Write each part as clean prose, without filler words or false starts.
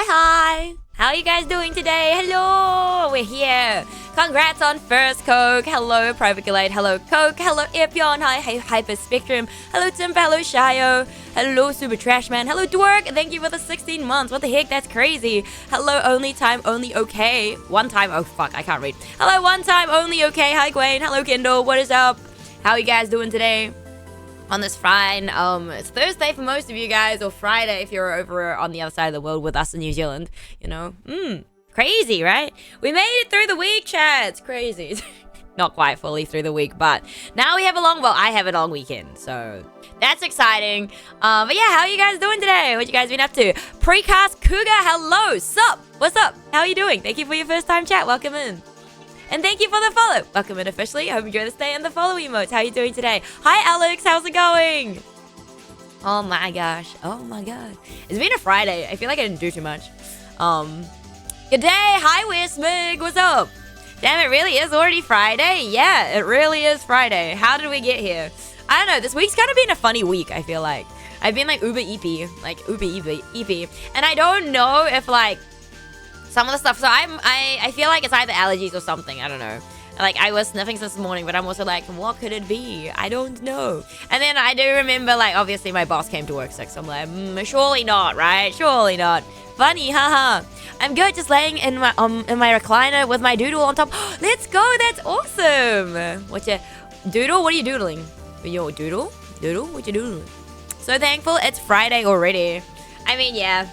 Hi. How are you guys doing today? Hello. We're here. Congrats on first Coke. Hello, Private Galade. Hello, Coke. Hello, Epion. Hi, Hyper Spectrum. Hello, Timpa. Hello, Shio. Hello, Super Trash Man. Hello, Dwerk. Thank you for the 16 months. What the heck? That's crazy. Hello, Only Time Only Okay. One time. Oh, fuck. I can't read. Hello, One Time Only Okay. Hi, Gwen. Hello, Kendall. What is up? How are you guys doing today? On this fine, it's Thursday for most of you guys, or Friday if you're over on the other side of the world with us in New Zealand, you know. Crazy, right? We made it through the week, chat. It's crazy. Not quite fully through the week, but now we have I have a long weekend, so that's exciting. But yeah, how are you guys doing today? What you guys been up to? Precast Cougar, hello, sup? What's up? How are you doing? Thank you for your first time chat. Welcome in. And thank you for the follow. Welcome in officially. I hope you enjoy the stay and the follow emotes. How are you doing today? Hi, Alex. How's it going? Oh, my gosh. Oh, my God. It's been a Friday. I feel like I didn't do too much. Good day. Hi, Wismig. What's up? Damn, it really is already Friday? Yeah, it really is Friday. How did we get here? I don't know. This week's kind of been a funny week, I feel like. I've been, like, uber eepy. And I don't know if, like, some of the stuff, so I feel like it's either allergies or something, I don't know. Like, I was sniffing this morning, but I'm also like, what could it be? I don't know. And then I do remember, like, obviously my boss came to work sick, so I'm like, surely not, right? Surely not. Funny, haha. I'm good, just laying in my recliner with my doodle on top. Let's go, that's awesome. What's your doodle? What are you doodling? Your doodle? Doodle? What you doodling? So thankful it's Friday already. I mean, yeah,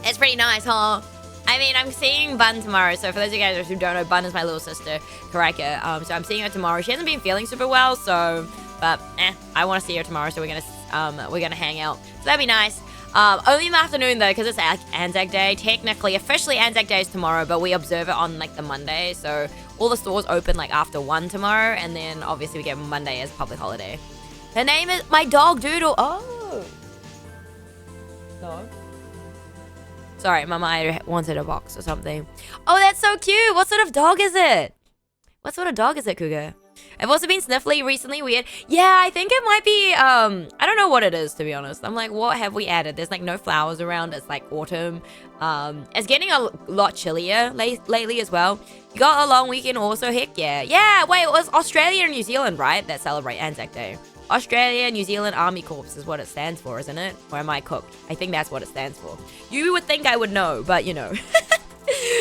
it's pretty nice, huh? I mean, I'm seeing Bun tomorrow, so for those of you guys who don't know, Bun is my little sister, Karika. So I'm seeing her tomorrow. She hasn't been feeling super well, so, but I want to see her tomorrow, so we're gonna hang out. So that'd be nice. Only in the afternoon though, because it's Anzac Day. Technically, officially Anzac Day is tomorrow, but we observe it on like the Monday, so all the stores open like after 1 tomorrow, and then obviously we get Monday as a public holiday. Her name is my dog Doodle. Oh. No. Sorry, Mama, I wanted a box or something. Oh, that's so cute. What sort of dog is it? What sort of dog is it, Cougar? I've also been sniffly recently. Weird. Yeah, I think it might be, I don't know what it is, to be honest. I'm like, what have we added? There's like no flowers around. It's like autumn. It's getting a lot chillier lately as well. You got a long weekend also, heck yeah. Yeah, wait, it was Australia and New Zealand, right? That celebrate Anzac Day. Australia, New Zealand Army Corps is what it stands for, isn't it? Or am I cooked? I think that's what it stands for. You would think I would know, but you know.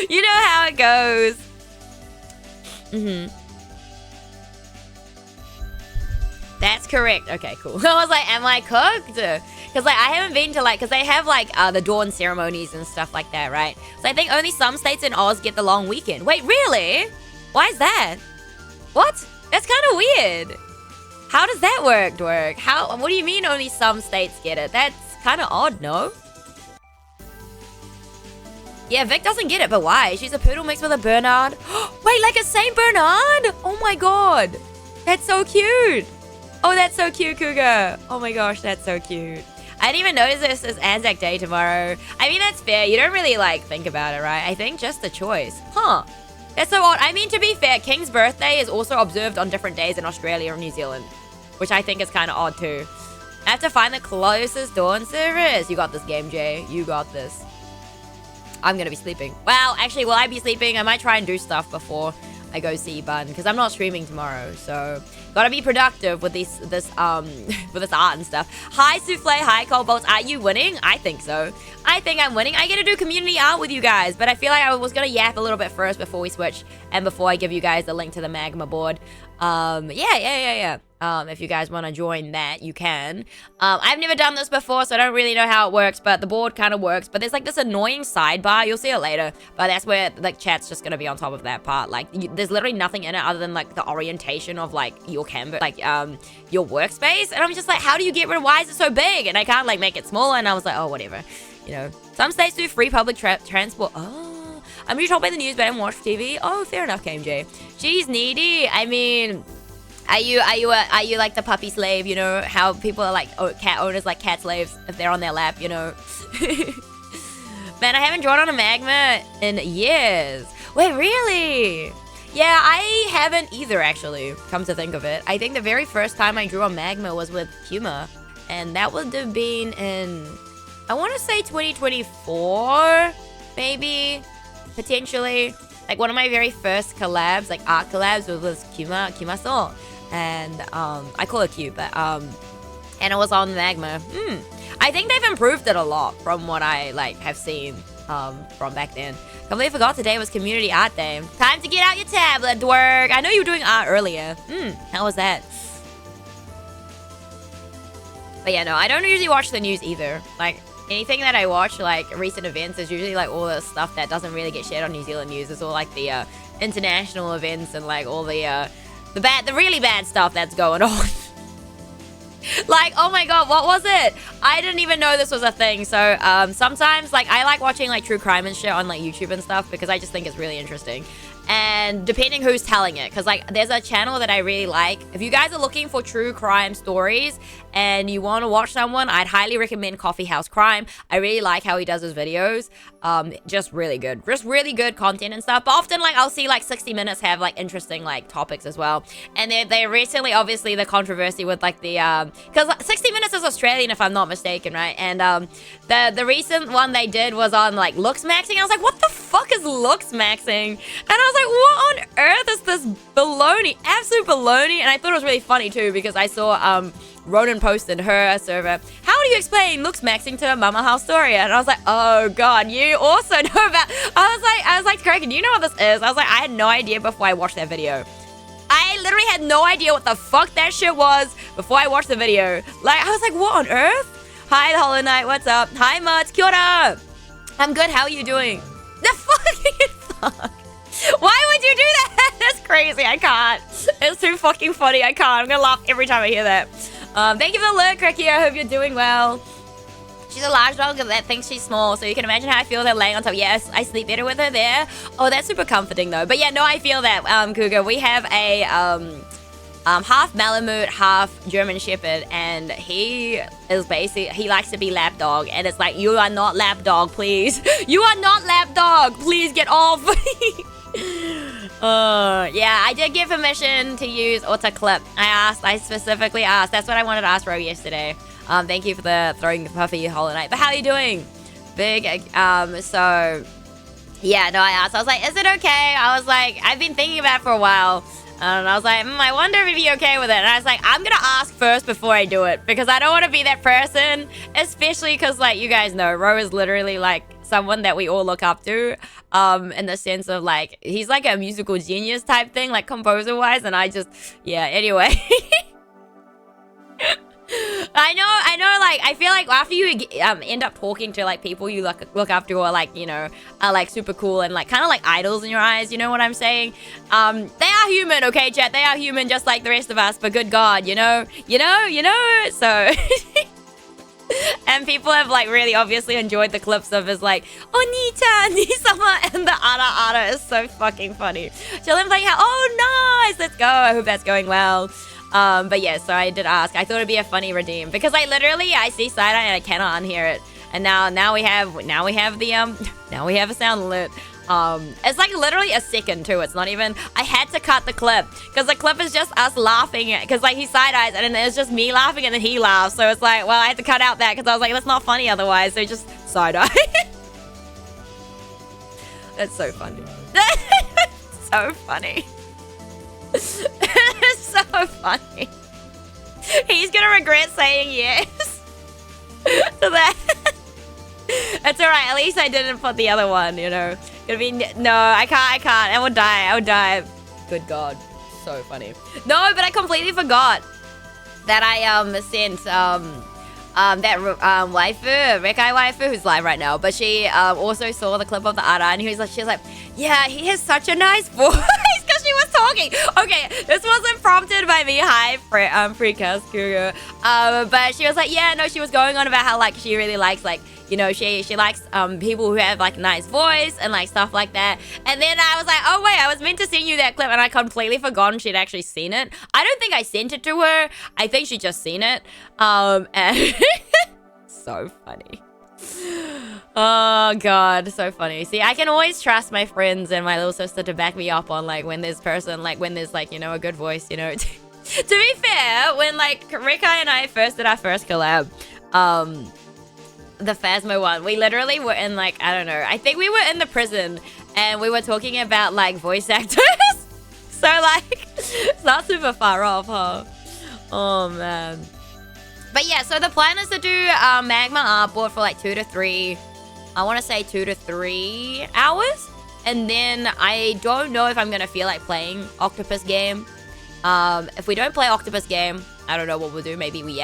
You know how it goes. That's correct. Okay, cool. I was like, am I cooked? Because like I haven't been to like, because they have like the dawn ceremonies and stuff like that, right? So I think only some states in Oz get the long weekend. Wait, really? Why is that? What? That's kind of weird. How does that work, Dwerk? What do you mean only some states get it? That's kind of odd, no? Yeah, Vic doesn't get it, but why? She's a poodle mixed with a Bernard. Wait, like a Saint Bernard? Oh my god. That's so cute. Oh, that's so cute, Cougar. Oh my gosh, that's so cute. I didn't even notice this is Anzac Day tomorrow. I mean, that's fair. You don't really, like, think about it, right? I think just the choice. Huh. That's so odd. I mean, to be fair, King's birthday is also observed on different days in Australia or New Zealand, which I think is kind of odd too. I have to find the closest dawn service. You got this, Game J. You got this. I'm going to be sleeping. Well, actually, will I be sleeping? I might try and do stuff before I go see Bun, because I'm not streaming tomorrow, so gotta be productive with this art and stuff. Hi, Souffle. Hi, Cold Bolts. Are you winning? I think so. I think I'm winning. I get to do community art with you guys, but I feel like I was gonna yap a little bit first before we switch, and before I give you guys the link to the magma board. Yeah. If you guys want to join that, you can. I've never done this before, so I don't really know how it works, but the board kind of works. But there's like this annoying sidebar. You'll see it later, but that's where like chat's just gonna be on top of that part. Like there's literally nothing in it other than like the orientation of like your canvas, like your workspace. And I'm just like, how do you get rid of? Why is it so big? And I can't like make it smaller. And I was like, oh, whatever. You know, some states do free public transport. Oh, I'm usually told by the news, but I don't watch TV. Oh, fair enough, KMJ. She's needy. I mean, are you like the puppy slave? You know how people are like cat owners, like cat slaves if they're on their lap. You know. Man, I haven't drawn on a magma in years. Wait, really? Yeah, I haven't either, actually, come to think of it. I think the very first time I drew a magma was with Humor, and that would have been in... I want to say 2024, maybe, potentially. Like one of my very first collabs, like art collabs, was Kimaso, and I call her Q, but and it was on Magma. I think they've improved it a lot from what I like have seen from back then. Completely forgot today was Community Art Day. Time to get out your tablet, Dwerg. I know you were doing art earlier. How was that? But yeah, no, I don't usually watch the news either. Like anything that I watch, like recent events, is usually like all the stuff that doesn't really get shared on New Zealand news. It's all like the international events and like all the really bad stuff that's going on. Like, oh my god, what was it? I didn't even know this was a thing. So sometimes like I like watching like true crime and shit on like YouTube and stuff because I just think it's really interesting. And depending who's telling it, because like there's a channel that I really like. If you guys are looking for true crime stories and you want to watch someone, I'd highly recommend Coffee House Crime. I really like how he does his videos. Just really good content and stuff. But often like I'll see like 60 Minutes have like interesting like topics as well. And they recently, obviously, the controversy with like the because 60 Minutes is Australian if I'm not mistaken, right? And the recent one they did was on like looks maxing. I was like, what the fuck is looks maxing? And I was like, what on earth is this baloney? Absolute baloney. And I thought it was really funny too because I saw Ronan posted her server. How do you explain looks maxing to a Mama House Storia? And I was like, oh god, you also know about. I was like, Kraken, do you know what this is? I was like, I had no idea before I watched that video. I literally had no idea what the fuck that shit was before I watched the video. Like, I was like, what on earth? Hi, Hollow Knight, what's up? Hi, Mutz, kia ora. I'm good, how are you doing? The fuck? Why would you do that? That's crazy, I can't. It's too fucking funny, I can't. I'm gonna laugh every time I hear that. Thank you for the alert, Cracky. I hope you're doing well. She's a large dog that thinks she's small, so you can imagine how I feel that laying on top. Yes, I sleep better with her there. Oh, that's super comforting though. But yeah, no, I feel that, Cougar. We have a half Malamute, half German Shepherd, and he is basically, he likes to be lap dog, and it's like, you are not lap dog, please. You are not lap dog, please get off. Yeah, I did give permission to use or to clip. I specifically asked. That's what I wanted to ask Ro yesterday. Thank you for the throwing puffy Hollow Knight. But how are you doing? Big, so yeah, no, I asked. I was like, is it okay? I was like, I've been thinking about it for a while. And I was like, I wonder if you'd be okay with it. And I was like, I'm gonna ask first before I do it because I don't want to be that person, especially because like you guys know, Ro is literally like someone that we all look up to, in the sense of like he's like a musical genius type thing, like composer wise, and I just, yeah. Anyway. I know, like, I feel like after you end up talking to, like, people you look up to or, like, you know, are, like, super cool and, like, kind of like idols in your eyes, you know what I'm saying? They are human, okay, chat? They are human just like the rest of us, but good God, you know? So... And people have, like, really obviously enjoyed the clips of his, like, Onita, Nisama, and the Ara is so fucking funny. Chillin' like, oh, nice, let's go. I hope that's going well. But yeah, so I did ask. I thought it'd be a funny redeem because I see side eye and I cannot unhear it. And now we have a sound alert. It's like literally a second too. It's not even. I had to cut the clip because the clip is just us laughing because like he side eyes and then it's just me laughing and then he laughs. So it's like, well, I had to cut out that because I was like, that's not funny otherwise. So just side eye. That's so funny. So funny. It's so funny. He's gonna regret saying yes to that. It's alright, at least I didn't put the other one, you know. Gonna be no, I can't. I would die. Good God. So funny. No, but I completely forgot that I sent that waifu, Rekai waifu, who's live right now, but she also saw the clip of the Ara and she was like, yeah, he has such a nice voice because she was talking. Okay, this wasn't prompted by me. Hi, Freecast Kuru. But she was like, yeah, no, she was going on about how like she really likes like, you know, she likes people who have like a nice voice and like stuff like that. And then I was like, oh wait, I was meant to send you that clip and I completely forgotten she'd actually seen it. I don't think I sent it to her. I think she just seen it. And so funny. Oh God, so funny. See, I can always trust my friends and my little sister to back me up on like when there's like, you know, a good voice, you know. To be fair, when like Rikai and I first did our first collab, the Phasmo one. We literally were in like, I don't know. I think we were in the prison and we were talking about like voice actors. So like, it's not super far off, huh? Oh man. But yeah, so the plan is to do magma artboard for like 2 to 3. I want to say 2 to 3 hours. And then I don't know if I'm going to feel like playing Octopus game. If we don't play Octopus game, I don't know what we'll do. Maybe we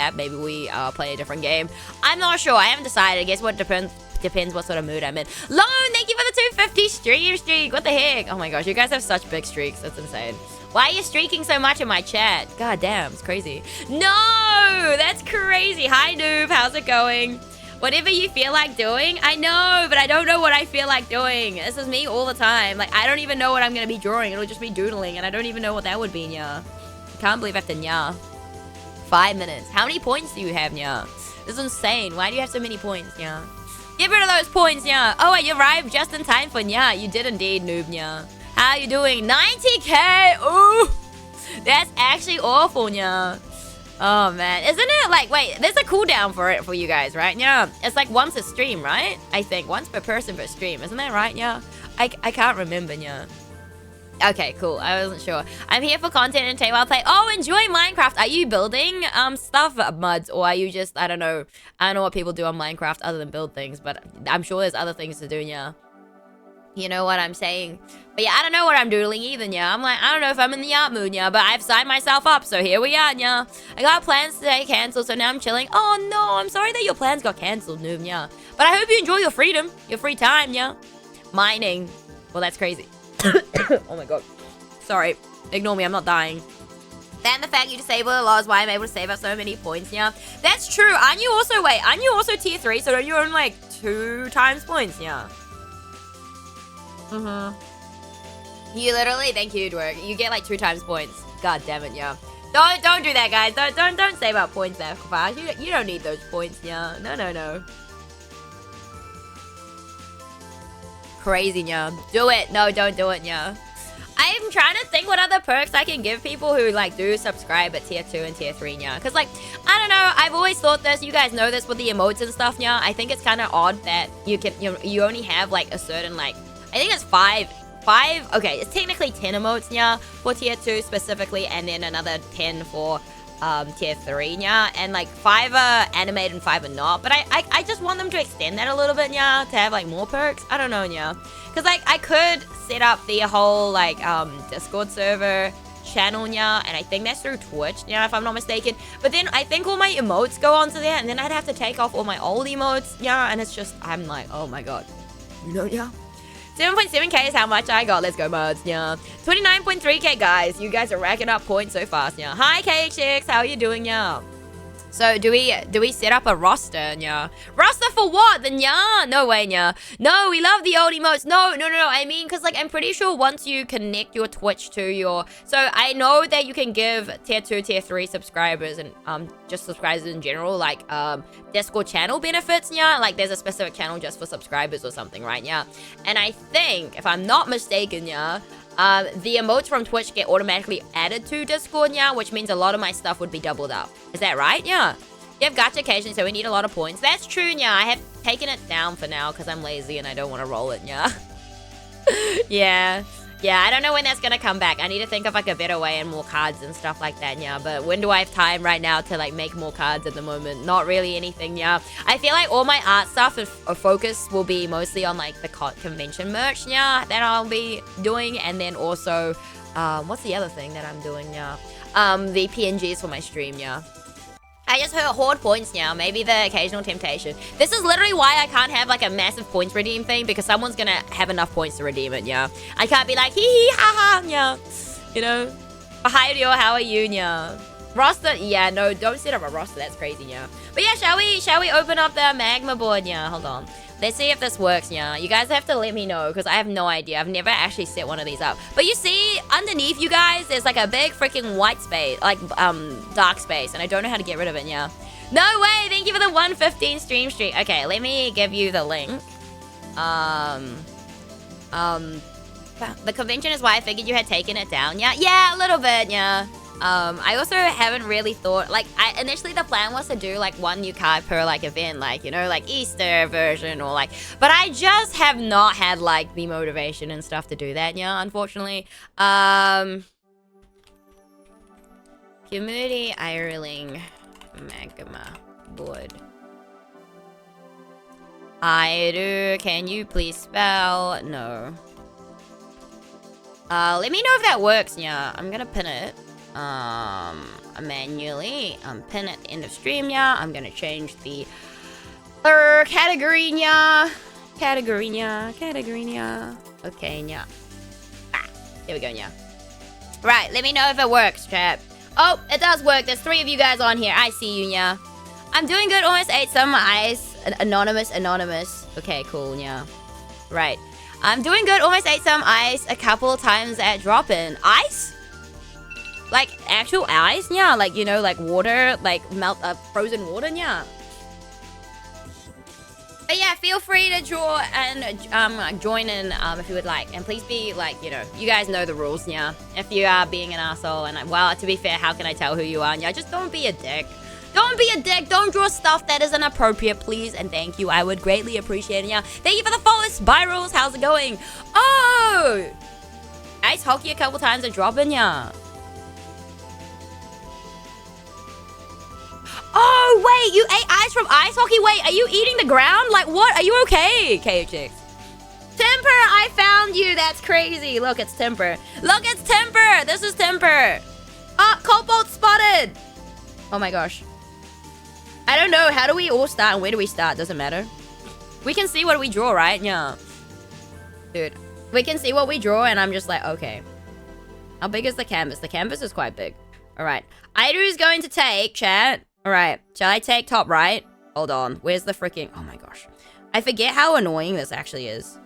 play a different game. I'm not sure. I haven't decided. I guess what depends what sort of mood I'm in. Lone, thank you for the 250 streak. What the heck? Oh my gosh, you guys have such big streaks. That's insane. Why are you streaking so much in my chat? God damn, it's crazy. No, that's crazy. Hi, noob. How's it going? Whatever you feel like doing, I know, but I don't know what I feel like doing. This is me all the time. Like, I don't even know what I'm going to be drawing. It'll just be doodling, and I don't even know what that would be, nya. I can't believe I have to nya. 5 minutes. How many points do you have, nya? This is insane. Why do you have so many points, nya? Get rid of those points, nya. Oh, wait, you arrived just in time for nya. You did indeed, noob, nya. How are you doing? 90k! Ooh! That's actually awful, nya. Oh man, isn't it like, wait, there's a cooldown for it for you guys, right? Yeah, it's like once a stream, right? I think once per person per stream, isn't that right? Yeah, I can't remember, yeah. Okay, cool, I wasn't sure. I'm here for content and table play. Oh, enjoy Minecraft. Are you building stuff, Muds, or are you just, I don't know what people do on Minecraft other than build things, but I'm sure there's other things to do, yeah. You know what I'm saying? But yeah, I don't know what I'm doodling either, yeah. I'm like, I don't know if I'm in the art mood, yeah. But I've signed myself up, so here we are, yeah. I got plans today canceled, so now I'm chilling. Oh no, I'm sorry that your plans got canceled, noob, yeah. But I hope you enjoy your freedom, your free time, yeah. Mining. Well, that's crazy. Oh my god. Sorry. Ignore me, I'm not dying. And the fact you disable the law is why I'm able to save up so many points, yeah. That's true. Aren't you also tier 3, so don't you earn like 2 times points, yeah. You literally, thank you, Dwerg. You get like 2 times points. God damn it, yeah. Don't do that, guys. Don't save up points that fast. You don't need those points, yeah. No. Crazy, yeah. Do it. No, don't do it, yeah. I'm trying to think what other perks I can give people who like do subscribe at tier 2 and tier 3, yeah. Cause like, I don't know, I've always thought this, you guys know this with the emotes and stuff, yeah. I think it's kind of odd that you only have like a certain like, I think it's 5, okay, it's technically 10 emotes, yeah, for tier 2 specifically, and then another 10 for tier 3, yeah, and like 5 are animated and 5 are not, but I just want them to extend that a little bit, yeah, to have like more perks. I don't know, yeah, because like I could set up the whole like Discord server channel, yeah, and I think that's through Twitch, yeah, if I'm not mistaken, but then I think all my emotes go onto there, and then I'd have to take off all my old emotes, yeah, and it's just, I'm like, oh my god, you know, yeah. 7.7k is how much I got. Let's go, mods. Yeah. 29.3k, guys. You guys are racking up points so fast. Yeah. Hi, KXX. How are you doing? Yeah. So do we set up a roster? Yeah. Roster for what? Then yeah. No way. Yeah. No, we love the old emotes. No. I mean, because like I'm pretty sure once you connect your Twitch to your, so I know that you can give tier 2, tier 3 subscribers and just subscribers in general like Discord channel benefits. Yeah. Like there's a specific channel just for subscribers or something, right? Yeah. And I think if I'm not mistaken, yeah. The emotes from Twitch get automatically added to Discord, yeah, which means a lot of my stuff would be doubled up. Is that right? Yeah. You have gacha occasionally, so we need a lot of points. That's true, yeah. I have taken it down for now because I'm lazy and I don't want to roll it, yeah. Yeah, I don't know when that's going to come back. I need to think of like a better way and more cards and stuff like that, yeah. But when do I have time right now to like make more cards at the moment? Not really anything, yeah. I feel like all my art stuff focus will be mostly on like the convention merch, yeah, that I'll be doing. And then also, what's the other thing that I'm doing, yeah? The PNGs for my stream, yeah. I just heard hoard points now. Maybe the occasional temptation. This is literally why I can't have like a massive points redeem thing, because someone's gonna have enough points to redeem it, yeah. I can't be like, hee hee ha ha, yeah. You know? Hi, Dio, how are you, yeah? Roster, yeah, no, don't set up a roster. That's crazy, yeah. But yeah, shall we open up the magma board, yeah? Hold on. Let's see if this works, yeah. You guys have to let me know, because I have no idea. I've never actually set one of these up. But you see, underneath you guys, there's like a big freaking white space, like, dark space, and I don't know how to get rid of it, yeah. No way! Thank you for the 115 stream streak. Okay, let me give you the link. The convention is why I figured you had taken it down, yeah? Yeah, a little bit, yeah. I also haven't really thought, like, initially the plan was to do like one new card per like event, like, you know, like Easter version or like, but I just have not had like the motivation and stuff to do that, yeah, unfortunately. Community aeruling magma wood. Airu, can you please spell? No. Let me know if that works, yeah. I'm gonna pin it. Manually. Pin at the end of stream, yeah. I'm gonna change the category, yeah. Category, yeah. Okay, yeah. Here we go, yeah. Right, let me know if it works, chat. Oh, it does work. There's 3 of you guys on here. I see you, yeah. I'm doing good. Almost ate some ice. Anonymous. Okay, cool, yeah. Right. I'm doing good. Almost ate some ice a couple of times at drop-in. Ice? Like actual ice? Yeah, like, you know, like water, like frozen water, yeah. But yeah, feel free to draw and join in if you would like. And please be like, you know, you guys know the rules, yeah. If you are being an asshole and, well, to be fair, how can I tell who you are? Yeah, just don't be a dick. Don't be a dick. Don't draw stuff that isn't appropriate, please. And thank you. I would greatly appreciate it, yeah. Thank you for the follow, Spirals. How's it going? Oh! Ice hockey a couple times at drop-in, yeah. Oh, wait, you ate ice from ice hockey? Wait, are you eating the ground? Like, what? Are you okay, KHX? Temper, I found you. That's crazy. Look, it's Temper. Look, it's Temper. This is Temper. Ah, Cobalt spotted. Oh, my gosh. I don't know. How do we all start and where do we start? Doesn't matter. We can see what we draw, right? Yeah. Dude, we can see what we draw and I'm just like, okay. How big is the canvas? The canvas is quite big. All right. Aidu is going to take, chat. All right, shall I take top right? Hold on, where's the freaking... Oh my gosh. I forget how annoying this actually is.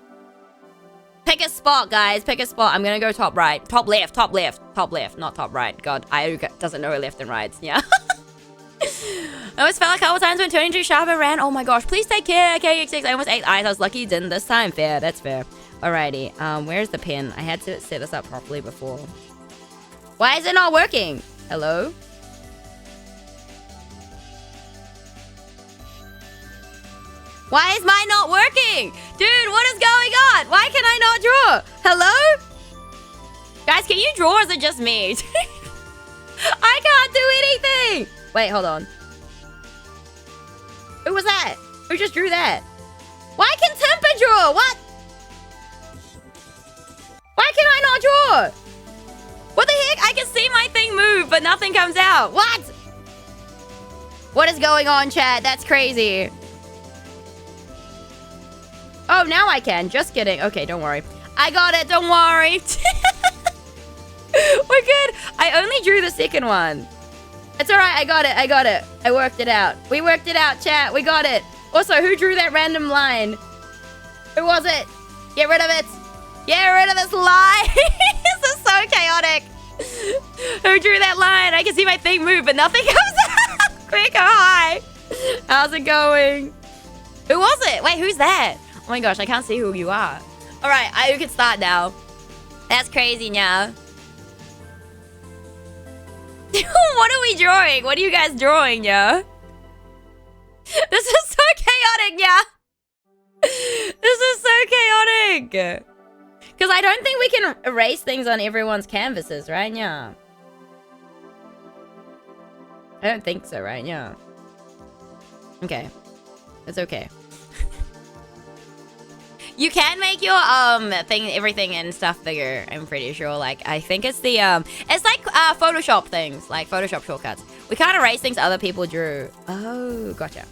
Pick a spot, guys, pick a spot. I'm gonna go top right. Top left, not top right. God, I doesn't know left and right, yeah. I almost fell a couple times when turning too sharp and ran. Oh my gosh, please take care, KX6. I almost ate ice, I was lucky you didn't this time. Fair, that's fair. Alrighty, where's the pin? I had to set this up properly before. Why is it not working? Hello? Why is mine not working? Dude, what is going on? Why can I not draw? Hello? Guys, can you draw or is it just me? I can't do anything. Wait, hold on. Who was that? Who just drew that? Why can Temper draw? What? Why can I not draw? What the heck? I can see my thing move, but nothing comes out. What? What is going on, chat? That's crazy. Oh, now I can. Just kidding. Okay, don't worry. I got it. Don't worry. We're good. I only drew the second one. It's all right. I got it. I worked it out. We worked it out, chat. We got it. Also, who drew that random line? Who was it? Get rid of it. Get rid of this line. This is so chaotic. Who drew that line? I can see my thing move, but nothing comes out. Quick, hi. How's it going? Who was it? Wait, who's that? Oh my gosh, I can't see who you are. All right, you can start now. That's crazy, yeah. What are we drawing? What are you guys drawing, yeah? This is so chaotic, yeah. This is so chaotic. Because I don't think we can erase things on everyone's canvases, right? Yeah. I don't think so, right? Yeah. Okay. It's okay. You can make your everything and stuff bigger, I'm pretty sure. Like, I think it's the it's like Photoshop things, like Photoshop shortcuts. We can't erase things other people drew. Oh, gotcha.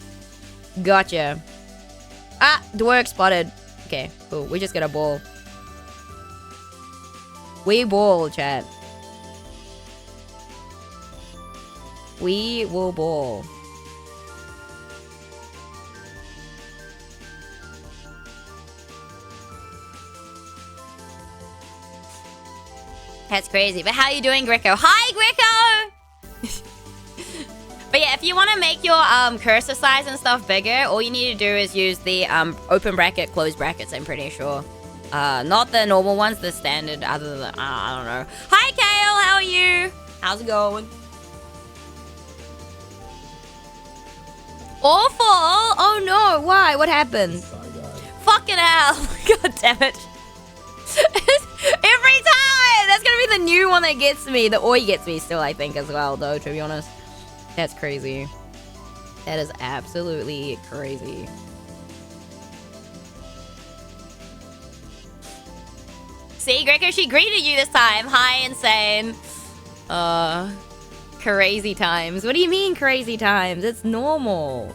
Ah, dwarf spotted. Okay, cool. We just got a ball. We ball, chat. We will ball. That's crazy. But how you doing, Greco? Hi, Greco! But yeah, if you want to make your cursor size and stuff bigger, all you need to do is use the open bracket, close brackets, I'm pretty sure. Not the normal ones, the standard, other than, I don't know. Hi, Kale! How are you? How's it going? Awful! Oh no, why? What happened? Fucking hell. God damn it. Every time! That's gonna be the new one that gets me. The oi gets me still, I think, as well, though, to be honest. That's crazy. That is absolutely crazy. See, Greco, she greeted you this time. Hi, insane. Crazy times. What do you mean crazy times? It's normal.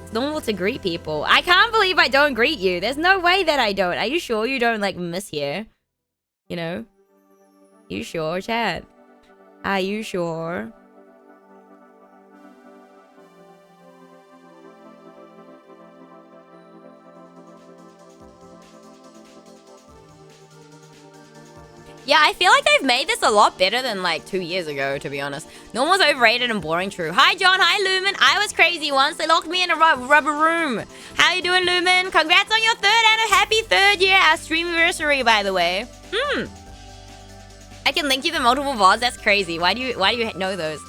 It's normal to greet people. I can't believe I don't greet you. There's no way that I don't. Are you sure you don't, like, miss here? You know? You sure, chat? Are you sure? Yeah, I feel like they've made this a lot better than like 2 years ago, to be honest. Normal's overrated and boring, true. Hi, John. Hi, Lumen. I was crazy once. They locked me in a rubber room. How you doing, Lumen? Congrats on your 3rd and a happy 3rd year, our stream anniversary, by the way. I can link you the multiple VODs. That's crazy. Why do you know those?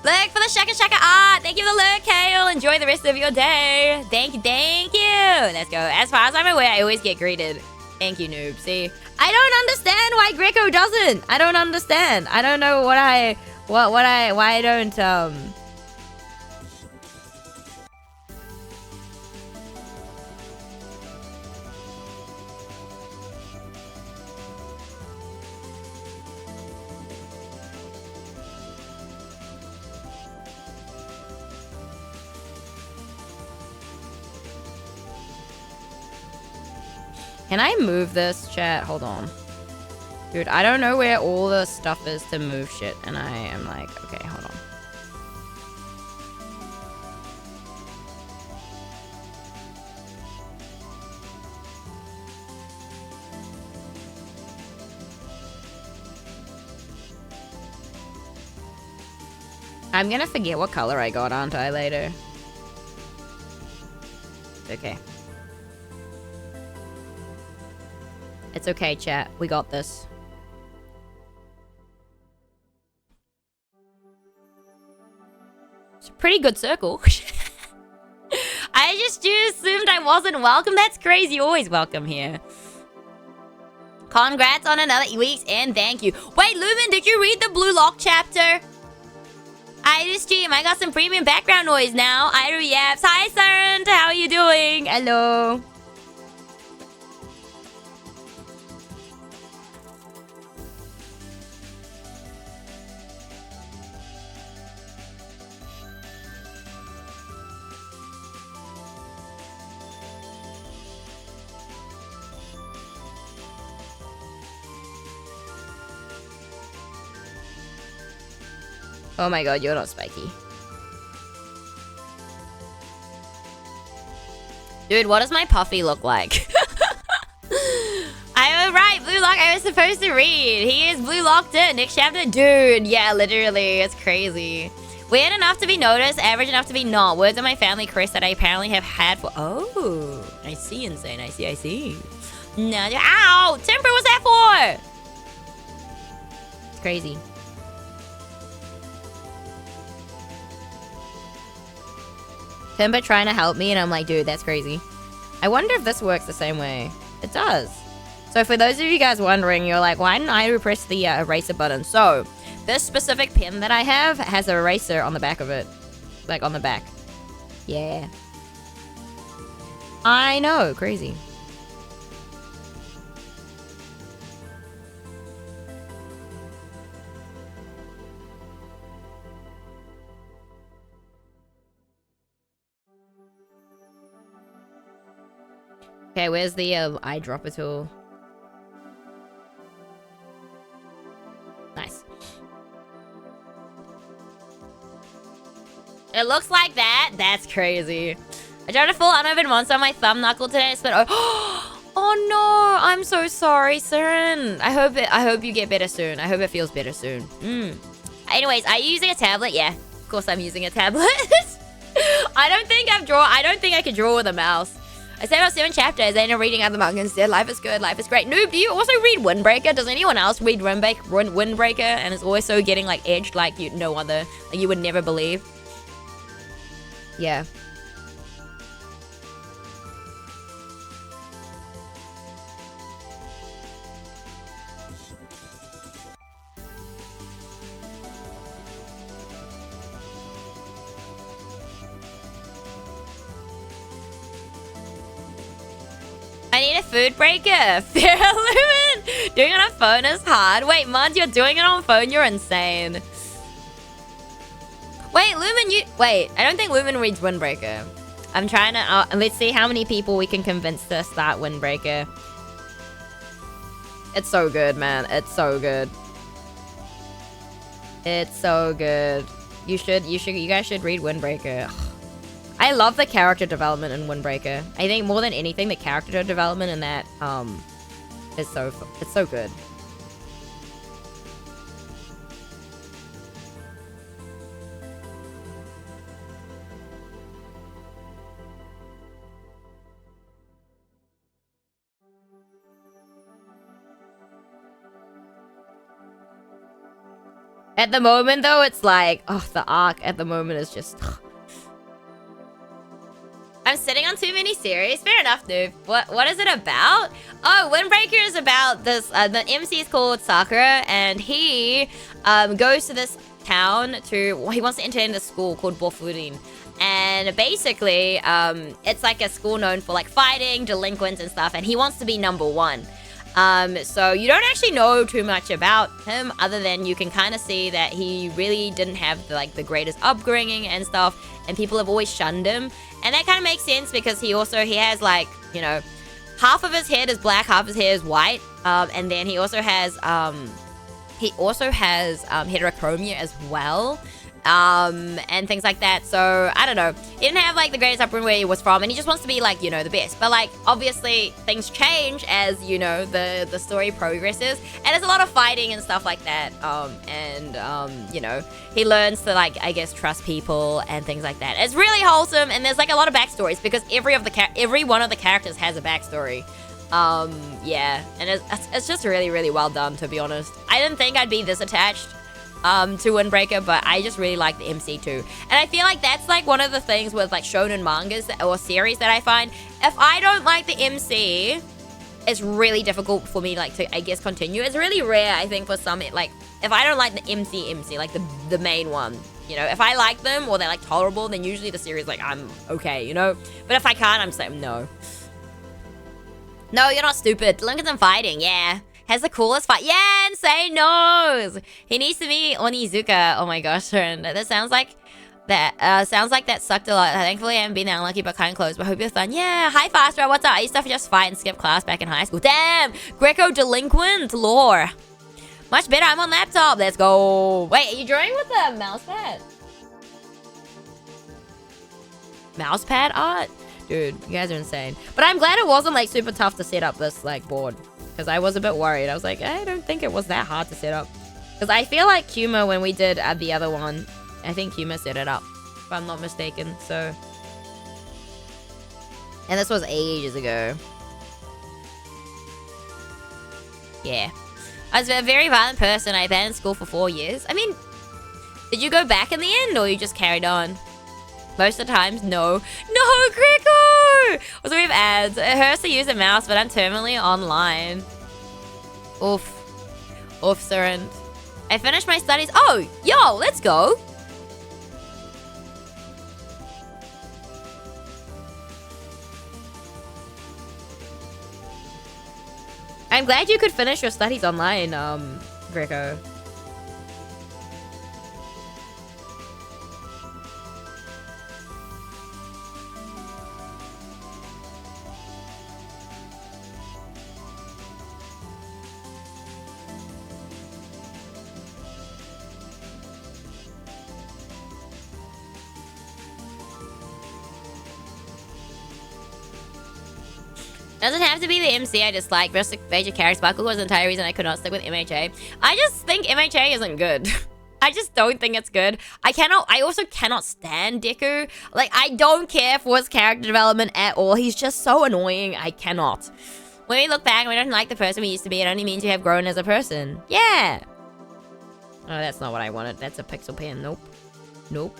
Look for the Shaka Shaka art. Thank you for the lurk, Kale. Enjoy the rest of your day. Thank you, thank you. Let's go. As far as I'm aware, I always get greeted. Thank you, noob. See, I don't understand why Greco doesn't. I don't understand. I don't know why I don't, Can I move this, chat? Hold on. Dude, I don't know where all the stuff is to move shit. And I am like, okay, hold on. I'm gonna forget what color I got, aren't I, later? It's okay. It's okay, chat. We got this. It's a pretty good circle. I just assumed I wasn't welcome. That's crazy. You're always welcome here. Congrats on another week's end. Thank you. Wait, Lumen, did you read the Blue Lock chapter? I just stream. I got some premium background noise now. Iru Yaps. Hi, Siren. How are you doing? Hello. Oh my god, you're not spiky. Dude, what does my puffy look like? I was right, Blue Lock, I was supposed to read. He is Blue Locked in, next chapter. Dude, yeah, literally, it's crazy. Weird enough to be noticed, average enough to be not. Words of my family crest that I apparently have had for... Oh, I see, insane, I see. No, ow, Timber, what's that for? It's crazy. Timber trying to help me, and I'm like, dude, that's crazy. I wonder if this works the same way. It does. So for those of you guys wondering, you're like, why didn't I press the eraser button? So this specific pen that I have has an eraser on the back of it. Like on the back. Yeah. I know, crazy. Okay, where's the eyedropper tool? Nice. It looks like that. That's crazy. I dropped a full unopened monster on my thumb knuckle today. But oh no! I'm so sorry, Siren. I hope you get better soon. I hope it feels better soon. Anyways, are you using a tablet? Yeah, of course I'm using a tablet. I don't think I can draw with a mouse. I said about 7 chapters. I ended up reading other manga instead. Life is good. Life is great. Noob, do you also read Windbreaker? Does anyone else read Windbreaker? And it's always so getting like edged like no other. Like you would never believe. Yeah. I need a food breaker. Fair Lumen! Doing it on phone is hard. Wait, Mud, you're doing it on phone? You're insane. Wait, Lumen, Wait, I don't think Lumen reads Windbreaker. I'm trying to... let's see how many people we can convince to start Windbreaker. It's so good, man. It's so good. It's so good. You guys should read Windbreaker. I love the character development in Windbreaker. I think more than anything, the character development in that is it's so good. At the moment, though, it's like, oh, the arc at the moment is just... I'm sitting on too many series. Fair enough, dude. What is it about? Oh, Windbreaker is about this. The MC is called Sakura, and he goes to this town to. He wants to enter into a school called Bofurin, and basically, it's like a school known for like fighting delinquents and stuff, and he wants to be #1. So you don't actually know too much about him, other than you can kind of see that he really didn't have the greatest upbringing and stuff, and people have always shunned him. And that kind of makes sense because he has like, you know, half of his head is black, half his hair is white. And then he also has heterochromia as well. And things like that. So, I don't know. He didn't have like the greatest upbringing where he was from, and he just wants to be like, you know, the best. But like, obviously, things change as, you know, the story progresses. And there's a lot of fighting and stuff like that. You know, he learns to like, I guess, trust people and things like that. It's really wholesome, and there's like a lot of backstories because every one of the characters has a backstory. Yeah, and it's just really, really well done, to be honest. I didn't think I'd be this attached to Windbreaker, but I just really like the MC too. And I feel like that's like one of the things with like shonen mangas or series that I find. If I don't like the MC, it's really difficult for me like to, I guess, continue. It's really rare, I think, for some, like, if I don't like the MC, like the main one, you know, if I like them or they're like tolerable, then usually the series, like, I'm okay, you know? But if I can't, I'm just like, no. No, you're not stupid. Delinquents and fighting, yeah. Has the coolest fight. Yeah, Insane knows. He needs to be Onizuka. Oh my gosh, and that sounds like that. Sounds like that sucked a lot. Thankfully, I haven't been that unlucky, but kind of close. But hope you're fun. Yeah, hi Faster. What's up? I used to just fight and skip class back in high school. Damn, Greco delinquent lore. Much better. I'm on laptop. Let's go. Wait, are you drawing with the mouse pad? Mouse pad art? Dude, you guys are insane. But I'm glad it wasn't like super tough to set up this like board. Because I was a bit worried. I was like, I don't think it was that hard to set up. Because I feel like Kuma, when we did the other one, I think Kuma set it up, if I'm not mistaken. So, and this was ages ago. Yeah. I was a very violent person. I abandoned school for 4 years. I mean, did you go back in the end, or you just carried on? Most of the times, no. No, Greco! Also, we have ads. It hurts to use a mouse, but I'm terminally online. Oof. Oof, Surrend. I finished my studies. Oh, yo, let's go. I'm glad you could finish your studies online, Greco. Doesn't have to be the MC I dislike. Versus major character sparkle was the entire reason I could not stick with MHA. I just think MHA isn't good. I just don't think it's good. I also cannot stand Deku. Like, I don't care for his character development at all. He's just so annoying. I cannot. When we look back and we don't like the person we used to be, it only means you have grown as a person. Yeah. Oh, that's not what I wanted. That's a pixel pen. Nope. Nope.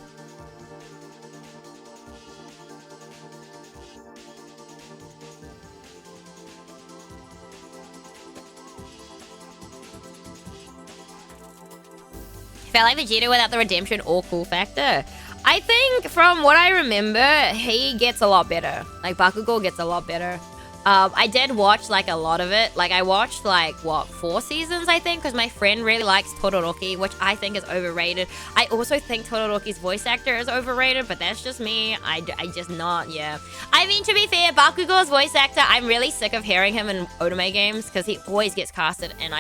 Felt like Vegeta without the redemption or cool factor. I think from what I remember, he gets a lot better. Like, Bakugo gets a lot better. I did watch, like, a lot of it. Like, I watched, like, what, 4 seasons, I think? Because my friend really likes Todoroki, which I think is overrated. I also think Todoroki's voice actor is overrated, but that's just me. I just not, yeah. I mean, to be fair, Bakugo's voice actor, I'm really sick of hearing him in Otome games because he always gets casted, and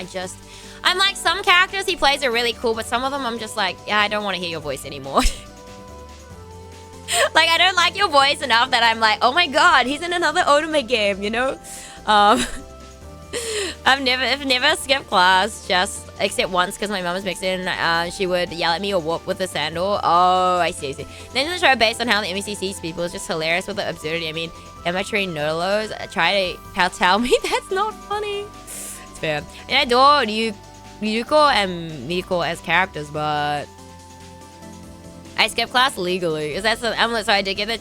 I'm like, some characters he plays are really cool, but some of them I'm just like, yeah, I don't want to hear your voice anymore. Like, I don't like your voice enough that I'm like, oh my god, he's in another Otome game, you know? I've never skipped class, just except once because my mum was Mexican. She would yell at me or whoop with a sandal. Oh, I see. Then the show based on how the MEC sees people is just hilarious with the absurdity. I mean, amateur noodles try to tell me that's not funny. It's fair. And I adore Yuko and Miko as characters, but I skip class legally. Is that so? So I did get the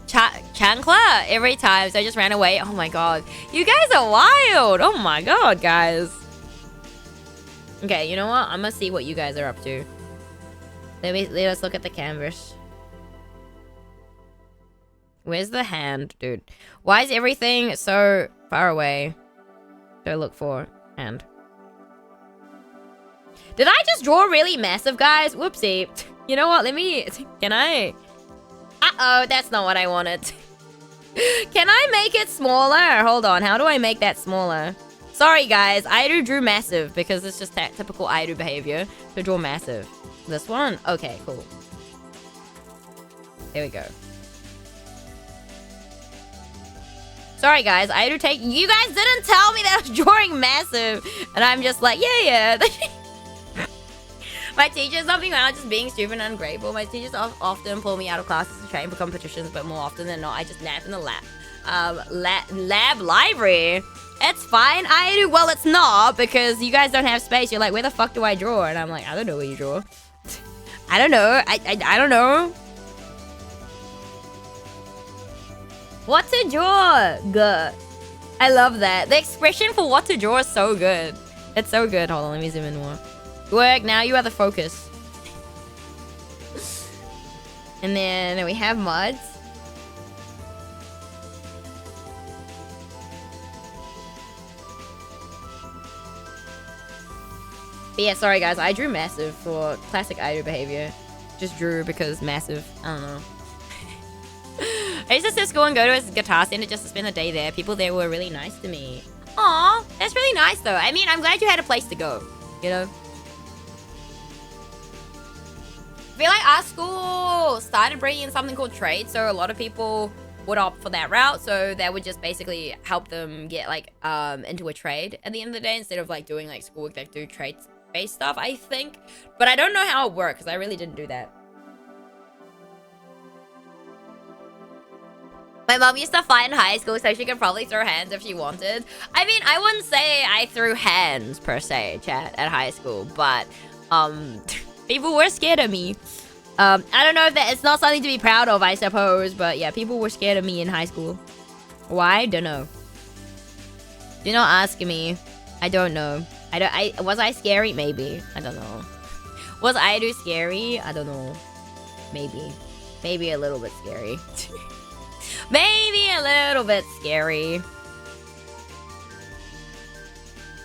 chancla every time, so I just ran away. Oh my god, you guys are wild. Oh my god, guys. Okay, you know what? I'm gonna see what you guys are up to. Let us look at the canvas. Where's the hand, dude? Why is everything so far away? Go look for hand. Did I just draw really massive, guys? Whoopsie. You know what? Can I? Uh-oh, that's not what I wanted. Can I make it smaller? Hold on, how do I make that smaller? Sorry, guys. Airu drew massive because it's just that typical Airu behavior to draw massive. This one? Okay, cool. There we go. Sorry, guys. Airu you guys didn't tell me that I was drawing massive. And I'm just like, yeah. My teachers, something about just being stupid and ungrateful. My teachers often pull me out of classes to train for competitions, but more often than not, I just nap in the lab library. It's fine, I do. Well, it's not, because you guys don't have space. You're like, where the fuck do I draw? And I'm like, I don't know where you draw. I don't know. I don't know. What to draw? Good. I love that. The expression for what to draw is so good. It's so good. Hold on, let me zoom in more. Work, now you are the focus. And then we have mods. But yeah, sorry guys, I drew massive for classic Airu behavior. Just drew because massive. I don't know. I used to skip school and go to his guitar center just to spend the day there. People there were really nice to me. Aw, that's really nice though. I mean, I'm glad you had a place to go, you know? I feel like our school started bringing in something called trade, so a lot of people would opt for that route, so that would just basically help them get like into a trade at the end of the day instead of like doing like schoolwork that do trade-based stuff, I think. But I don't know how it worked because I really didn't do that. My mom used to fight in high school, so she could probably throw hands if she wanted. I mean, I wouldn't say I threw hands per se, chat, at high school, but people were scared of me. I don't know if it's not something to be proud of, I suppose, but yeah, people were scared of me in high school. Why? Don't know. Do not ask me. I don't know. Was I scary? Maybe. I don't know. Was Airu scary? I don't know. Maybe. Maybe a little bit scary. Maybe a little bit scary.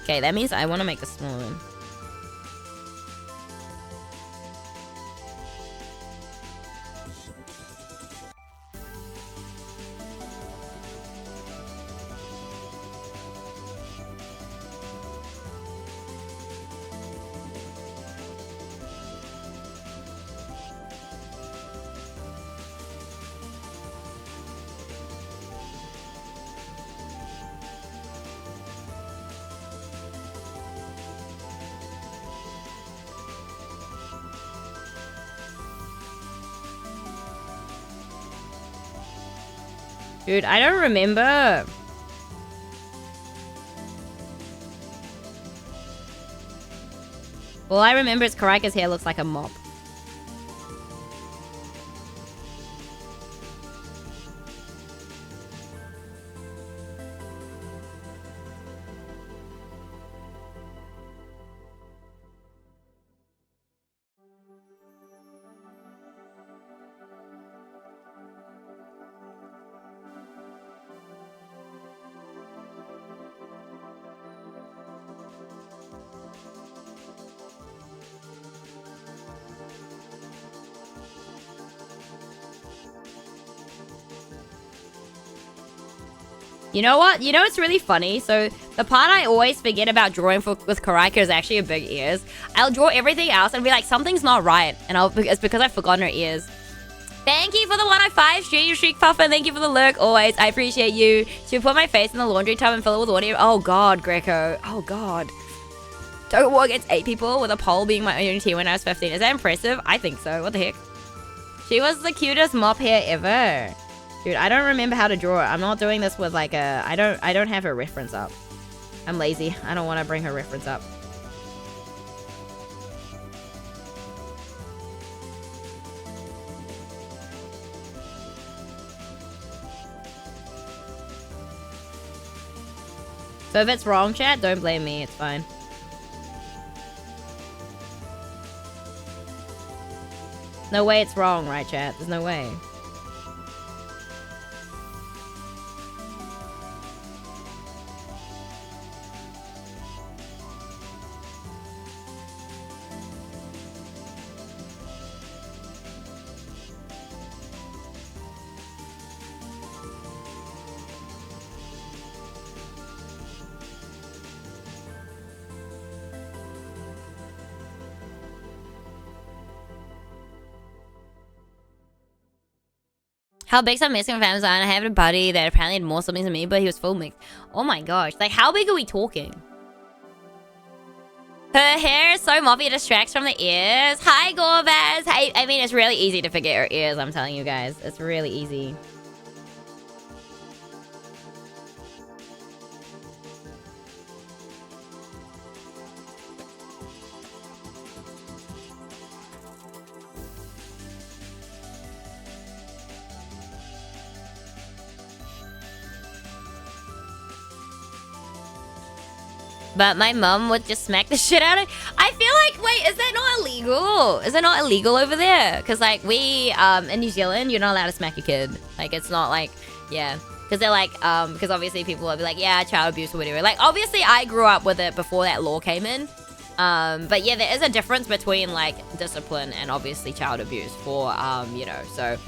Okay, that means I want to make a small one. Dude, I don't remember. All I remember is Karika's hair looks like a mop. You know what? You know it's really funny? So the part I always forget about drawing with Karika is actually her big ears. I'll draw everything else and be like, something's not right. And it's because I've forgotten her ears. Thank you for the 105 Streak Puffer. Thank you for the lurk always. I appreciate you. Should put my face in the laundry tub and fill it with water. Oh God, Greco. Oh God. Don't war against 8 people with a pole being my only team when I was 15. Is that impressive? I think so. What the heck? She was the cutest mop hair ever. Dude, I don't remember how to draw it. I'm not doing this with like a... I don't have her reference up. I'm lazy. I don't want to bring her reference up. So if it's wrong, chat, don't blame me. It's fine. No way it's wrong, right, chat? There's no way. How big's I'm missing from Amazon? I have a buddy that apparently had more siblings than me, but he was full mixed. Oh my gosh. Like, how big are we talking? Her hair is so moppy, it distracts from the ears. Hi, Gorbaz. Hey, I mean, it's really easy to forget her ears, I'm telling you guys. It's really easy. But my mum would just smack the shit out of it. I feel like, wait, is that not illegal? Is it not illegal over there? Because, like, we, in New Zealand, you're not allowed to smack your kid. Like, it's not like, yeah. Because they're like, because obviously people will be like, yeah, child abuse or whatever. Like, obviously I grew up with it before that law came in. But yeah, there is a difference between, like, discipline and obviously child abuse for, you know, so,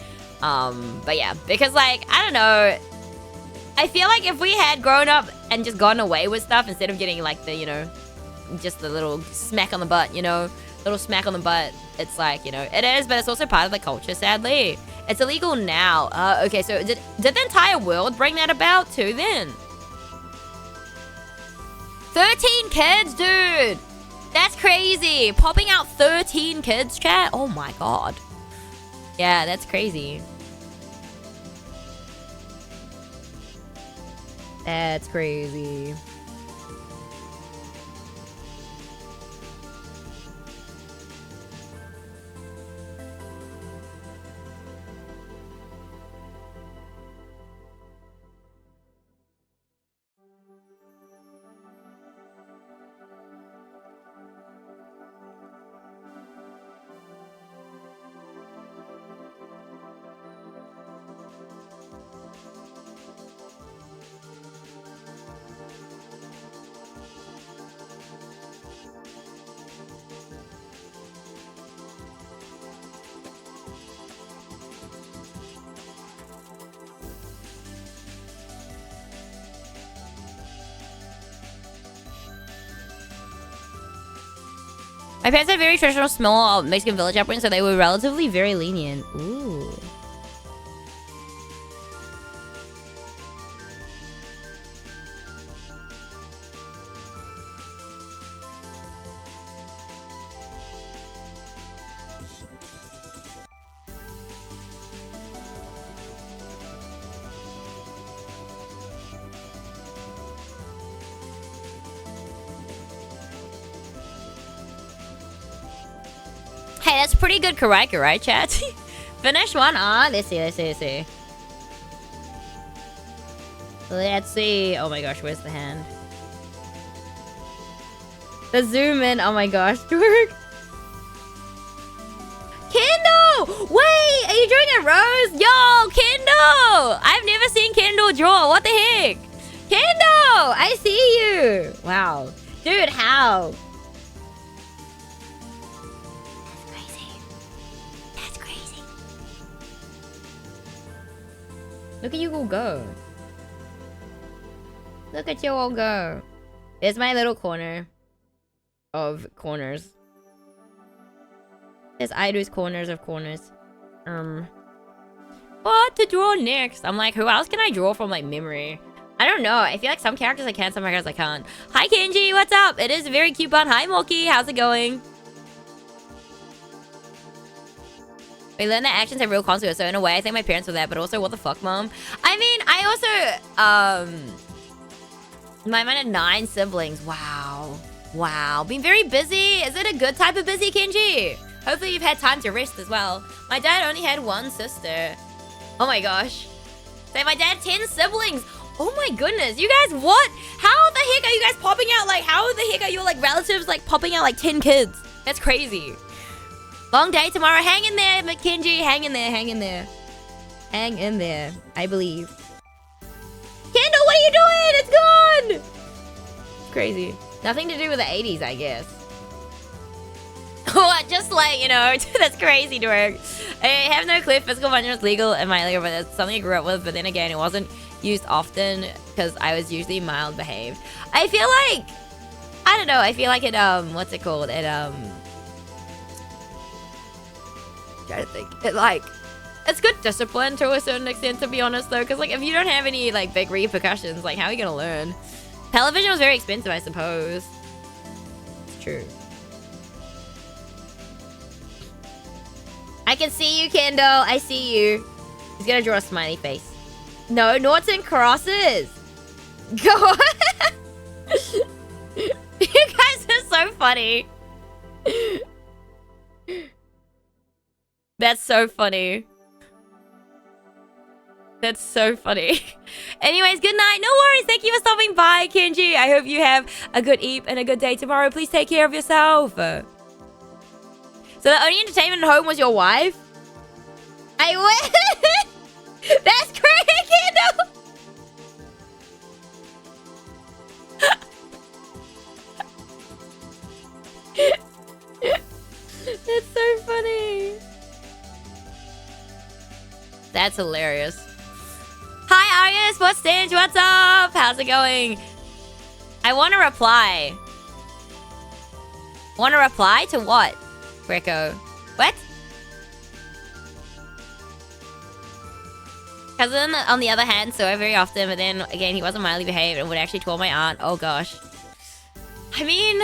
but yeah. Because, like, I don't know. I feel like if we had grown up and just gotten away with stuff instead of getting like the, you know, just the little smack on the butt, you know, little smack on the butt. It's like, you know, it is, but it's also part of the culture, sadly. It's illegal now. Okay, so did the entire world bring that about too then? 13 kids, dude. That's crazy. Popping out 13 kids, chat. Oh my God. Yeah, that's crazy. That's crazy. My parents had very traditional, small Mexican village upbringing, so they were relatively very lenient. Ooh. pretty good Karaika, right, chat? Finish one on. Let's see. Let's see. Oh my gosh, where's the hand? The zoom in. Oh my gosh, Dork. Kendall! Wait, are you drawing a rose? Yo, Kendall! I've never seen Kendall draw. What the heck? Kendall! I see you. Wow. Dude, how? That's crazy. Look at you all go. Look at you all go. There's my little corner of corners. There's Ido's corners of corners. What to draw next? I'm like, who else can I draw from like memory? I don't know. I feel like some characters I can, some characters I can't. Hi Kenji, what's up? It is a very cute bun. Hi Moki, how's it going? We learn that actions have real consequences, so in a way I think my parents were that, but also what the fuck, mom? I mean, I also my mom had 9 siblings. Wow. Being very busy. Is it a good type of busy, Kenji? Hopefully you've had time to rest as well. My dad only had 1 sister. Oh my gosh. Say my dad had 10 siblings. Oh my goodness. You guys, what? How the heck are you guys popping out? Like, how the heck are your like relatives like popping out like 10 kids? That's crazy. Long day tomorrow. Hang in there, Kenji. Hang in there. Hang in there. I believe. Kendall, what are you doing? It's gone. It's crazy. Nothing to do with the 80s, I guess. What? Just like, you know, that's crazy to work. I have no clue if physical violence is legal in my area, but it's something I grew up with. But then again, it wasn't used often because I was usually mild behaved. I feel like, I don't know. I feel like it, what's it called? It, trying to think. It, like, it's good discipline to a certain extent, to be honest, though. Because, like, if you don't have any, like, big repercussions, like, how are you going to learn? Television was very expensive, I suppose. It's true. I can see you, Kendall. I see you. He's gonna draw a smiley face. No, noughts and crosses. Go on. You guys are so funny. That's so funny. That's so funny. Anyways, good night. No worries. Thank you for stopping by, Kenji. I hope you have a good eat and a good day tomorrow. Please take care of yourself. So the only entertainment at home was your wife? I win! That's crazy, Kendall! That's so funny. That's hilarious. Hi, Arius. What's Stange? What's up? How's it going? I want to reply. Want to reply to what? Greco. What? Cousin, on the other hand, saw her very often, but then again, he wasn't mildly behaved and would actually call my aunt. Oh gosh. I mean...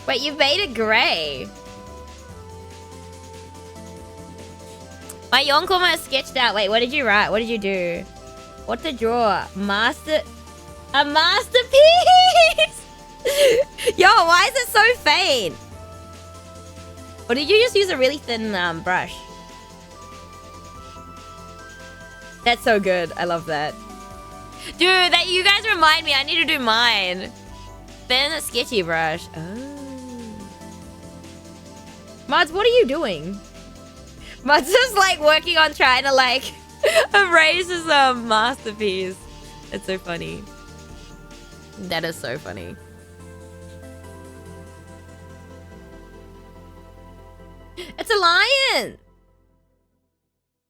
Wait, you made it grey. My Yonkoma is sketched out. Wait, what did you write? What did you do? What to draw? A masterpiece! Yo, why is it so faint? Or did you just use a really thin brush? That's so good. I love that. Dude, that you guys remind me. I need to do mine. Thin, sketchy brush. Oh. Mods, what are you doing? Mods is like working on trying to like erase his masterpiece. It's so funny. That is so funny. It's a lion!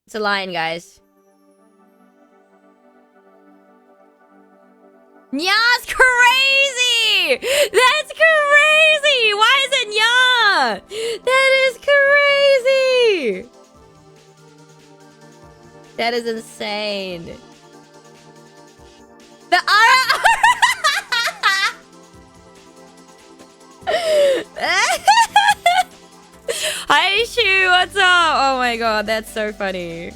It's a lion, guys. Nya's crazy! That's crazy! Why is it Nya? That is crazy! That is insane. The Hi, Shu, what's up? Oh my god, that's so funny.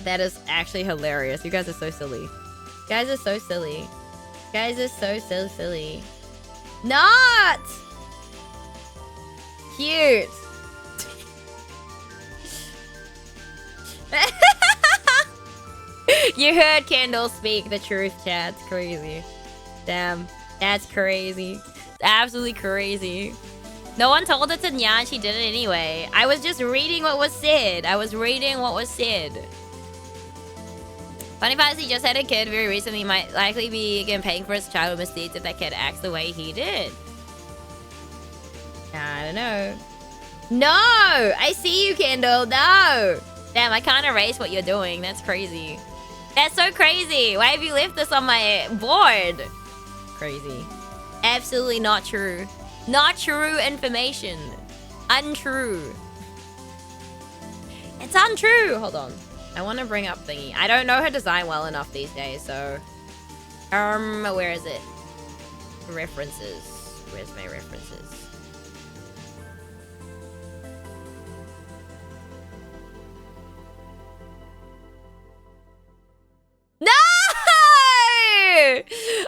That is actually hilarious. You guys are so silly. You guys are so silly. You guys are so silly. Not! cute. You heard Kendall speak the truth, chat. It's crazy. Damn. That's crazy. It's absolutely crazy. No one told her to nya, she did it anyway. I was just reading what was said. Funny part is he just had a kid very recently. He might likely be again paying for his childhood misdeeds if that kid acts the way he did. I don't know. No! I see you, Kendall. No! Damn, I can't erase what you're doing. That's crazy. That's so crazy. Why have you left this on my board? Crazy. Absolutely not true. Not true information. Untrue. It's untrue. Hold on. I want to bring up thingy. I don't know her design well enough these days, so... where is it? References. Where's my references? No!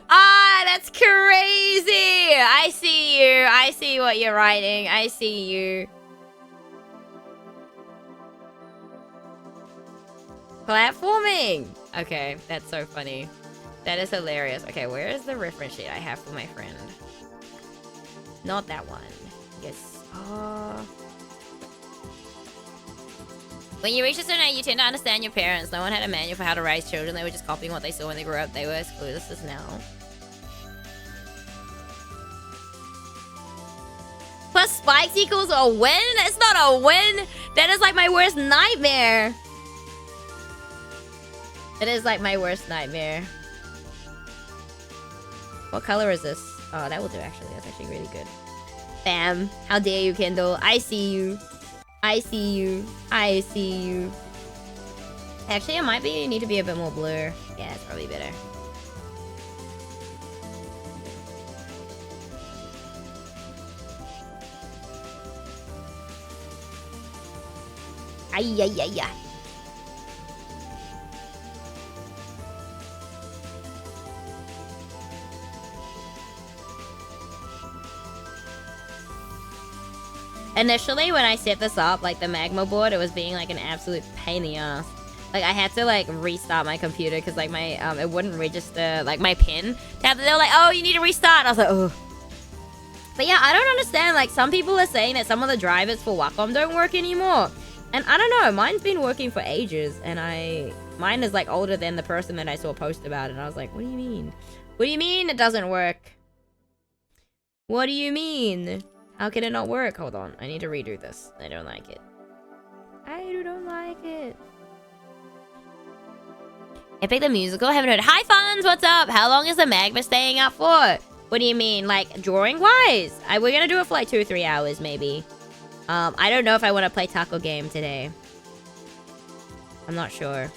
Ah, that's crazy. I see you. I see what you're writing. I see you. Platforming. Okay, that's so funny. That is hilarious. Okay, where is the reference sheet I have for my friend? Not that one. Yes. When you reach a certain age, you tend to understand your parents. No one had a manual for how to raise children. They were just copying what they saw when they grew up. They were as clueless as now. Plus spikes equals a win? It's not a win. That is like my worst nightmare. It is like my worst nightmare. What color is this? Oh, that will do actually. That's actually really good. Bam. How dare you, Kendall. I see you. I see you. I see you. Actually, it might be need to be a bit more blur. Yeah, it's probably better. Ay, ay, ay, ay. Initially, when I set this up, like the magma board, it was being like an absolute pain in the ass. Like I had to like restart my computer because like my it wouldn't register like my pin tab. They were like, "Oh, you need to restart." And I was like, "Oh." But yeah, I don't understand. Like some people are saying that some of the drivers for Wacom don't work anymore, and I don't know. Mine's been working for ages, and mine is like older than the person that I saw post about it. And I was like, "What do you mean? What do you mean it doesn't work? What do you mean?" How can it not work? Hold on. I need to redo this. I don't like it. I don't like it. Epic the Musical? Haven't heard. Hi, Funds! What's up? How long is the magma staying up for? What do you mean? Like, drawing-wise? We're gonna do it for like 2 or 3 hours, maybe. I don't know if I want to play Taco Game today. I'm not sure.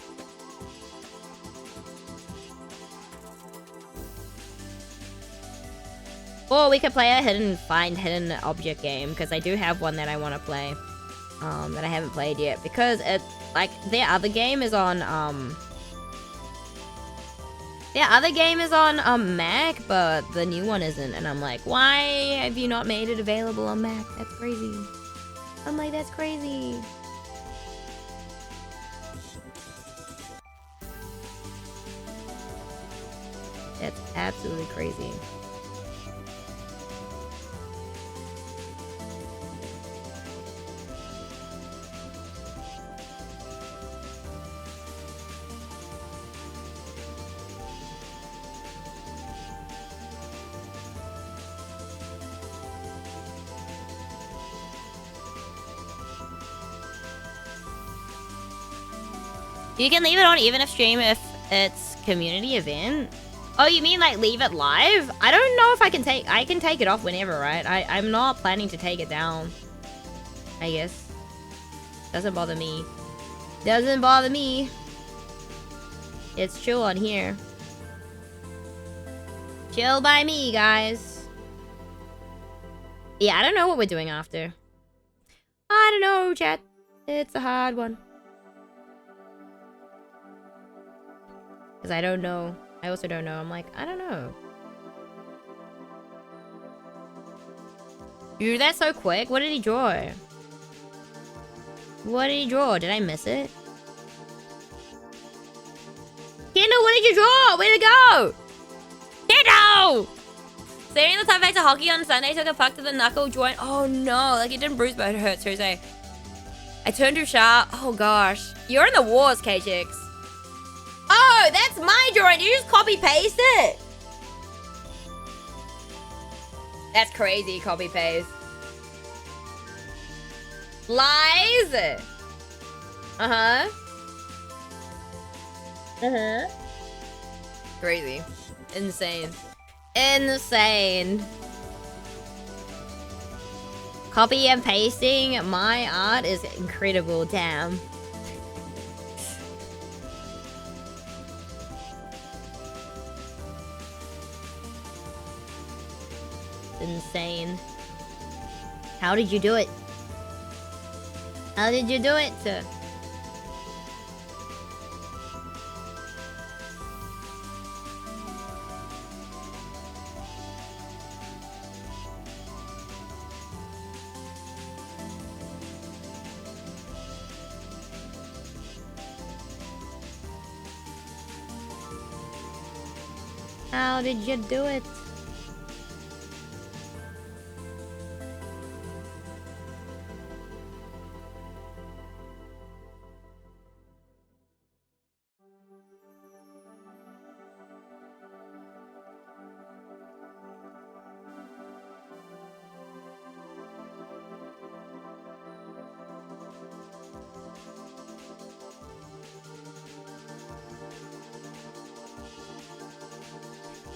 Or we could play a find hidden object game, because I do have one that I want to play, that I haven't played yet, because it, like, their other game is on, Mac, but the new one isn't, and I'm like, why have you not made it available on Mac? That's crazy. I'm like, that's crazy. That's absolutely crazy. You can leave it on even if stream if it's community event. Oh, you mean like leave it live? I don't know if I can take it off whenever, right? I'm not planning to take it down. I guess. Doesn't bother me. Doesn't bother me. It's chill on here. Chill by me, guys. Yeah, I don't know what we're doing after. I don't know, chat. It's a hard one. Because I don't know. I also don't know. I'm like, I don't know. Dude, that's so quick. What did he draw? What did he draw? Did I miss it? Kendall, what did you draw? Way to go! Kendall! Staring the time back to hockey on Sunday took a puck to the knuckle joint. Oh no, like it didn't bruise but it hurt Tuesday. I turned too sharp. Oh gosh. You're in the wars, KJX. Oh, that's my drawing. You just copy paste it. That's crazy, copy paste. Lies. Uh-huh. Uh-huh. Crazy. Insane. Insane. Copy and pasting my art is incredible, damn. Insane. How did you do it? How did you do it? How did you do it?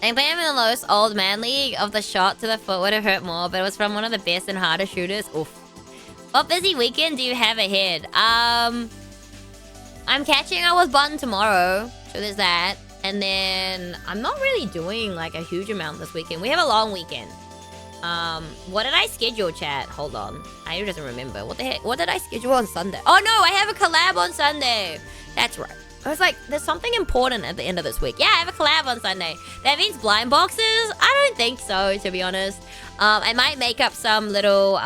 I played him in the lowest old man league of the shot to the foot would have hurt more, but it was from one of the best and hardest shooters. Oof. What busy weekend do you have ahead? I'm catching up with Button tomorrow, so there's that. And then I'm not really doing like a huge amount this weekend. We have a long weekend. What did I schedule, chat? Hold on. I doesn't remember. What the heck? What did I schedule on Sunday? Oh no, I have a collab on Sunday. That's right. I was like, there's something important at the end of this week. Yeah, I have a collab on Sunday. That means blind boxes? I don't think so, to be honest. I might make up some little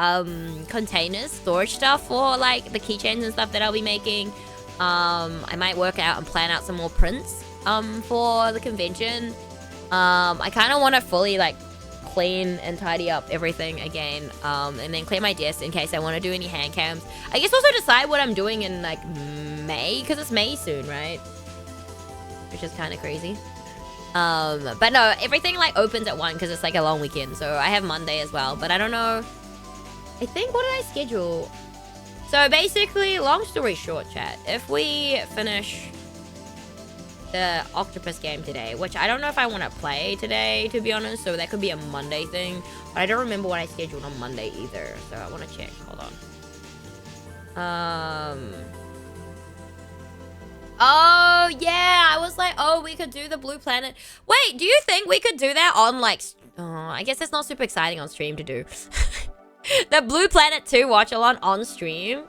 containers, storage stuff for like the keychains and stuff that I'll be making. I might work out and plan out some more prints for the convention. I kind of want to fully like clean and tidy up everything again, and then clear my desk in case I want to do any hand cams. I guess also decide what I'm doing in like May, because it's May soon, right? Which is kind of crazy. But no, everything like opens at 1 because it's like a long weekend, so I have Monday as well, but I don't know. I think, what did I schedule? So basically, long story short, chat, if we finish the octopus game today, which I don't know if I want to play today, to be honest, so that could be a Monday thing, but I don't remember what I scheduled on Monday either, so I want to check. Hold on. Oh yeah, I was like, oh, we could do the Blue Planet. Wait, do you think we could do that on like, I guess it's not super exciting on stream to do. The Blue Planet 2 watch-along on stream?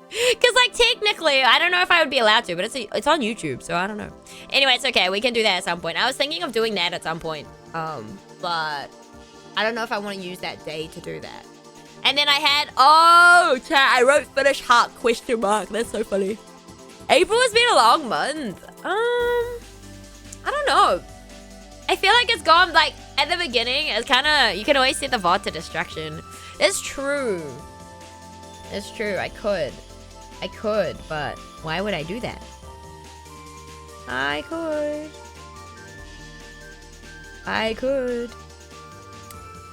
Because, like, technically, I don't know if I would be allowed to, but it's on YouTube, so I don't know. Anyway, it's okay. We can do that at some point. I was thinking of doing that at some point. But I don't know if I want to use that day to do that. And then I had... Oh, chat, I wrote finish heart question mark. That's so funny. April has been a long month. I don't know. I feel like it's gone, like, at the beginning, it's kind of... You can always set the VOD to distraction. It's true. It's true. I could, but why would I do that? I could.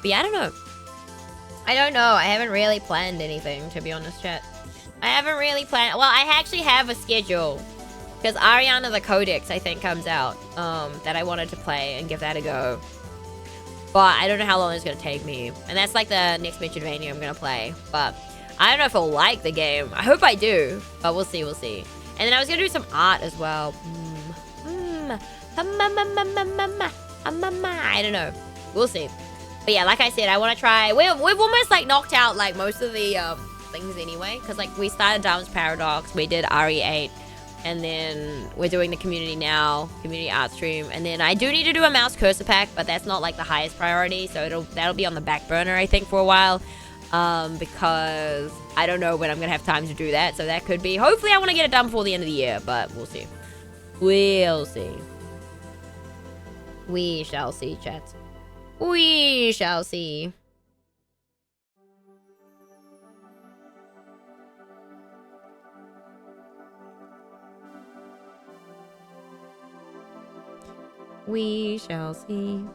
But yeah, I don't know. I haven't really planned anything, to be honest, chat. I haven't really planned. Well, I actually have a schedule. Because Ariana the Codex, I think, comes out. That I wanted to play and give that a go. But I don't know how long it's going to take me. And that's like the next Metroidvania I'm going to play. But... I don't know if I'll like the game. I hope I do, but we'll see. And then I was gonna do some art as well. I don't know. We'll see. But yeah, like I said, I want to try. We've almost like knocked out like most of the things anyway, because like we started Darwin's Paradox, we did RE8, And then we're doing the community now, community art stream. And then I do need to do a mouse cursor pack, but that's not like the highest priority. So that'll be on the back burner, I think, for a while. Because I don't know when I'm going to have time to do that. So that could be, hopefully I want to get it done before the end of the year, but we'll see. We'll see. We shall see, chat. We shall see. We shall see.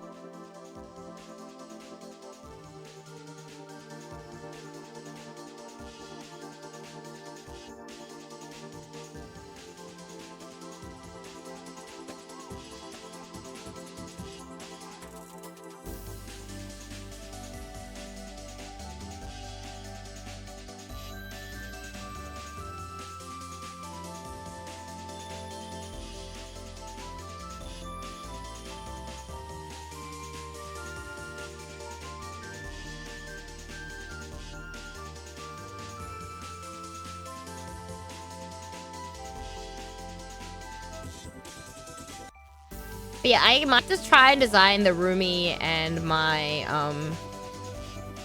But yeah, I might just try and design the Rumi and my,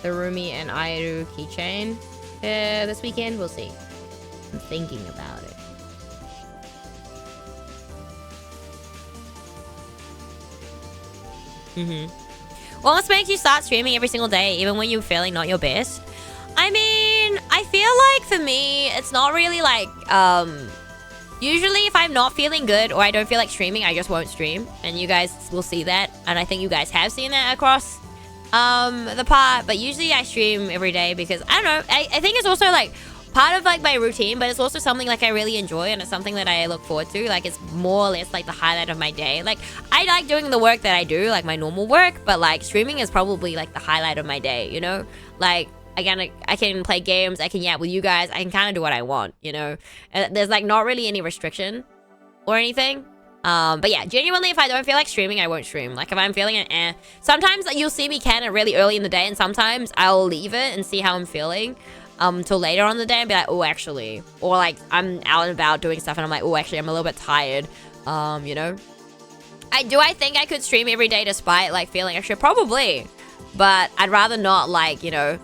the Rumi and Aeru keychain this weekend. We'll see. I'm thinking about it. Well, what makes you start streaming every single day, even when you're feeling not your best? I mean, I feel like for me, it's not really like, usually if I'm not feeling good or I don't feel like streaming, I just won't stream. And you guys will see that. And I think you guys have seen that across the part. But usually I stream every day because, I don't know, I think it's also like part of like my routine, but it's also something like I really enjoy and it's something that I look forward to. Like it's more or less like the highlight of my day. Like I like doing the work that I do, like my normal work, but like streaming is probably like the highlight of my day, you know? Like again, I can play games, I can yap with you guys, I can kind of do what I want, you know? There's like not really any restriction or anything. But yeah, genuinely, if I don't feel like streaming, I won't stream. Like if I'm feeling it, sometimes you'll see me can it really early in the day, and sometimes I'll leave it and see how I'm feeling till later on in the day and be like, oh, actually, or like I'm out and about doing stuff and I'm like, oh, actually, I'm a little bit tired, you know? I think I could stream every day despite like feeling extra? Probably. But I'd rather not like, you know,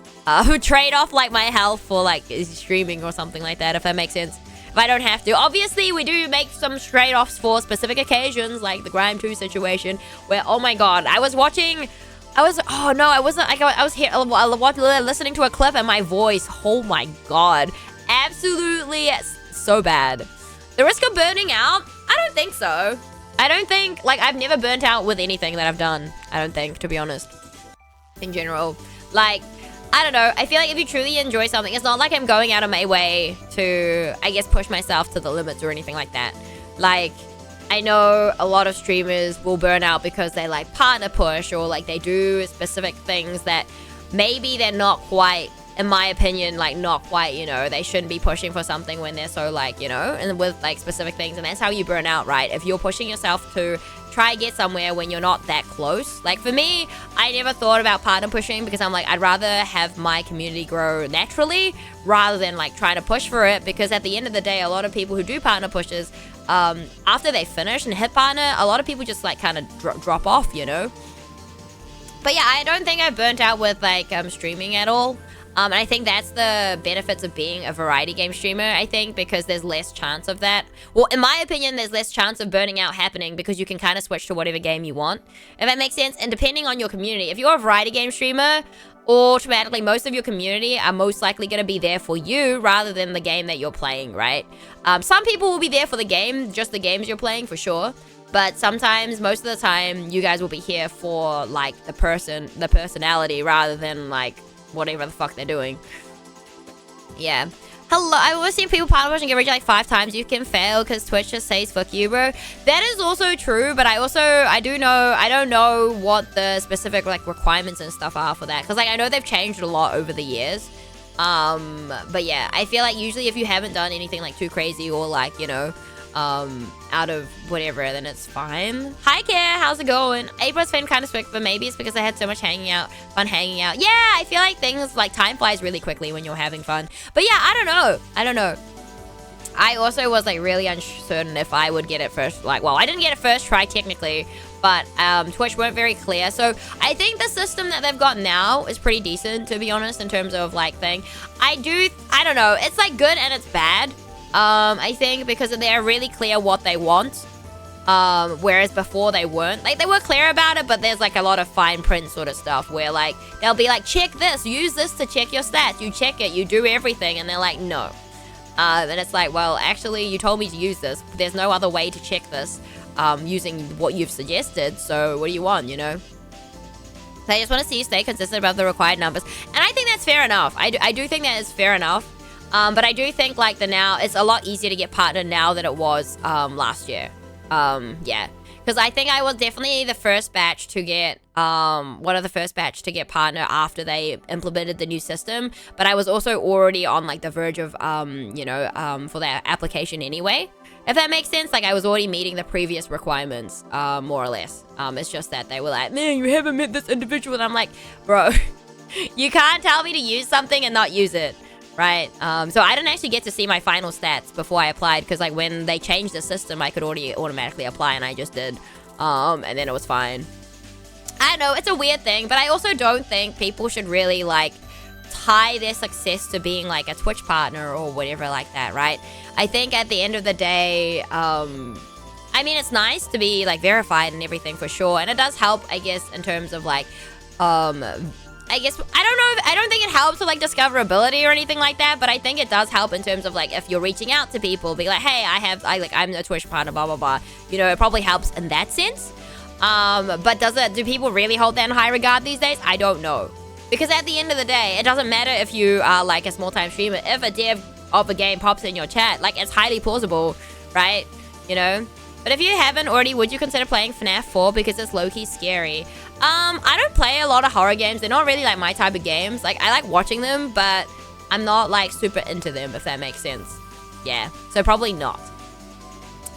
trade off like my health for like streaming or something like that, if that makes sense. If I don't have to. Obviously, we do make some trade-offs for specific occasions, like the Grime 2 situation, where, oh my god, I was listening to a clip and my voice, oh my god, absolutely so bad. The risk of burning out? I don't think so. I don't think, like, I've never burnt out with anything that I've done, I don't think, to be honest. In general. Like, I don't know. I feel like if you truly enjoy something, it's not like I'm going out of my way to, I guess, push myself to the limits or anything like that. Like, I know a lot of streamers will burn out because they, like, partner push or, like, they do specific things that maybe they're not quite, in my opinion, like, not quite, you know, they shouldn't be pushing for something when they're so, like, you know, and with, like, specific things. And that's how you burn out, right? If you're pushing yourself to try get somewhere when you're not that close. Like for me, I never thought about partner pushing because I'm like, I'd rather have my community grow naturally rather than like trying to push for it, because at the end of the day, a lot of people who do partner pushes, after they finish and hit partner, a lot of people just like kind of drop off, you know? But yeah, I don't think I've burnt out with like streaming at all. And I think that's the benefits of being a variety game streamer, I think, because there's less chance of that. Well, in my opinion, there's less chance of burning out happening because you can kind of switch to whatever game you want, if that makes sense. And depending on your community, if you're a variety game streamer, automatically most of your community are most likely going to be there for you rather than the game that you're playing, right? Some people will be there for the game, just the games you're playing, for sure. But sometimes, most of the time, you guys will be here for, like, the personality rather than, like, whatever the fuck they're doing. Yeah. Hello, I've always seen people partner push and get rejected like 5 times. You can fail because Twitch just says fuck you, bro. That is also true, but I don't know what the specific like requirements and stuff are for that, because like I know they've changed a lot over the years. But yeah, I feel like usually if you haven't done anything like too crazy or like, you know, out of whatever, then it's fine. Hi, Care, how's it going? April's been kind of strict, but maybe it's because I had so much fun hanging out. Yeah, I feel like things like time flies really quickly when you're having fun. But yeah, I don't know. I also was like really uncertain if I would get it first. Like, well, I didn't get it first try technically, but Twitch weren't very clear. So I think the system that they've got now is pretty decent, to be honest, in terms of like thing. I don't know. It's like good and it's bad. I think because they're really clear what they want. Whereas before they weren't. Like, they were clear about it, but there's like a lot of fine print sort of stuff where like they'll be like, check this, use this to check your stats. You check it, you do everything, and they're like, no. And it's like, well, actually, you told me to use this. There's no other way to check this using what you've suggested. So what do you want, you know? They just want to see you stay consistent above the required numbers. And I think that's fair enough. I do think that is fair enough. But I do think like it's a lot easier to get partnered now than it was last year. Yeah. Because I think I was definitely the first batch to get, one of the first batch to get partner after they implemented the new system. But I was also already on like the verge of, for that application anyway. If that makes sense, like I was already meeting the previous requirements, more or less. It's just that they were like, man, you haven't met this individual. And I'm like, bro, you can't tell me to use something and not use it. Right, so I didn't actually get to see my final stats before I applied because like when they changed the system, I could already automatically apply and I just did, and then it was fine. I don't know, it's a weird thing, but I also don't think people should really like tie their success to being like a Twitch partner or whatever like that, right? I think at the end of the day, I mean, it's nice to be like verified and everything for sure, and it does help, I guess, in terms of like, I guess, I don't think it helps with like discoverability or anything like that, but I think it does help in terms of like if you're reaching out to people, be like, hey, I'm a Twitch partner, blah, blah, blah. You know, it probably helps in that sense. But do people really hold that in high regard these days? I don't know. Because at the end of the day, it doesn't matter if you are like a small time streamer. If a dev of a game pops in your chat, like it's highly plausible, right? You know? But if you haven't already, would you consider playing FNAF 4 because it's low-key scary? I don't play a lot of horror games. They're not really like my type of games. Like, I like watching them, but I'm not like super into them, if that makes sense. Yeah, so probably not.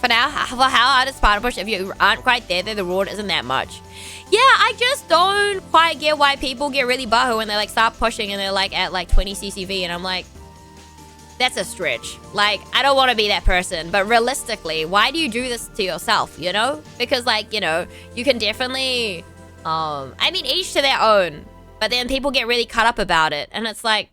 For now, for how hard is partner push? If you aren't quite there, then the reward isn't that much. Yeah, I just don't quite get why people get really butthurt when they like start pushing and they're like at like 20 CCV, and I'm like, that's a stretch. Like, I don't want to be that person, but realistically, why do you do this to yourself, you know? Because like, you know, you can definitely, I mean, each to their own, but then people get really cut up about it, and it's like,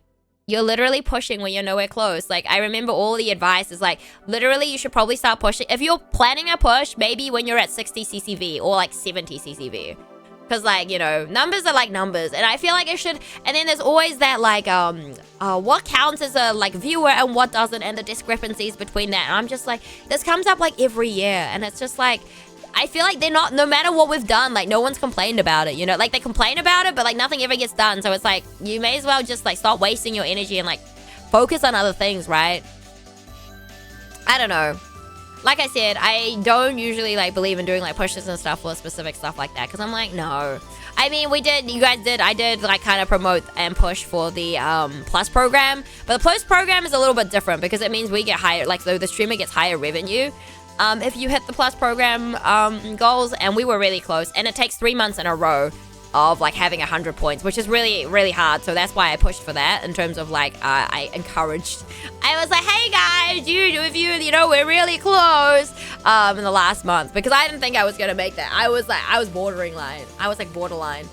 you're literally pushing when you're nowhere close. Like, I remember all the advice is like, literally, you should probably start pushing. If you're planning a push, maybe when you're at 60 CCV or like 70 CCV. Because, like, you know, numbers are like numbers. And I feel like it should... And then there's always that, like, what counts as a, like, viewer and what doesn't, and the discrepancies between that. And I'm just like, this comes up, like, every year. And it's just like... I feel like they're not... No matter what we've done, like, no one's complained about it, you know? Like, they complain about it, but, like, nothing ever gets done. So it's like, you may as well just, like, stop wasting your energy and, like, focus on other things, right? I don't know. Like I said, I don't usually, like, believe in doing, like, pushes and stuff or specific stuff like that. Because I'm like, no. I mean, we did, you guys did, I did, like, kind of promote and push for the Plus program. But the Plus program is a little bit different because it means we get higher, like, so the streamer gets higher revenue. If you hit the Plus program goals, and we were really close. And it takes 3 months in a row of, like, having 100 points, which is really, really hard. So that's why I pushed for that in terms of, like, I encouraged. I was like, hey, guys, if you know, we're really close in the last month. Because I didn't think I was going to make that. I was borderline. I was, like, borderline.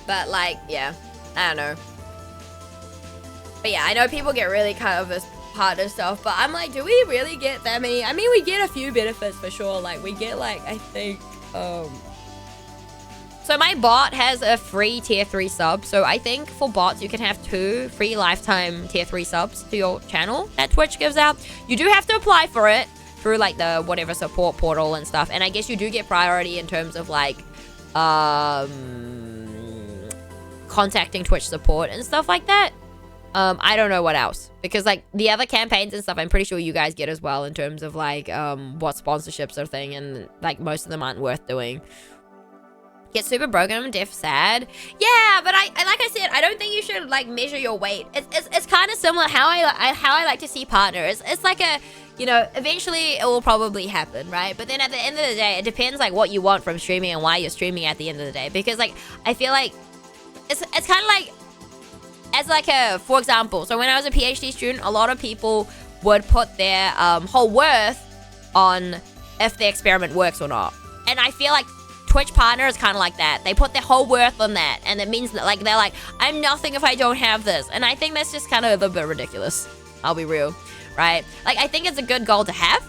But, like, yeah, I don't know. But, yeah, I know people get really kind of this part of stuff, but I'm like, do we really get that many? I mean, we get a few benefits for sure. Like, we get, like, I think, so my bot has a free tier 3 sub. So I think for bots, you can have 2 free lifetime tier 3 subs to your channel that Twitch gives out. You do have to apply for it through, like, the whatever support portal and stuff. And I guess you do get priority in terms of, like, contacting Twitch support and stuff like that. I don't know what else. Because, like, the other campaigns and stuff, I'm pretty sure you guys get as well in terms of, like, what sponsorships are thing. And, like, most of them aren't worth doing. Get super broken and deaf sad. Yeah, but I like I said, I don't think you should, like, measure your weight. It's kind of similar how I like to see partners. It's like a, you know, eventually it will probably happen, right? But then at the end of the day, it depends, like, what you want from streaming and why you're streaming at the end of the day. Because, like, I feel like it's kind of like, as like for example, so when I was a PhD student, a lot of people would put their whole worth on if the experiment works or not. And I feel like Twitch partner is kind of like that. They put their whole worth on that, and it means that like they're like, I'm nothing if I don't have this. And I think that's just kind of a little bit ridiculous. I'll be real, right? Like, I think it's a good goal to have,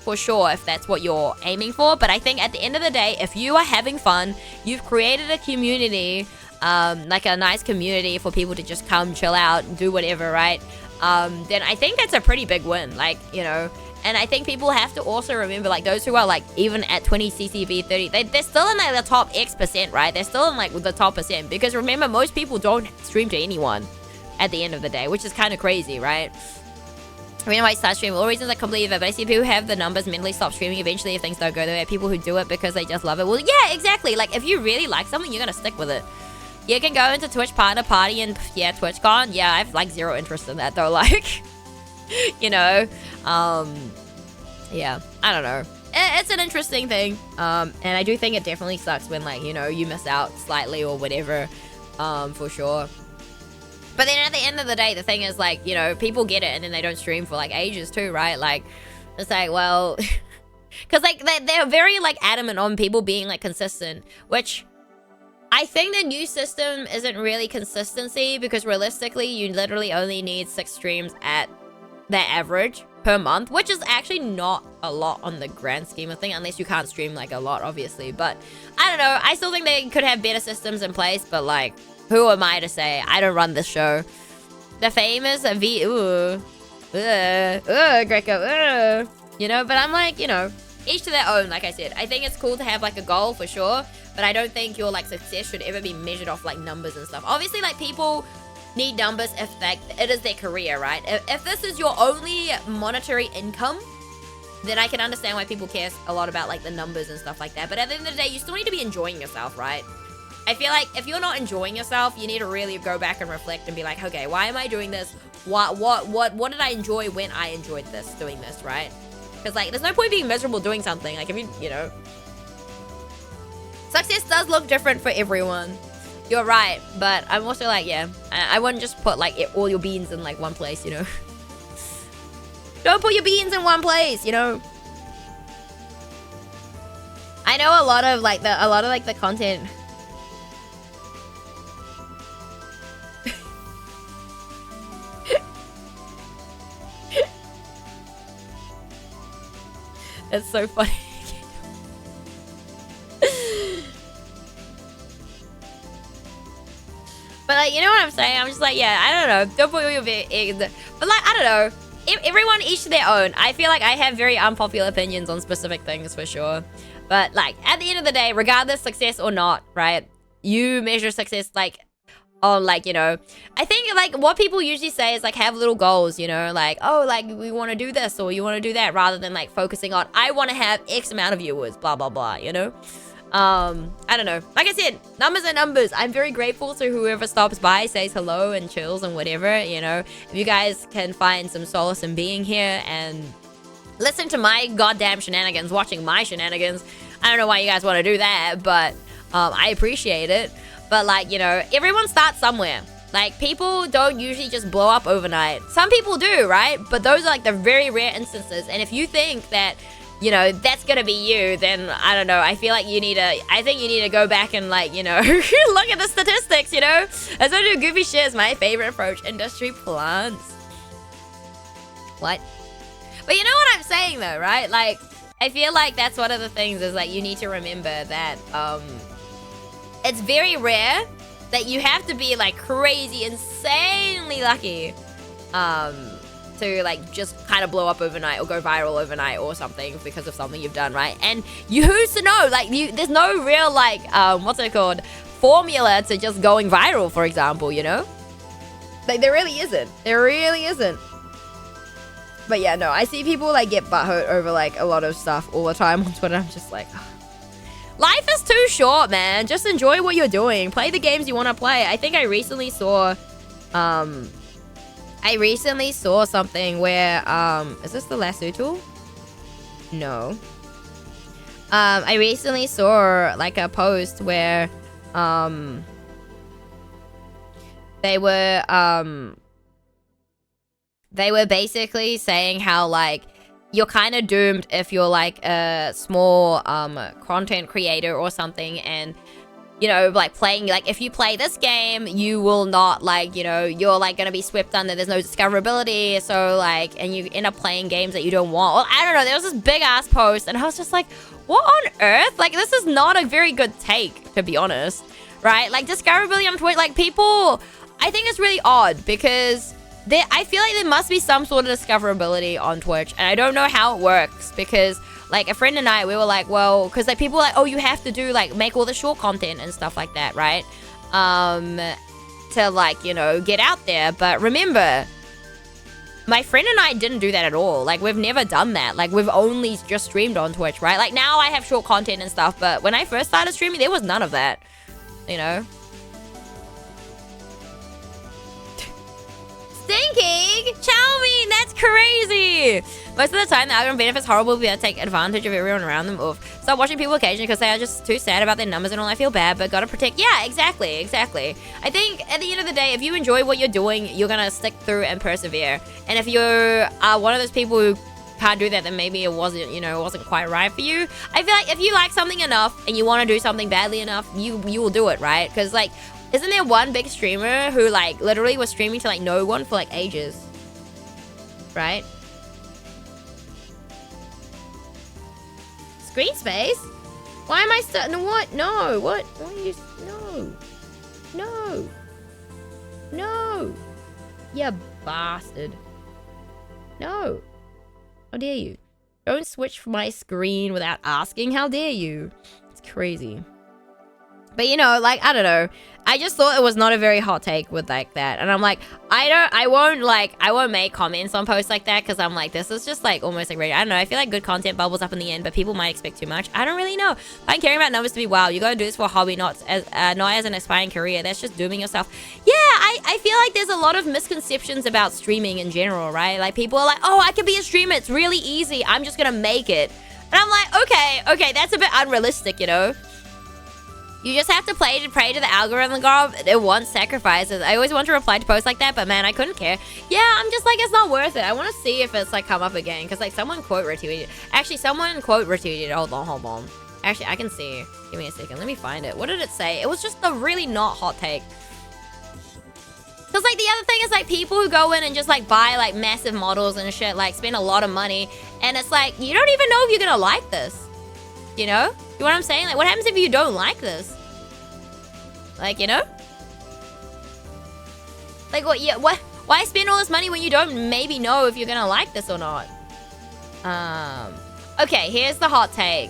for sure, if that's what you're aiming for. But I think at the end of the day, if you are having fun, you've created a community, like a nice community for people to just come chill out and do whatever, right? Then I think that's a pretty big win, like, you know. And I think people have to also remember, like, those who are, like, even at 20 CCV, 30, they're still in, like, the top X%, right? They're still in, like, the top percent. Because remember, most people don't stream to anyone at the end of the day, which is kind of crazy, right? I mean, I might start streaming. All reasons I completely love it, but I see people who have the numbers mentally stop streaming eventually if things don't go their way. People who do it because they just love it. Well, yeah, exactly. Like, if you really like something, you're gonna stick with it. You can go into Twitch partner party and, yeah, TwitchCon. Yeah, I have, like, zero interest in that, though. Like, you know, yeah, I don't know. It's an interesting thing. And I do think it definitely sucks when, like, you know, you miss out slightly or whatever, for sure. But then at the end of the day, the thing is, like, you know, people get it and then they don't stream for, like, ages too, right? Like, it's like, well, because, like, they're very, like, adamant on people being, like, consistent, which I think the new system isn't really consistency, because realistically, you literally only need 6 streams at the average per month, which is actually not a lot on the grand scheme of things, unless you can't stream, like, a lot, obviously. But I don't know. I still think they could have better systems in place, but, like, who am I to say? I don't run this show. The famous Greco, you know, but I'm like, you know, each to their own, like I said. I think it's cool to have, like, a goal for sure, but I don't think your, like, success should ever be measured off, like, numbers and stuff. Obviously, like, people need numbers if, like, it is their career, right? If this is your only monetary income, then I can understand why people care a lot about, like, the numbers and stuff like that. But at the end of the day, you still need to be enjoying yourself, right? I feel like if you're not enjoying yourself, you need to really go back and reflect and be like, okay, why am I doing this? What did I enjoy when I enjoyed doing this, right? Because, like, there's no point being miserable doing something. Like, if you know, success does look different for everyone. You're right, but I'm also like, yeah, I wouldn't just put, like, all your beans in, like, one place, you know? Don't put your beans in one place, you know? I know a lot of the content. It's so funny. But, like, you know what I'm saying? I'm just like, yeah, I don't know. Don't put all your eggs. But, like, I don't know. Everyone each to their own. I feel like I have very unpopular opinions on specific things for sure. But, like, at the end of the day, regardless success or not, right? You measure success, like, on, like, you know, I think, like, what people usually say is, like, have little goals, you know, like, oh, like, we want to do this or you want to do that, rather than, like, focusing on, I want to have X amount of viewers, blah, blah, blah, you know? I don't know. Like I said, numbers are numbers. I'm very grateful to whoever stops by, says hello and chills and whatever, you know? If you guys can find some solace in being here and listen to my goddamn shenanigans, watching my shenanigans, I don't know why you guys want to do that, but I appreciate it. But, like, you know, everyone starts somewhere. Like, people don't usually just blow up overnight. Some people do, right? But those are, like, the very rare instances. And if you think that, you know, that's gonna be you, then, I don't know, I feel like I think you need to go back and, like, you know, look at the statistics, you know? That's what I do. Goofy shit is my favorite approach. Industry plants. What? But you know what I'm saying, though, right? Like, I feel like that's one of the things is, like, you need to remember that, it's very rare that you have to be, like, crazy, insanely lucky to, like, just kind of blow up overnight or go viral overnight or something because of something you've done, right? And who's to know? Like, there's no real, like, what's it called? Formula to just going viral, for example, you know? Like, there really isn't. There really isn't. But yeah, no, I see people, like, get butthurt over, like, a lot of stuff all the time on Twitter. I'm just like, oh. Life is too short, man. Just enjoy what you're doing. Play the games you want to play. I think I recently saw, something where, is this the lasso tool? No. I recently saw, like, a post where, they were basically saying how, like, you're kind of doomed if you're like a small content creator or something, and you know, like playing, like if you play this game, you will not, like, you know, you're like gonna be swept under, there's no discoverability, so like, and you end up playing games that you don't want. Well, I don't know, there was this big ass post and I was just like, what on earth? Like, this is not a very good take, to be honest, right? Like, discoverability on Twitch, like, people, I think it's really odd because I feel like there must be some sort of discoverability on Twitch, and I don't know how it works because, like, a friend and I, we were like, well, because, like, people were like, oh, you have to do, like, make all the short content and stuff like that, right? To, like, you know, get out there. But remember, my friend and I didn't do that at all. Like, we've never done that. Like, we've only just streamed on Twitch, right? Like, now I have short content and stuff, but when I first started streaming, there was none of that, you know? Stinking! Chow mein! That's crazy! Most of the time, the algorithm benefits horrible people take advantage of everyone around them. Oof. Stop watching people occasionally because they are just too sad about their numbers and all. I feel bad, but gotta protect. Yeah, exactly. I think at the end of the day, if you enjoy what you're doing, you're gonna stick through and persevere. And if you're one of those people who can't do that, then maybe it wasn't, you know, it wasn't quite right for you. I feel like if you like something enough and you want to do something badly enough, you will do it, right? Because, like, isn't there one big streamer who, like, literally was streaming to, like, no one for, like, ages? Right? Screen space? Why am I still... No, what? No. What? Why are you... No. No. No. You bastard. No. How dare you? Don't switch my screen without asking. How dare you? It's crazy. But, you know, like, I don't know. I just thought it was not a very hot take with, like, that. And I'm like, I won't make comments on posts like that because I'm like, this is just, like, almost like radio. I don't know. I feel like good content bubbles up in the end, but people might expect too much. I don't really know. I'm caring about numbers to be wow. You gotta do this for a hobby, not as an aspiring career. That's just dooming yourself. Yeah, I feel like there's a lot of misconceptions about streaming in general, right? Like, people are like, oh, I can be a streamer. It's really easy. I'm just gonna make it. And I'm like, okay, that's a bit unrealistic, you know? You just have to pray to the algorithm, girl. It wants sacrifices. I always want to reply to posts like that, but man, I couldn't care. Yeah, I'm just like, it's not worth it. I want to see if it's, like, come up again. Because, like, someone quote retweeted. Actually, someone quote retweeted. Hold on. Actually, I can see. Give me a second. Let me find it. What did it say? It was just a really not hot take. Because, like, the other thing is, like, people who go in and just, like, buy, like, massive models and shit, like, spend a lot of money. And it's like, you don't even know if you're going to like this. You know? You know what I'm saying? Like, what happens if you don't like this? Like, you know? Like, what? Yeah, what? Why spend all this money when you don't maybe know if you're gonna like this or not? Okay, here's the hot take.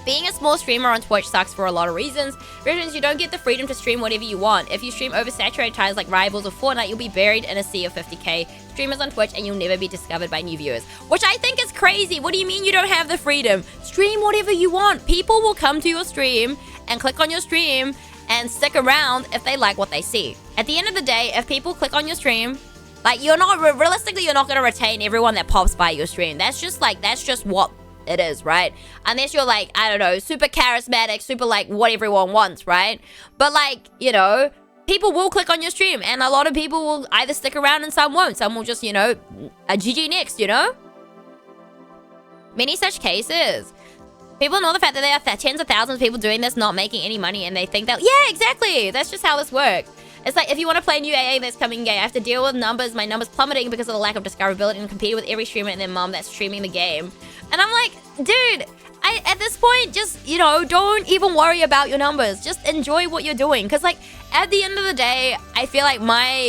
Being a small streamer on Twitch sucks for a lot of reasons. For instance, you don't get the freedom to stream whatever you want. If you stream oversaturated titles like Rivals or Fortnite, you'll be buried in a sea of 50k streamers on Twitch and you'll never be discovered by new viewers. Which I think is crazy. What do you mean you don't have the freedom? Stream whatever you want. People will come to your stream and click on your stream and stick around if they like what they see. At the end of the day, if people click on your stream, like, you're not, realistically, you're not going to retain everyone that pops by your stream. That's just what it is, right? Unless you're, like, I don't know, super charismatic, super, like, what everyone wants, right? But, like, you know, people will click on your stream, and a lot of people will either stick around and some won't. Some will just, you know, a GG next, you know? Many such cases. People know the fact that there are tens of thousands of people doing this, not making any money, and they think that, yeah, exactly, that's just how this works. It's like, if you want to play new AA that's coming gay, I have to deal with my numbers plummeting because of the lack of discoverability and compete with every streamer and their mom that's streaming the game. And I'm like, dude, at this point, just, you know, don't even worry about your numbers. Just enjoy what you're doing. Because, like, at the end of the day, I feel like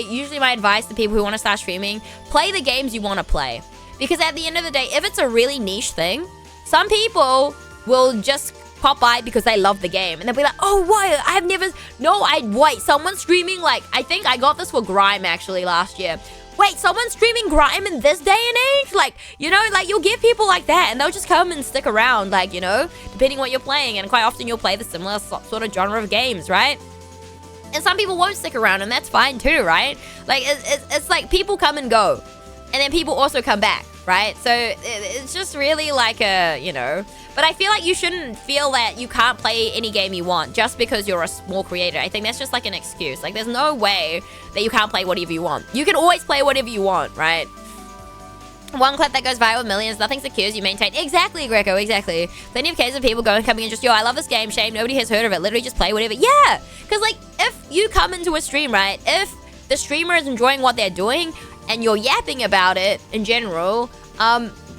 usually my advice to people who want to start streaming, play the games you want to play. Because at the end of the day, if it's a really niche thing, some people will just pop by because they love the game. And they'll be like, oh, what? Wait, someone's streaming, like, I think I got this for Grime, actually, last year. Wait, someone's streaming Grime in this day and age? Like, you know, like, you'll get people like that, and they'll just come and stick around, like, you know, depending what you're playing. And quite often you'll play the similar sort of genre of games, right? And some people won't stick around, and that's fine too, right? Like, it's like people come and go. And then people also come back. right? So it's just really like a, you know, but I feel like you shouldn't feel that you can't play any game you want just because you're a small creator. I think that's just like an excuse. Like, there's no way that you can't play whatever you want. You can always play whatever you want, right? One clip that goes viral with millions, nothing secures, you maintain. Exactly, Greco, exactly. Plenty of cases of people going, coming in just, yo, I love this game, shame nobody has heard of it. Literally just play whatever. Yeah, because like, if you come into a stream, right, if the streamer is enjoying what they're doing and you're yapping about it in general,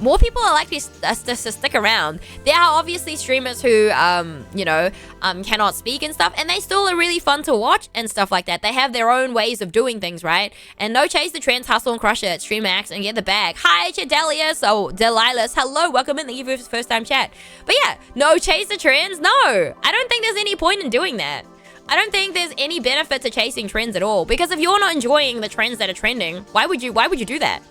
more people are likely to stick around. There are obviously streamers who, you know, cannot speak and stuff, and they still are really fun to watch and stuff like that. They have their own ways of doing things, right? And no, chase the trends, hustle and crush it, stream max and get the bag. Hi, Chadelius, oh, Delilahs, hello, welcome in, thank you for your first time chat. But yeah, no, chase the trends, no. I don't think there's any point in doing that. I don't think there's any benefit to chasing trends at all, because if you're not enjoying the trends that are trending, why would you do that?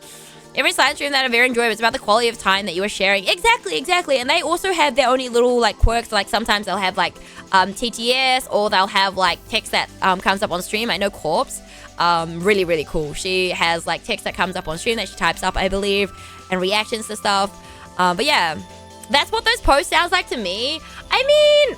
Every side stream that are very enjoyable. It's about the quality of time that you are sharing. Exactly, exactly. And they also have their own little like quirks. Like sometimes they'll have like TTS, or they'll have like text that comes up on stream. I know Corpse, really, really cool. She has like text that comes up on stream that she types up, I believe, and reactions to stuff. But yeah, that's what those posts sounds like to me. I mean,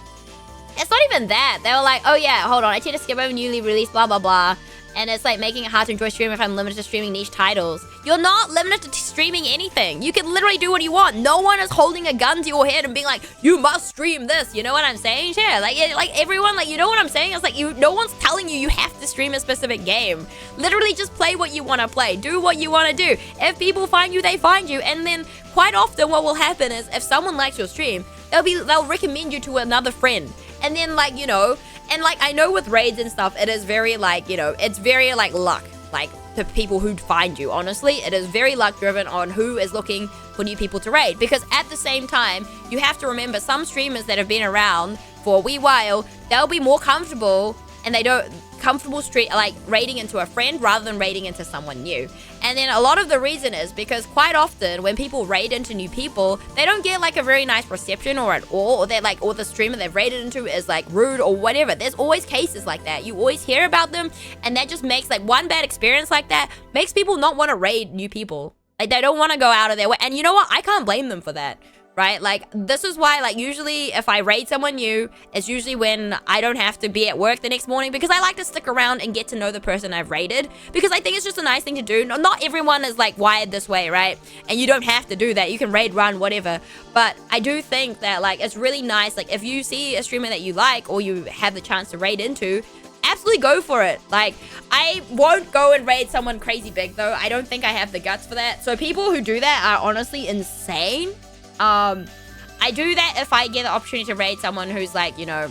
it's not even that. They were like, oh yeah, hold on, I tend to skip over newly released blah, blah, blah. And it's like making it hard to enjoy streaming if I'm limited to streaming niche titles. You're not limited to streaming anything. You can literally do what you want. No one is holding a gun to your head and being like, you must stream this. You know what I'm saying? Yeah, like everyone, like, you know what I'm saying? It's like, no one's telling you have to stream a specific game. Literally just play what you want to play. Do what you want to do. If people find you, they find you. And then quite often what will happen is if someone likes your stream, they'll recommend you to another friend. And then like, you know, and like, I know with raids and stuff, it is very like, you know, it's very like luck, like to people who'd find you. Honestly, it is very luck driven on who is looking for new people to raid, because at the same time, you have to remember some streamers that have been around for a wee while, they'll be more comfortable and like raiding into a friend rather than raiding into someone new. And then a lot of the reason is because quite often when people raid into new people, they don't get like a very nice reception or at all, or they're like, or the streamer they've raided into is like rude or whatever. There's always cases like that. You always hear about them, and that just makes like one bad experience like that makes people not want to raid new people. Like they don't want to go out of their way. And you know what? I can't blame them for that. Right? Like, this is why, like, usually if I raid someone new, it's usually when I don't have to be at work the next morning, because I like to stick around and get to know the person I've raided, because I think it's just a nice thing to do. Not everyone is, like, wired this way, right? And you don't have to do that. You can raid, run, whatever. But I do think that, like, it's really nice. Like, if you see a streamer that you like or you have the chance to raid into, absolutely go for it. Like, I won't go and raid someone crazy big, though. I don't think I have the guts for that. So people who do that are honestly insane. I do that if I get the opportunity to raid someone who's like, you know,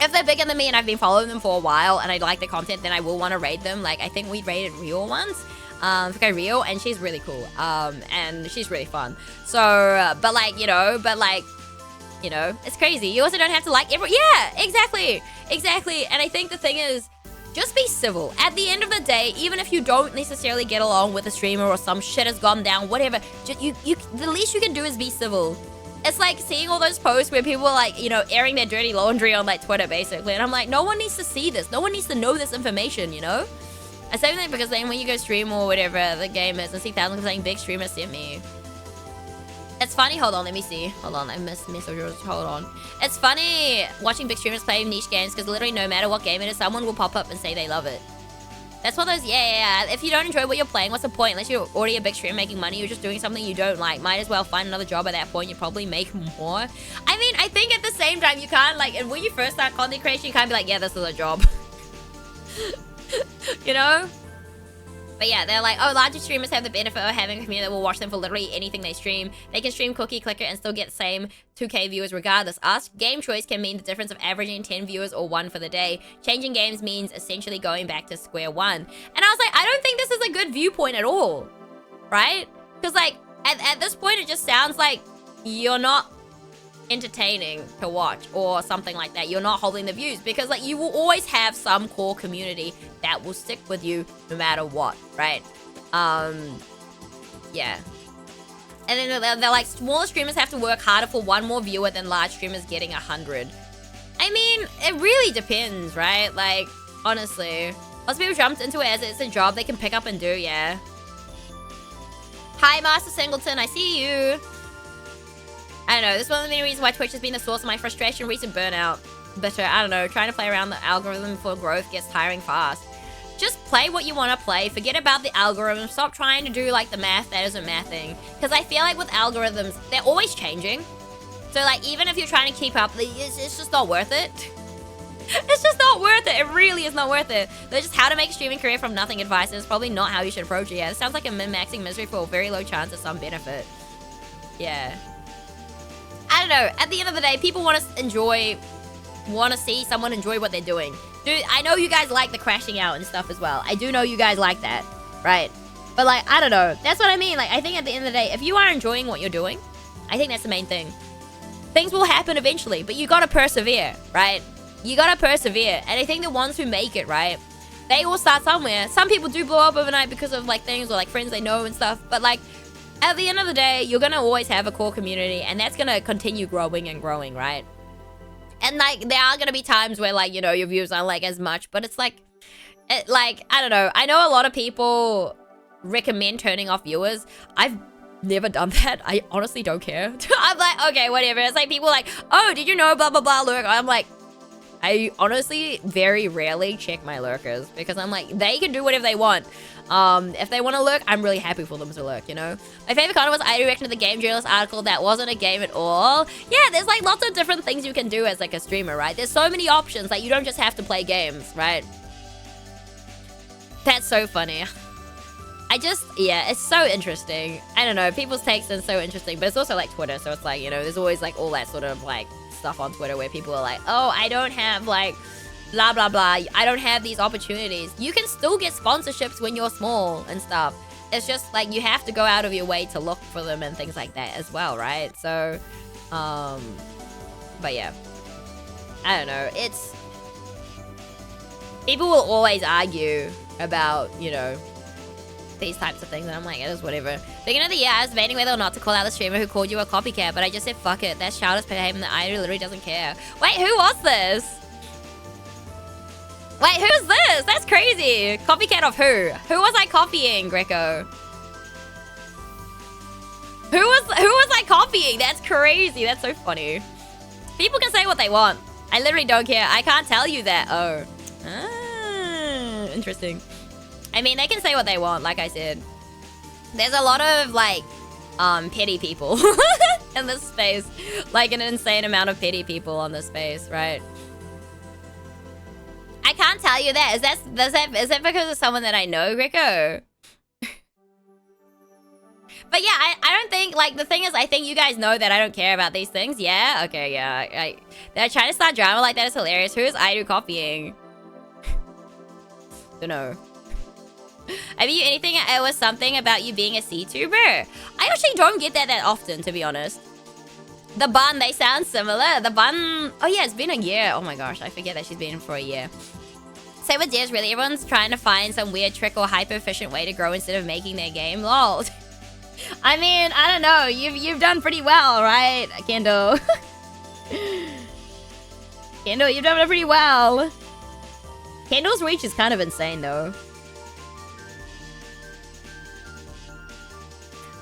if they're bigger than me and I've been following them for a while and I like the content, then I will want to raid them. Like, I think we raided Real once, Real, and she's really cool, and she's really fun. So, but like, you know, it's crazy. You also don't have to like yeah, exactly. And I think the thing is, just be civil. At the end of the day, even if you don't necessarily get along with a streamer or some shit has gone down, whatever, the least you can do is be civil. It's like seeing all those posts where people are like, you know, airing their dirty laundry on like Twitter, basically. And I'm like, no one needs to see this. No one needs to know this information, you know? I say that because then when you go stream or whatever the game is and see thousands of saying big streamer sent me. It's funny, hold on, let me see. Hold on, I missed messages, hold on. It's funny watching big streamers play niche games, because literally no matter what game it is, someone will pop up and say they love it. That's what those, yeah. If you don't enjoy what you're playing, what's the point? Unless you're already a big streamer making money, you're just doing something you don't like. Might as well find another job at that point, you probably make more. I mean, I think at the same time, you can't like, and when you first start content creation, you can't be like, yeah, this is a job. You know? But yeah, they're like, oh, larger streamers have the benefit of having a community that will watch them for literally anything they stream. They can stream Cookie Clicker and still get the same 2K viewers regardless. Us, game choice can mean the difference of averaging 10 viewers or 1 for the day. Changing games means essentially going back to square one. And I was like, I don't think this is a good viewpoint at all. Right? Because like, at this point, it just sounds like you're not entertaining to watch or something like that. You're not holding the views, because like you will always have some core community that will stick with you no matter what, right? Yeah. And then they're like, smaller streamers have to work harder for one more viewer than large streamers getting 100. I mean, it really depends, right? Like, honestly, lots of people jumped into it as it's a job they can pick up and do, yeah. Hi, Master Singleton. I see you. I don't know. This is one of the many reasons why Twitch has been the source of my frustration, recent burnout. But I don't know. Trying to play around the algorithm for growth gets tiring fast. Just play what you want to play. Forget about the algorithm. Stop trying to do like the math that isn't mathing. Because I feel like with algorithms, they're always changing. So like even if you're trying to keep up, it's just not worth it. It's just not worth it. It really is not worth it. They're just how to make a streaming career from nothing advice. And it's probably not how you should approach it. Yeah, it sounds like a min-maxing misery for a very low chance of some benefit. Yeah. I don't know. At the end of the day, people want to see someone enjoy what they're doing. Dude, I know you guys like the crashing out and stuff as well. I do know you guys like that, right? But like, I don't know. That's what I mean. Like, I think at the end of the day, if you are enjoying what you're doing, I think that's the main thing. Things will happen eventually, but you gotta persevere, right? You gotta persevere. And I think the ones who make it, right, they all start somewhere. Some people do blow up overnight because of like things or like friends they know and stuff. But like, at the end of the day, you're gonna always have a core community, and that's gonna continue growing and growing, right? And like, there are gonna be times where like, you know, your views aren't like as much, but it's like, I don't know. I know a lot of people recommend turning off viewers. I've never done that. I honestly don't care. I'm like, okay, whatever. It's like people like, oh, did you know blah, blah, blah, lurk? I'm like, I honestly very rarely check my lurkers because I'm like, they can do whatever they want. If they want to lurk, I'm really happy for them to lurk, you know? My favorite comment was I reacted to the Game Journalist article that wasn't a game at all. Yeah, there's like lots of different things you can do as like a streamer, right? There's so many options. Like, you don't just have to play games, right? That's so funny. Yeah, it's so interesting. I don't know, people's takes are so interesting, but it's also like Twitter, so it's like, you know, there's always like all that sort of like stuff on Twitter where people are like, oh, I don't have like blah, blah, blah. I don't have these opportunities. You can still get sponsorships when you're small and stuff. It's just like you have to go out of your way to look for them and things like that as well, right? So, but yeah. I don't know. It's... People will always argue about, you know, these types of things, and I'm like, it is whatever. Beginning of the year, I was debating whether or not to call out the streamer who called you a copycat, but I just said fuck it. That's childish behavior, and the idol literally doesn't care. Wait, who was this? Wait, who's this? That's crazy. Copycat of who? Who was I copying, Greco? Who was I copying? That's crazy. That's so funny. People can say what they want. I literally don't care. I can't tell you that. Oh. Ah, interesting. I mean, they can say what they want, like I said. There's a lot of, like, petty people in this space. Like, an insane amount of petty people on this space, right? I can't tell you that. Is that because of someone that I know, Greco? But yeah, I don't think, like, the thing is, I think you guys know that I don't care about these things. Yeah? Okay, yeah. They're trying to start drama like that is hilarious. Who is Aidu copying? Don't know. Have you anything? It was something about you being a CTuber. I actually don't get that often, to be honest. The bun, they sound similar. The bun... Oh yeah, it's been a year. Oh my gosh, I forget that she's been in for a year. Same with Deers, really. Everyone's trying to find some weird trick or hyper-efficient way to grow instead of making their game. Lol. I mean, I don't know. You've done pretty well, right, Kendall? Kendall, you've done pretty well. Kendall's reach is kind of insane, though.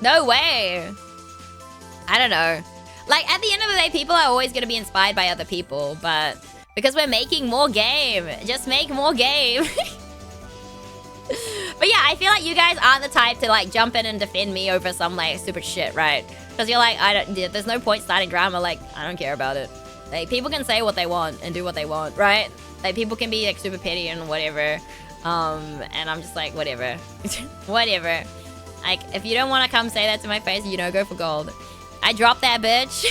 No way. I don't know. Like, at the end of the day, people are always going to be inspired by other people, but because we're making more game, just make more game. But yeah, I feel like you guys aren't the type to, like, jump in and defend me over some, like, stupid shit, right? Because you're like, there's no point starting drama. Like, I don't care about it. Like, people can say what they want and do what they want, right? Like, people can be, like, super petty and whatever. And I'm just like, whatever. Whatever. Like, if you don't want to come say that to my face, you know, go for gold. I dropped that bitch.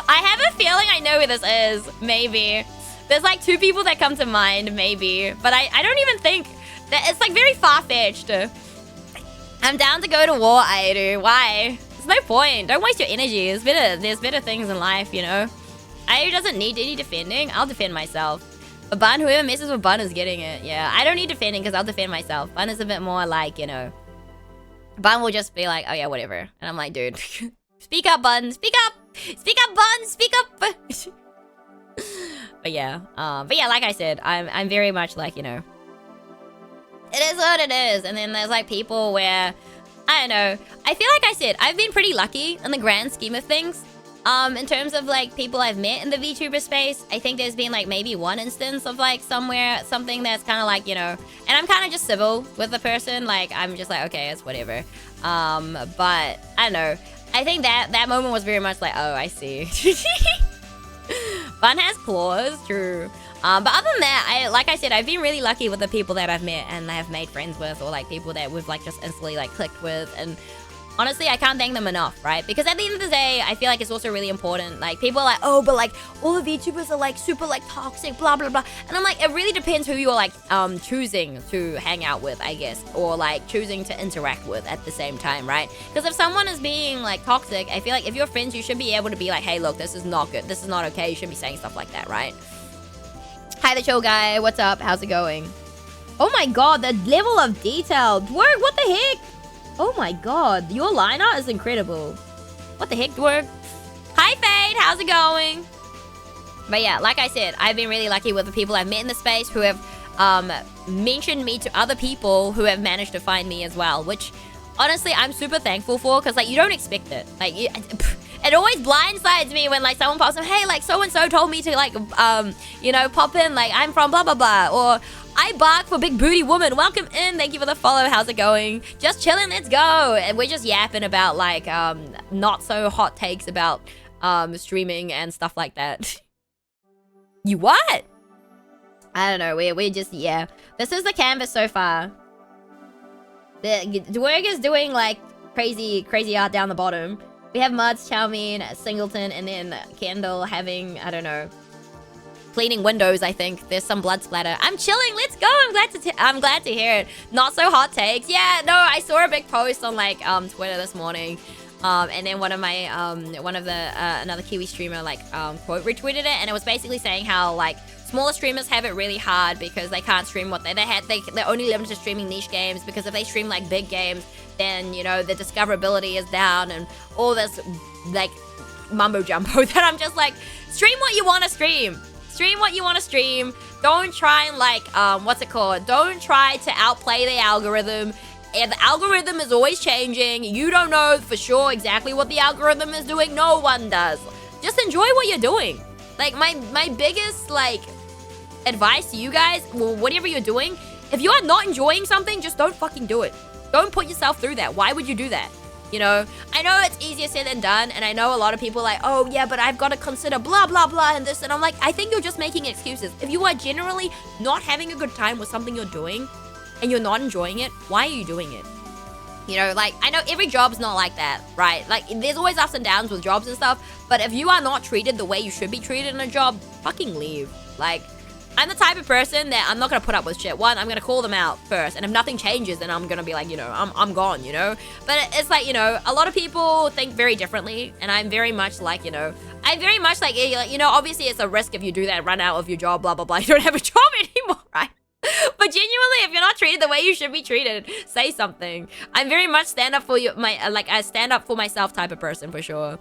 I have a feeling I know who this is. Maybe. There's like 2 people that come to mind, maybe. But I don't even think that it's like very far-fetched. I'm down to go to war, Aidu. Why? There's no point. Don't waste your energy. There's better things in life, you know? Aidu doesn't need any defending. I'll defend myself. But Bun, whoever messes with Bun is getting it. Yeah, I don't need defending because I'll defend myself. Bun is a bit more like, you know... Bun will just be like, oh yeah, whatever. And I'm like, dude, speak up, Bun. Speak up. Speak up, Bun. Speak up. But yeah, like I said, I'm very much like, you know, it is what it is. And then there's like people where I don't know. I feel like I said, I've been pretty lucky in the grand scheme of things. In terms of like people I've met in the VTuber space, I think there's been like maybe one instance of like something that's kind of like, you know, and I'm kind of just civil with the person. Like, I'm just like, okay, it's whatever. But I don't know. I think that moment was very much like, oh, I see. Fun has claws, true. But other than that, like I said, I've been really lucky with the people that I've met and I have made friends with, or like people that we've like just instantly like clicked with. And honestly, I can't thank them enough, right? Because at the end of the day, I feel like it's also really important. Like, people are like, oh, but like all the VTubers are like super like toxic, blah blah blah. And I'm like, it really depends who you're like choosing to hang out with, I guess, or like choosing to interact with at the same time, right? Because if someone is being like toxic, I feel like if you're friends, you should be able to be like, hey, look, this is not good, this is not okay. You shouldn't be saying stuff like that, right? Hi, the chill guy. What's up? How's it going? Oh my god, the level of detail. Dwerg, what the heck? Oh my god, your line art is incredible. What the heck, Dwerg? Hi, Fade. How's it going? But yeah, like I said, I've been really lucky with the people I've met in the space who have mentioned me to other people who have managed to find me as well, which honestly, I'm super thankful for, because like, you don't expect it. Like, it always blindsides me when like someone pops up, hey, like so-and-so told me to like, you know, pop in, like I'm from blah, blah, blah. Or I bark for big booty woman. Welcome in. Thank you for the follow. How's it going? Just chilling. Let's go. And we're just yapping about like, not so hot takes about, streaming and stuff like that. You what? I don't know. We're just, yeah. This is the canvas so far. The Dwerg is doing like crazy art down the bottom. We have Muds, Chowmean, Singleton, and then Kendall having, I don't know, cleaning windows, I think. There's some blood splatter. I'm chilling. Let's go. I'm glad to hear it. Not so hot takes. Yeah, no, I saw a big post on like Twitter this morning. And then another Kiwi streamer like quote retweeted it, and it was basically saying how like smaller streamers have it really hard because they can't stream what they're only limited to streaming niche games, because if they stream like big games, then, you know, the discoverability is down and all this like mumbo jumbo that I'm just like, stream what you want to stream. Stream what you want to stream. Don't try and like, what's it called? Don't try to outplay the algorithm. And the algorithm is always changing. You don't know for sure exactly what the algorithm is doing. No one does. Just enjoy what you're doing. Like, my biggest like advice to you guys, well, whatever you're doing, if you are not enjoying something, just don't fucking do it. Don't put yourself through that. Why would you do that? You know, I know it's easier said than done, and I know a lot of people are like, oh yeah, but I've got to consider blah blah blah and this, and I'm like, I think you're just making excuses. If you are generally not having a good time with something you're doing and you're not enjoying it, why are you doing it? You know, like, I know every job's not like that, right? Like, there's always ups and downs with jobs and stuff, but if you are not treated the way you should be treated in a job, fucking leave. Like, I'm the type of person that I'm not gonna put up with shit. One, I'm gonna call them out first, and if nothing changes, then I'm gonna be like, you know, I'm gone, you know? But it's like, you know, a lot of people think very differently, and I'm very much like, you know, I'm very much like, you know, obviously it's a risk if you do that, run out of your job, blah, blah, blah, you don't have a job anymore, right? But genuinely, if you're not treated the way you should be treated, say something. I'm very much stand up for I stand up for myself type of person, for sure.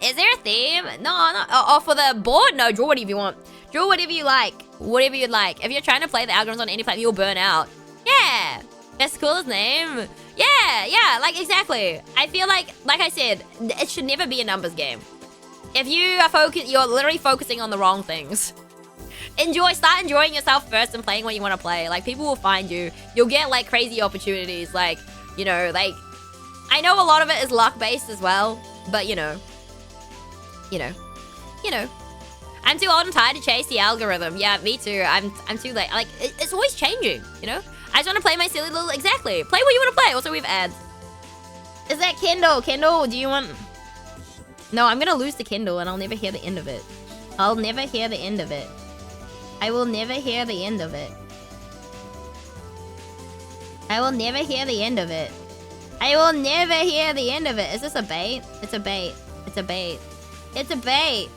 Is there a theme? No. Oh, for the board? No, draw whatever you want. Draw whatever you like. Whatever you'd like. If you're trying to play the algorithms on any platform, you'll burn out. Yeah. That's the coolest name. Yeah, like, exactly. I feel like I said, it should never be a numbers game. If you are you're literally focusing on the wrong things. Start enjoying yourself first and playing what you want to play. Like, people will find you. You'll get, like, crazy opportunities. Like, you know, like, I know a lot of it is luck-based as well, but, you know. I'm too old and tired to chase the algorithm. Yeah, me too. I'm too late. Like, it's always changing, you know? I just want to play my silly little... Exactly. Play what you want to play. Also, we have ads. Is that Kindle? Kindle, do you want... No, I'm going to lose the Kindle and I'll never hear the end of it. I'll never hear the end of it. I will never hear the end of it. I will never hear the end of it. I will never hear the end of it. Is this a bait? It's a bait. It's a bait. It's a bait.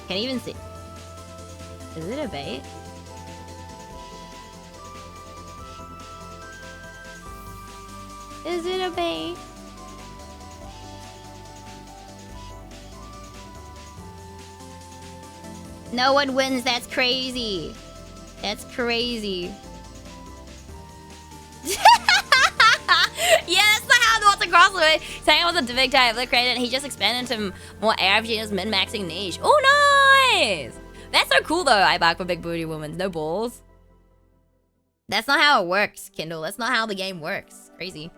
Can't even see. Is it a bait? Is it a bait? No one wins. That's crazy. That's crazy. Yeah, that's not how what's across the way. Saying it was a big type of created, he just expanded into more ARPGs min-maxing niche. Oh, nice! That's so cool though, I back for big booty women. No balls. That's not how it works, Kindle. That's not how the game works. Crazy.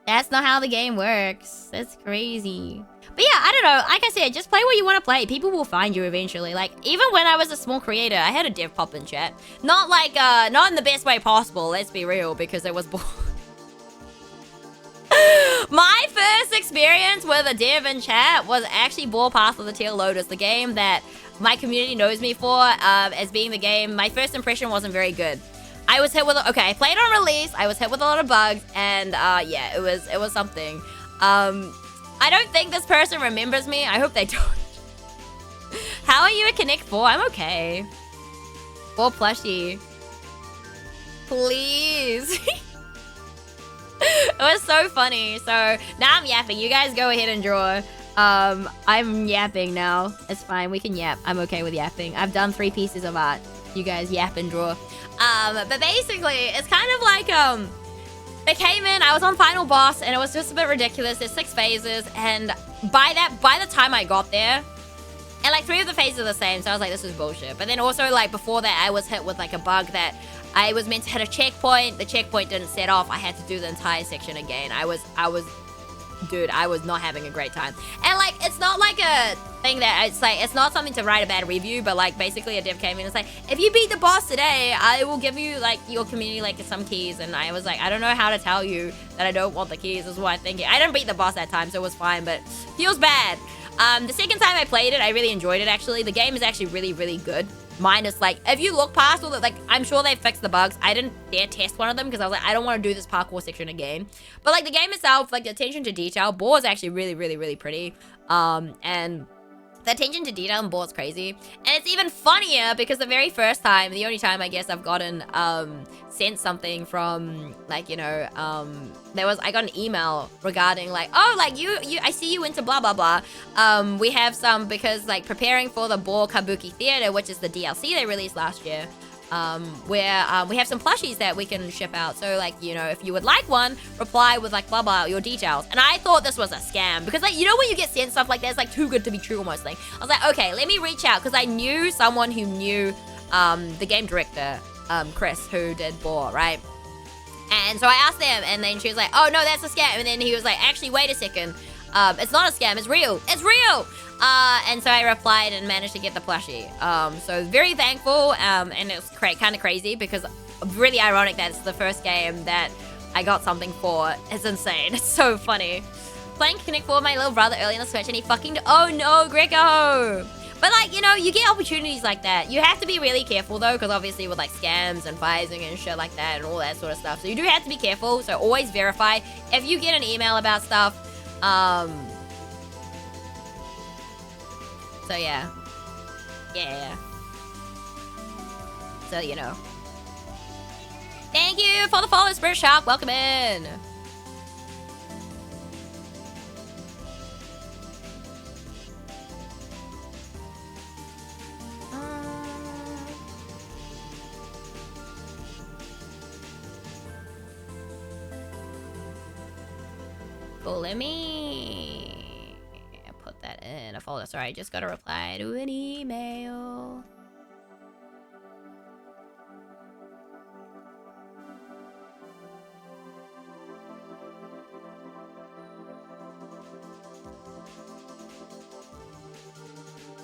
That's not how the game works. That's crazy. But yeah, I don't know. Like I said, just play what you want to play. People will find you eventually. Like, even when I was a small creator, I had a dev pop in chat. Not like, not in the best way possible, let's be real, because it was My first experience with a dev in chat was actually Ball Path of the Teal Lotus, the game that my community knows me for as being the game. My first impression wasn't very good. I was hit with, okay, I played on release, I was hit with a lot of bugs, and yeah, it was something. I don't think this person remembers me. I hope they don't. How are you at Connect 4? I'm okay. Ball plushie. Please. It was so funny. So now I'm yapping. You guys go ahead and draw. I'm yapping now. It's fine. We can yap. I'm okay with yapping. I've done 3 pieces of art. You guys yap and draw. But basically, it's kind of like, they came in, I was on final boss, and it was just a bit ridiculous. There's 6 phases, and by the time I got there, and like 3 of the phases are the same, so I was like, this is bullshit. But then also, like, before that, I was hit with like a bug that I was meant to hit a checkpoint. The checkpoint didn't set off. I had to do the entire section again. Dude, I was not having a great time. And like, it's not like a thing that it's like, it's not something to write a bad review, but like basically a dev came in and was like, if you beat the boss today, I will give you like your community like some keys. And I was like, I don't know how to tell you that I don't want the keys, is what I'm thinking. I didn't beat the boss that time, so it was fine, but feels bad. The second time I played it, I really enjoyed it actually. The game is actually really, really good. Minus like, if you look past all the, like, I'm sure they fixed the bugs. I didn't dare test one of them because I was like, I don't want to do this parkour section again. But like the game itself, like the attention to detail, Ball is actually really, really, really pretty. And the attention to detail in Ball is crazy. And it's even funnier because the very first time, the only time I guess I've gotten sent something from like, you know, I got an email regarding like, oh, like you I see you into blah blah blah. We have some, because like preparing for the Ball Kabuki Theater, which is the DLC they released last year, where we have some plushies that we can ship out. So like, you know, if you would like one, reply with like blah blah your details. And I thought this was a scam because like, you know when you get sent stuff like that, it's like too good to be true almost. Like I was like, okay, let me reach out, because I knew someone who knew the game director, Chris, who did Ball, right? And so I asked them, and then she was like, oh no, that's a scam. And then he was like, actually, wait a second, it's not a scam, it's real, it's real. And so I replied and managed to get the plushie. So very thankful, and it was kind of crazy because really ironic that it's the first game that I got something for. It's insane. It's so funny. Playing Connect 4 with my little brother early in the Switch, and he fucking... Oh no, Greco! But like, you know, you get opportunities like that. You have to be really careful though, because obviously with like scams and phishing and shit like that and all that sort of stuff. So you do have to be careful. So always verify. If you get an email about stuff, so yeah. Yeah. So, you know. Thank you for the follow, Spirit Shark. Welcome in. Cool, let me put that in a folder. Sorry, I just got a reply to an email.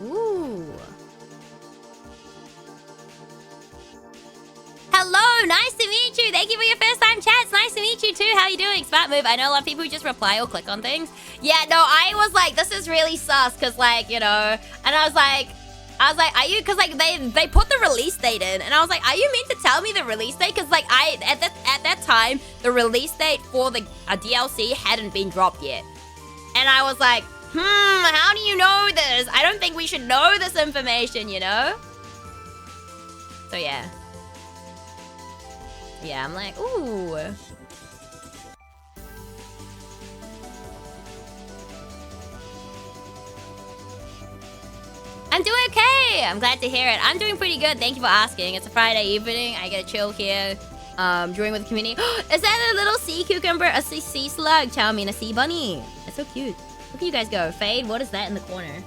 Ooh. Hello, nice to meet you. Thank you for your first time chat. It's nice to meet you too. How you doing? Smart move. I know a lot of people who just reply or click on things. Yeah, no, I was like, this is really sus, because like, you know, and I was like, are you, because like they put the release date in, and I was like, are you meant to tell me the release date? Because like at that time, the release date for the DLC hadn't been dropped yet. And I was like, how do you know this? I don't think we should know this information, you know? So yeah. Yeah, I'm like, ooh. I'm doing okay. I'm glad to hear it. I'm doing pretty good. Thank you for asking. It's a Friday evening. I get to chill here. Drawing with the community. Is that a little sea cucumber? A sea slug? Chow mein, a sea bunny. That's so cute. Look at you guys go. Fade, what is that in the corner?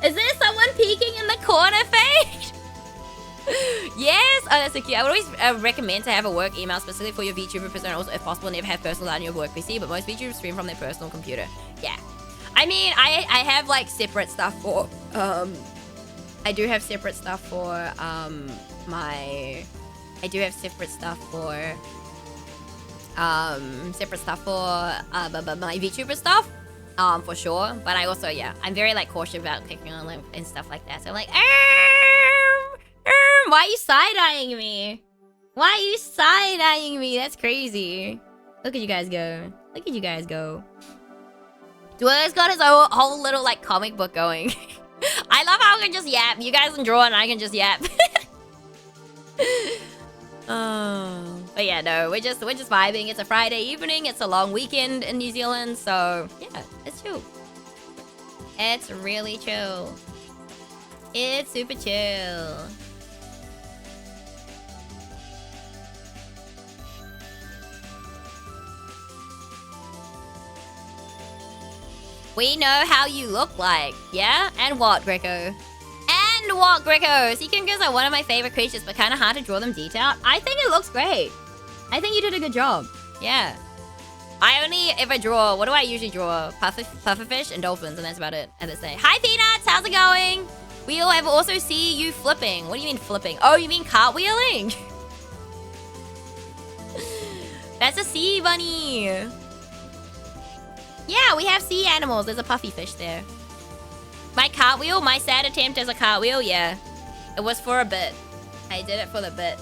Is there someone peeking in the corner, Fade? Yes! Oh, that's so cute. I would always recommend to have a work email specifically for your VTuber persona. Also, if possible, never have personal on your work PC, but most VTubers stream from their personal computer. Yeah. I mean, I have, like, separate stuff for, I do have separate stuff for, my... I do have separate stuff for, my VTuber stuff, for sure. But I also, yeah, I'm very, like, cautious about clicking on them and stuff like that. So I'm like, why are you side-eyeing me? Why are you side-eyeing me? That's crazy. Look at you guys go. Look at you guys go. Dwayne's got his own whole little, like, comic book going. I love how I can just yap. You guys can draw and I can just yap. But yeah, no, we're just vibing. It's a Friday evening. It's a long weekend in New Zealand, so yeah, it's chill. It's really chill. It's super chill. We know how you look like, yeah? And what, Greco? And what, Greco? Sea cucumbers are one of my favorite creatures, but kind of hard to draw them detailed. I think it looks great. I think you did a good job. Yeah. I only ever draw, what do I usually draw? Pufferfish and dolphins, and that's about it at this day. Hi, Peanuts, how's it going? We'll ever also see you flipping. What do you mean flipping? Oh, you mean cartwheeling? That's a sea bunny. Yeah, we have sea animals. There's a puffy fish there. My cartwheel, my sad attempt as a cartwheel, yeah. It was for a bit. I did it for the bit.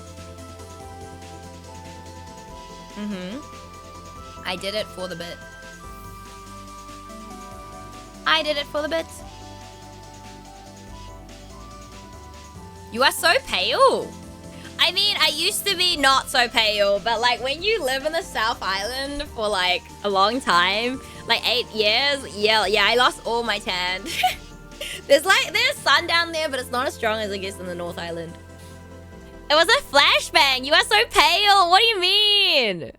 I did it for the bit. I did it for the bit. You are so pale. I mean, I used to be not so pale, but like when you live in the South Island for like a long time, like 8 years, yeah, I lost all my tan. There's sun down there, but it's not as strong as I guess in the North Island. It was a flashbang. You are so pale. What do you mean?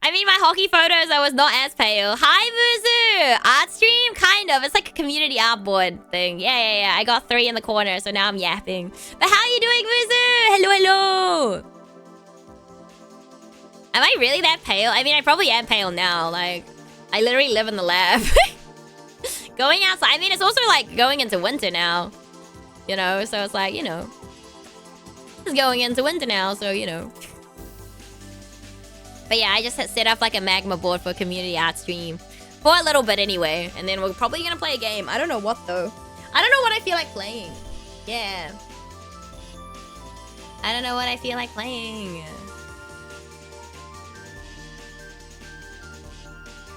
I mean, my hockey photos, I was not as pale. Hi, Muzu! Art stream? Kind of. It's like a community art board thing. Yeah. I got 3 in the corner, so now I'm yapping. But how are you doing, Muzu? Hello. Am I really that pale? I mean, I probably am pale now. Like, I literally live in the lab. Going outside. I mean, it's also like going into winter now. You know, so it's like, you know. It's going into winter now, so, you know. But yeah, I just set up like a magma board for community art stream. For a little bit anyway. And then we're probably gonna play a game. I don't know what though. I don't know what I feel like playing. Yeah. I don't know what I feel like playing.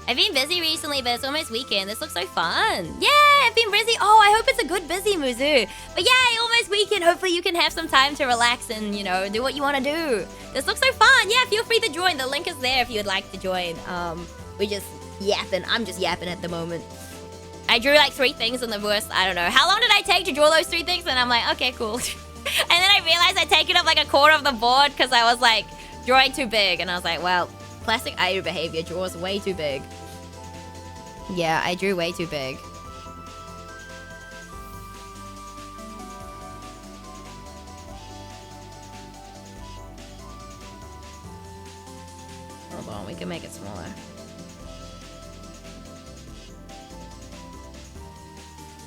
I've been busy recently, but it's almost weekend. This looks so fun. Yeah, I've been busy. Oh, I hope it's a good busy, Muzu. But yeah, almost weekend. Hopefully you can have some time to relax and, you know, do what you want to do. This looks so fun. Yeah, feel free to join. The link is there if you would like to join. We just yapping. I'm just yapping at the moment. I drew like 3 things in the worst. I don't know. How long did I take to draw those 3 things? And I'm like, okay, cool. And then I realized I'd taken up like a quarter of the board because I was like drawing too big. And I was like, well, classic Ayu behavior, draws way too big. Yeah, I drew way too big. Hold on, we can make it smaller.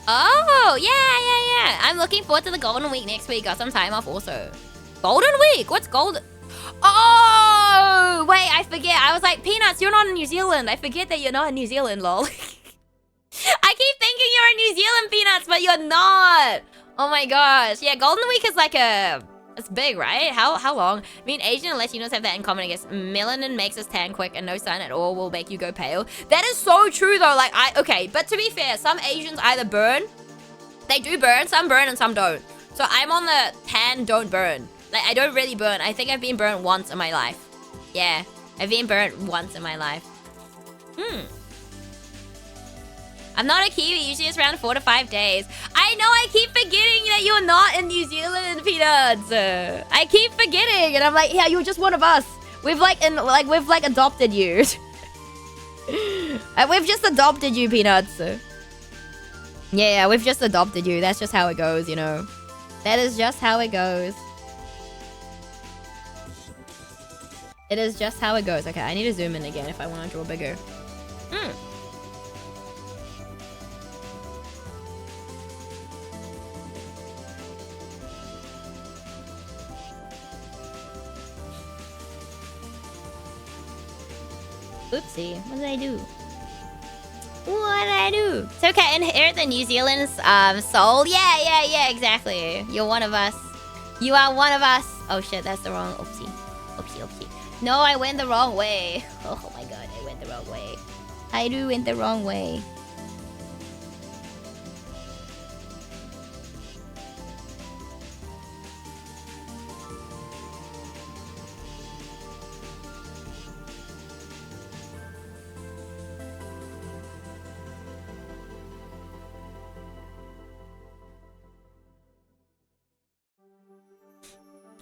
Oh, yeah. I'm looking forward to the Golden Week next week. Got some time off also. Golden Week? What's Golden? Oh, wait, I forget. I was like, Peanuts, you're not in New Zealand. I forget that you're not in New Zealand, lol. I keep thinking you're in New Zealand, Peanuts, but you're not. Oh my gosh. Yeah, Golden Week is like it's big, right? How long? I mean, Asian and Latinos have that in common, I guess. Melanin makes us tan quick and no sun at all will make you go pale. That is so true though. Like, okay, but to be fair, some Asians either burn. They do burn, some burn and some don't. So I'm on the tan, don't burn. Like, I don't really burn. I think I've been burnt once in my life. Yeah, I've been burnt once in my life. I'm not a Kiwi. Usually it's around 4 to 5 days. I know. I keep forgetting that you're not in New Zealand, Peanuts. I keep forgetting, and I'm like, yeah, you're just one of us. We've like adopted you. We've just adopted you, Peanuts. Yeah, we've just adopted you. That's just how it goes, you know. That is just how it goes. It is just how it goes. Okay, I need to zoom in again if I want to draw bigger. Oopsie. What did I do? What did I do? It's okay. Inherit the New Zealand's soul. Yeah, exactly. You're one of us. You are one of us. Oh shit, that's the wrong. Oopsie. No, I went the wrong way. Oh my god, I went the wrong way. I went the wrong way.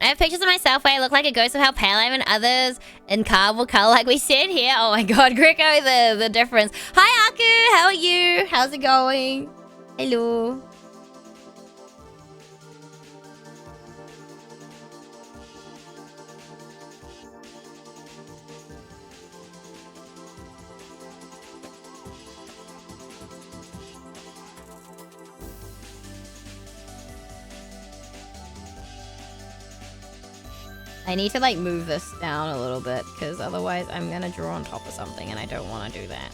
I have pictures of myself where I look like a ghost of how pale I am, and others in cardboard color like we said here. Oh my god, Greco, the difference. Hi, Aku, how are you? How's it going? Hello. I need to like move this down a little bit because otherwise I'm gonna draw on top of something and I don't want to do that.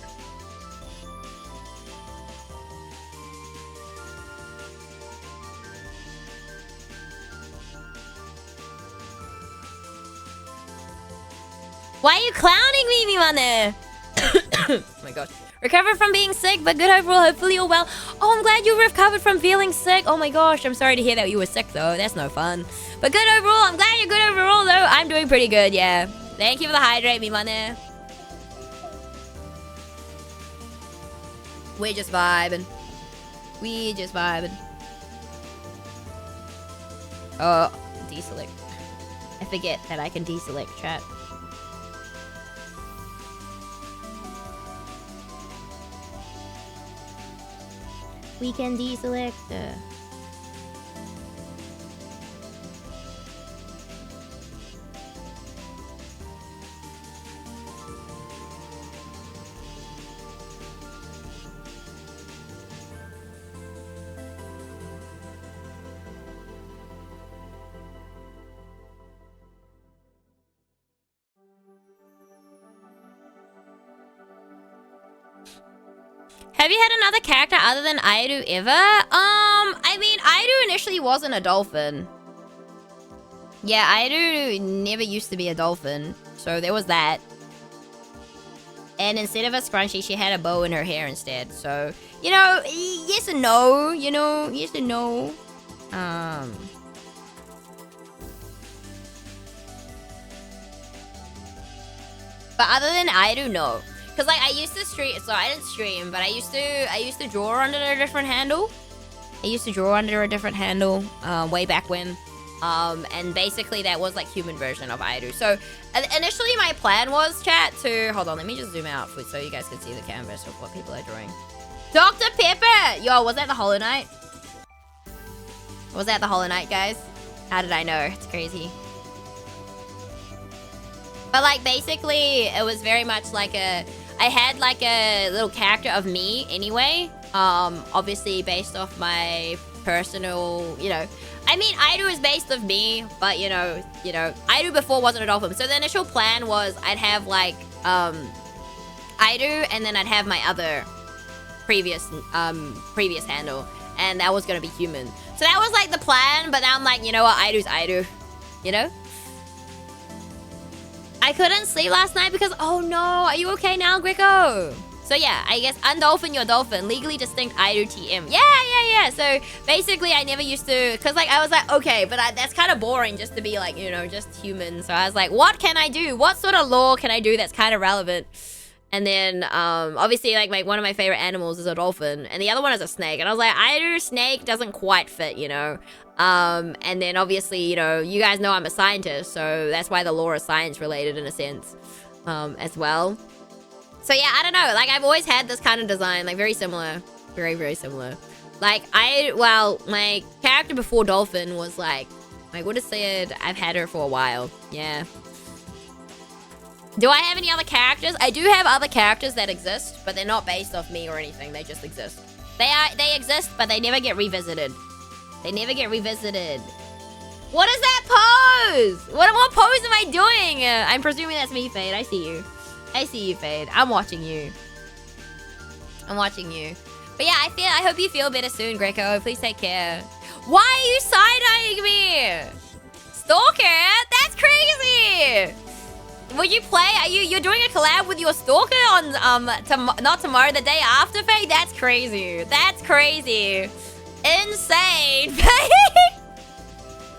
Why are you clowning me, Mimane? Oh my god. Recovered from being sick, but good overall. Hopefully you're well. Oh, I'm glad you recovered from feeling sick. Oh my gosh, I'm sorry to hear that you were sick though. That's no fun. But good overall. I'm glad you're good overall though. I'm doing pretty good, yeah. Thank you for the hydrate, Mimane. We're just vibing. We just vibing. Oh, deselect. I forget that I can deselect chat. We can deselect. Have you had another character other than Airu ever? I mean, Airu initially wasn't a dolphin. Yeah, Airu never used to be a dolphin. So there was that. And instead of a scrunchie, she had a bow in her hair instead. So, you know, yes and no. You know, yes and no. But other than Airu, no. Cause like I used to stream, so I didn't stream, but I used to draw under a different handle. I used to draw under a different handle way back when. And basically that was like human version of Airu. So initially my plan was, chat, to hold on, let me just zoom out so you guys can see the canvas of what people are drawing. Dr. Pepper! Yo, was that the Hollow Knight? Was that the Hollow Knight, guys? How did I know? It's crazy. But like basically it was very much like I had like a little character of me anyway. Obviously based off my personal, you know. I mean, Airu is based off me, but you know, Airu before wasn't a dolphin. So the initial plan was I'd have like Airu, and then I'd have my other previous handle, and that was gonna be human. So that was like the plan, but now I'm like, you know what, Airu's Airu, you know? I couldn't sleep last night because, oh no, are you okay now, Greco? So yeah, I guess undolphin, your dolphin, legally distinct Airu TM. Yeah. So basically I never used to, cause like I was like, okay, but that's kind of boring just to be like, you know, just human. So I was like, what can I do? What sort of lore can I do that's kind of relevant? And then, obviously, like, one of my favorite animals is a dolphin, and the other one is a snake. And I was like, either snake doesn't quite fit, you know? And then, obviously, you know, you guys know I'm a scientist, so that's why the lore is science-related in a sense, as well. So, yeah, I don't know. Like, I've always had this kind of design, like, very similar. Very, very similar. Like, my character before dolphin was, like, I would have said I've had her for a while. Yeah. Do I have any other characters? I do have other characters that exist, but they're not based off me or anything. They just exist. They exist, but they never get revisited. They never get revisited. What is that pose? What pose am I doing? I'm presuming that's me, Fade. I see you. I see you, Fade. I'm watching you. I'm watching you. But yeah, I hope you feel better soon, Greco. Please take care. Why are you side-eyeing me? Stalker? That's crazy! Will you play? You're doing a collab with your stalker on not tomorrow, the day after, Faye? That's crazy. That's crazy. Insane.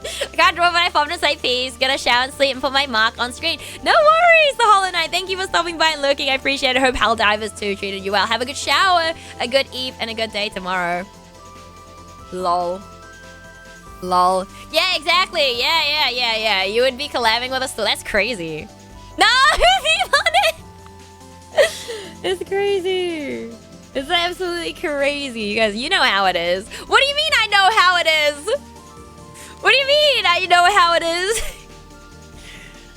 I can't draw, but I popped to say peace. Gonna shower and sleep and put my mark on screen. No worries, the Hollow Knight. Thank you for stopping by and lurking. I appreciate it. Hope Helldivers 2 treated you well. Have a good shower, a good eve, and a good day tomorrow. Lol. Lol. Yeah, exactly. Yeah. You would be collabing with us. That's crazy. No, it's crazy. It's absolutely crazy. You guys, you know how it is. What do you mean I know how it is? What do you mean I know how it is?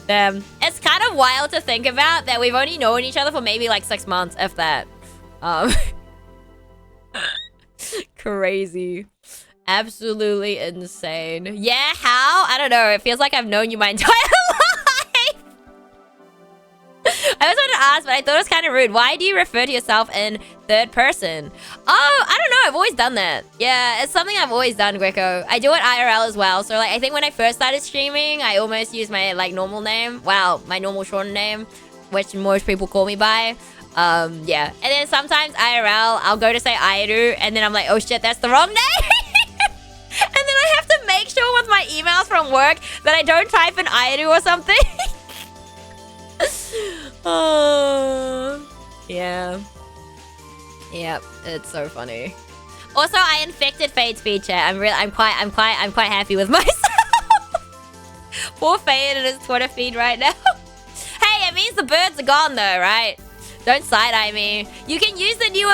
Damn. It's kind of wild to think about that we've only known each other for maybe like 6 months, if that. Crazy. Absolutely insane. Yeah, how? I don't know. It feels like I've known you my entire life. I was going to ask, but I thought it was kind of rude. Why do you refer to yourself in third person? Oh, I don't know. I've always done that. Yeah, it's something I've always done, Greco. I do it IRL as well. So, like, I think when I first started streaming, I almost used my, like, normal name. Wow, my normal short name, which most people call me by. Yeah. And then sometimes IRL, I'll go to say Airu, and then I'm like, oh shit, that's the wrong name. And then I have to make sure with my emails from work that I don't type in Airu or something. Oh, yeah. Yep, it's so funny. Also, I infected Fade's feed chat. I'm quite happy with myself. Poor Fade and his Twitter feed right now. Hey, it means the birds are gone though, right? Don't side-eye me. You can use the new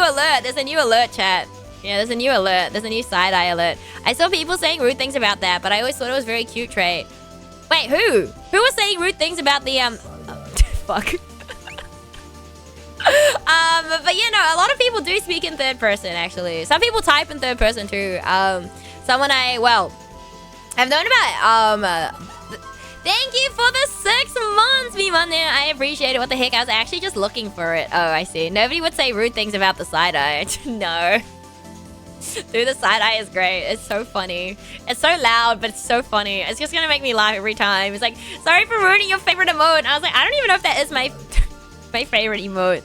alert. There's a new alert chat. Yeah, there's a new alert. There's a new side-eye alert. I saw people saying rude things about that, but I always thought it was a very cute trait. Wait, who? Who was saying rude things about the fuck. But you know, a lot of people do speak in third person actually. Some people type in third person too. Someone I've known about thank you for the 6 months, me man. I appreciate it. What the heck? I was actually just looking for it. Oh, I see. Nobody would say rude things about the side eye. No. Dude, the side eye is great. It's so funny. It's so loud, but it's so funny. It's just gonna make me laugh every time. It's like, sorry for ruining your favorite emote. And I was like, I don't even know if that is my my favorite emote.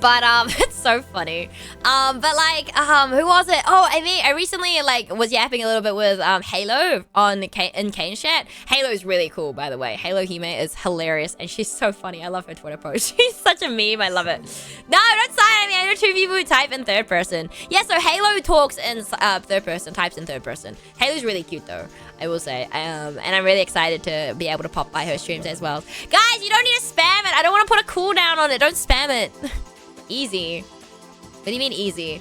But it's so funny. But like, who was it? Oh, I recently like was yapping a little bit with Halo in Kane's chat. Halo's really cool, by the way. Halo Hime is hilarious, and she's so funny. I love her Twitter post. She's such a meme. I love it. No, don't sign. I mean, I know 2 people who type in third person. Yeah, so Halo talks in third person, types in third person. Halo's really cute though, I will say. And I'm really excited to be able to pop by her streams as well. Guys, you don't need to spam it. I don't want to put a cooldown on it. Don't spam it. Easy. What do you mean easy?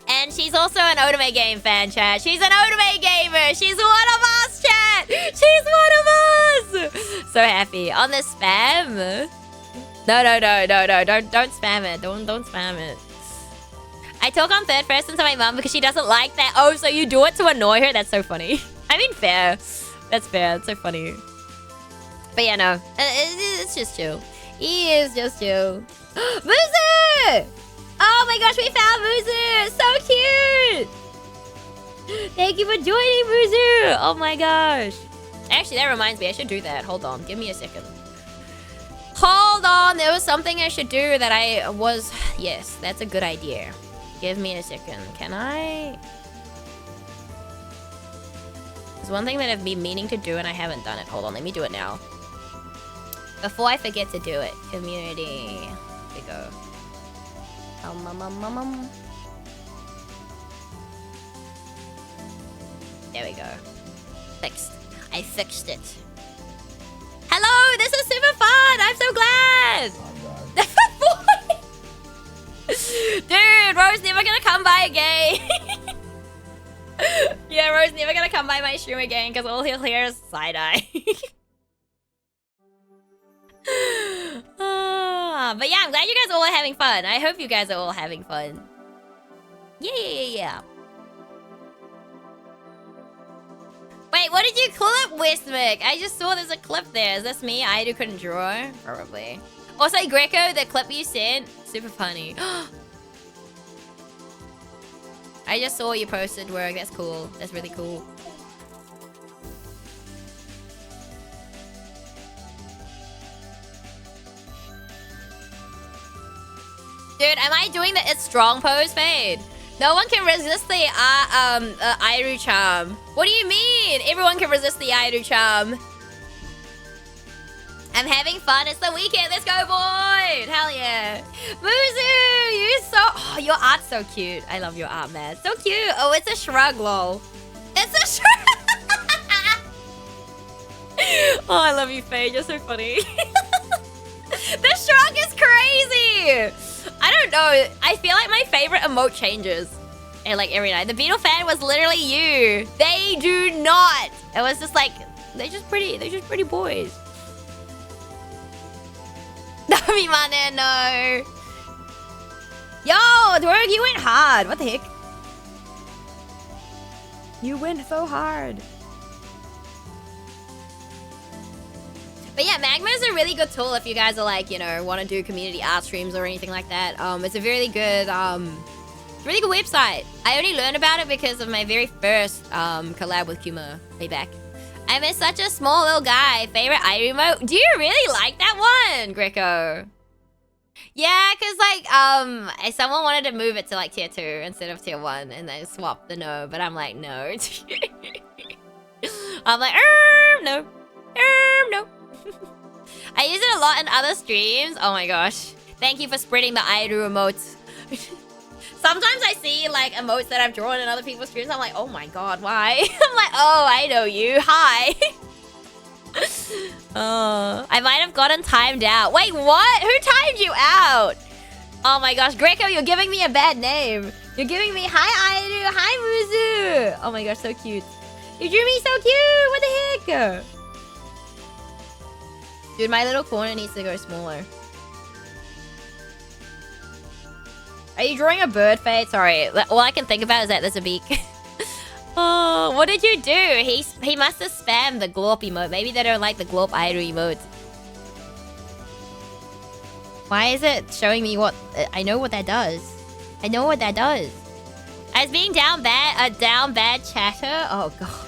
And she's also an Otome game fan, chat. She's an Otome gamer. She's one of us, chat. She's one of us. So happy. On the spam. No. Don't spam it. Don't spam it. I talk on third person to my mom because she doesn't like that. Oh, so you do it to annoy her? That's so funny. I mean, fair. That's fair. It's so funny. But yeah, no. It's just chill. He is just chill. Muzu! Oh my gosh, we found Muzu! So cute! Thank you for joining, Muzu! Oh my gosh. Actually, that reminds me, I should do that. Hold on, give me a second. Hold on, there was something I should do that I was... Yes, that's a good idea. Give me a second. Can I... There's one thing that I've been meaning to do and I haven't done it. Hold on, let me do it now. Before I forget to do it, community. Here we go. There we go. Fixed. I fixed it. Hello, this is super fun. I'm so glad. Dude, Rose never gonna come by again. Yeah, Rose never gonna come by my stream again because all he'll hear is side-eye. But yeah, I'm glad you guys all are having fun. I hope you guys are all having fun. Yeah. Wait, what did you clip, Westmick? I just saw there's a clip there. Is this me? I couldn't draw? Probably. Also, Greco, the clip you sent, super funny. I just saw you posted work. That's cool. That's really cool. Dude, am I doing the It's Strong pose, Fade? No one can resist the Airu charm. What do you mean? Everyone can resist the Airu charm. I'm having fun. It's the weekend. Let's go, boy. Hell yeah. Muzu, you're so... Oh, your art's so cute. I love your art, man. So cute. Oh, it's a shrug, lol. It's a shrug. Oh, I love you, Faye. You're so funny. The shrug is crazy. I don't know. I feel like my favorite emote changes. And like every night. The Beetle fan was literally you. They do not. It was just like... They're just pretty. They're just pretty boys. Nami Mane, no. Yo, Dwerg, you went hard. What the heck? You went so hard. But yeah, Magma is a really good tool if you guys are like, you know, want to do community art streams or anything like that. It's a really good website. I only learned about it because of my very first collab with Kuma way back. I'm such a small little guy. Favorite Airu remote? Do you really like that one, Greco? Yeah, because like someone wanted to move it to like tier 2 instead of tier 1 and they swapped the no, but I'm like, no. I'm like, no. No. I use it a lot in other streams. Oh my gosh. Thank you for spreading the Airu emotes. Sometimes I see like emotes that I've drawn in other people's streams. I'm like, oh my god, why? I'm like, oh, I know you. Hi. I might have gotten timed out. Wait, what? Who timed you out? Oh my gosh, Greco, you're giving me a bad name. You're giving me hi Airu, hi Muzu. Oh my gosh, so cute. You drew me so cute. What the heck? Dude, my little corner needs to go smaller. Are you drawing a bird, Fate? Sorry, all I can think about is that there's a beak. Oh, what did you do? He must have spammed the glorp emote. Maybe they don't like the glorp Airu emote. Why is it showing me what... I know what that does. I know what that does. As being down bad chatter? Oh, God.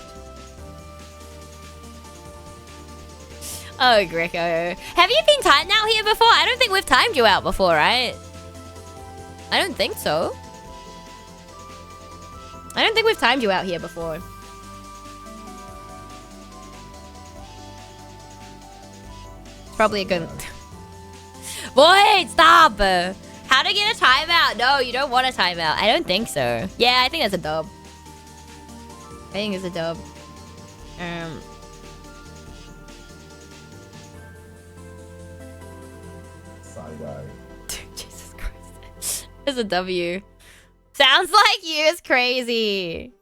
Oh, Greco. Have you been timed out here before? I don't think we've timed you out before, right? I don't think so. I don't think we've timed you out here before. It's probably a good... Boy, stop! How to get a timeout? No, you don't want a timeout. I don't think so. Yeah, I think that's a dub. I think it's a dub. Side-eye. Jesus Christ. It's a W. Sounds like you. It's crazy.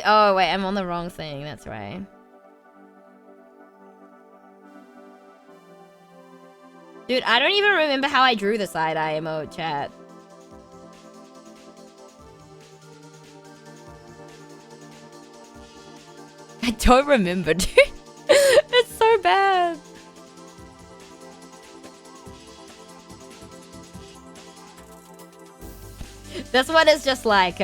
Oh, wait. I'm on the wrong thing. That's right. Dude, I don't even remember how I drew the side-eye emote, chat. I don't remember, dude. It's so bad. This one is just like,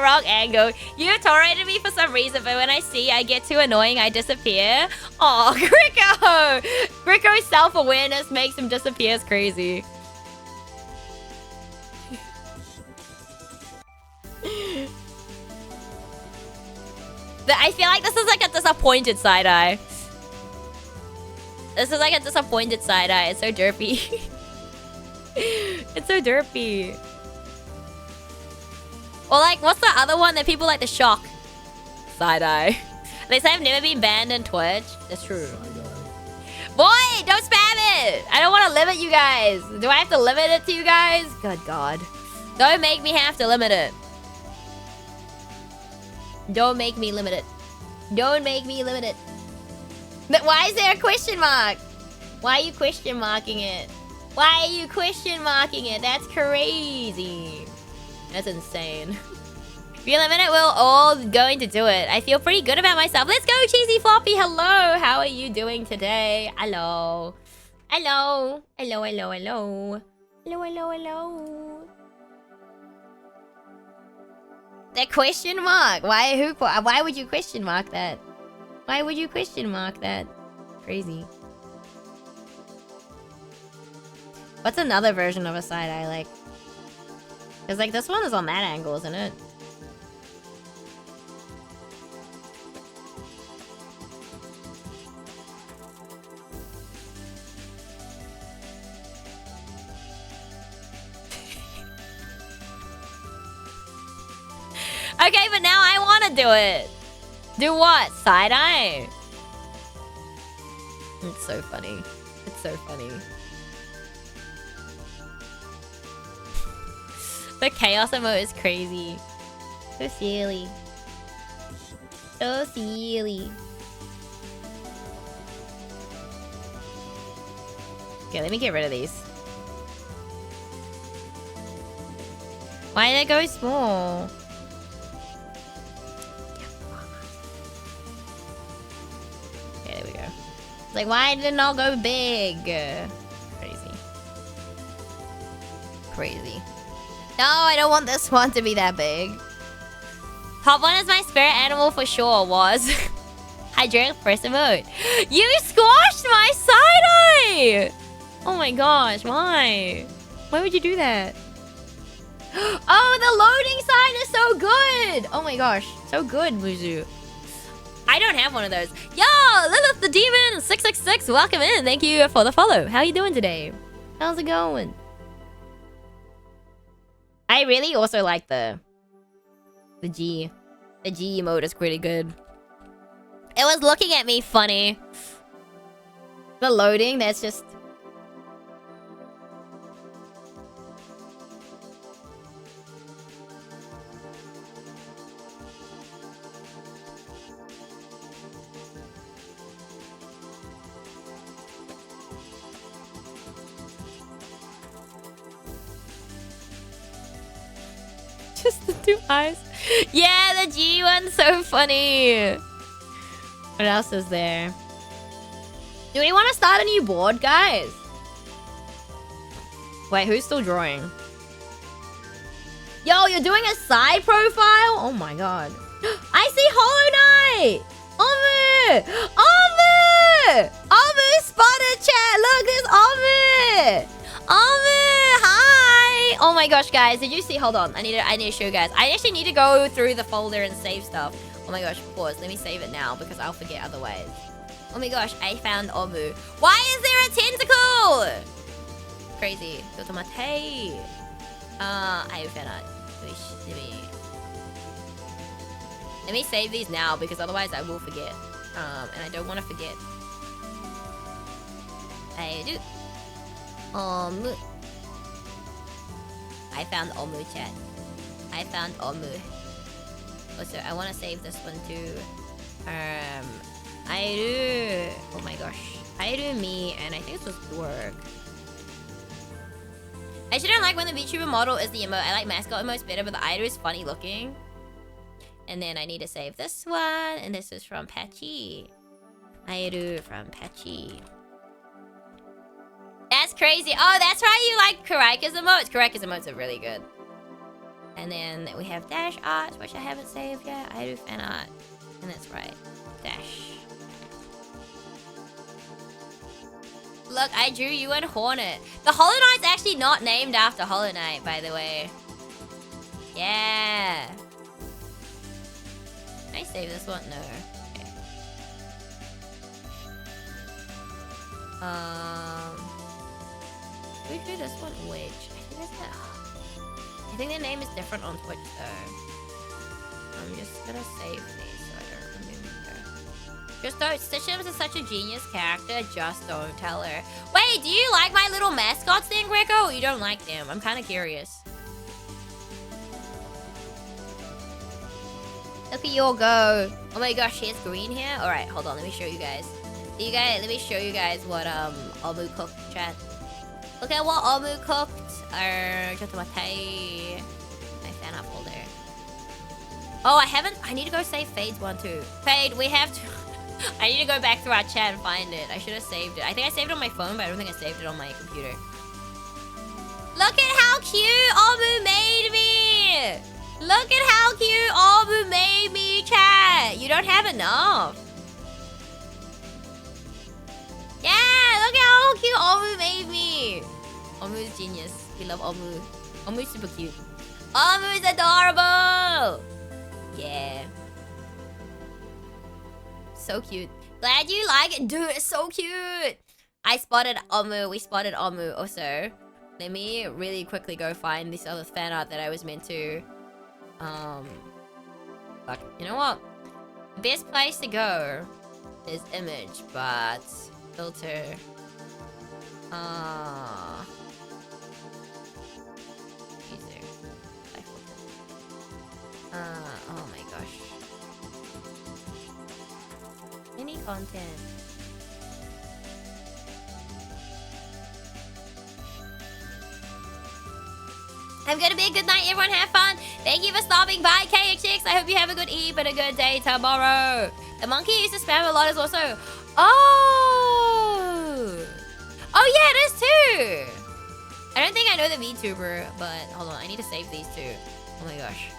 wrong angle. You tolerated me for some reason, but when I see I get too annoying, I disappear. Oh, Gricko! Gricko's self-awareness makes him disappear. It's crazy. I feel like this is like a disappointed side-eye. This is like a disappointed side-eye. It's so derpy. It's so derpy. Or like, what's the other one that people like to shock? Side-eye. They say I've never been banned on Twitch. That's true. Boy, don't spam it! I don't want to limit you guys. Do I have to limit it to you guys? Good God. Don't make me have to limit it. Don't make me limit it. Don't make me limit it. Why is there a question mark? Why are you question marking it? Why are you question marking it? That's crazy. That's insane. If you limit it, we're all going to do it. I feel pretty good about myself. Let's go, Cheesy Floppy. Hello. How are you doing today? Hello. Hello. Hello, hello, hello. Hello, hello, hello. That question mark. Why would you question mark that? Why would you question mark that? Crazy. What's another version of a side-eye like? Because like this one is on that angle, isn't it? Okay, but now I want to do it. Do what? Side-eye? It's so funny. It's so funny. The chaos emote is crazy. So silly. So silly. Okay, let me get rid of these. Why did it go small? Okay, there we go. Like, why did it not go big? Crazy. Crazy. No, I don't want this one to be that big. Top one is my spirit animal for sure. Was hydraulic first emote. You squashed my side-eye! Oh my gosh, why? Why would you do that? Oh, the loading sign is so good! Oh my gosh, so good, Muzu. I don't have one of those. Yo, Lilith the Demon 666, welcome in. Thank you for the follow. How are you doing today? How's it going? I really also like the G. The G emote is pretty good. It was looking at me funny. The loading, that's just... Just the two eyes. Yeah, the G one's so funny. What else is there? Do we want to start a new board, guys? Wait, who's still drawing? Yo, you're doing a side profile? Oh my god. I see Hollow Knight! Omu! Omu! Omu spotted chat! Look, there's Omu! Omu! Hi! Oh my gosh, guys. Did you see? Hold on. I need to show you guys. I actually need to go through the folder and save stuff. Oh my gosh, pause. Let me save it now because I'll forget otherwise. Oh my gosh, I found Omu. Why is there a tentacle? Crazy. Totomate. I found it. Let me save these now because otherwise I will forget. And I don't want to forget. I do. Omu. I found Omu, chat. I found Omu. Also, I want to save this one too. I do. Oh my gosh. I do me, and I think it's supposed to work. I actually don't like when the VTuber model is the emote. I like mascot emotes better, but the idol is funny looking. And then I need to save this one, and this is from Patchy. Idol from Patchy. That's crazy. Oh, that's why you like Karika's emotes. Karika's emotes are really good. And then we have Dash Art, which I haven't saved yet. I do fan art. And that's right. Dash. Look, I drew you and Hornet. The Hollow Knight's actually not named after Hollow Knight, by the way. Yeah. Can I save this one? No. Okay. Who do this one? Which? I think their name is different on Twitch though. I'm just gonna save these so I don't remember. Just don't. Stitchum is such a genius character. Just don't tell her. Wait, do you like my little mascots then, Greco? Or you don't like them? I'm kind of curious. Look at you all go. Oh my gosh, here's green here. All right, hold on. Let me show you guys. Let me show you guys what Omu cooked, chat. Look at what Omu cooked. My fan up folder. Oh, I need to go save Fade's one too. Fade, we have to. I need to go back through our chat and find it. I should have saved it. I think I saved it on my phone, but I don't think I saved it on my computer. Look at how cute Omu made me. Look at how cute Omu made me, chat. You don't have enough. Yeah, look at how cute Omu made me. Omu is genius. We love Omu. Omu is super cute. Omu is adorable. Yeah. So cute. Glad you like it. Dude, it's so cute. I spotted Omu. We spotted Omu also. Let me really quickly go find this other fan art that I was meant to. Fuck. You know what? The best place to go is image, but filter. User. Oh my gosh. Any content. I'm gonna be a good night, everyone. Have fun. Thank you for stopping by, KXX. I hope you have a good eve and a good day tomorrow. The monkey used to spam a lot as also. Oh! Oh yeah, it is too! I don't think I know the VTuber, but hold on, I need to save these two. Oh my gosh.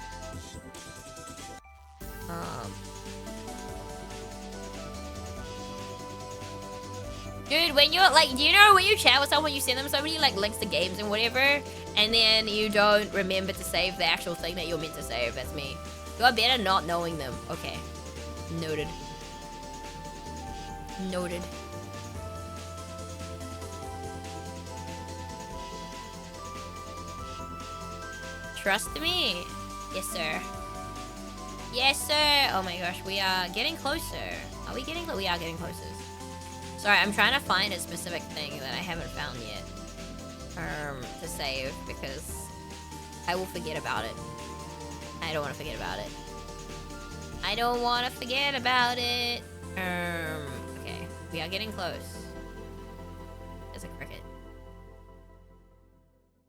Dude, when you're like, do you know when you chat with someone, you send them so many like links to games and whatever, and then you don't remember to save the actual thing that you're meant to save? That's me. You're better not knowing them. Okay. Noted. Noted. Trust me. Yes, sir. Yes, sir. Oh my gosh, we are getting closer. Are we getting close? We are getting closer. Sorry, I'm trying to find a specific thing that I haven't found yet. To save, because I will forget about it. I don't want to forget about it. I don't want to forget about it. Okay, we are getting close. There's a cricket.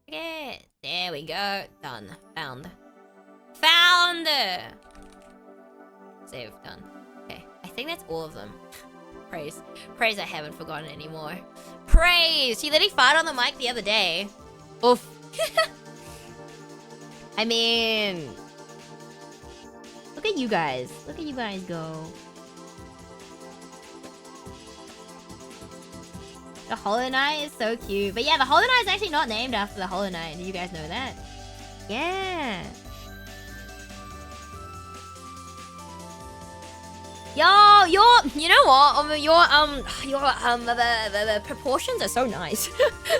Cricket. There we go. Done. Found. Found! Save. Done. Okay, I think that's all of them. Praise. Praise I haven't forgotten anymore. Praise! She literally farted on the mic the other day. Oof. I mean... Look at you guys. Look at you guys go. The Hollow Knight is so cute. But yeah, the Hollow Knight is actually not named after the Hollow Knight. Do you guys know that? Yeah. You know what? The proportions are so nice.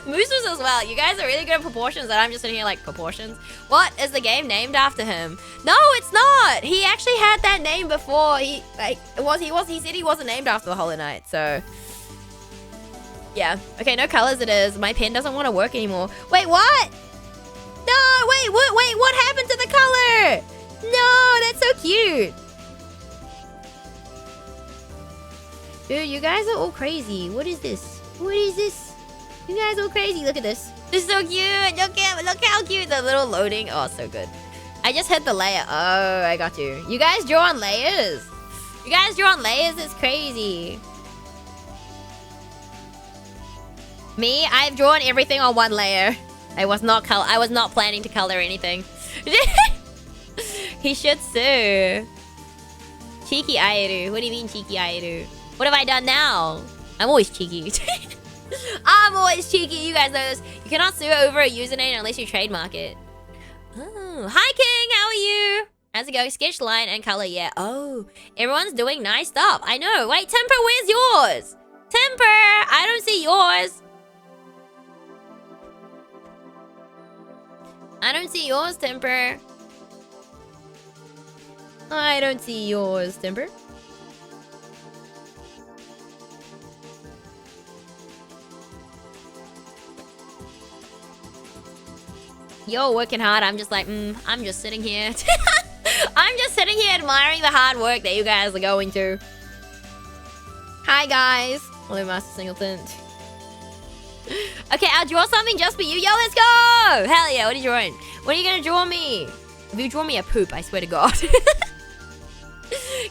Mooses as well. You guys are really good at proportions, and I'm just sitting here like, proportions? What? Is the game named after him? No, it's not. He actually had that name before. He said he wasn't named after the Hollow Knight, so... Yeah. Okay, no colors it is. My pen doesn't want to work anymore. Wait, what? No, wait, what happened to the color? No, that's so cute. Dude, you guys are all crazy. What is this? What is this? You guys are all crazy. Look at this. This is so cute. Look how cute the little loading. Oh, so good. I just hit the layer. Oh, I got you. You guys draw on layers. You guys draw on layers. It's crazy. Me, I've drawn everything on one layer. I was not planning to color anything. He should sue. Cheeky Airu. What do you mean, cheeky Airu? What have I done now? I'm always cheeky. I'm always cheeky. You guys know this. You cannot sue over a username unless you trademark it. Oh. Hi, King. How are you? How's it going? Sketch, line, and color. Yeah. Oh, everyone's doing nice stuff. I know. Wait, Temper, where's yours? Temper, I don't see yours. I don't see yours, Temper. I don't see yours, Temper. You're working hard. I'm just like, I'm just sitting here. I'm just sitting here admiring the hard work that you guys are going to. Hi, guys. Hello, Master Singleton. Okay, I'll draw something just for you. Yo, let's go! Hell yeah, what are you drawing? What are you gonna draw me? If you draw me a poop, I swear to God.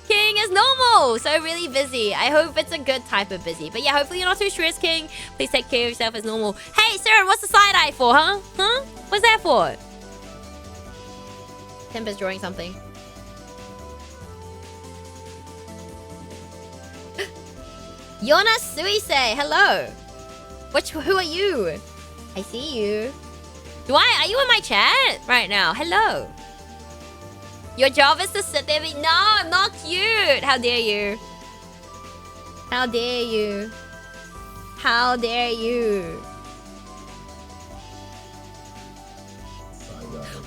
King is normal, so really busy. I hope it's a good type of busy. But yeah, hopefully you're not too stressed, King. Please take care of yourself as normal. Hey, Sarah, what's the side eye for, huh? Huh? What's that for? Timber's drawing something. Yona Suise, hello. Who are you? I see you. Are you in my chat right now? Hello. Your job is to sit there. No, I'm not cute. How dare you? How dare you? How dare you?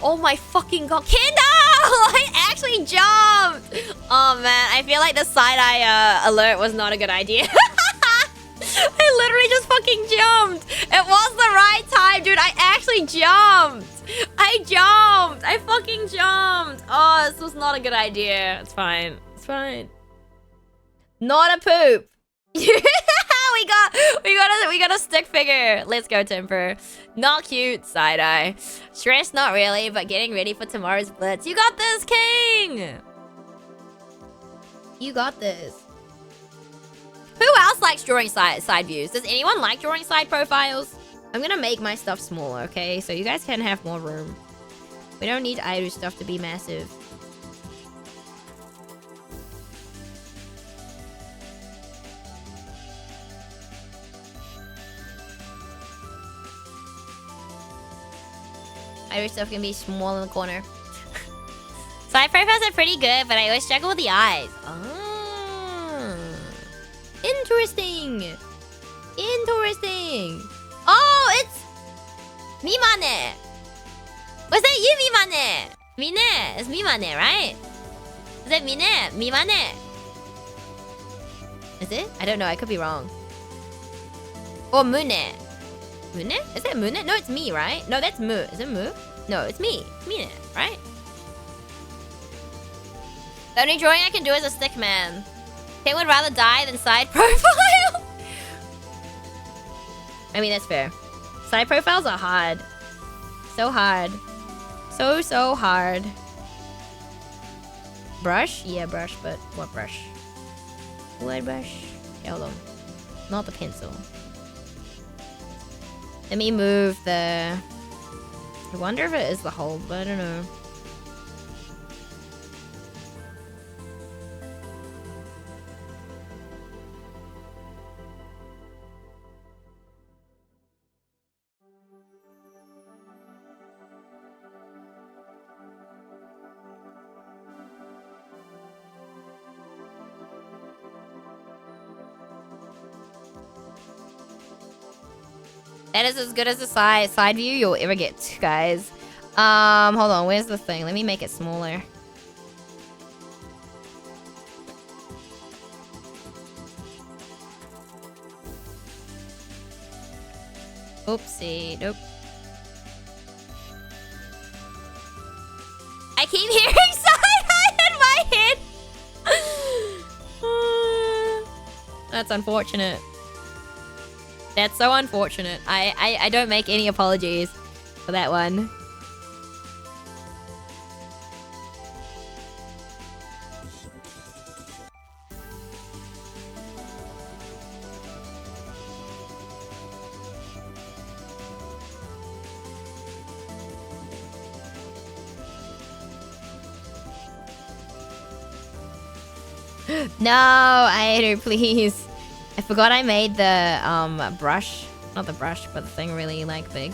Oh my fucking god. Kendall! I actually jumped! Oh man, I feel like the side-eye alert was not a good idea. I literally just fucking jumped. It was the right time, dude. I actually jumped. I fucking jumped. Oh, this was not a good idea. It's fine. It's fine. Not a poop. we got a stick figure. Let's go, Temper. Not cute. Side eye. Stress, not really, but getting ready for tomorrow's blitz. You got this, King. You got this. Who else likes drawing side views? Does anyone like drawing side profiles? I'm gonna make my stuff smaller, okay? So you guys can have more room. We don't need Airu stuff to be massive. Airu stuff can be small in the corner. Side profiles are pretty good, but I always struggle with the eyes. Oh. Interesting. Interesting. Oh, it's Mimane. Was that you, Mimane? Mine. It's Mimane, right? Is that Mine? Mimane. Is it? I don't know. I could be wrong. Or Mune. Mune? Is that Mune? No, it's me, right? No, that's Mu. Is it Mu? No, it's me. It's Mine, right? The only drawing I can do is a stick man. King would rather die than side profile. I mean, that's fair. Side profiles are hard. So hard. So hard. Brush? Yeah, brush, but what brush? What brush? Okay, hold on. Not the pencil. Let me move the... I wonder if it is the hold, but I don't know. That is as good as the side view you'll ever get, guys. Hold on. Where's the thing? Let me make it smaller. Oopsie. Nope. I keep hearing side-eye in my head. That's unfortunate. That's so unfortunate. I don't make any apologies for that one. No, Airu, please. I forgot I made the brush. Not the brush, but the thing really like big.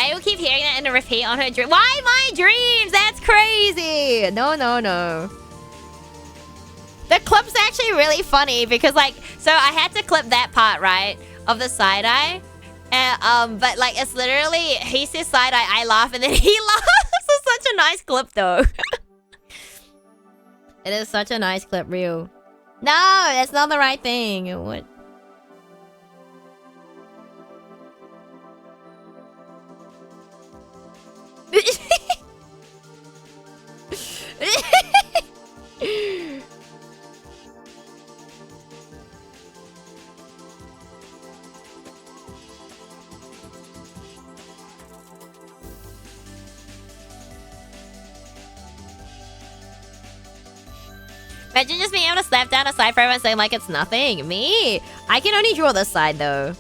I will keep hearing that in a repeat on her dream. Why my dreams? That's crazy. No, no, no. The clip's actually really funny because, like, so I had to clip that part, right, of the side eye. And, but, like, it's literally, he says side eye, I laugh, and then he laughs. It's such a nice clip, though. It is such a nice clip, real. No, that's not the right thing. What? Imagine just being able to slap down a side frame and saying like it's nothing. Me? I can only draw this side though.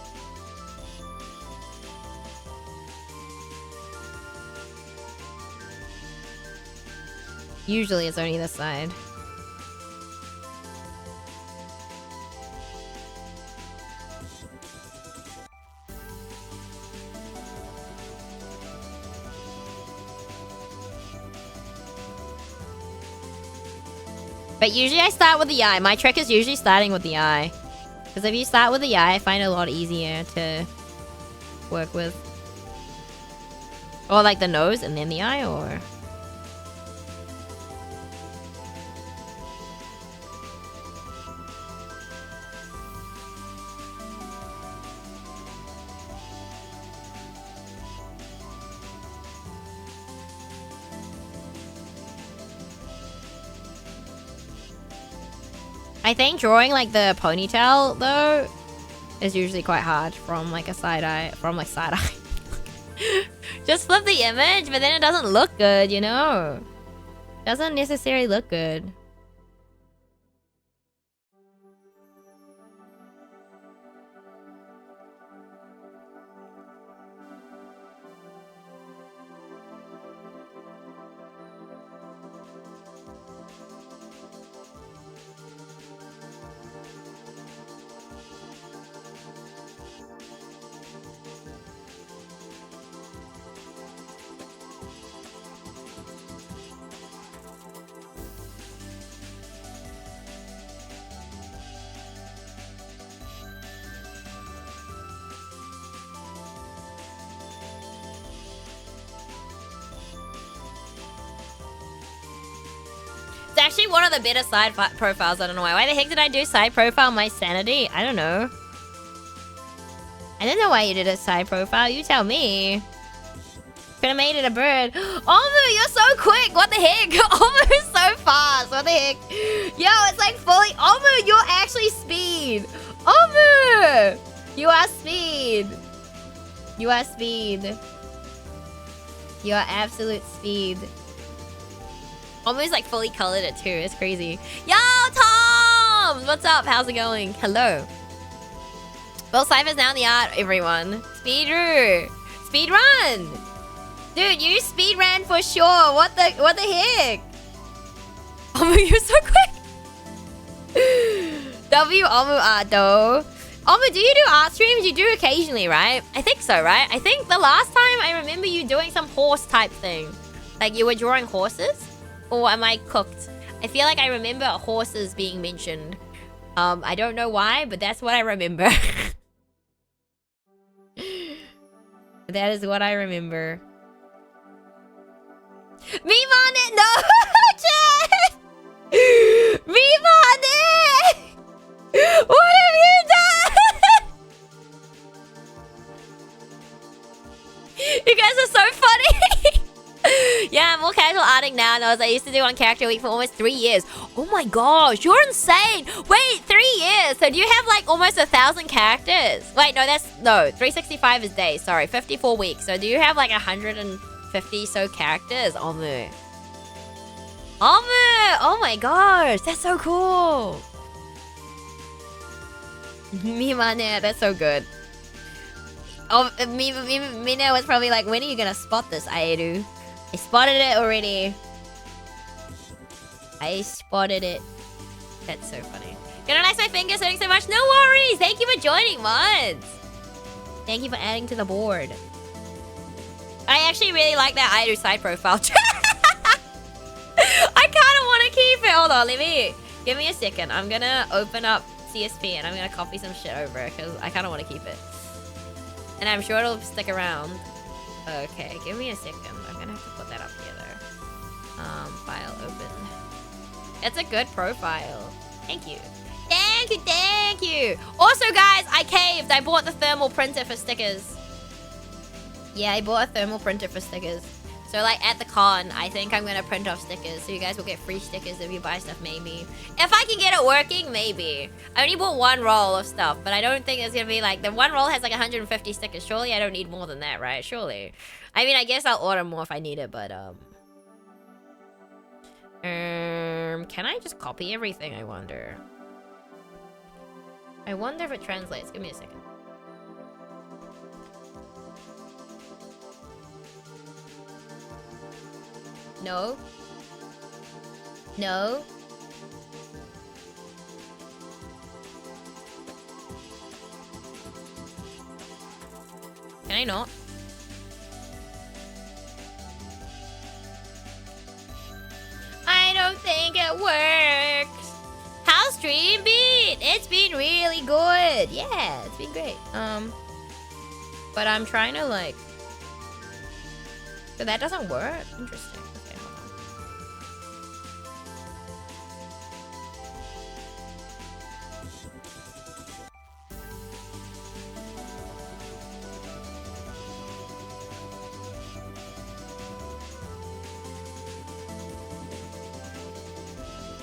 Usually it's only this side. But usually I start with the eye. My trick is usually starting with the eye. Because if you start with the eye, I find it a lot easier to work with. Or like the nose and then the eye, or... I think drawing like the ponytail though is usually quite hard from like a side eye, side eye. Just flip the image, but then it doesn't look good, you know? Doesn't necessarily look good. Actually one of the better side profiles. I don't know why. Why the heck did I do side profile my sanity? I don't know. I don't know why you did a side profile. You tell me. Could have made it a bird. Omu, you're so quick. What the heck? Omu is so fast. What the heck? Yo, it's like fully... Omu, you're actually speed. Omu! You are speed. You are speed. You are absolute speed. Almost like fully colored it too. It's crazy. Yo, Tom! What's up? How's it going? Hello. Well, Cypher's now in the art, everyone. Speedroo. Speedrun! Dude, you speedran for sure. What the heck? Omu, you're so quick. W Omu art though. Omu, do you do art streams? You do occasionally, right? I think so, right? I think the last time I remember you doing some horse type thing. Like you were drawing horses? Or am I cooked? I feel like I remember horses being mentioned. I don't know why, but that's what I remember. That is what I remember. Mimane! No! Chat! Mimane! What have you done? You guys are so funny! Yeah, I'm more casual arting now than I used to do on Character Week for almost 3 years. Oh my gosh, you're insane! Wait, 3 years? So do you have like almost 1,000 characters? Wait, no, 365 is days. Sorry, 54 weeks. So do you have like 150 so characters? Omu. Omu! Oh my gosh, that's so cool. Mimane, that's so good. Oh, Mina was probably like, when are you gonna spot this, Aeru? I spotted it already. I spotted it. That's so funny. Gonna nice my fingers hurting so much. No worries. Thank you for joining, mods. Thank you for adding to the board. I actually really like that I do side profile. I kind of want to keep it. Hold on, give me a second. I'm gonna open up CSP and I'm gonna copy some shit over because I kind of want to keep it. And I'm sure it'll stick around. Okay, give me a second. I'm gonna have to put that up here though. File open. It's a good profile. Thank you. Thank you, thank you. Also, guys, I caved. I bought the thermal printer for stickers. Yeah, I bought a thermal printer for stickers. So, like, at the con, I think I'm gonna print off stickers. So you guys will get free stickers if you buy stuff, maybe. If I can get it working, maybe. I only bought one roll of stuff, but I don't think it's gonna be, like... The one roll has, like, 150 stickers. Surely I don't need more than that, right? Surely. I mean, I guess I'll order more if I need it, but, can I just copy everything, I wonder? I wonder if it translates. Give me a second. No. No. Can I not? I don't think it works. How's stream been? It's been really good. Yeah, it's been great. But I'm trying to like... So that doesn't work? Interesting. Okay, hold on.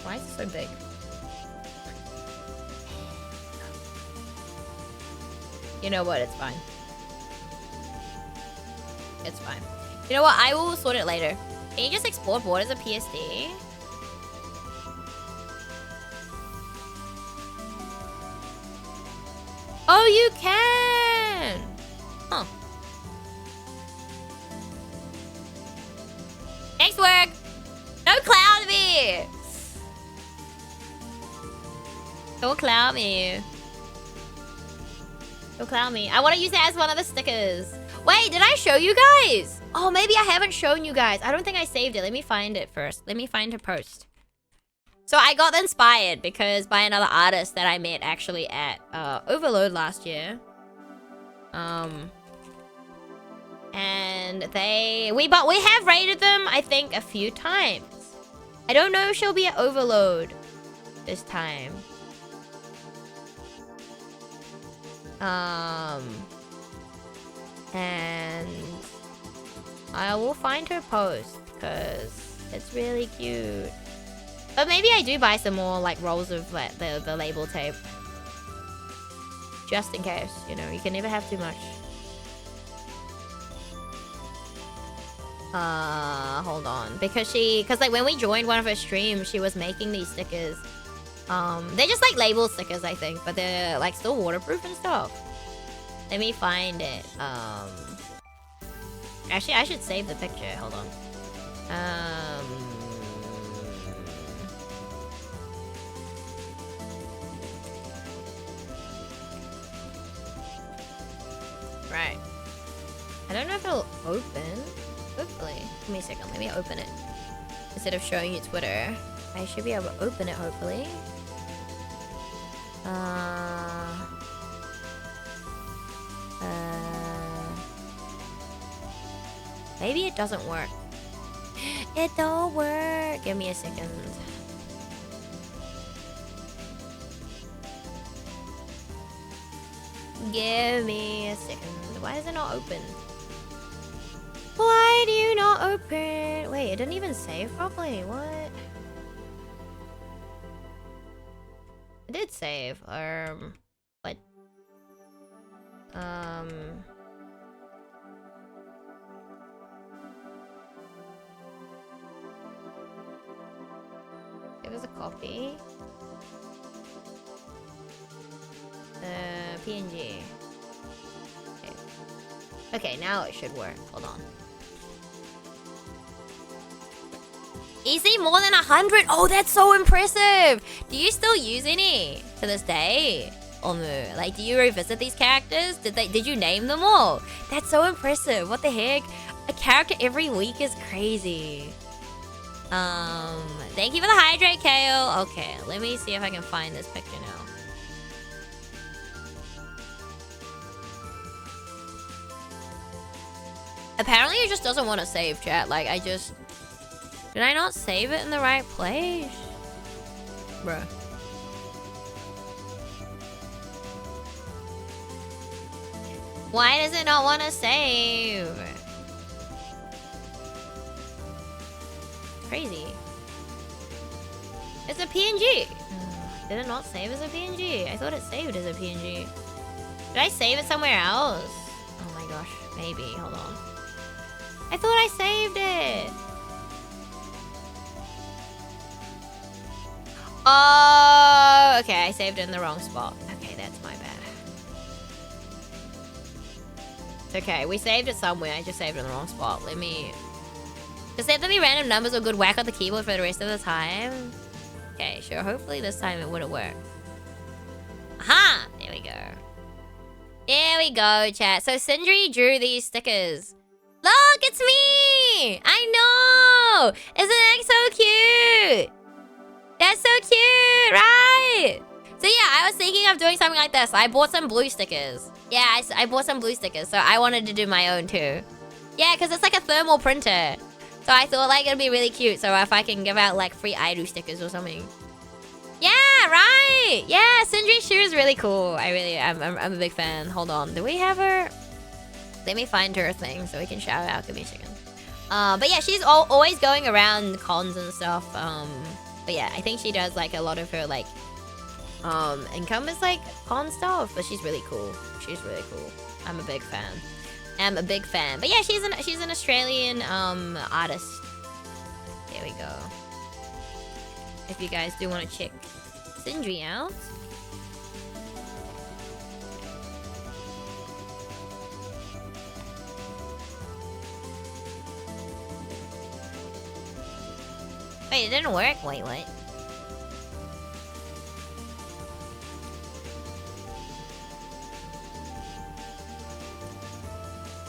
Why is it so big? You know what? It's fine. It's fine. You know what? I will sort it later. Can you just export borders of PSD? Oh, you can! Huh. Next work! No cloud me! Don't cloud me. Don't cloud me. I want to use it as one of the stickers. Wait, did I show you guys? Oh, maybe I haven't shown you guys. I don't think I saved it. Let me find it first. Let me find her post. So I got inspired because by another artist that I met actually at Overload last year. And we have rated them, I think, a few times. I don't know if she'll be at Overload this time. And I will find her post because it's really cute. But maybe I do buy some more like rolls of like, the label tape. Just in case, you know, you can never have too much. Hold on. Because like when we joined one of her streams, she was making these stickers. They're just like label stickers, I think, but they're like still waterproof and stuff. Let me find it. Actually, I should save the picture. Hold on. Right. I don't know if it'll open. Hopefully. Give me a second. Let me open it. Instead of showing you Twitter, I should be able to open it, hopefully. Maybe it doesn't work. It don't work. Give me a second. Give me a second. Why is it not open? Why do you not open? Wait, it didn't even save properly. What? It did save. What? It was a copy. PNG. Okay. Okay, now it should work. Hold on. Easy, more than 100. Oh, that's so impressive. Do you still use any to this day? Or no? Like, do you revisit these characters? Did you name them all? That's so impressive. What the heck? A character every week is crazy. Thank you for the hydrate, Kale. Okay, let me see if I can find this picture now. Apparently it just doesn't want to save, chat. Like, did I not save it in the right place? Bruh. Why does it not want to save? Crazy. It's a PNG. Did it not save as a PNG? I thought it saved as a PNG. Did I save it somewhere else? Oh my gosh. Maybe. Hold on. I thought I saved it. Oh, okay. I saved it in the wrong spot. Okay, that's my bad. It's okay. We saved it somewhere. I just saved it in the wrong spot. Let me... Just let there be random numbers or good whack on the keyboard for the rest of the time. Okay, sure. Hopefully this time it wouldn't work. Aha! There we go. There we go, chat. So Sindri drew these stickers. Look, it's me! I know! Isn't that so cute? That's so cute, right? So yeah, I was thinking of doing something like this. I bought some blue stickers. Yeah, I bought some blue stickers, so I wanted to do my own too. Yeah, because it's like a thermal printer. So I thought like it'd be really cute. So if I can give out like free idol stickers or something. Yeah, right. Yeah, Sindri's shoe is really cool. I'm a big fan. Hold on, do we have her? Let me find her thing so we can shout out. Give me a second. But yeah, she's always going around cons and stuff. But yeah, I think she does like a lot of her like income is like con stuff. But she's really cool. She's really cool. I'm a big fan. But yeah, she's an Australian artist. There we go. If you guys do want to check Sindri out. Wait, it didn't work? Wait, what?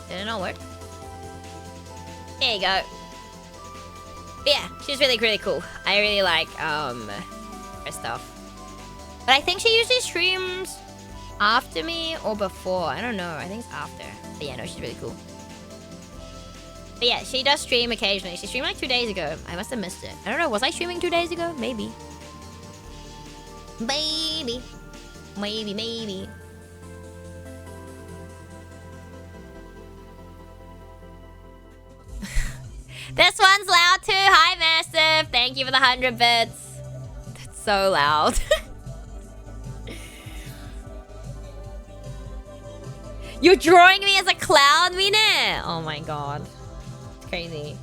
Did it not work? There you go. Yeah, she's really, really cool. I really like, her stuff. But I think she usually streams after me or before. I don't know. I think it's after. But yeah, no, she's really cool. But yeah, she does stream occasionally. She streamed like 2 days ago. I must have missed it. I don't know. Was I streaming 2 days ago? Maybe. Maybe. Maybe. This one's loud too. Hi, Massive. Thank you for the 100 bits. That's so loud. You're drawing me as a cloud, Mina? Oh my god. It's crazy.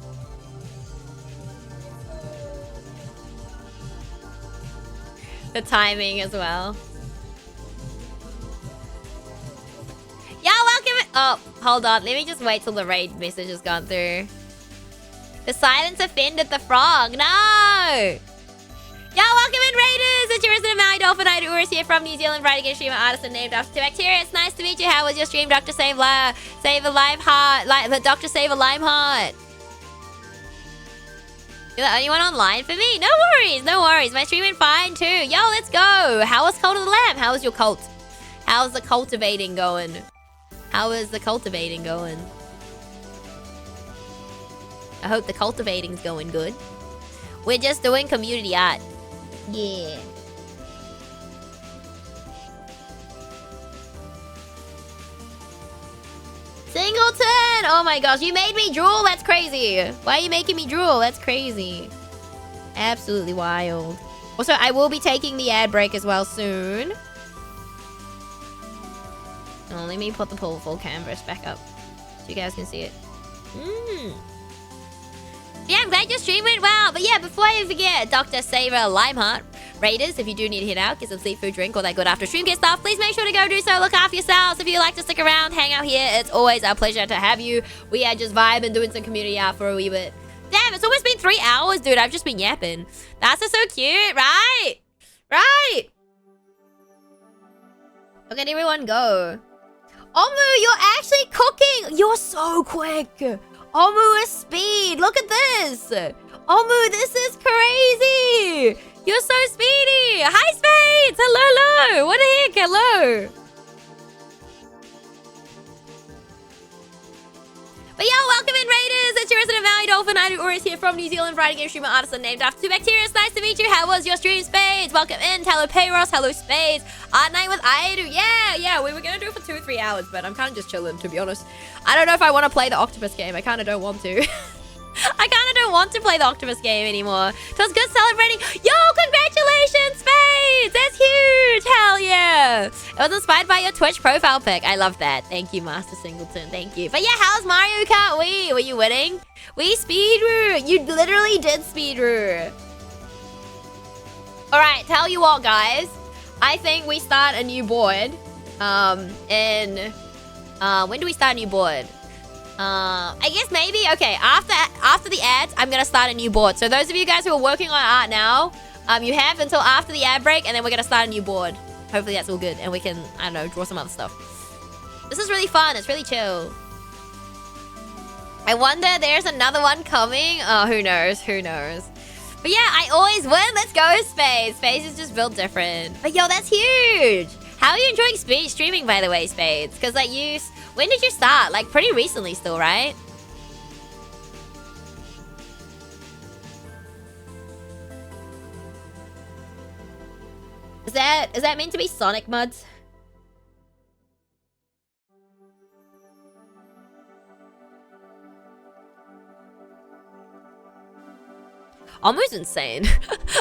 The timing as well. Yeah, welcome. Oh, hold on. Let me just wait till the raid message has gone through. The silence offended the frog. No! Yo, welcome in, Raiders! It's your resident Maui Dolphin Urus here from New Zealand, writing a streamer artist and named after Bacteria. It's nice to meet you. How was your stream, Dr. Save a Live Heart? Dr. Save a Lime Heart. You're the only one online for me? No worries, no worries. My stream went fine too. Yo, let's go. How was Cult of the Lamb? How was your cult? How's the cultivating going? How is the cultivating going? I hope the cultivating's going good. We're just doing community art. Yeah. Singleton! Oh my gosh, you made me drool? That's crazy. Why are you making me drool? That's crazy. Absolutely wild. Also, I will be taking the ad break as well soon. Oh, let me put the full canvas back up so you guys can see it. Yeah, I'm glad your stream went well. But yeah, before I forget, Dr. Saver Limeheart. Raiders, if you do need to hit out, get some seafood, drink, all that good after stream get stuff, please make sure to go do so. Look after yourselves. If you like to stick around, hang out here, it's always our pleasure to have you. We are just vibing, doing some community art for a wee bit. Damn, it's almost been 3 hours, dude. I've just been yapping. That's just so cute, right? Right. Look at everyone go. Omu, you're actually cooking. You're so quick. Omu is speed. Look at this. Omu, this is crazy. You're so speedy. Hi, Spades. Hello, hello. What the heck? Hello. But yo, welcome in, Raiders. It's your resident Valley Dolphin. I'm Auris here from New Zealand, writing game streamer artisan named after two bacteria. It's nice to meet you. How was your stream, Spades? Welcome in. Hello, Payros. Hello, Spades. Art night with Aidu. Yeah. We were going to do it for 2 or 3 hours, but I'm kind of just chilling, to be honest. I don't know if I want to play the octopus game. I kind of don't want to. I kind of don't want to play the octopus game anymore. So it's good celebrating. Yo, congratulations, Spades! That's huge! Hell yeah! It was inspired by your Twitch profile pic. I love that. Thank you, Master Singleton. Thank you. But yeah, how's Mario Kart Wii? Were you winning? We speedrun. You literally did speedrun. Alright, tell you what, guys. I think we start a new board. When do we start a new board? I guess maybe, okay, after the ads, I'm gonna start a new board. So those of you guys who are working on art now, you have until after the ad break, and then we're gonna start a new board. Hopefully that's all good, and we can, I don't know, draw some other stuff. This is really fun. It's really chill. I wonder there's another one coming. Oh, who knows? Who knows? But yeah, I always win. Let's go, Space. Space is just built different. But yo, that's huge. How are you enjoying streaming, by the way, Spades? Because like when did you start? Like pretty recently still, right? Is that meant to be Sonic Muds? Omu's insane.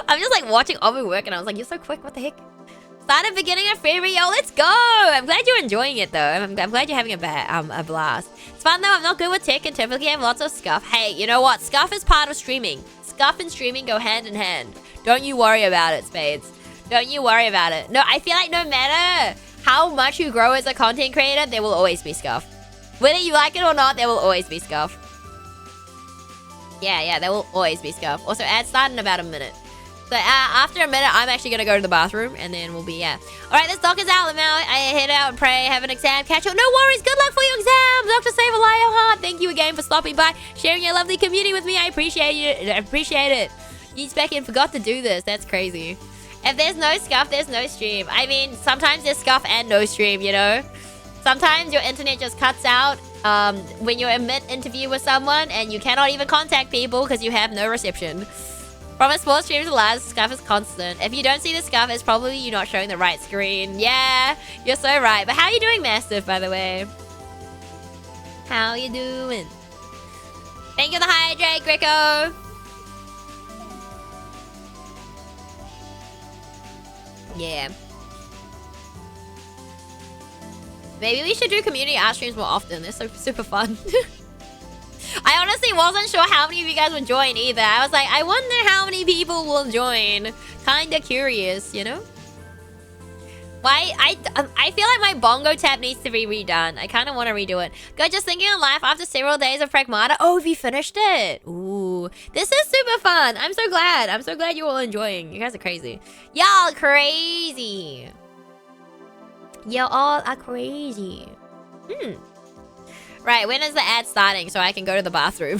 I'm just like watching Omu work and I was like, you're so quick, what the heck? Started beginning of February, yo, let's go! I'm glad you're enjoying it though. I'm glad you're having a blast. It's fun though, I'm not good with tech and typically have lots of scuff. Hey, you know what? Scuff is part of streaming. Scuff and streaming go hand in hand. Don't you worry about it, Spades. Don't you worry about it. No, I feel like no matter how much you grow as a content creator, there will always be scuff. Whether you like it or not, there will always be scuff. Yeah, there will always be scuff. Also, ads start in about a minute. So after a minute, I'm actually going to go to the bathroom and then we'll be, yeah. Alright, this doc is out now. I head out and pray, have an exam, catch up. No worries, good luck for your exam. Dr. Save a Lion Heart. Thank you again for stopping by, sharing your lovely community with me. I appreciate it. I appreciate it. You back in forgot to do this. That's crazy. If there's no scuff, there's no stream. I mean, sometimes there's scuff and no stream, you know? Sometimes your internet just cuts out when you're in mid-interview with someone and you cannot even contact people because you have no reception. From a small stream to large, scuff is constant. If you don't see the scuff, it's probably you not showing the right screen. Yeah, you're so right. But how are you doing, Mastiff, by the way? How you doing? Thank you for the hydrate, Greco. Yeah. Maybe we should do community art streams more often. They're so super fun. I honestly wasn't sure how many of you guys would join either. I was like, I wonder how many people will join. Kinda curious, you know? Why? I feel like my bongo tap needs to be redone. I kind of want to redo it. Good, just thinking of life after several days of Pragmata. Oh, have you finished it? Ooh, this is super fun. I'm so glad. I'm so glad you're all enjoying. You guys are crazy. Y'all crazy. Y'all are crazy. Right, when is the ad starting so I can go to the bathroom?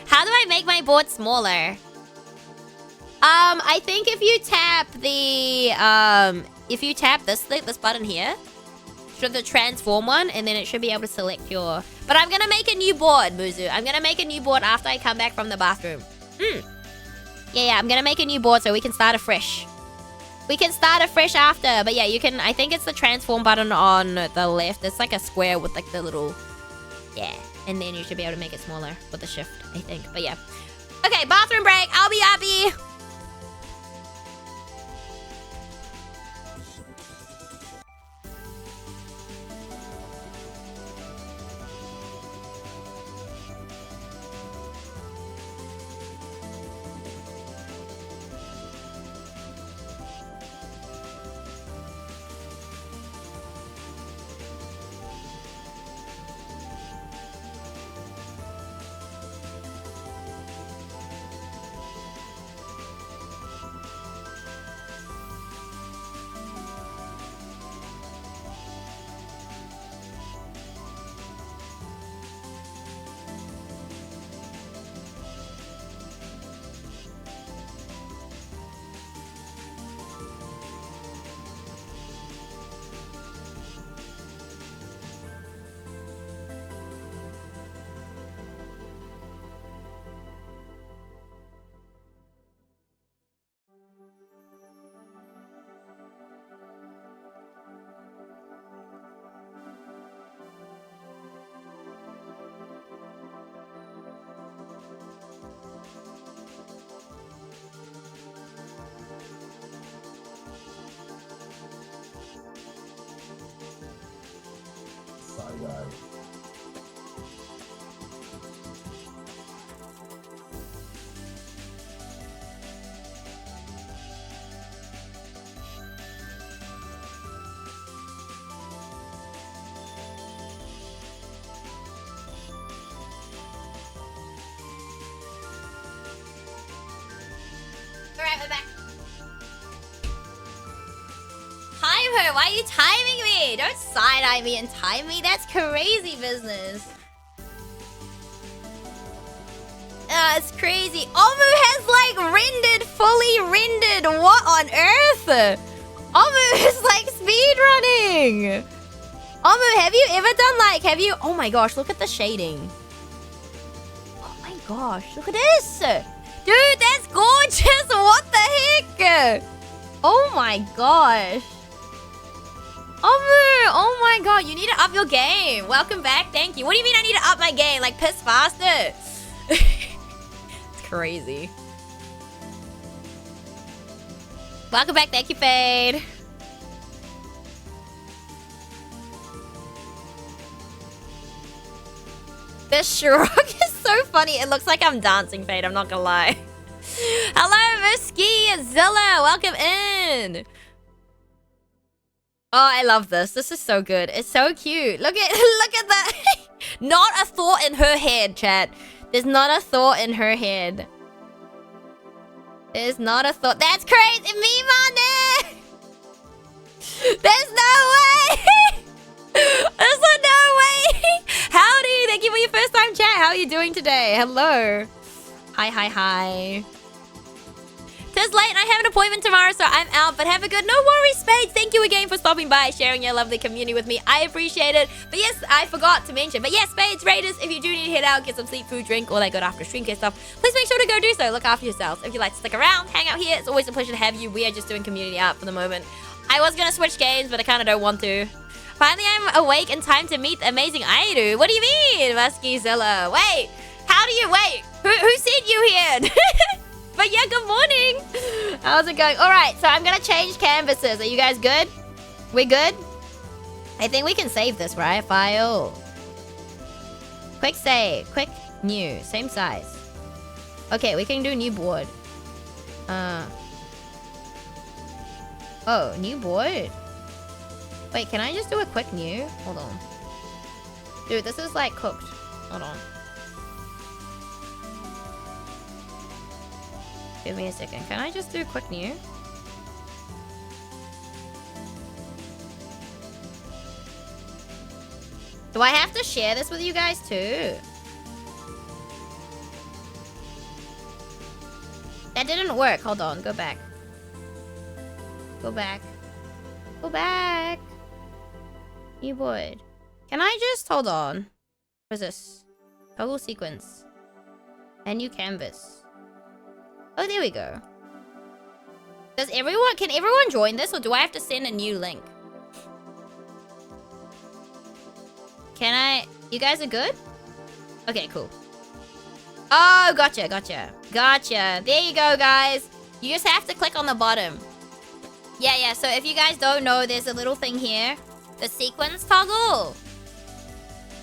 How do I make my board smaller? I think if you tap this button here, should the transform one, and then it should be able to select your... But I'm gonna make a new board, Muzu. I'm gonna make a new board after I come back from the bathroom. Yeah, I'm gonna make a new board so we can start afresh. We can start afresh after, but yeah, you can... I think it's the transform button on the left. It's like a square with like the little... Yeah, and then you should be able to make it smaller with the shift, I think. But yeah. Okay, bathroom break. I'll be happy. Alright, we're back. Time her! Why are you timing me? Don't side-eye me and time me. That's crazy business. It's crazy. Omu has like rendered, fully rendered. What on earth? Omu is like speedrunning. Omu, have you ever done like, oh my gosh, look at the shading. Oh my gosh, look at this. Dude, that's gorgeous. What the heck? Oh my gosh. Omu, oh my god, you need to up your game. Welcome back, thank you. What do you mean I need to up my game? Like piss faster? It's crazy. Welcome back, thank you, Fade. This shrug is so funny. It looks like I'm dancing, Fade. I'm not gonna lie. Hello, Musky Zilla. Welcome in. Oh, I love this. This is so good. It's so cute. Look at that. Not a thought in her head, chat. There's not a thought in her head. There's not a thought. That's crazy. Me, money. There's no way. There's no way. Howdy. Thank you for your first time chat. How are you doing today? Hello. Hi. It's late and I have an appointment tomorrow, so I'm out, but have a good... No worries, Spades. Thank you again for stopping by, sharing your lovely community with me. I appreciate it. But yes, I forgot to mention. But yes, Spades, Raiders, if you do need to head out, get some sleep, food, drink, all that good after stream care stuff, please make sure to go do so. Look after yourselves. If you'd like to stick around, hang out here, it's always a pleasure to have you. We are just doing community art for the moment. I was going to switch games, but I kind of don't want to. Finally, I'm awake in time to meet the amazing Airu. What do you mean, Musky Zilla? Wait, how do you... Wait, who sent you here? But yeah, good morning. How's it going? All right, so I'm going to change canvases. Are you guys good? We good? I think we can save this, right? File. Quick save. Quick new. Same size. Okay, we can do new board. Oh, new board? Wait, can I just do a quick new? Hold on. Dude, this is like cooked. Hold on. Give me a second. Can I just do a quick new? Do I have to share this with you guys too? That didn't work. Hold on. Go back. Go back. Go back. New board. Can I just... Hold on. What is this? Toggle sequence. And new canvas. Oh, there we go. Can everyone join this, or do I have to send a new link? Can I... You guys are good? Okay, cool. Oh, gotcha. There you go, guys. You just have to click on the bottom. Yeah. So if you guys don't know, there's a little thing here. The sequence toggle.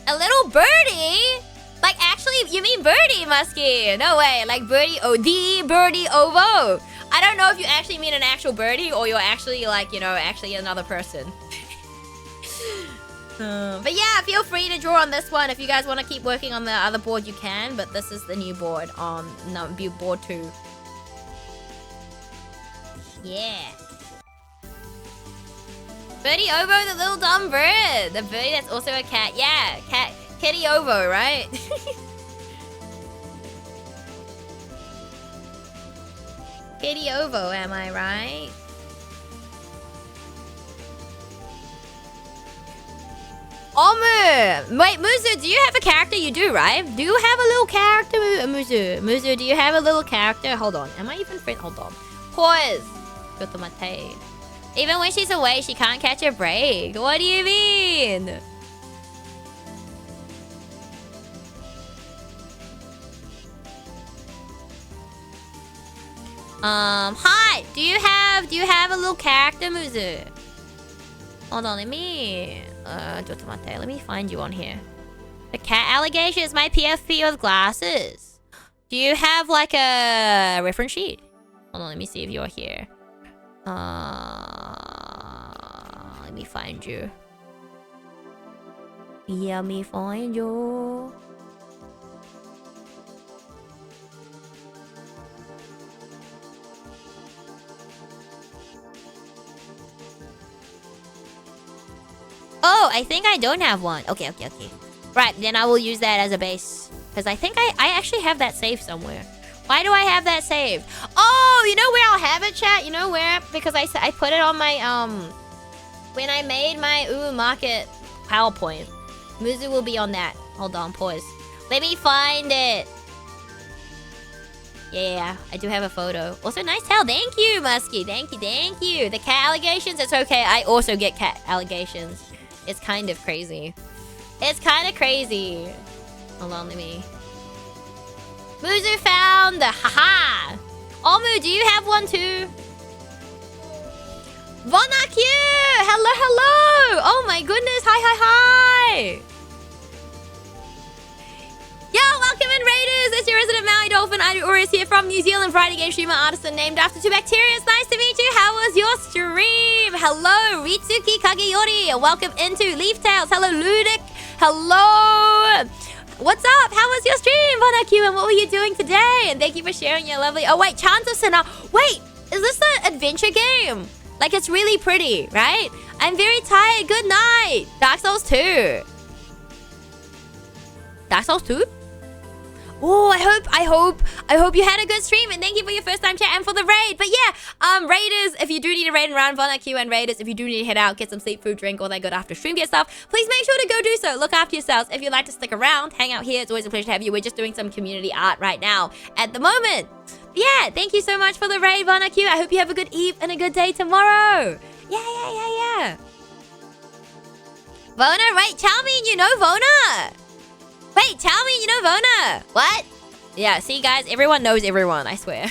A little birdie? Like, actually, you mean birdie, Musky? No way. Like birdie, the birdie ovo. I don't know if you actually mean an actual birdie or you're actually like, you know, actually another person. But yeah, feel free to draw on this one. If you guys want to keep working on the other board, you can. But this is the new board on board 2. Yeah. Birdie ovo, the little dumb bird. The birdie that's also a cat. Yeah, cat. Kitty ovo, right? Kitty ovo, am I right? Omu! Wait, Muzu, do you have a character? You do, right? Do you have a little character, Muzu? Muzu, do you have a little character? Hold on. Am I even friend? Hold on. Pause. Go to my tape. Even when she's away, she can't catch a break. What do you mean? Hi! Do you have a little character, Muzu? Hold on, let me... Let me find you on here. The cat allegation is my PFP with glasses. Do you have like a reference sheet? Hold on, let me see if you're here. Let me find you. Let me find you. Oh, I think I don't have one. Okay. Right, then I will use that as a base. Because I think I actually have that saved somewhere. Why do I have that saved? Oh, you know where I'll have it, chat? You know where? Because I put it on my, when I made my Market PowerPoint. Muzu will be on that. Hold on, pause. Let me find it. Yeah, I do have a photo. Also, nice tail. Thank you, Muskie. Thank you. The cat allegations, it's okay. I also get cat allegations. It's kind of crazy. Hold on, let me... Muzu found the haha. Omu, do you have one too? Vonakyu! Hello! Oh my goodness, hi! Yo, welcome in, Raiders! It's your resident Maui Dolphin, Idorius here from New Zealand, Friday game streamer, artisan named after two bacteria. It's nice to meet you. How was your stream? Hello, Ritsuki Kageyori. Welcome into Leaf Tales. Hello, Ludic. Hello! What's up? How was your stream, Vonakyu? And what were you doing today? And thank you for sharing your lovely... Oh, wait, Chance of Sinner. Wait, is this an adventure game? Like, it's really pretty, right? I'm very tired. Good night. Dark Souls 2. Dark Souls 2? Oh, I hope you had a good stream, and thank you for your first time chat and for the raid. But yeah, Raiders, if you do need a raid around Vonakyu, and Raiders, if you do need to head out, get some sleep, food, drink, all that good after stream get stuff, please make sure to go do so. Look after yourselves. If you'd like to stick around, hang out here, it's always a pleasure to have you. We're just doing some community art right now at the moment. Yeah, thank you so much for the raid, Vonakyu. I hope you have a good eve and a good day tomorrow. Yeah. Vona, right? Tell me you know Vona. Wait, tell me you know Vona. What? Yeah, see guys, everyone knows everyone, I swear.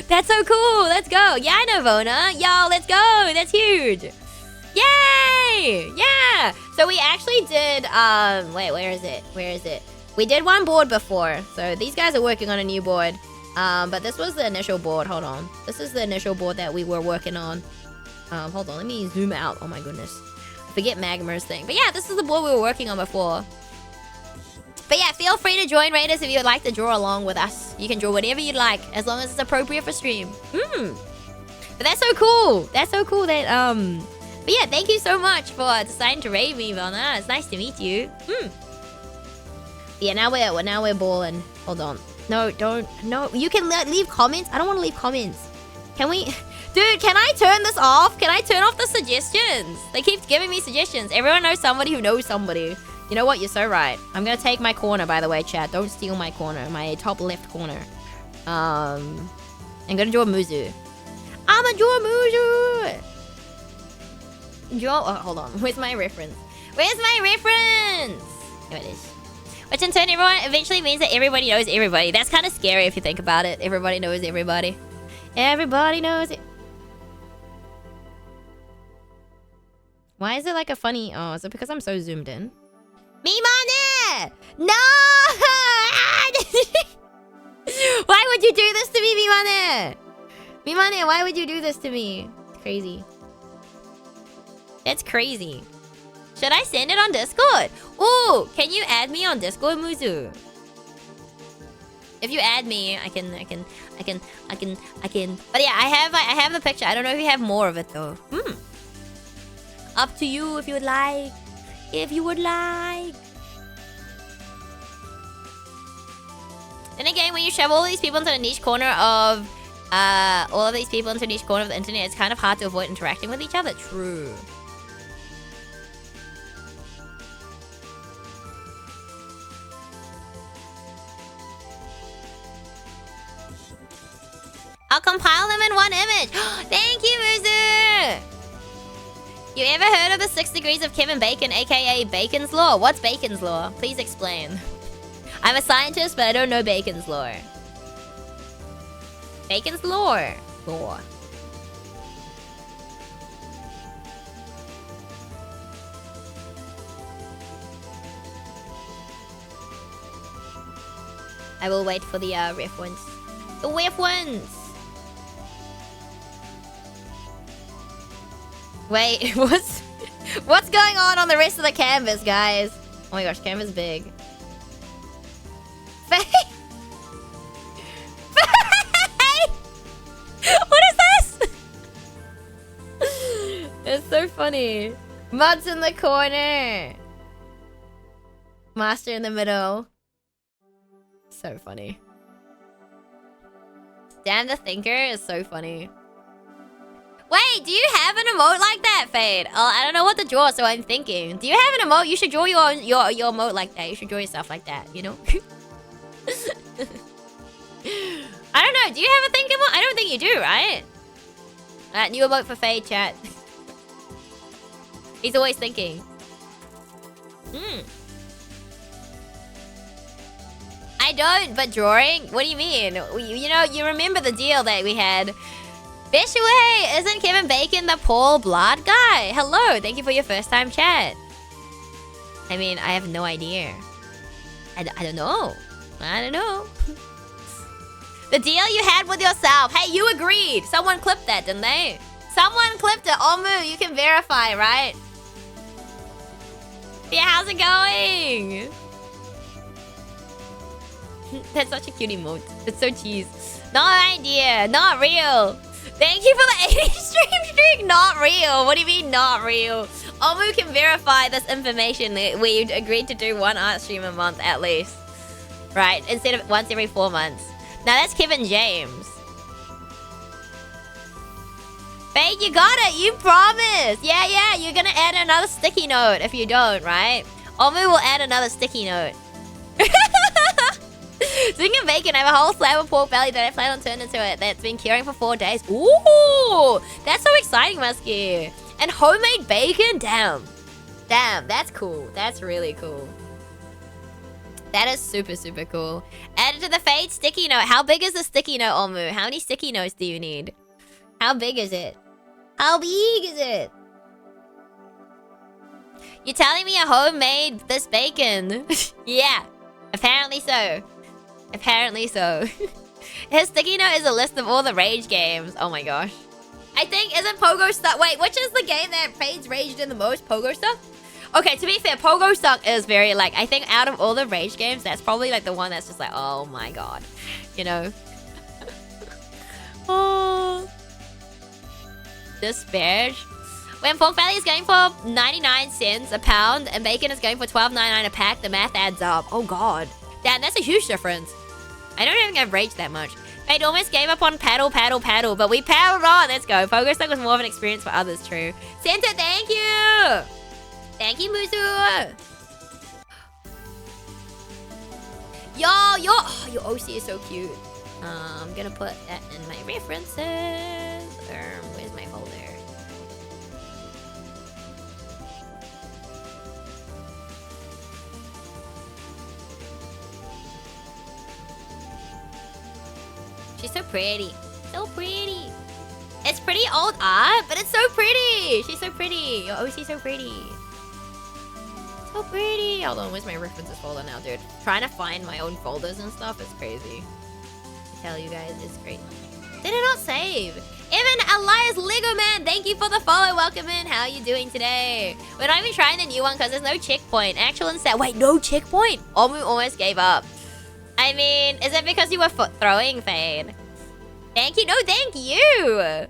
That's so cool. Let's go. Yeah, I know Vona. Yo, let's go. That's huge. Yay! Yeah. So we actually did, wait, where is it? We did one board before. So these guys are working on a new board. But this was the initial board. Hold on. This is the initial board that we were working on. Hold on. Let me zoom out. Oh my goodness. Forget Magma's thing. But yeah, this is the board we were working on before. But yeah, feel free to join Raiders if you would like to draw along with us. You can draw whatever you'd like, as long as it's appropriate for stream. But that's so cool. That's so cool that, But yeah, thank you so much for deciding to raid me, Vona. It's nice to meet you. Yeah, now we're balling. Hold on. No, don't. No, you can leave comments. I don't want to leave comments. Can we... Dude, can I turn this off? Can I turn off the suggestions? They keep giving me suggestions. Everyone knows somebody who knows somebody. You know what? You're so right. I'm gonna take my corner, by the way, chat. Don't steal my corner. My top left corner. I'm gonna draw Muzu. I'ma draw Muzu! Oh, hold on. Where's my reference? Here it is. Which in turn, everyone eventually means that everybody knows everybody. That's kind of scary if you think about it. Everybody knows everybody. Everybody knows it. Why is it like a funny... Oh, is it because I'm so zoomed in? Mimane! No! Why would you do this to me, Mimane? Mimane, why would you do this to me? It's crazy. It's crazy. Should I send it on Discord? Ooh, can you add me on Discord, Muzu? If you add me, I can. But yeah, I have the picture. I don't know if you have more of it though. Up to you if you would like. If you would like. Then again, when you shove all these people into the niche corner of the internet, it's kind of hard to avoid interacting with each other. True. I'll compile them in one image. Thank you, Muzu! You ever heard of the 6 degrees of Kevin Bacon, aka Bacon's Law? What's Bacon's Law? Please explain. I'm a scientist, but I don't know Bacon's Law. Bacon's Law. I will wait for the ref ones. The ref ones! Wait, what's going on the rest of the canvas, guys? Oh my gosh, canvas big. Faye! Faye! What is this? It's so funny. Mud's in the corner. Master in the middle. So funny. Damn, the thinker is so funny. Wait, do you have an emote like that, Fade? Oh, I don't know what to draw, so I'm thinking. Do you have an emote? You should draw your emote like that. You should draw yourself like that, you know? I don't know. Do you have a think emote? I don't think you do, right? New emote for Fade, chat. He's always thinking. I don't, but drawing? What do you mean? You know, you remember the deal that we had. Bishway, isn't Kevin Bacon the Paul Blart guy? Hello, thank you for your first time chat. I mean, I have no idea. I don't know. I don't know. The deal you had with yourself. Hey, you agreed. Someone clipped that, didn't they? Someone clipped it. Omu, you can verify, right? Yeah, how's it going? That's such a cute emote. It's so cheese. No idea. Not real. Thank you for the 80 stream streak. Not real. What do you mean not real? Omu can verify this information where you agreed to do one art stream a month at least. Right? Instead of once every 4 months. Now that's Kevin James. Fade, you got it. You promised. Yeah. You're gonna add another sticky note if you don't, right? Omu will add another sticky note. Speaking of bacon, I have a whole slab of pork belly that I plan on turning into it that's been curing for 4 days. Ooh! That's so exciting, Muskie. And homemade bacon? Damn. Damn, that's cool. That's really cool. That is super, super cool. Added to the Fade sticky note. How big is the sticky note, Omu? How many sticky notes do you need? How big is it? How big is it? You're telling me I homemade this bacon? Yeah. Apparently so. Apparently so. His sticky note is a list of all the rage games. Oh my gosh. I think, isn't Pogo Stuck... Wait, which is the game that Fade's raged in the most? Pogo Stuck? Okay, to be fair, Pogo Stuck is very, like... I think out of all the rage games, that's probably, like, the one that's just like, oh my god. You know? Oh. Despair. When pork belly is going for 99 cents a pound and bacon is going for $12.99 a pack, the math adds up. Oh god. Damn, that's a huge difference. I don't even think I've raged that much. Fate almost gave up on paddle, but we paddled on. Let's go. Pogo Stuck was more of an experience for others, true. Santa, thank you! Thank you, Muzu! Your OC is so cute. I'm gonna put that in my references. Where's my folder? She's so pretty. So pretty. It's pretty old art, but it's so pretty. She's so pretty. Your OC's so pretty. So pretty. Hold on, where's my references folder now, dude? Trying to find my own folders and stuff is crazy. I tell you guys, it's great. Did it not save? Evan Elias Lego Man, thank you for the follow. Welcome in. How are you doing today? We're not even trying the new one because there's no checkpoint. Actual and set. Wait, no checkpoint? Omu almost gave up. I mean, is it because you were foot throwing, Fade? Thank you. No, thank you.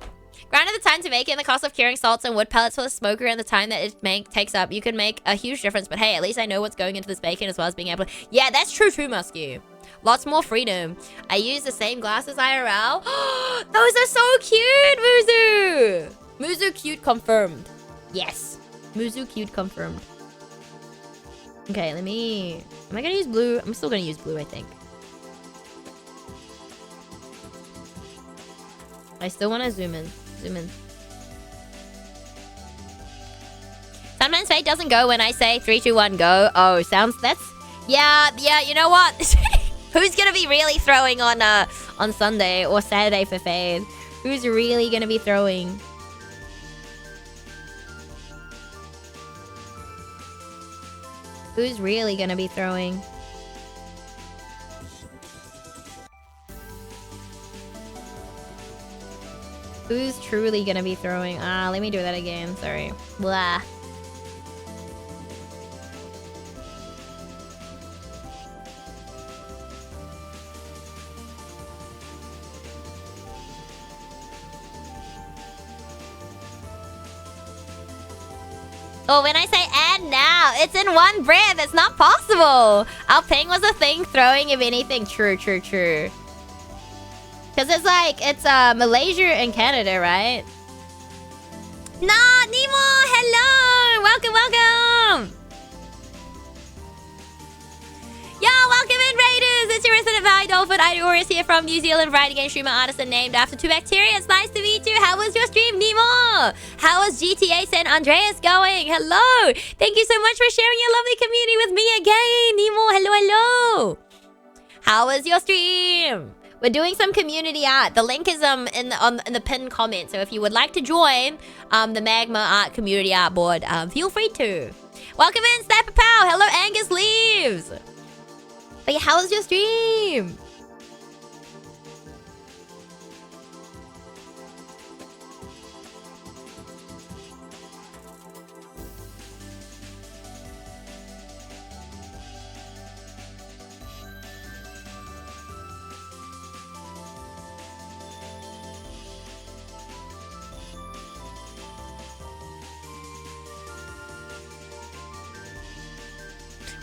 Granted the time to make it and the cost of curing salts and wood pellets for the smoker and the time that it takes up, you can make a huge difference. But hey, at least I know what's going into this bacon as well as being able to... Yeah, that's true too, Muskie. Lots more freedom. I use the same glasses IRL. Those are so cute, Muzu. Muzu cute confirmed. Yes. Muzu cute confirmed. Okay, let me... Am I gonna use blue? I'm still gonna use blue, I think. I still want to zoom in. Zoom in. Sometimes Fate doesn't go when I say 3, 2, 1, go. Oh, sounds... That's... Yeah, you know what? Who's gonna be really throwing on Sunday or Saturday for Fade? Who's really gonna be throwing? Who's really gonna be throwing? Who's truly gonna be throwing? Let me do that again. Sorry. Blah. Oh, when I say add now, it's in one breath. It's not possible. Our ping was a thing throwing, if anything. True. Because it's like, it's Malaysia and Canada, right? Nah, Nemo, hello. Welcome. Yo, welcome in, Raiders. It's your resident Valley Dolphin. Idorus here from New Zealand, writing game streamer artisan named after two bacteria. It's nice to meet you. How was your stream, Nemo? How was GTA San Andreas going? Hello. Thank you so much for sharing your lovely community with me again, Nemo. Hello. How was your stream? We're doing some community art. The link is in the pinned comment. So if you would like to join the Magma Art community art board, feel free to. Welcome in, Snapper Pow. Hello, Angus Leaves. But yeah, how was your stream?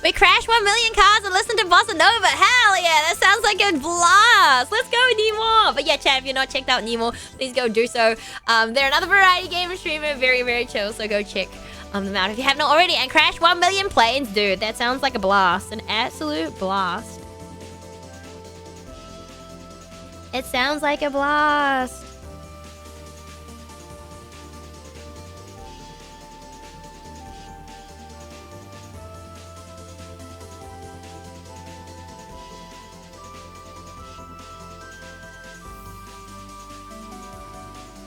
We crashed 1 million cars and listened to Bossa Nova. Hell yeah, that sounds like a blast. Let's go, Nemo. But yeah, chat, if you're not checked out Nemo, please go do so. They're another variety game streamer, very chill, so go check them out if you haven't already. And crash 1 million planes, dude. That sounds like a blast. An absolute blast. It sounds like a blast.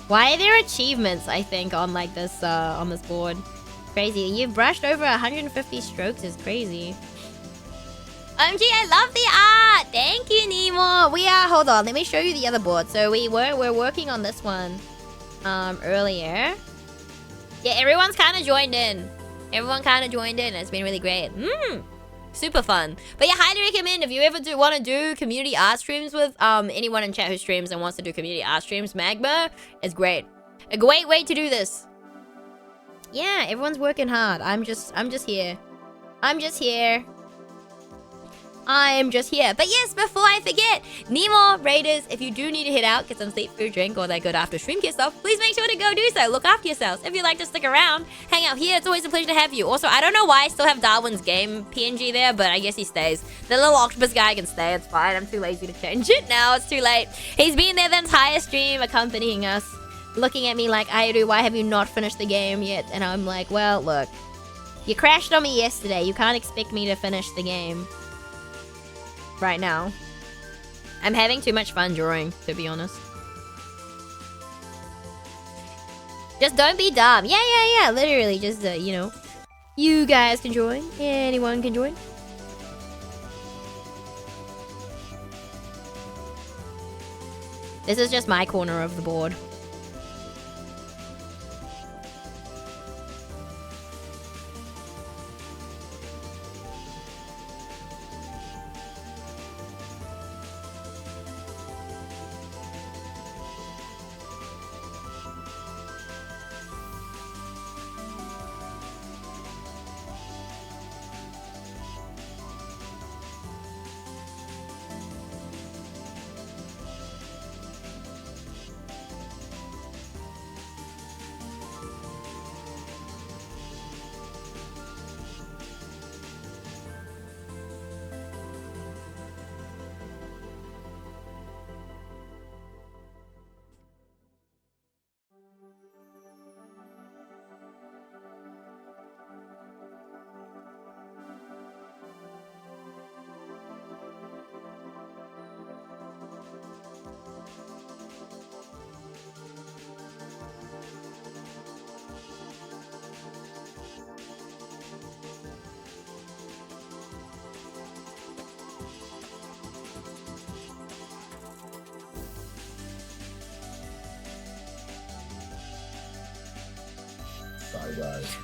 Why are there achievements, I think, on like this on this board? Crazy. You've brushed over 150 strokes is crazy. OMG, I love the art! Thank you, Nemo! We are... Hold on, let me show you the other board. So we're working on this one earlier. Yeah, everyone's kind of joined in. It's been really great. Super fun. But yeah, highly recommend if you ever want to do community art streams with anyone in chat who streams and wants to do community art streams, Magma is great. A great way to do this. Yeah, everyone's working hard. I'm just here. But yes, before I forget, Nemo, Raiders, if you do need to head out, get some sleep, food, drink, all that good after stream kit stuff, please make sure to go do so. Look after yourselves. If you'd like to stick around, hang out here, it's always a pleasure to have you. Also, I don't know why I still have Darwin's game PNG there, but I guess he stays. The little octopus guy can stay, it's fine. I'm too lazy to change it now, it's too late. He's been there the entire stream, accompanying us, looking at me like, Airu, why have you not finished the game yet? And I'm like, well, look, you crashed on me yesterday. You can't expect me to finish the game right now. I'm having too much fun drawing, to be honest. Just don't be dumb. Yeah. Literally, just, you know. You guys can join. Anyone can join. This is just my corner of the board.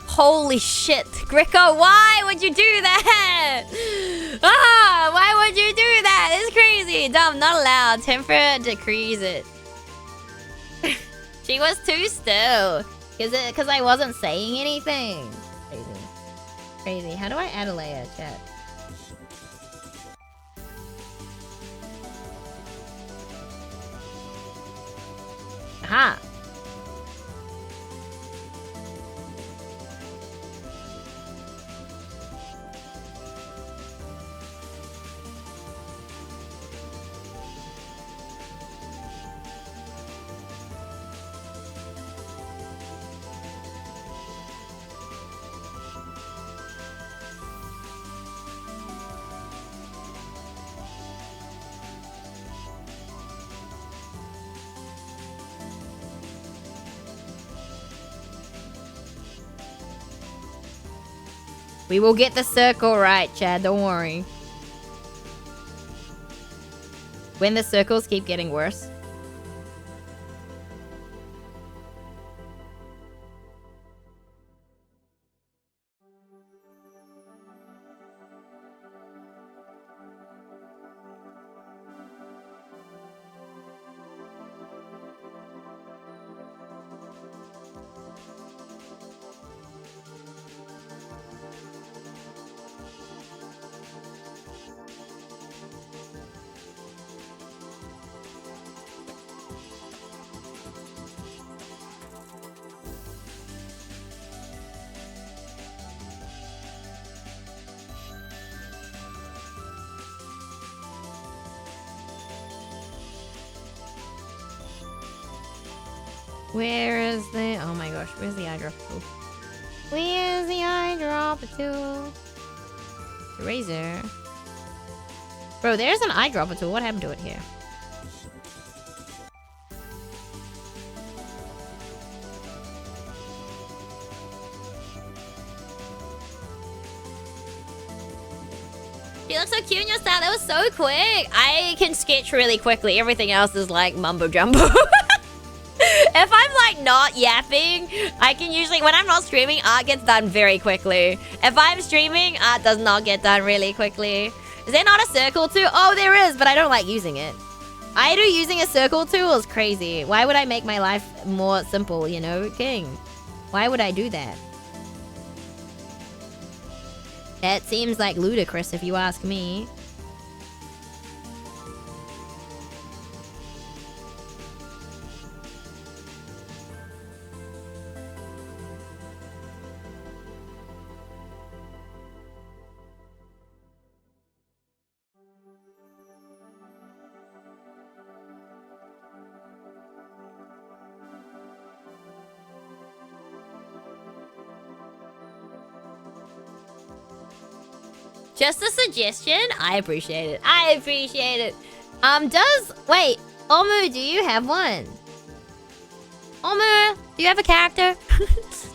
Holy shit, Greco, why would you do that? Ah, why would you do that? It's crazy. Dumb, not allowed. Temper decrees it. She was too still. Because I wasn't saying anything. Crazy. Crazy. How do I add a layer, chat? Aha. We will get the circle right, Chad. Don't worry. When the circles keep getting worse. Where is the... Oh my gosh, where's the eyedropper tool? Where's the eyedropper tool? Eraser. Bro, there's an eyedropper tool. What happened to it here? You look so cute in your style. That was so quick. I can sketch really quickly. Everything else is like mumbo jumbo. If I'm like not yapping, I can usually, when I'm not streaming, art gets done very quickly. If I'm streaming, art does not get done really quickly. Is there not a circle tool? Oh, there is, but I don't like using it. I do using a circle tool is crazy. Why would I make my life more simple, you know? King. Why would I do that? That seems like ludicrous if you ask me. Just a suggestion? I appreciate it. I appreciate it. Wait, Omu, do you have one? Omu, do you have a character? Do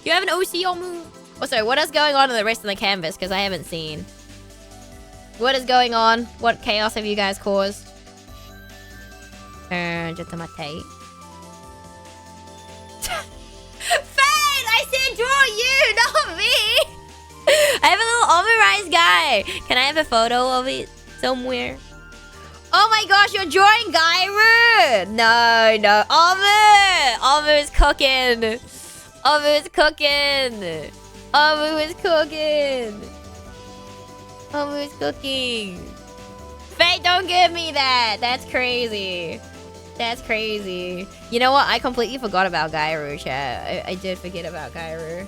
you have an OC, Omu? Oh, sorry, what is going on in the rest of the canvas? Because I haven't seen. What is going on? What chaos have you guys caused? Just a mate. Fade! I said draw you, not me! I have a little Omu guy. Can I have a photo of it somewhere? Oh my gosh, you're drawing Gairu! No. Omu is cooking. Omu is cooking. Omu is cooking. Omu is cooking. Fate, don't give me that. That's crazy. That's crazy. You know what? I completely forgot about Gairu, chat. I did forget about Gairu.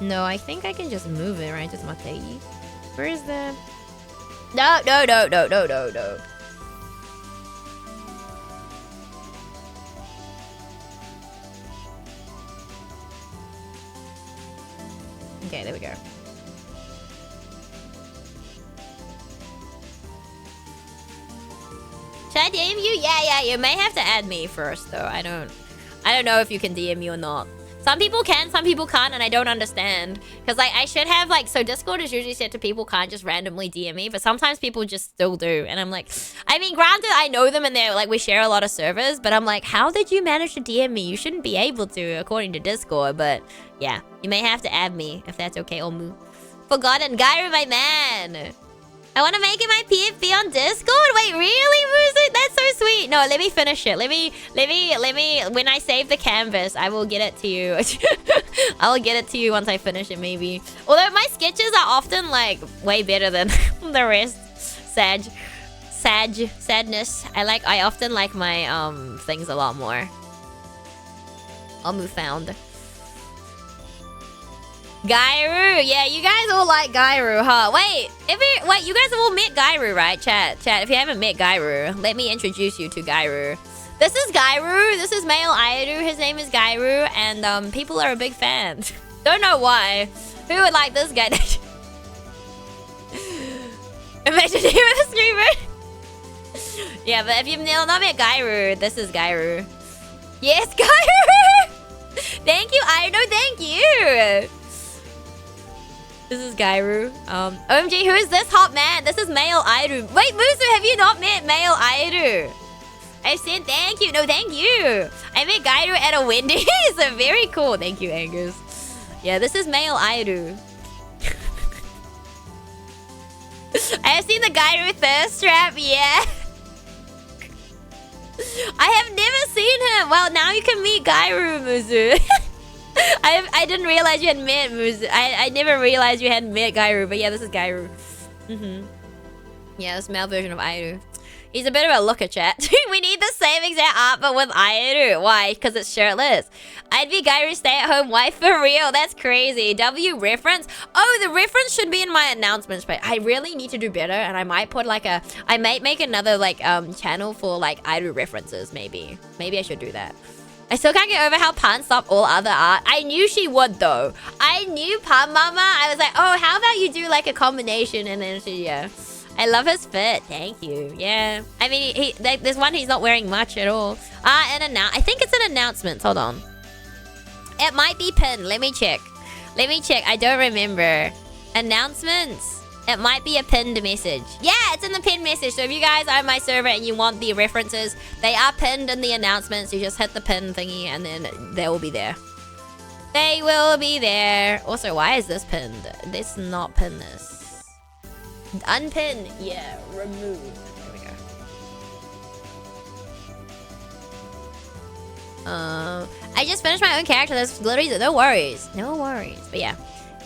No, I think I can just move it, right? Just Matei. Where is the... No. Okay, there we go. Should I DM you? Yeah, you may have to add me first, though. I don't know if you can DM me or not. Some people can, some people can't, and I don't understand. Because, like, I should have, like... So, Discord is usually set to people can't just randomly DM me. But sometimes people just still do. And I'm like... I mean, granted, I know them and they're, like, we share a lot of servers. But I'm like, how did you manage to DM me? You shouldn't be able to, according to Discord. But, yeah. You may have to add me, if that's okay, Omu. Forgotten. Gyro, my man. I want to make it my PFP on Discord. Wait, really, Muzu? That's so sweet. No, let me finish it. Let me. When I save the canvas, I will get it to you. I will get it to you once I finish it, maybe. Although my sketches are often like way better than the rest. Sadness. I often like my things a lot more. Omu found. Gyru, yeah, you guys all like Gyru, huh? Wait, you guys have all met Gyru, right? Chat, if you haven't met Gyru, let me introduce you to Gyru. This is Gyru. This is male Airu. His name is Gyru, and people are a big fan. Don't know why. Who would like this guy? Imagine him with a screamer. Yeah, but if you've not met Gyru, this is Gyru. Yes, Gyru. Thank you, Airu. Thank you. This is Gyru. OMG, who is this hot man? This is male Airu. Wait, Musu, have you not met male Airu? I said thank you. No, thank you. I met Gyru at a Wendy's. Very cool. Thank you, Angus. Yeah, this is male Airu. I have seen the Gyru thirst trap. Yeah. I have never seen him. Well, now you can meet Gyru, Musu. I didn't realize you had met Muzu. I never realized you hadn't met Gyru, but yeah, this is Gyru. Yeah, this male version of Airu. He's a bit of a looker, chat. We need the same exact art, but with Airu. Why? Because it's shirtless. I'd be Gyru's stay-at-home wife for real. That's crazy. W reference? Oh, the reference should be in my announcements, but I really need to do better, and I might put like I might make another like channel for like Airu references, maybe. Maybe I should do that. I still can't get over how Pan stopped all other art. I knew she would, though. I knew Pan Mama. I was like, oh, how about you do, like, a combination? And then she, yeah. I love his fit. Thank you. Yeah. I mean, there's one he's not wearing much at all. I think it's an announcement. Hold on. It might be pinned. Let me check. I don't remember. Announcements. It might be a pinned message. Yeah, it's in the pinned message. So if you guys are on my server and you want the references, they are pinned in the announcements. You just hit the pin thingy and then they will be there. They will be there. Also, why is this pinned? Let's not pin this. Unpin. Yeah, remove. There we go. I just finished my own character. That's literally no worries. No worries. But yeah.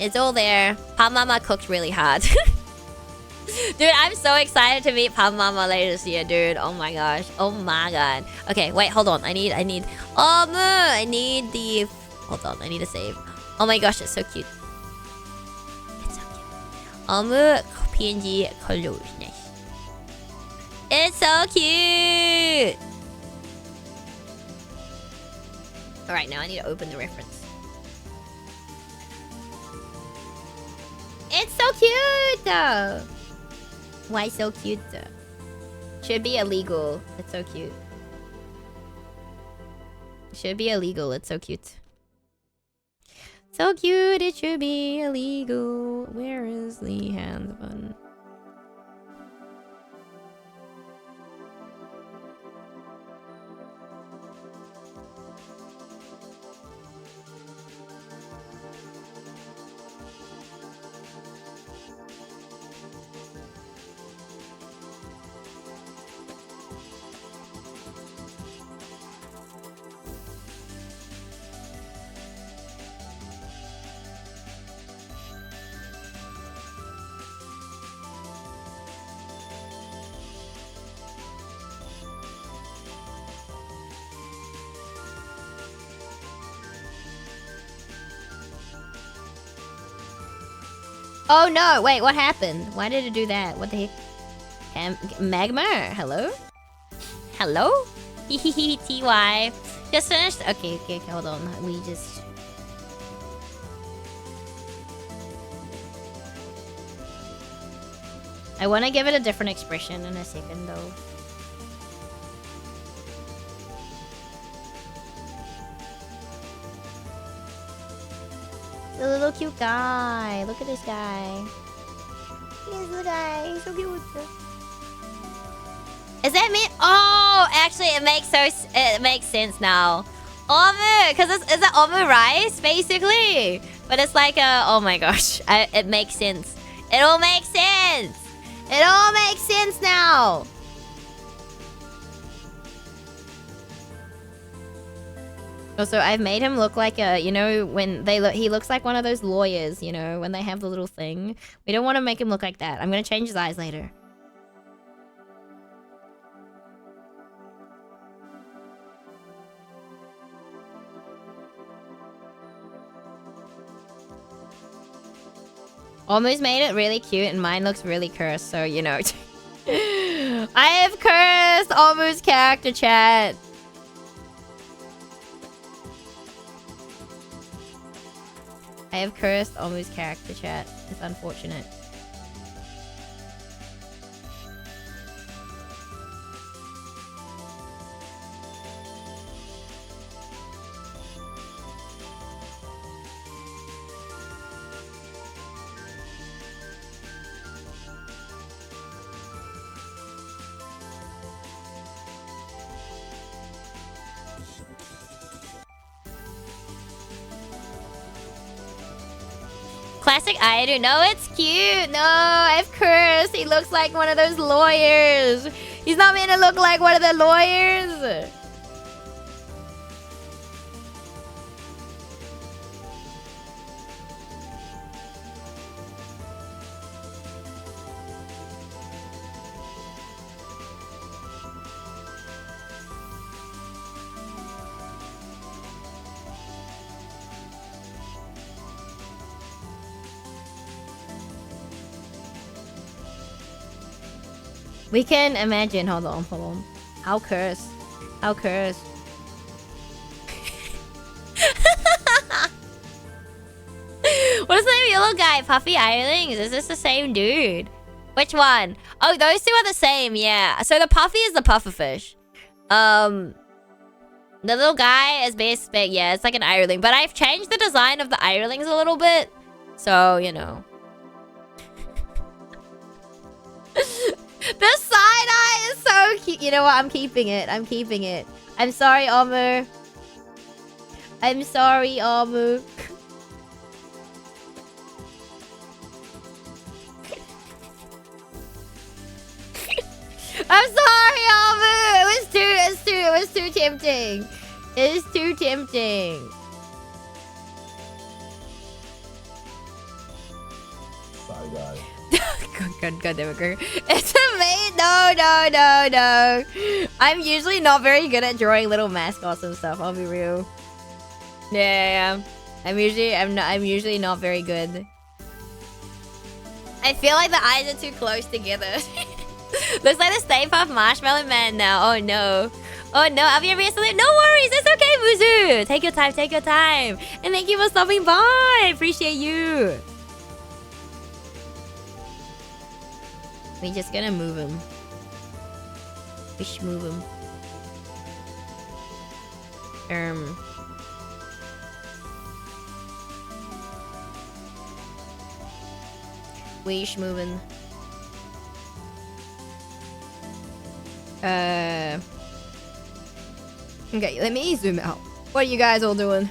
It's all there. Pan Mama cooked really hard. Dude, I'm so excited to meet Pan Mama later this year, dude. Oh my gosh. Oh my god. Okay, wait, hold on. I need the... Hold on, I need to save. Oh my gosh, it's so cute. It's so cute. PNG colors. Nice. It's so cute. Alright, now I need to open the reference. It's so cute though. Why so cute though? Should be illegal. It's so cute. Should be illegal. It's so cute. So cute. It should be illegal. Where is the hands button? Oh no, wait, what happened? Why did it do that? What the heck? Magma? Hello? Hello? Hehehe, TY. Just finished? Okay, hold on. We just... I want to give it a different expression in a second though. The little cute guy. Look at this guy. Look at this little guy. He's so cute. Is that me? Oh, actually, it makes sense now. Omu, because it's an omu rice, basically. But it's like a... Oh my gosh. It makes sense. It all makes sense. It all makes sense now. Also, I've made him look like a... You know, when they look... He looks like one of those lawyers, you know, when they have the little thing. We don't want to make him look like that. I'm going to change his eyes later. Almost made it really cute and mine looks really cursed, so you know. I have cursed Almost character, chat. I have cursed Almost character, chat. It's unfortunate. Classic idol. No, it's cute. No, I've cursed. He looks like one of those lawyers. He's not meant to look like one of the lawyers. We can imagine. Hold on, hold on. I'll curse. I'll curse. What's the name of the little guy? Puffy Aerulings? Is this the same dude? Which one? Oh, those two are the same, yeah. So the Puffy is the pufferfish. The little guy is basically, yeah, it's like an Aeruling. But I've changed the design of the Aerulings a little bit. So, you know. The side eye is so cute. You know what? I'm keeping it. I'm keeping it. I'm sorry, Amu. I'm sorry, Amu. I'm sorry, Amu. It was too tempting. It is too tempting. Side eye. God damn it, it's amazing. No. I'm usually not very good at drawing little mascots and stuff. I'll be real. Yeah. I'm usually not very good. I feel like the eyes are too close together. Looks like the Stay Puft Marshmallow Man now. Oh no. Oh no, I'll be recently. No worries, it's okay, Muzu. Take your time, take your time. And thank you for stopping by. I appreciate you. We just gonna move him. We should move him. We should move him. Okay, let me zoom out. What are you guys all doing?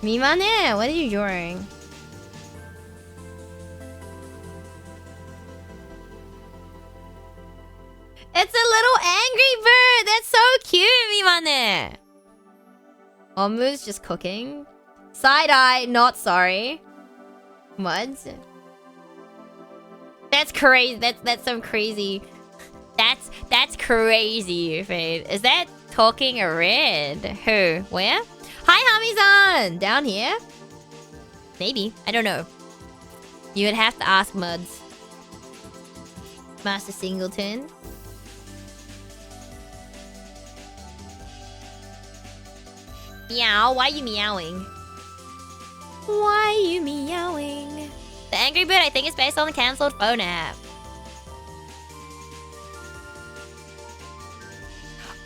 Mimane, what are you drawing? It's a little angry bird! That's so cute, Mimane! Omu's just cooking. Side eye, not sorry. Muds? That's crazy. That's some crazy. That's crazy, Fade. Is that talking a red? Who? Where? Hi, Hami-san! Down here? Maybe. I don't know. You would have to ask Muds. Master Singleton. Meow, why are you meowing? Why are you meowing? The Angry Bird, I think, is based on the cancelled phone app.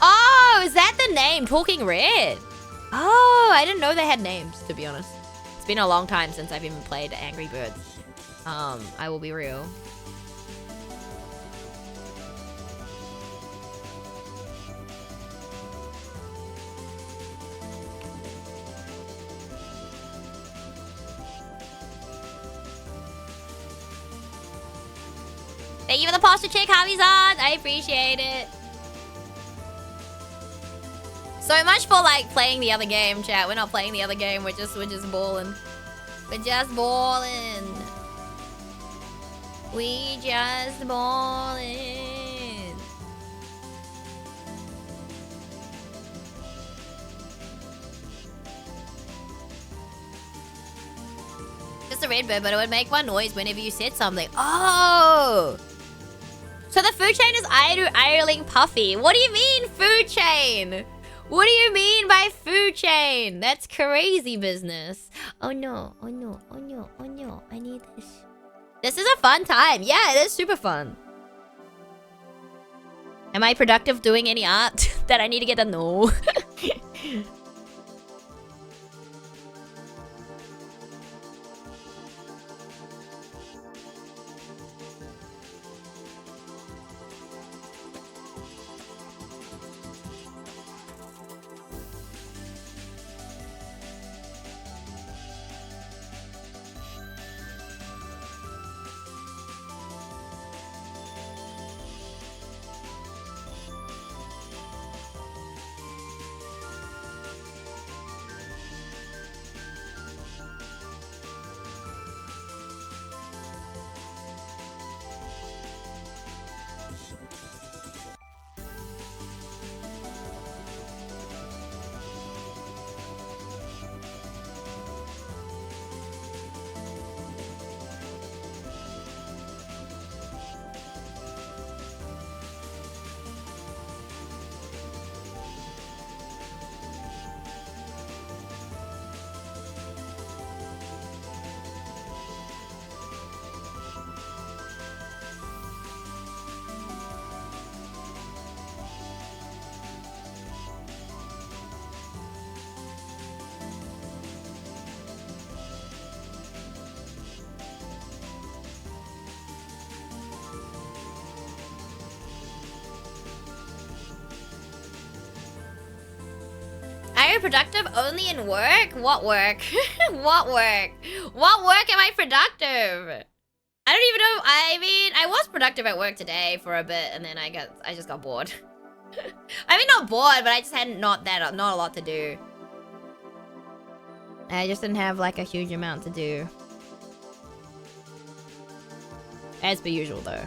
Oh, is that the name? Talking Red. Oh, I didn't know they had names, to be honest. It's been a long time since I've even played Angry Birds. I will be real. Thank you for the posture check, Javi's on. I appreciate it. So much for like playing the other game, chat. We're not playing the other game. We're just balling. We're just balling. We just balling. Just a red bird, but it would make one noise whenever you said something. Oh! So the food chain is aeruling puffy. What do you mean, food chain? What do you mean by food chain? That's crazy business. Oh no, oh no, oh no, oh no. I need this. This is a fun time. Yeah, it is super fun. Am I productive doing any art that I need to get a no? Are you productive only in work? What work? What work? What work am I productive? I don't even know. I mean, I was productive at work today for a bit, and then I just got bored. I mean, not bored, but I just had not a lot to do. I just didn't have like a huge amount to do. As per usual, though.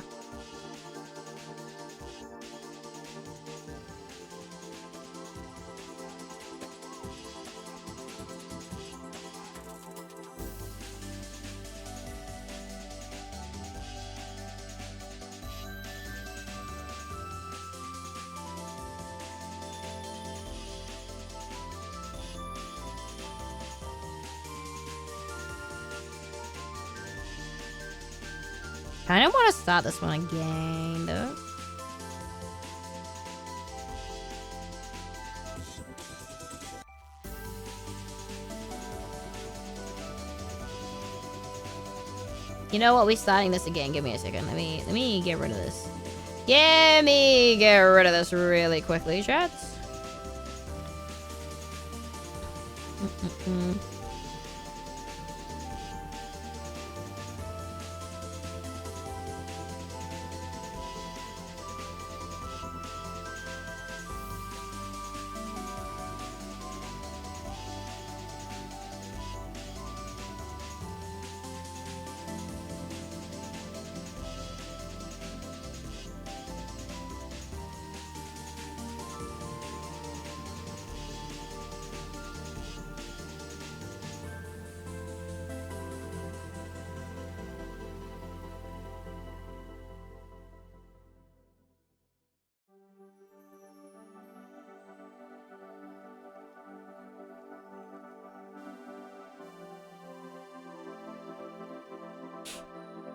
I don't want to start this one again, though. You know what? We're starting this again. Give me a second. Let me get rid of this. Let me get rid of this really quickly, chats.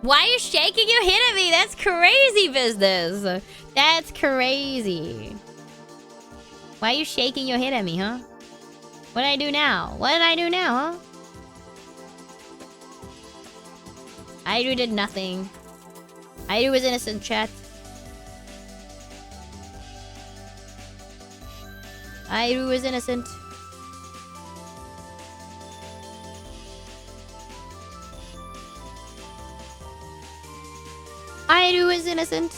Why are you shaking your head at me? That's crazy business. That's crazy. Why are you shaking your head at me, huh? What did I do now? What did I do now, huh? Airu did nothing. Airu was innocent, chat. Airu was innocent. Airu is innocent.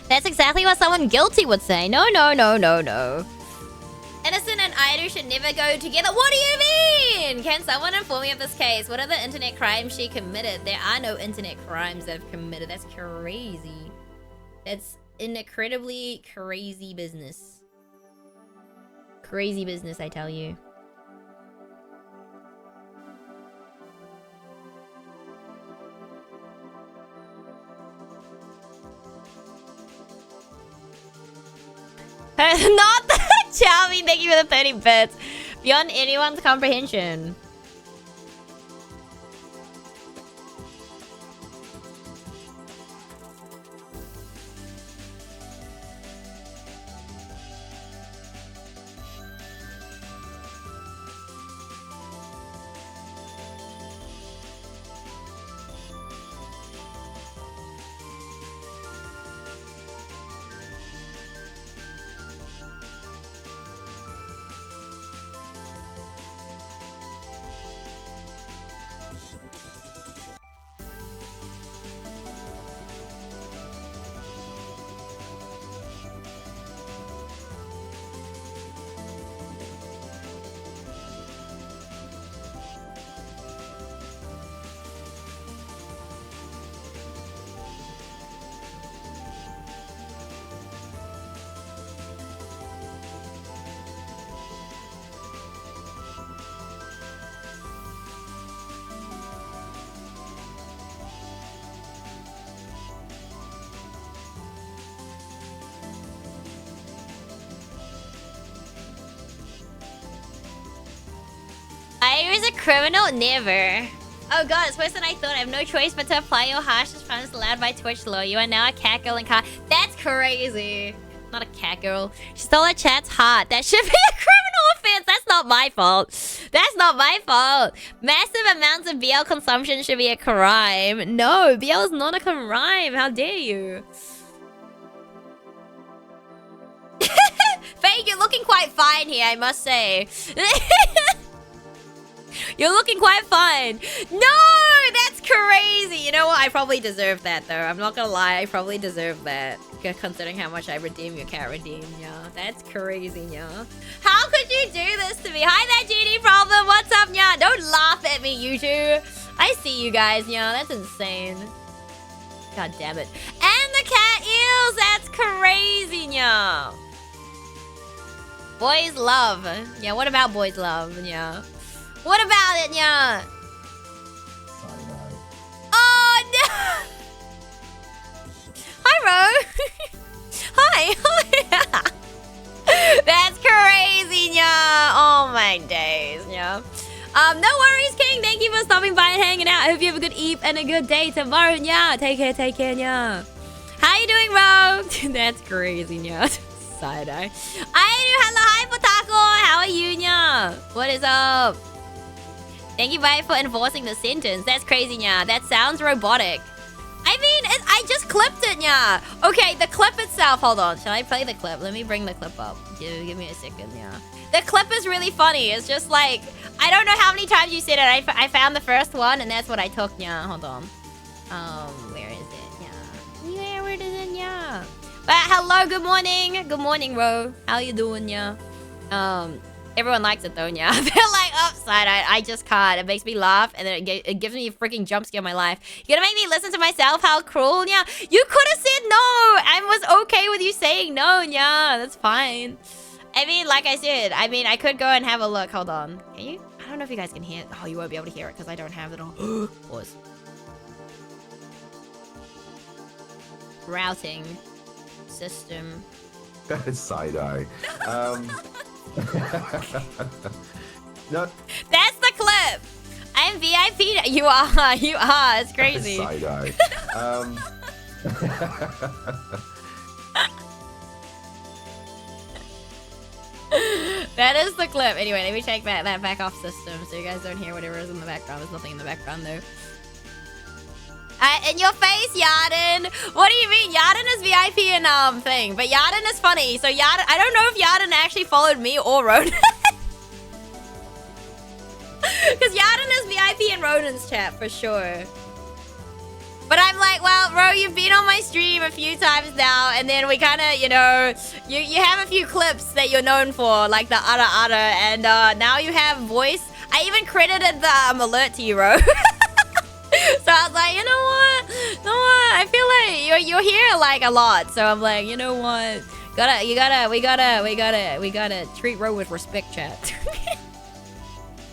That's exactly what someone guilty would say. No, no, no, no, no. Innocent and Airu should never go together. What do you mean? Can someone inform me of this case? What are the internet crimes she committed? There are no internet crimes that I've committed. That's crazy. That's an incredibly crazy business. Crazy business, I tell you. Not Charming, thank you for the 30 bits. Beyond anyone's comprehension. I was a criminal? Never. Oh god, it's worse than I thought. I have no choice but to apply your harshest punishments allowed by Twitch law. You are now a cat girl and car. That's crazy. Not a cat girl. She stole a chat's heart. That should be a criminal offense. That's not my fault. That's not my fault. Massive amounts of BL consumption should be a crime. No, BL is not a crime. How dare you? Faye, you're looking quite fine here, I must say. You're looking quite fine. No, that's crazy. You know what? I probably deserve that, though. I'm not gonna lie. I probably deserve that. Considering how much I redeem, you can't redeem, yeah. That's crazy, yeah. How could you do this to me? Hi there, GD Problem. What's up, yeah? Don't laugh at me, you two. I see you guys, yeah. That's insane. God damn it. And the cat eels. That's crazy, yeah. Boys love. Yeah, what about boys love, yeah? What about it, yeah? Oh, no! Hi, Ro. Hi. That's crazy, yeah. Oh, my days, yeah. No worries, King. Thank you for stopping by and hanging out. I hope you have a good eve and a good day tomorrow, yeah. Take care, yeah. How you doing, Ro? That's crazy, yeah. Side-eye. Hello, hi, Potako. How are you, yeah? What is up? Thank you, bye, for enforcing the sentence. That's crazy, yeah. That sounds robotic. I mean, I just clipped it, yeah. Okay, the clip itself. Hold on. Shall I play the clip? Let me bring the clip up. Give me a second, yeah. The clip is really funny. It's just like, I don't know how many times you said it. I found the first one, and that's what I took, yeah. Hold on. Where is it? Yeah. Where is it? Yeah. But hello, good morning. Good morning, Ro. How you doing, yeah? Everyone likes it though, yeah. They're like, oh, side-eye. I just can't. It makes me laugh, and then it gives me a freaking jump scare in my life. You're gonna make me listen to myself? How cruel, yeah. You could have said no. I was okay with you saying no, yeah. That's fine. I mean, like I said, I could go and have a look. Hold on. Can you? I don't know if you guys can hear it. Oh, you won't be able to hear it because I don't have it on. Pause. Routing. System. Side-eye. No. That's the clip. I'm VIP. You are. You are. It's crazy. Side-eye. That is the clip. Anyway, let me take that back off system so you guys don't hear whatever is in the background. There's nothing in the background though. In your face, Yarden. What do you mean? Yarden is VIP in thing, but Yarden is funny. So Yarden, I don't know if Yarden actually followed me or Ronan. Because Yarden is VIP in Ronan's chat for sure. But I'm like, well, bro, you've been on my stream a few times now, and then we kind of, you know, you have a few clips that you're known for, like the Ada, and now you have voice. I even credited the alert to you, bro. So I was like, you know what? I feel like you're here like a lot. So I'm like, you know what? We gotta treat Ro with respect, chat.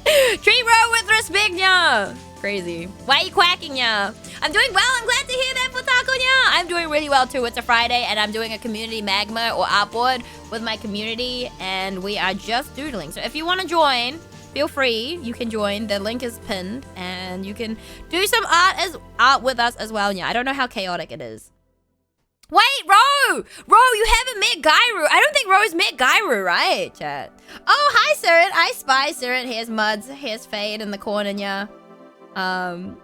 Treat Ro with respect, yeah. Crazy. Why are you quacking, yeah? I'm doing well. I'm glad to hear that, Potako, yeah. I'm doing really well too. It's a Friday, and I'm doing a community magma or artboard with my community, and we are just doodling. So if you want to join, feel free. You can join. The link is pinned, and you can do some art with us as well. Yeah, I don't know how chaotic it is. Wait, Ro! Ro, you haven't met Gairu. I don't think Ro's met Gairu, right, chat? Oh, hi, Sirit. I spy Sirit. Here's Muds. Here's Fade in the corner, yeah. Dude,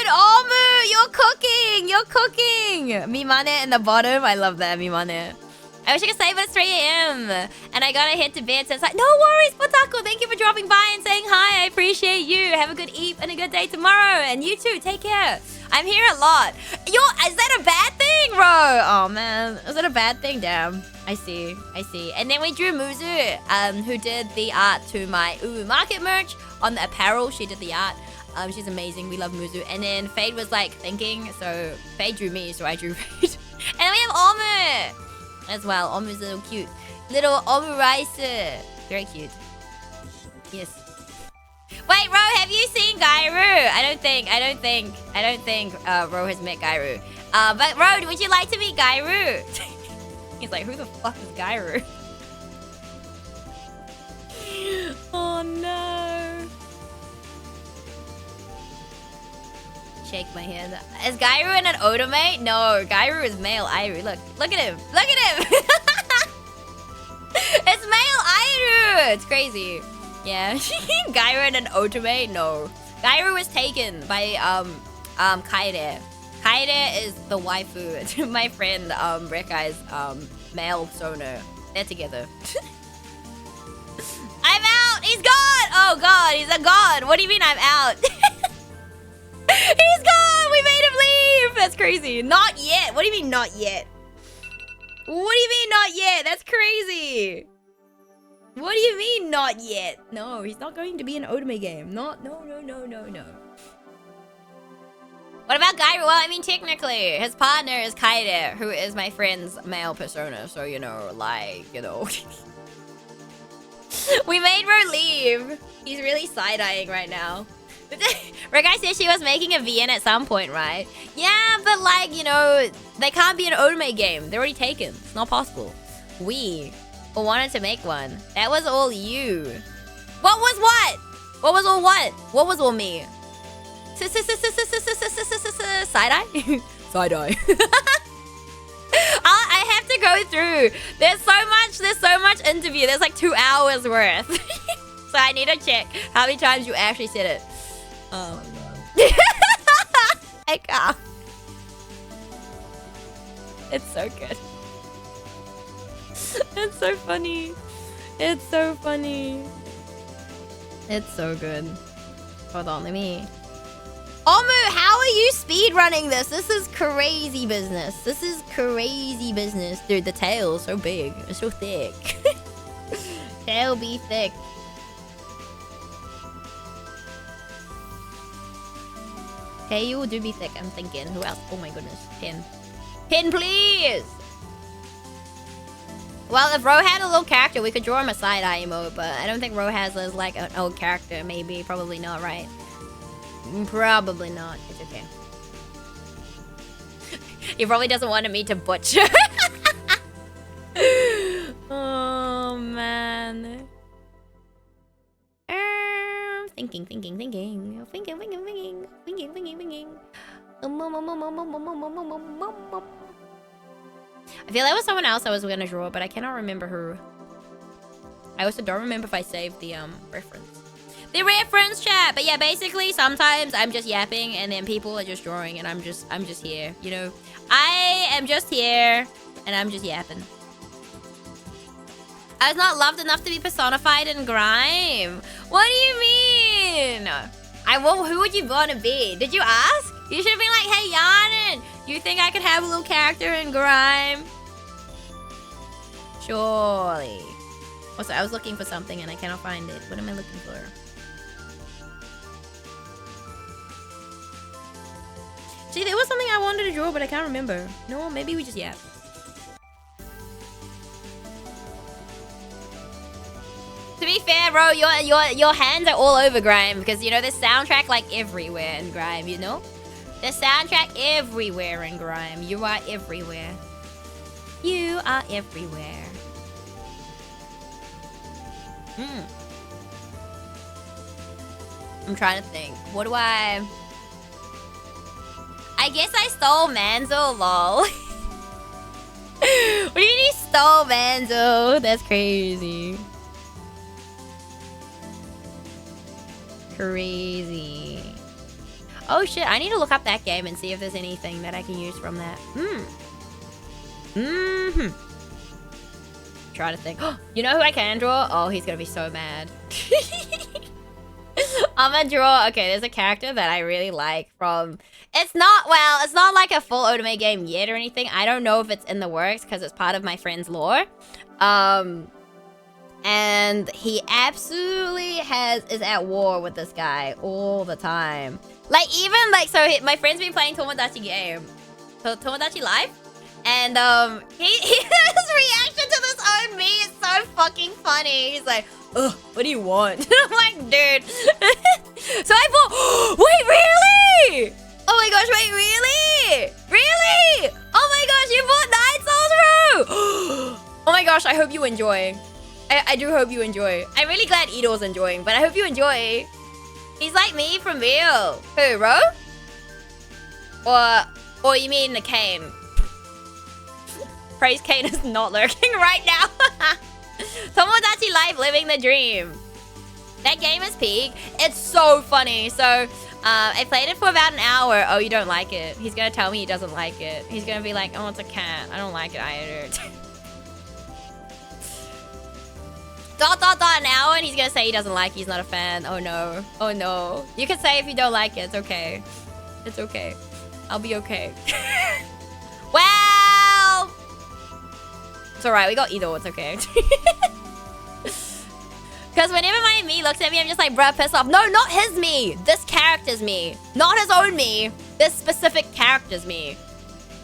Omu, you're cooking. You're cooking. Mimane in the bottom. I love that, Mimane. I wish I could say, but it's 3 a.m. and I gotta head to bed. So it's like, no worries, Potako. Thank you for dropping by and saying hi. I appreciate you. Have a good eat and a good day tomorrow. And you too. Take care. I'm here a lot. Yo, is that a bad thing, bro? Oh, man. Is that a bad thing? Damn. I see. I see. And then we drew Muzu, who did the art to my Uwu Market merch on the apparel. She did the art. She's amazing. We love Muzu. And then Fade was like thinking. So Fade drew me, so I drew Fade. And then we have Omu as well. Omu's a little cute. Little Omu rice. Very cute. Yes. Wait, Ro, have you seen Gairu? I don't think Ro has met Gairu. But Ro, would you like to meet Gairu? He's like, who the fuck is Gairu? Oh no. Shake my hand. Is Gairu an Odomate? No, Gairu is male Airu. Look at him. Look at him. It's male Airu. It's crazy. Yeah. Gairu and an Otomate? No. Gairu was taken by Kaede. Kaede is the waifu to my friend Rekai's male persona. They're together. I'm out! He's gone! Oh god, he's a god. What do you mean I'm out? He's gone! We made him leave! That's crazy. Not yet. What do you mean not yet? What do you mean not yet? That's crazy. What do you mean not yet? No, he's not going to be an Otome game. No. What about Gairu? Well, I mean, technically, his partner is Kaede, who is my friend's male persona. So, you know, like, you know. We made Ro leave. He's really side-eyeing right now. Regai said she was making a VN at some point, right? Yeah, but like, you know, they can't be an Otome game. They're already taken. It's not possible. We wanted to make one. That was all you. What was what? What was all what? What was all me? Side-eye? Side-eye. I have to go through. There's so much interview. There's like 2 hours worth. So I need to check how many times you actually said it. Oh. I can't. It's so good. It's so funny. It's so funny. It's so good. Hold on, let me... Omu, how are you speed running this? This is crazy business. This is crazy business. Dude, the tail's so big. It's so thick. Tail be thick. Tail do be thick, I'm thinking. Who else? Oh my goodness. Pin. Pin, please! Well, if Ro had a little character, we could draw him a side-eye emote, but I don't think Ro has as like an old character. Maybe. Probably not, right? Probably not. It's okay. He probably doesn't want me to butcher. Oh, man. Thinking. I feel that was someone else I was gonna draw, but I cannot remember who. I also don't remember if I saved the reference. The reference chat! But yeah, basically sometimes I'm just yapping and then people are just drawing and I'm just here, you know? I am just here and I'm just yapping. I was not loved enough to be personified in Grime. What do you mean? Who would you want to be? Did you ask? You should have been like, hey, Yanin, you think I could have a little character in Grime? Surely. Also, I was looking for something and I cannot find it. What am I looking for? See, there was something I wanted to draw, but I can't remember. No, maybe we just yap. To be fair, bro, your hands are all over Grime because, you know, there's soundtrack like everywhere in Grime, you know? There's soundtrack everywhere in Grime. You are everywhere. You are everywhere. I'm trying to think. What do I guess I stole Manzo, lol. What do you mean you stole Manzo? That's crazy. Crazy. Oh shit, I need to look up that game and see if there's anything that I can use from that. Try to think. You know who I can draw? Oh, he's gonna be so mad. I'm gonna draw... Okay, there's a character that I really like from... It's not like a full Otome game yet or anything. I don't know if it's in the works because it's part of my friend's lore. And he absolutely is at war with this guy all the time. Like, even, like, so my friend's been playing Tomodachi game. So, Tomodachi Live. And, his reaction to this own me is so fucking funny. He's like, ugh, what do you want? I'm like, dude. So I bought, wait, really? Oh my gosh, wait, really? Really? Oh my gosh, you bought Nine Souls Row. Oh my gosh, I hope you enjoy. I do hope you enjoy. I'm really glad Ito's enjoying, but I hope you enjoy. He's like me from real. Who, Ro? Or you mean the Kane? Praise Kane is not lurking right now. Tomodachi Life, living the dream. That game is peak. It's so funny. So, I played it for about an hour. Oh, you don't like it. He's gonna tell me he doesn't like it. He's gonna be like, oh, it's a cat. I don't like it either. ... an hour and he's gonna say he doesn't like it. He's not a fan. Oh no. Oh no. You can say if you don't like it. It's okay. It's okay. I'll be okay. Well, it's alright. We got Ido. It's okay. Because whenever my me looks at me, I'm just like, bruh, piss off. No, not his me. This character's me. Not his own me. This specific character's me.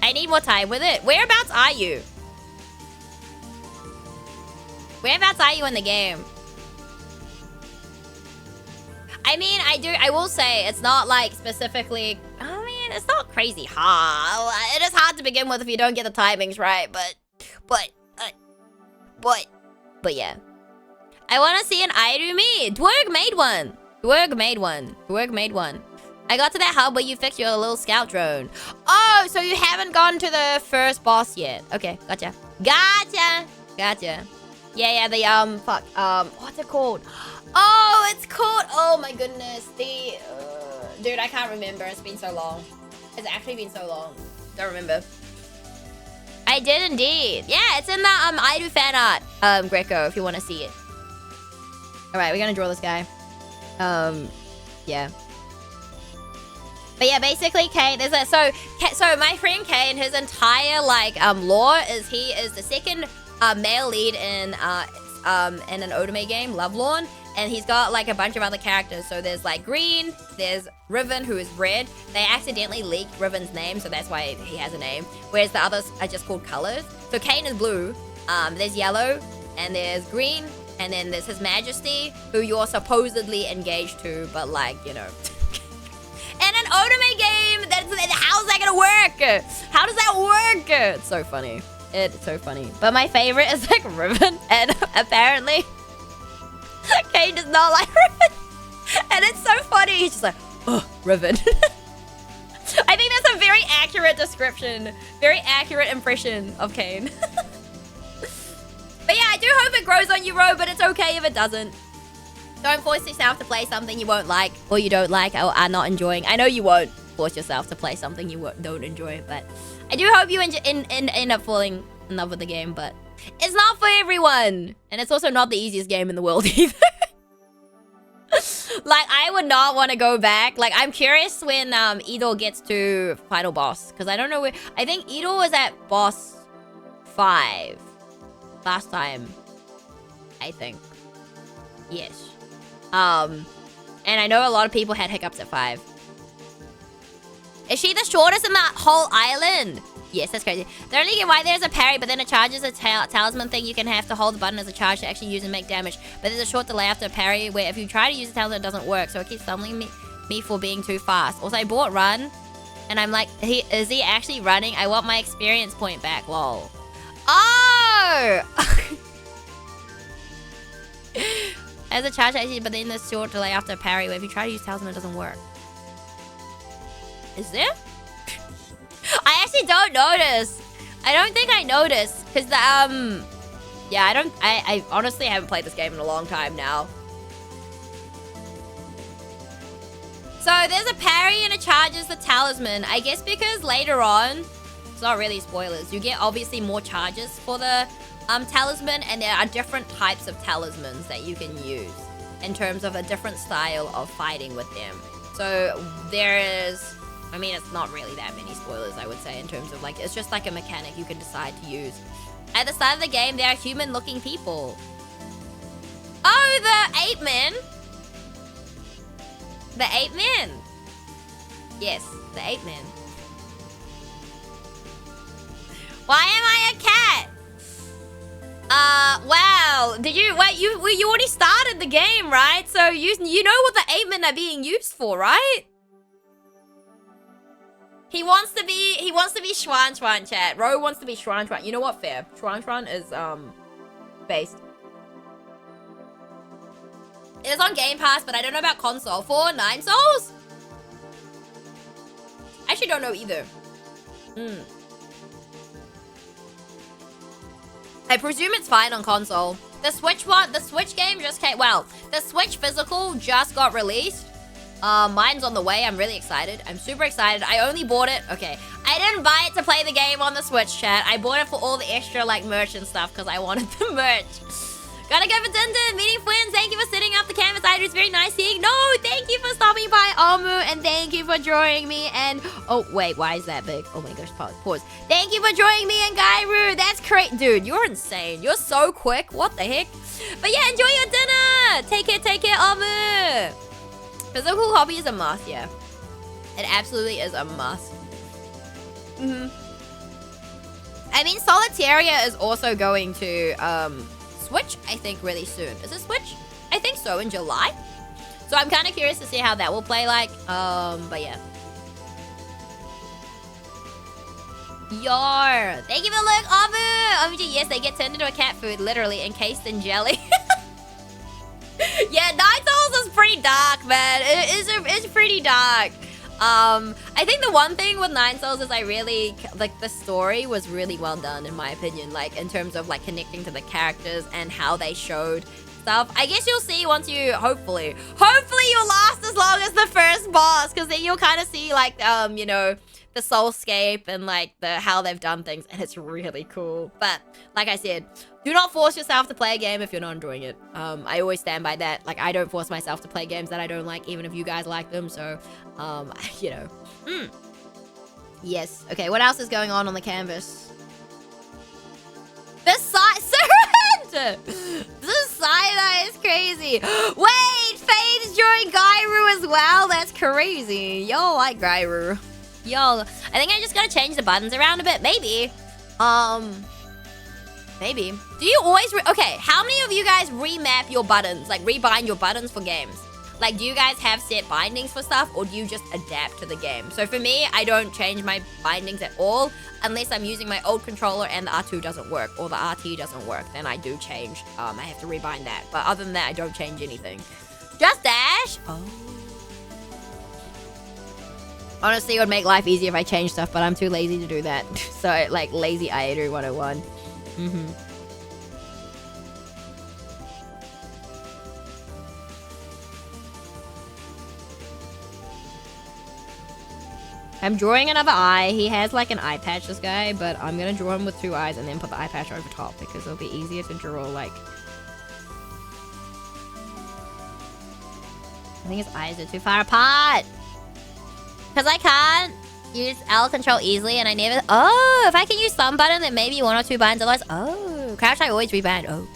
I need more time with it. Whereabouts are you? Whereabouts are you in the game? I mean, I will say, it's not like specifically... I mean, it's not crazy hard. It is hard to begin with if you don't get the timings right, but yeah. I want to see an Irumi. Dwerg made one. Dwerg made one. Dwerg made one. I got to that hub where you fix your little scout drone. Oh, so you haven't gone to the first boss yet. Okay, gotcha. Gotcha. Gotcha. Yeah, the, what's it called? Oh, it's called, oh my goodness. The, dude, I can't remember. It's been so long. It's actually been so long. Don't remember. I did indeed. Yeah, it's in the, I do fan art, Greco, if you want to see it. All right, we're gonna draw this guy. Yeah. But yeah, basically, Kane is so my friend Kane, his entire like lore is he is the second male lead in an Otome game, Lovelorn, and he's got like a bunch of other characters. So there's like Green, there's Riven, who is red. They accidentally leaked Riven's name, so that's why he has a name. Whereas the others are just called colors. So Kane is blue. There's yellow, and there's green, and then there's His Majesty, who you're supposedly engaged to, but like, you know. And an Otome game, how's that gonna work? How does that work? It's so funny. It's so funny. But my favorite is like Riven, and apparently Kane does not like Riven. And it's so funny. He's just like, oh, Riven. I think that's a very accurate description. Very accurate impression of Kane. But yeah, I do hope it grows on you, Ro, but it's okay if it doesn't. Don't force yourself to play something you won't like, or you don't like, or are not enjoying. I know you won't force yourself to play something you don't enjoy, but I do hope you end up falling in love with the game, but it's not for everyone. And it's also not the easiest game in the world either. Like, I would not want to go back. Like, I'm curious when Idol gets to final boss, because I don't know where. I think Idol was at boss 5 last time, I think. Yes. And I know a lot of people had hiccups at 5. Is she the shortest in that whole island? Yes, that's crazy. The only get why there's a parry, but then it charges a talisman thing. You can have to hold the button as a charge to actually use and make damage. But there's a short delay after a parry where if you try to use the talisman, it doesn't work. So it keeps stumbling me for being too fast. Also, I bought Run, and I'm like, is he actually running? I want my experience point back. Lol. Oh! As a charge, actually, but then there's short delay after a parry where if you try to use talisman, it doesn't work. Is there? I actually don't notice. I don't think I noticed. Because the, yeah, I honestly haven't played this game in a long time now. So there's a parry and it charges the talisman. I guess because later on, it's not really spoilers, you get obviously more charges for the talisman, and there are different types of talismans that you can use in terms of a different style of fighting with them. So there is, I mean, it's not really that many spoilers, I would say, in terms of like, it's just like a mechanic you can decide to use. At the start of the game, there are human-looking people. Oh, the ape men. The ape men. Yes, the ape men. Why am I a cat? Wow. Did you wait? You already started the game, right? So you know what the ape men are being used for, right? He wants to be Schwan Schwan, chat. Ro wants to be Schwan Schwan. You know what? Fair. Schwan Schwan is based. It is on Game Pass, but I don't know about console. For 9 Souls? I actually don't know either. I presume it's fine on console. The Switch game just came, well, the Switch physical just got released. Mine's on the way. I'm really excited. I'm super excited. I only bought it. Okay. I didn't buy it to play the game on the Switch, chat. I bought it for all the extra, like, merch and stuff because I wanted the merch. Gotta go for Dundon. Meeting friends. Thank you for setting up the canvas. It's very nice seeing. No, thank you for stopping by, Almu. And thank you for drawing me. And, oh, wait. Why is that big? Oh, my gosh. Pause. Thank you for drawing me and Gairu. That's great. Dude, you're insane. You're so quick. What the heck? But yeah, enjoy your dinner. Take care, Almu. Physical hobby is a must, yeah. It absolutely is a must. I mean, Solitaria is also going to Switch, I think, really soon. Is it Switch? I think so, in July. So I'm kind of curious to see how that will play like. But yeah. Yar. Thank you for the look, Abu. OMG, yes, they get turned into a cat food, literally, encased in jelly. Yeah, 9 Souls is pretty dark, man. It's pretty dark. I think the one thing with 9 Souls is I really, like, the story was really well done, in my opinion. Like, in terms of, like, connecting to the characters and how they showed stuff. I guess you'll see once you, hopefully you'll last as long as the first boss, because then you'll kind of see, like, you know, the soulscape and like the how they've done things, and it's really cool. But like I said, do not force yourself to play a game if you're not enjoying it. I always stand by that. Like, I don't force myself to play games that I don't like, even if you guys like them. So, you know. Yes. Okay, what else is going on the canvas? The side... The side-eye is crazy. Wait, Fade's drawing Gairu as well? That's crazy. Y'all like Gairu. Y'all... I think I just gotta change the buttons around a bit. Maybe. Maybe. Do you always... Okay, how many of you guys remap your buttons? Like, rebind your buttons for games? Like, do you guys have set bindings for stuff, or do you just adapt to the game? So for me, I don't change my bindings at all, unless I'm using my old controller and the R2 doesn't work, or the RT doesn't work. Then I do change. I have to rebind that. But other than that, I don't change anything. Just dash? Oh. Honestly, it would make life easier if I change stuff, but I'm too lazy to do that. So, like, lazy Aeru 101. I'm drawing another eye. He has like an eye patch, this guy, but I'm gonna draw him with 2 eyes and then put the eye patch over top because it'll be easier to draw, like... I think his eyes are too far apart. Because I can't use L control easily and I never... Oh, if I can use thumb button, then maybe 1 or 2 binds. Otherwise, oh, crouch I always rebind. Oh,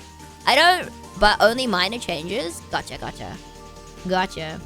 I don't, but only minor changes. Gotcha, gotcha. Gotcha.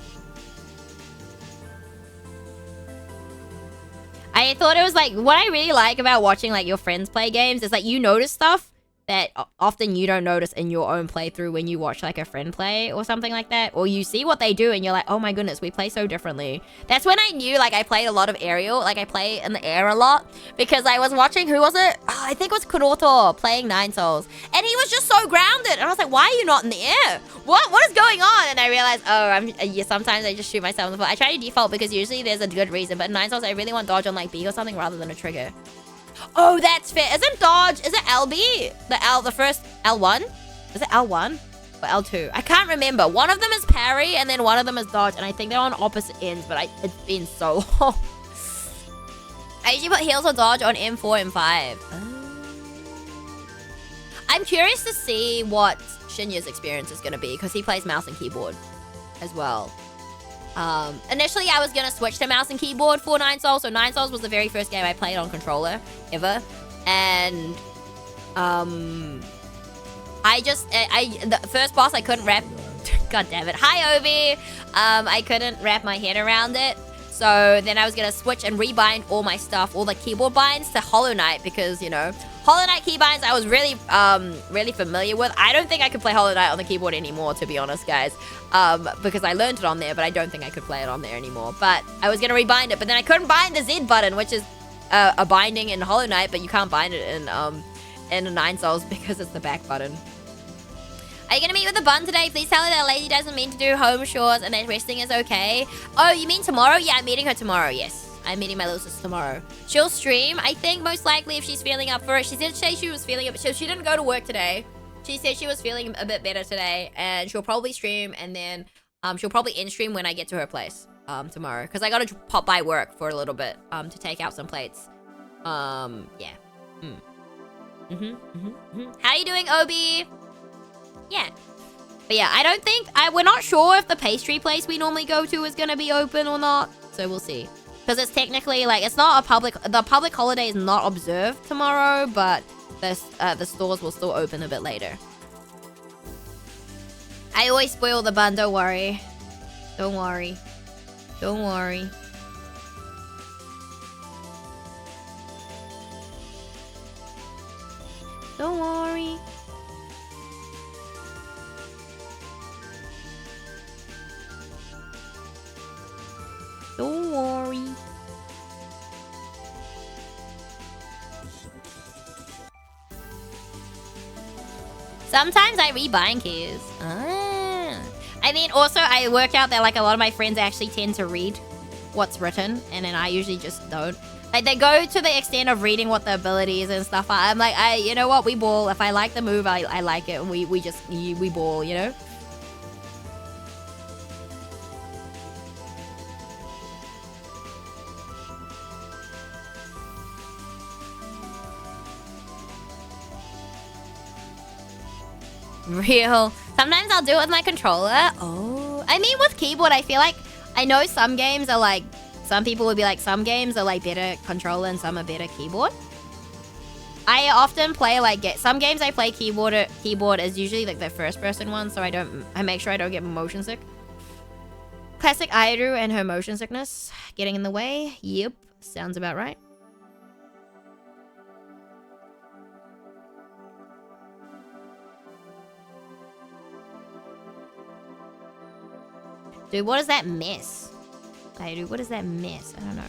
I thought it was like, what I really like about watching like your friends play games is like you notice stuff that often you don't notice in your own playthrough when you watch like a friend play or something like that, or you see what they do and you're like, oh my goodness, we play so differently. That's when I knew like I played a lot of aerial, like I play in the air a lot, because I was watching, who was it? Oh, I think it was Kuroto playing 9 Souls, and he was just so grounded, and I was like, why are you not in the air? What is going on? And I realized, oh, yeah, sometimes I just shoot myself in the foot. I try to default because usually there's a good reason, but in 9 Souls I really want dodge on like B or something rather than a trigger. Oh, that's fair. Isn't dodge, is it LB? The first L1? Is it L1 or L2? I can't remember. One of them is parry and then one of them is dodge, and I think they're on opposite ends, but it's been so long. I usually put heals or dodge on M4 and 5. I'm curious to see what Shinya's experience is going to be, because he plays mouse and keyboard as well. Initially I was gonna switch to mouse and keyboard for 9 Souls. So 9 Souls was the very first game I played on controller ever, and the first boss I couldn't wrap. God damn it! Hi Obi. I couldn't wrap my head around it. So then I was gonna switch and rebind all my stuff, all the keyboard binds, to Hollow Knight, because you know Hollow Knight keybinds I was really really familiar with. I don't think I could play Hollow Knight on the keyboard anymore, to be honest, guys. Because I learned it on there, but I don't think I could play it on there anymore. But I was gonna rebind it, but then I couldn't bind the Z button, which is a binding in Hollow Knight, but you can't bind it in 9 Souls because it's the back button. Are you gonna meet with the bun today? Please tell her that lady doesn't mean to do home chores and that resting is okay. Oh, you mean tomorrow? Yeah, I'm meeting her tomorrow, yes. I'm meeting my little sister tomorrow. She'll stream, I think, most likely, if she's feeling up for it. She did say she was feeling it, but she didn't go to work today. She said she was feeling a bit better today, and she'll probably stream, and then she'll probably end stream when I get to her place tomorrow, because I gotta pop by work for a little bit to take out some plates. Yeah. How you doing, Obi? Yeah. But yeah, I don't think... we're not sure if the pastry place we normally go to is gonna be open or not, so we'll see. Because it's technically, like, it's not a public... The public holiday is not observed tomorrow, but the stores will still open a bit later. I always spoil the bun, don't worry. Don't worry. Don't worry. Don't worry. Don't worry. Sometimes I rebind keys. I mean, also, I work out that, like, a lot of my friends actually tend to read what's written, and then I usually just don't. Like, they go to the extent of reading what the ability is and stuff. I'm like, you know what? We ball. If I like the move, I like it, and we ball, you know? Real. Sometimes I'll do it with my controller. Oh. I mean, with keyboard, I feel like... I know some games are like... Some people would be like, some games are like better controller and some are better keyboard. I often play like... Some games I play keyboard is usually like the first person one, so I make sure I don't get motion sick. Classic Airu and her motion sickness getting in the way. Yep. Sounds about right. Dude, what is that mess? Hey, dude, what is that mess? I don't know.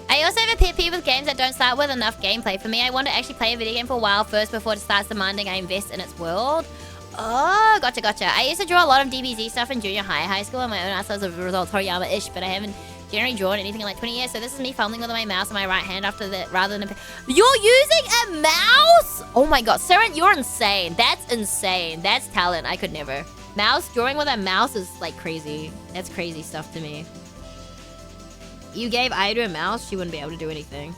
I also have a pet peeve with games that don't start with enough gameplay. For me, I want to actually play a video game for a while first before it starts demanding I invest in its world. Oh, gotcha. I used to draw a lot of DBZ stuff in junior high school on my own ass as a result, Toriyama-ish, but I haven't generally drawn anything in like 20 years. So this is me fumbling with my mouse on my right hand after that, rather than You're using a mouse? Oh my god, Seren, you're insane. That's insane. That's talent. I could never. Drawing with a mouse is like crazy. That's crazy stuff to me. You gave Ida a mouse, she wouldn't be able to do anything.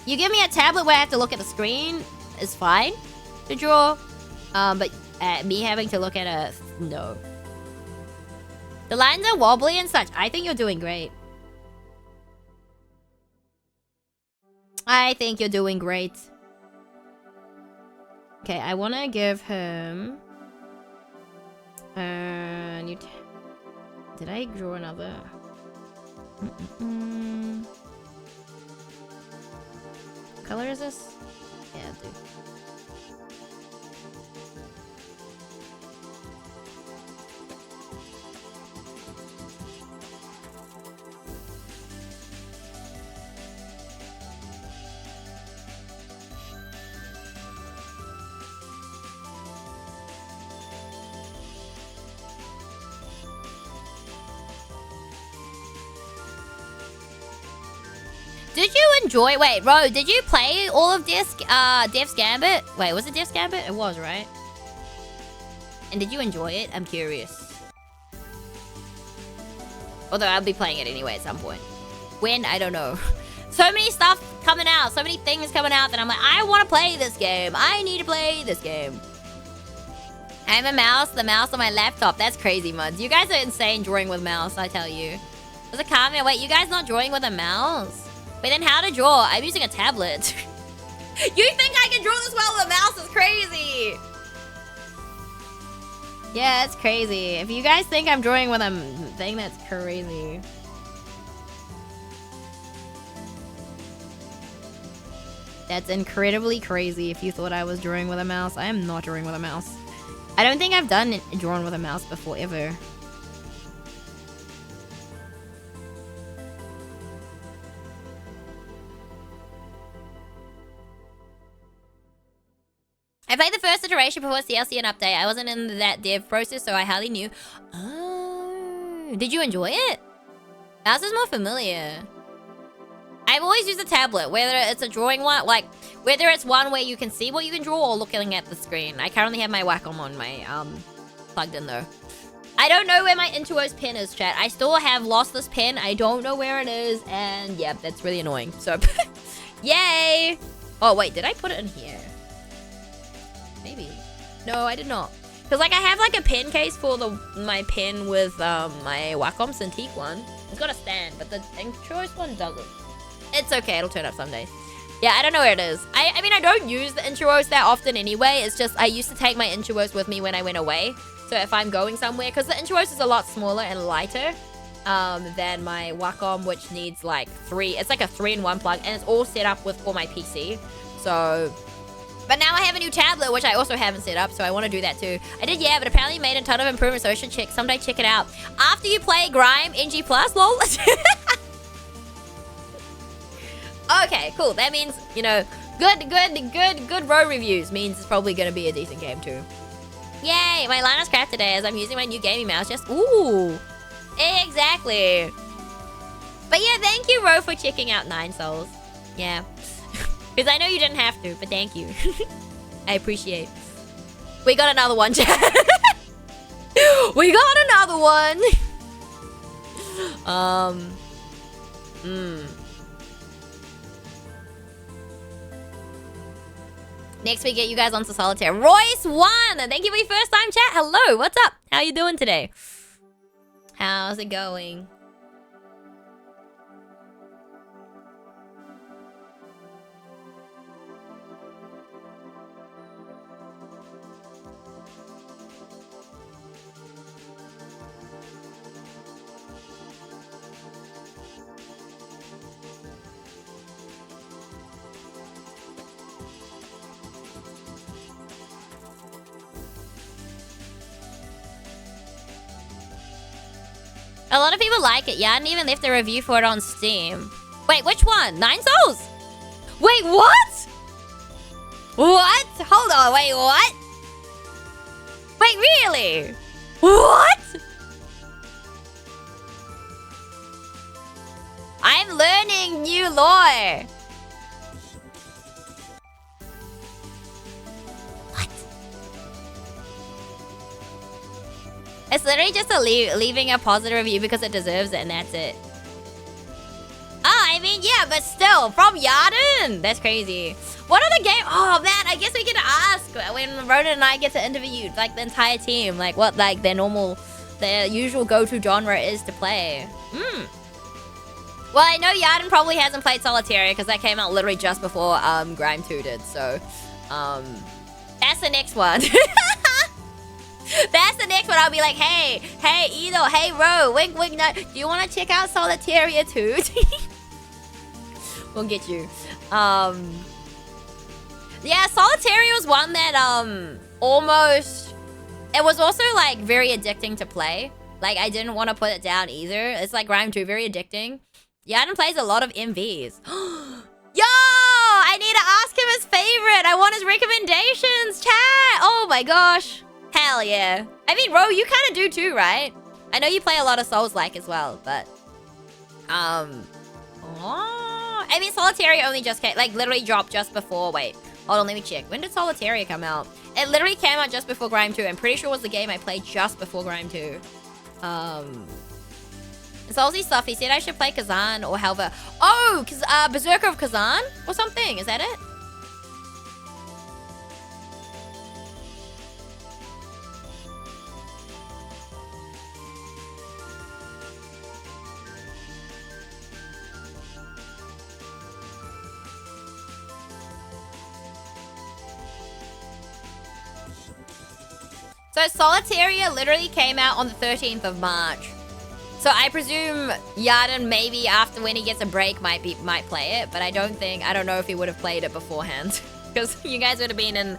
You give me a tablet where I have to look at the screen is fine to draw. But me having to look at a... No. The lines are wobbly and such. I think you're doing great. I think you're doing great. Okay, I want to give him... Did I draw another... What color is this? Yeah, dude. Did you enjoy... Wait, Ro, did you play all of Death's Gambit? Wait, was it Death's Gambit? It was, right? And did you enjoy it? I'm curious. Although I'll be playing it anyway at some point. When? I don't know. So many stuff coming out. So many things coming out that I'm like, I want to play this game. I need to play this game. I'm a mouse. The mouse on my laptop. That's crazy, Muds. You guys are insane drawing with mouse, I tell you. There's a comment. Wait, you guys not drawing with a mouse? Wait, then how to draw? I'm using a tablet. You think I can draw this well with a mouse? Is crazy. Yeah, it's crazy. If you guys think I'm drawing with a thing, that's crazy. That's incredibly crazy if you thought I was drawing with a mouse. I am not drawing with a mouse. I don't think I've drawn with a mouse before, ever. I played the first iteration before DLC and update. I wasn't in that dev process, so I hardly knew. Oh, did you enjoy it? Mouse is more familiar. I've always used a tablet, whether it's a drawing one, like whether it's one where you can see what you can draw or looking at the screen. I currently have my Wacom on my plugged in though. I don't know where my Intuos pen is, chat. I still have lost this pen. I don't know where it is, and yeah, that's really annoying. So, yay! Oh wait, did I put it in here? Maybe. No, I did not. Because like I have like a pen case for my pen with my Wacom Cintiq one. It's got a stand, but the Intuos one doesn't. It's okay, it'll turn up someday. Yeah, I don't know where it is. I mean, I don't use the Intuos that often anyway. It's just I used to take my Intuos with me when I went away. So if I'm going somewhere, because the Intuos is a lot smaller and lighter than my Wacom, which needs like it's like a 3-in-1 plug, and it's all set up with for my PC. So But now I have a new tablet, which I also haven't set up, so I want to do that too. I did, yeah, but apparently made a ton of improvements, so I should someday check it out. After you play Grime NG+, lol. Okay, cool. That means, you know, good road reviews means it's probably going to be a decent game too. Yay, my line is crap today as I'm using my new gaming mouse. Just, ooh, exactly. But yeah, thank you, Ro, for checking out 9 Souls. Yeah. Because I know you didn't have to, but thank you. I appreciate. We got another one, chat. We got another one. Next we get you guys onto Solitaire. Royce1! Thank you for your first time chat. Hello, what's up? How you doing today? How's it going? A lot of people like it. Yeah, I didn't even left a review for it on Steam. Wait, which one? 9 Souls? Wait, what? What? Hold on, wait, what? Wait, really? What? I'm learning new lore. It's literally just leaving a positive review because it deserves it, and that's it. Oh, I mean, yeah, but still, from Yarden! That's crazy. What other game? Oh, man, I guess we get to ask when Ronan and I get to interview, like, the entire team. Like, what, like, their usual go-to genre is to play. Well, I know Yarden probably hasn't played Solitaire because that came out literally just before Grime 2 did, so... that's the next one. That's the next one. I'll be like, hey, Edo, hey, Ro, wink, wink, no. Do you want to check out Solitaire too? We'll get you. Yeah, Solitaire was one that, almost... It was also, like, very addicting to play. Like, I didn't want to put it down either. It's like Grime 2, very addicting. Yarden plays a lot of MVs. Yo! I need to ask him his favorite. I want his recommendations, chat. Oh my gosh. Hell yeah. I mean, Ro, you kind of do too, right? I know you play a lot of Souls-like as well, but... I mean, Solitaire only just came... Like, literally dropped just before... Wait. Hold on, let me check. When did Solitaire come out? It literally came out just before Grime 2. I'm pretty sure it was the game I played just before Grime 2. Soulsy stuff. He said I should play Kazan or Helva. Oh! Berserker of Kazan? Or something. Is that it? So Solitaire literally came out on the 13th of March. So I presume Yarden maybe after when he gets a break might play it, but I don't know if he would have played it beforehand. Because you guys would have been in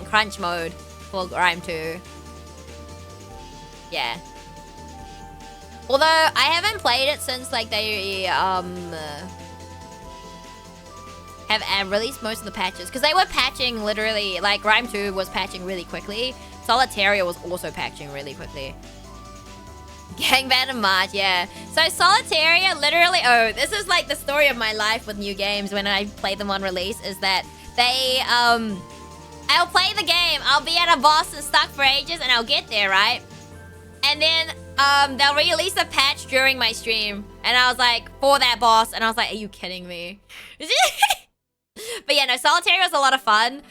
crunch mode for Grime 2. Yeah. Although I haven't played it since like they have released most of the patches. Because they were patching literally, like Grime 2 was patching really quickly. Solitaire was also patching really quickly. Gang ban in March, yeah. So Solitaire literally, oh, this is like the story of my life with new games when I play them on release, is that they, I'll play the game, I'll be at a boss and stuck for ages and I'll get there, right? And then, they'll release a patch during my stream. And I was like, for that boss, and I was like, are you kidding me? But yeah, no, Solitaire was a lot of fun.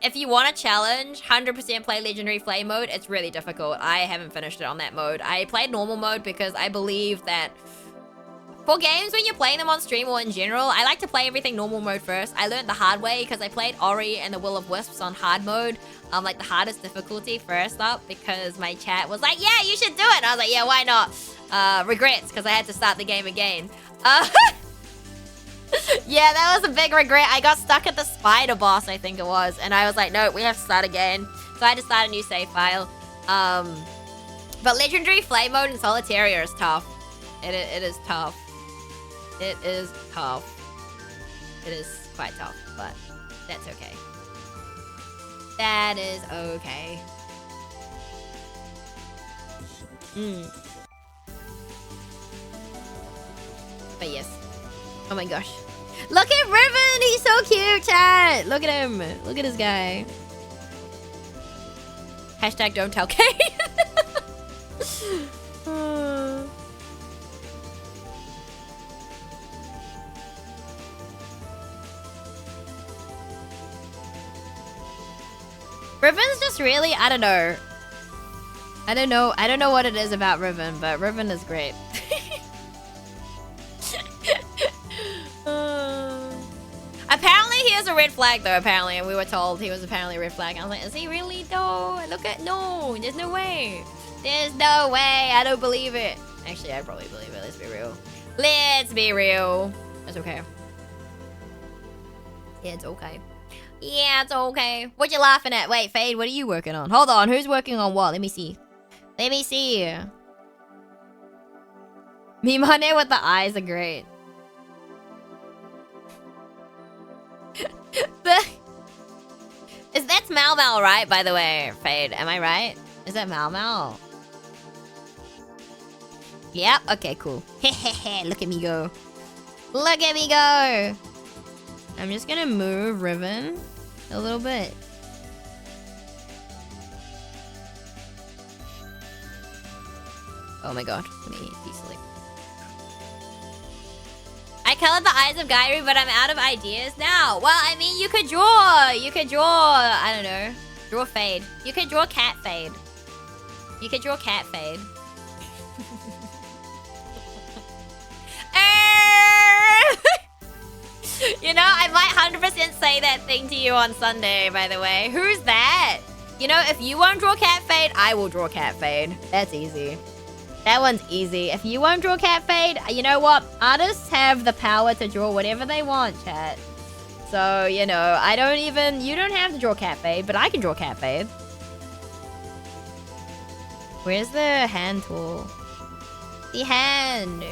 If you want a challenge, 100% play Legendary Flame mode. It's really difficult. I haven't finished it on that mode. I played normal mode because I believe that for games when you're playing them on stream or in general, I like to play everything normal mode first. I learned the hard way because I played Ori and the Will of Wisps on hard mode. Like the hardest difficulty first up because my chat was like, yeah, you should do it. And I was like, yeah, why not? Regrets because I had to start the game again. Yeah, that was a big regret. I got stuck at the spider boss, I think it was. And I was like, no, we have to start again. So I had to start a new save file. But legendary flame mode in solitaire is tough. It is tough. It is tough. It is quite tough, but that's okay. That is okay. But yes. Oh my gosh. Look at Riven! He's so cute, chat! Look at him. Look at this guy. Hashtag don't tell Kate. Riven's just really, I don't know. I don't know what it is about Riven, but Riven is great. Apparently he is a red flag though, apparently, and we were told he was apparently a red flag. I was like, is he really though? No, there's no way. There's no way, I don't believe it. Actually, I probably believe it, let's be real. Let's be real. It's okay. Yeah, it's okay. Yeah, it's okay. What you laughing at? Wait, Fade, what are you working on? Hold on, who's working on what? Let me see. Let me see. Mimane with the eyes are great. That's Mau Mau, right? By the way, Fade, am I right? Is that Mau Mau? Yep. Okay, cool. Look at me go. Look at me go. I'm just gonna move Riven a little bit. Oh my god. Let me deselect. I colored the eyes of Gairu, but I'm out of ideas now. Well, I mean, you could draw. You could draw, I don't know. Draw Fade. You could draw Cat Fade. You could draw Cat Fade. You know, I might 100% say that thing to you on Sunday, by the way. Who's that? You know, if you won't draw Cat Fade, I will draw Cat Fade. That's easy. That one's easy. If you won't draw Cat Fade, you know what? Artists have the power to draw whatever they want, chat. So, you know, you don't have to draw Cat Fade, but I can draw Cat Fade. Where's the hand tool? The hand.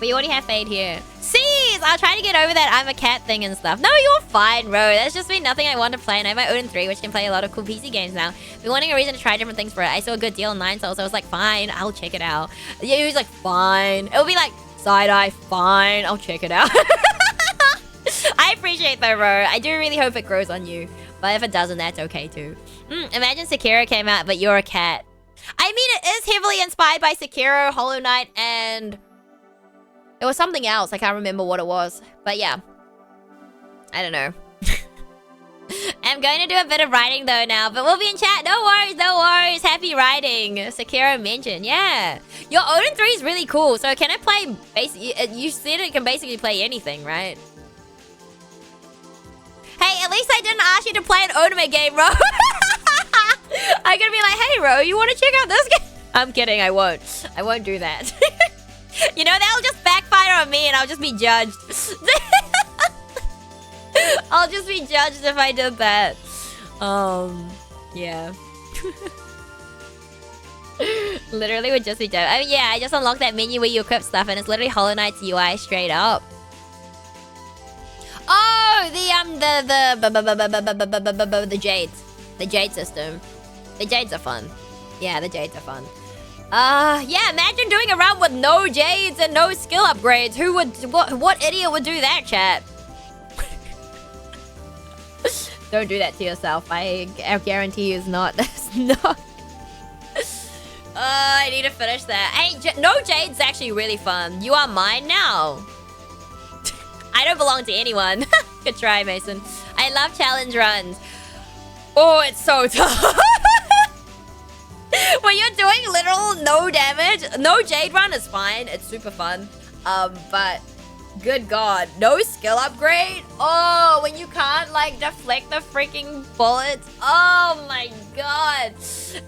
We already have Fade here. Cease! I'll try to get over that I'm a cat thing and stuff. No, you're fine, bro. That's just been nothing I want to play. And I have my Odin 3, which can play a lot of cool PC games now. Been wanting a reason to try different things for it. I saw a good deal on 9 Souls, so I was like, fine, I'll check it out. Yeah, he was like, fine. It'll be like, side-eye, fine, I'll check it out. I appreciate that, bro. I do really hope it grows on you. But if it doesn't, that's okay too. Imagine Sekiro came out, but you're a cat. I mean, it is heavily inspired by Sekiro, Hollow Knight, and... it was something else. I can't remember what it was. But yeah. I don't know. I'm going to do a bit of writing though now. But we'll be in chat. No worries, no worries. Happy writing. Sekiro mentioned. Yeah. Your Odin 3 is really cool. So can it play... you said it can basically play anything, right? Hey, at least I didn't ask you to play an Odin game, bro. I'm gonna be like, hey, bro, you want to check out this game? I'm kidding. I won't. I won't do that. You know, that'll just backfire on me and I'll just be judged. I'll just be judged if I did that. Yeah. Literally would just be judged. I mean, yeah, I just unlocked that menu where you equip stuff and it's literally Hollow Knight's UI straight up. Oh, the Jades. The Jade system. The Jades are fun. Yeah, the Jades are fun. Yeah, imagine doing a run with no Jades and no skill upgrades. Who would, what idiot would do that, chat? Don't do that to yourself. I guarantee you it's not. That's not. I need to finish that. Hey, no Jade's actually really fun. You are mine now. I don't belong to anyone. Good try, Mason. I love challenge runs. Oh, it's so tough. When you're doing literal no damage, no Jade run is fine. It's super fun. But good God, no skill upgrade. Oh, when you can't like deflect the freaking bullets. Oh my God.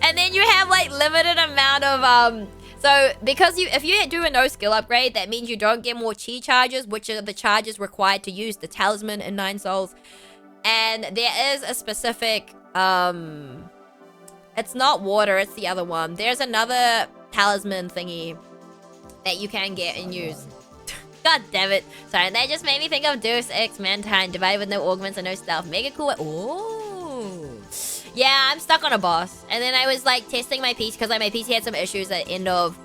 And then you have like limited amount of So because if you do a no skill upgrade, that means you don't get more chi charges, which are the charges required to use the talisman in 9 souls. And there is a specific it's not water, it's the other one. There's another talisman thingy that you can get and use. God damn it. Sorry, and that just made me think of Deus Ex Mankind, divided with no augments and no stealth. Mega cool. Ooh. Yeah, I'm stuck on a boss. And then I was like testing my PC because like my PC had some issues at the end of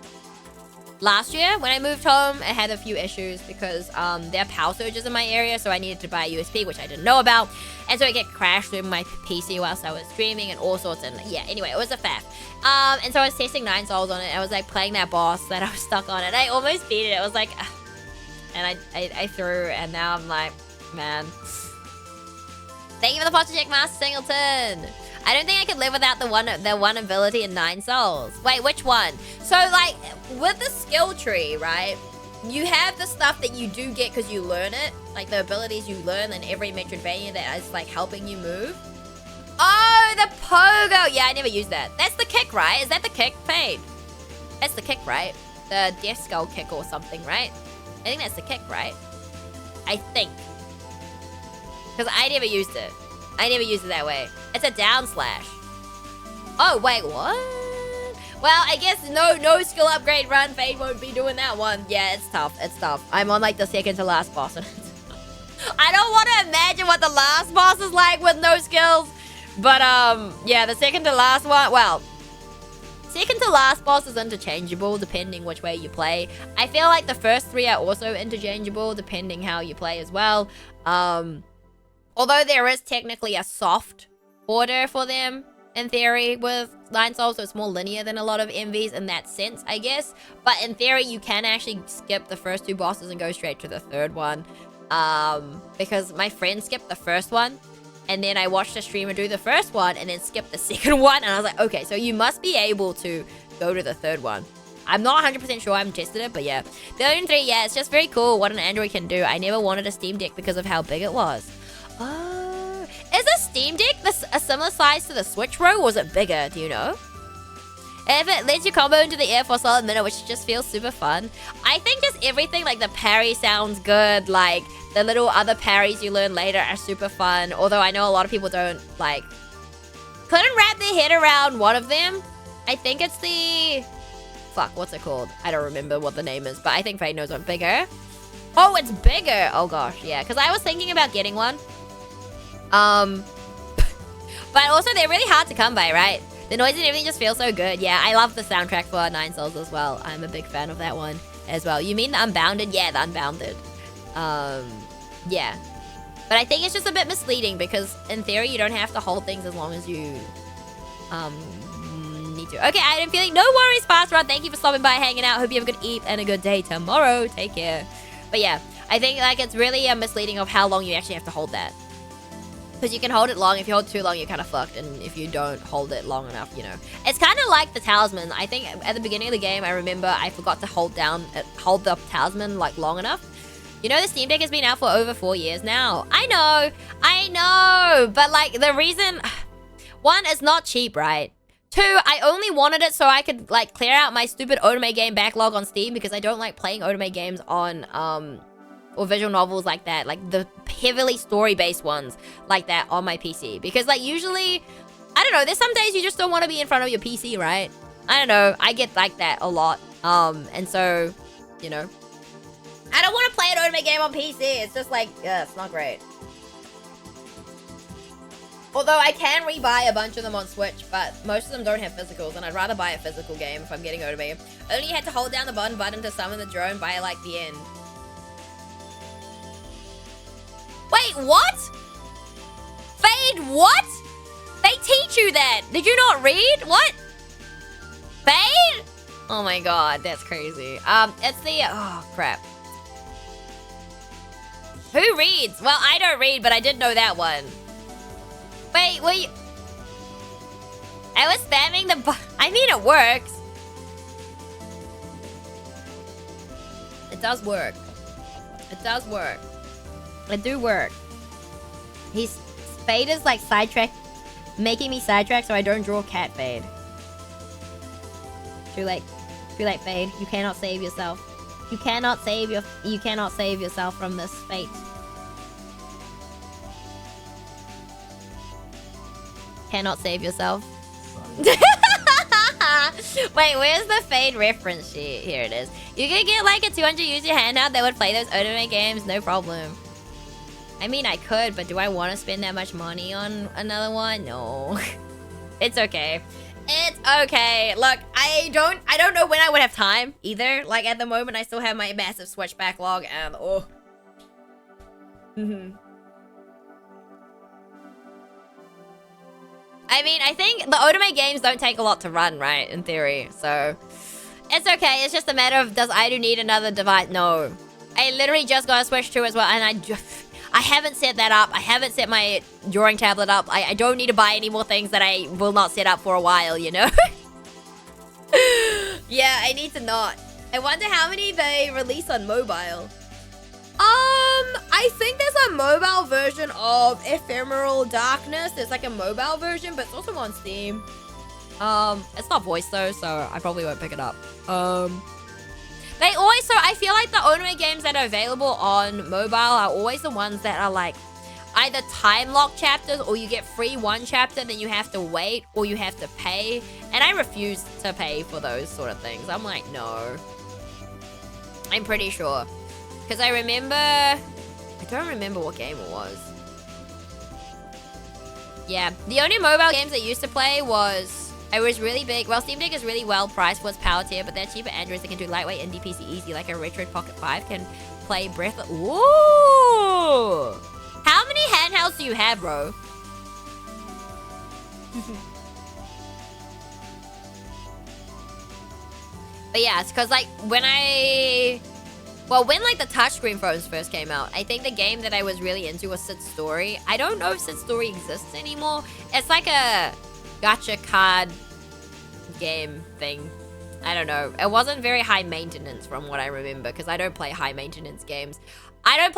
last year. When I moved home, it had a few issues because there are power surges in my area, so I needed to buy a USB, which I didn't know about. And so it get crashed through my PC whilst I was streaming and all sorts. And yeah, anyway, it was a faff. And so I was testing 9 souls on it. I was like playing that boss that I was stuck on, and I almost beat it. It was like, and I threw, and now I'm like, man. Thank you for the posture check, Master Singleton. I don't think I could live without the one ability in 9 souls. Wait, which one? So like with the skill tree, right? You have the stuff that you do get because you learn it, like the abilities you learn in every Metroidvania that is like helping you move. Oh, the pogo. Yeah, I never used that. That's the kick, right? Is that the kick, Fade? That's the kick, right? The death skull kick or something, right? I think that's the kick, right? I think. Because I never used it. I never used it that way. It's a down slash. Oh, wait, what? Well, I guess no skill upgrade run. Fade won't be doing that one. Yeah, it's tough. It's tough. I'm on like the second to last boss. I don't want to imagine what the last boss is like with no skills. But, yeah, the second to last one, well, second to last boss is interchangeable depending which way you play. I feel like the first 3 are also interchangeable depending how you play as well. Although there is technically a soft order for them, in theory, with 9 souls, so it's more linear than a lot of MVs in that sense, I guess. But in theory, you can actually skip the first 2 bosses and go straight to the 3rd one. Because my friend skipped the first one, and then I watched a streamer do the first one, and then skip the 2nd one, and I was like, okay, so you must be able to go to the 3rd one. I'm not 100% sure, I haven't tested it, but yeah. The Own 3, yeah, it's just very cool what an Android can do. I never wanted a Steam Deck because of how big it was. Oh, is a Steam Deck a similar size to the Switch Pro, or was it bigger? Do you know? If it lets you combo into the air for a solid minute, which just feels super fun. I think just everything, like the parry sounds good, like the little other parries you learn later are super fun. Although I know a lot of people don't, like, couldn't wrap their head around one of them. I think it's the... Fuck, what's it called? I don't remember what the name is, but I think Faye knows one. Bigger? Oh, it's bigger! Oh gosh, yeah. Because I was thinking about getting one. But also they're really hard to come by, right? The noise and everything just feels so good. Yeah, I love the soundtrack for 9 Souls as well. I'm a big fan of that one as well. You mean the Unbounded? Yeah, the Unbounded. Yeah. But I think it's just a bit misleading because in theory you don't have to hold things as long as you need to. Okay, I'm feeling no worries, Fast Rod. Thank you for stopping by, hanging out. Hope you have a good eat and a good day tomorrow. Take care. But yeah, I think like it's really misleading of how long you actually have to hold that. Because you can hold it long. If you hold it too long, you're kind of fucked. And if you don't hold it long enough, you know. It's kind of like the talisman. I think at the beginning of the game, I remember I forgot to hold the talisman like long enough. You know, the Steam Deck has been out for over 4 years now. I know. But like the reason, 1, it's not cheap, right? 2, I only wanted it so I could like clear out my stupid anime game backlog on Steam because I don't like playing anime games on or visual novels like that, like the heavily story-based ones like that on my PC. Because like usually, I don't know, there's some days you just don't want to be in front of your PC, right? I don't know, I get like that a lot. And so, you know, I don't want to play an anime game on PC. It's just like, it's not great. Although I can rebuy a bunch of them on Switch, but most of them don't have physicals, and I'd rather buy a physical game if I'm getting anime. Only you had to hold down the button to summon the drone by like the end. Wait, what? Fade, what? They teach you that. Did you not read? What? Fade? Oh my god, that's crazy. It's the... Oh, crap. Who reads? Well, I don't read, but I did know that one. Wait, were you... I was spamming the... I mean, it works. It does work. It does work. It do work. Fade is like sidetrack, making me sidetrack so I don't draw cat fade. Too late Too late, Fade. You cannot save yourself. You cannot save yourself from this fate. Cannot save yourself. Wait, where's the Fade reference sheet? Here it is. You could get like a 200 user handout that would play those anime games, no problem. I mean, I could, but do I want to spend that much money on another one? No. It's okay. It's okay. Look, I don't know when I would have time either. Like at the moment, I still have my massive Switch backlog and oh. I mean, I think the Otome games don't take a lot to run, right? In theory, so it's okay. It's just a matter of, does Airu need another device? No. I literally just got a Switch 2 as well, and I haven't set that up. I haven't set my drawing tablet up. I don't need to buy any more things that I will not set up for a while, you know? Yeah, I need to not. I wonder how many they release on mobile. I think there's a mobile version of Ephemeral Darkness. There's like a mobile version, but it's also on Steam. It's not voice though, so I probably won't pick it up. They always, so I feel like the Onome games that are available on mobile are always the ones that are like either time lock chapters, or you get free one chapter, then you have to wait, or you have to pay. And I refuse to pay for those sort of things. I'm like, no. I'm pretty sure. Because I remember, I don't remember what game it was. Yeah, the only mobile games I used to play was, I was really big. Well, Steam Deck is really well priced for its power tier, but they're cheaper Androids that can do lightweight indie PC easy, like a Retro Pocket 5 can play Breath of... Ooh! How many handhelds do you have, bro? But yeah, it's because like when like the touchscreen phones first came out, I think the game that I was really into was Sid Story. I don't know if Sid Story exists anymore. It's like a gacha card game thing. I don't know. It wasn't very high maintenance from what I remember, because I don't play high maintenance games. I don't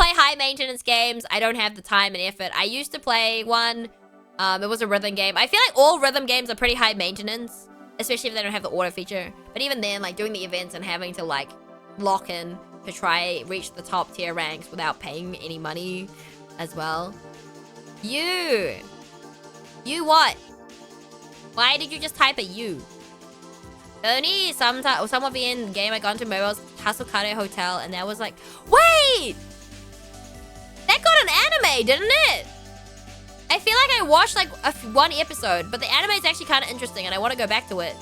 have the time and effort. I used to play one. It was a rhythm game. I feel like all rhythm games are pretty high maintenance, especially if they don't have the auto feature. But even then, like doing the events and having to like lock in to try reach the top tier ranks without paying any money as well. You what? Why did you just type a U? Only some of the end game I got into mobile's Tasukare Hotel, and that was like, wait! That got an anime, didn't it? I feel like I watched like one episode, but the anime is actually kind of interesting and I want to go back to it.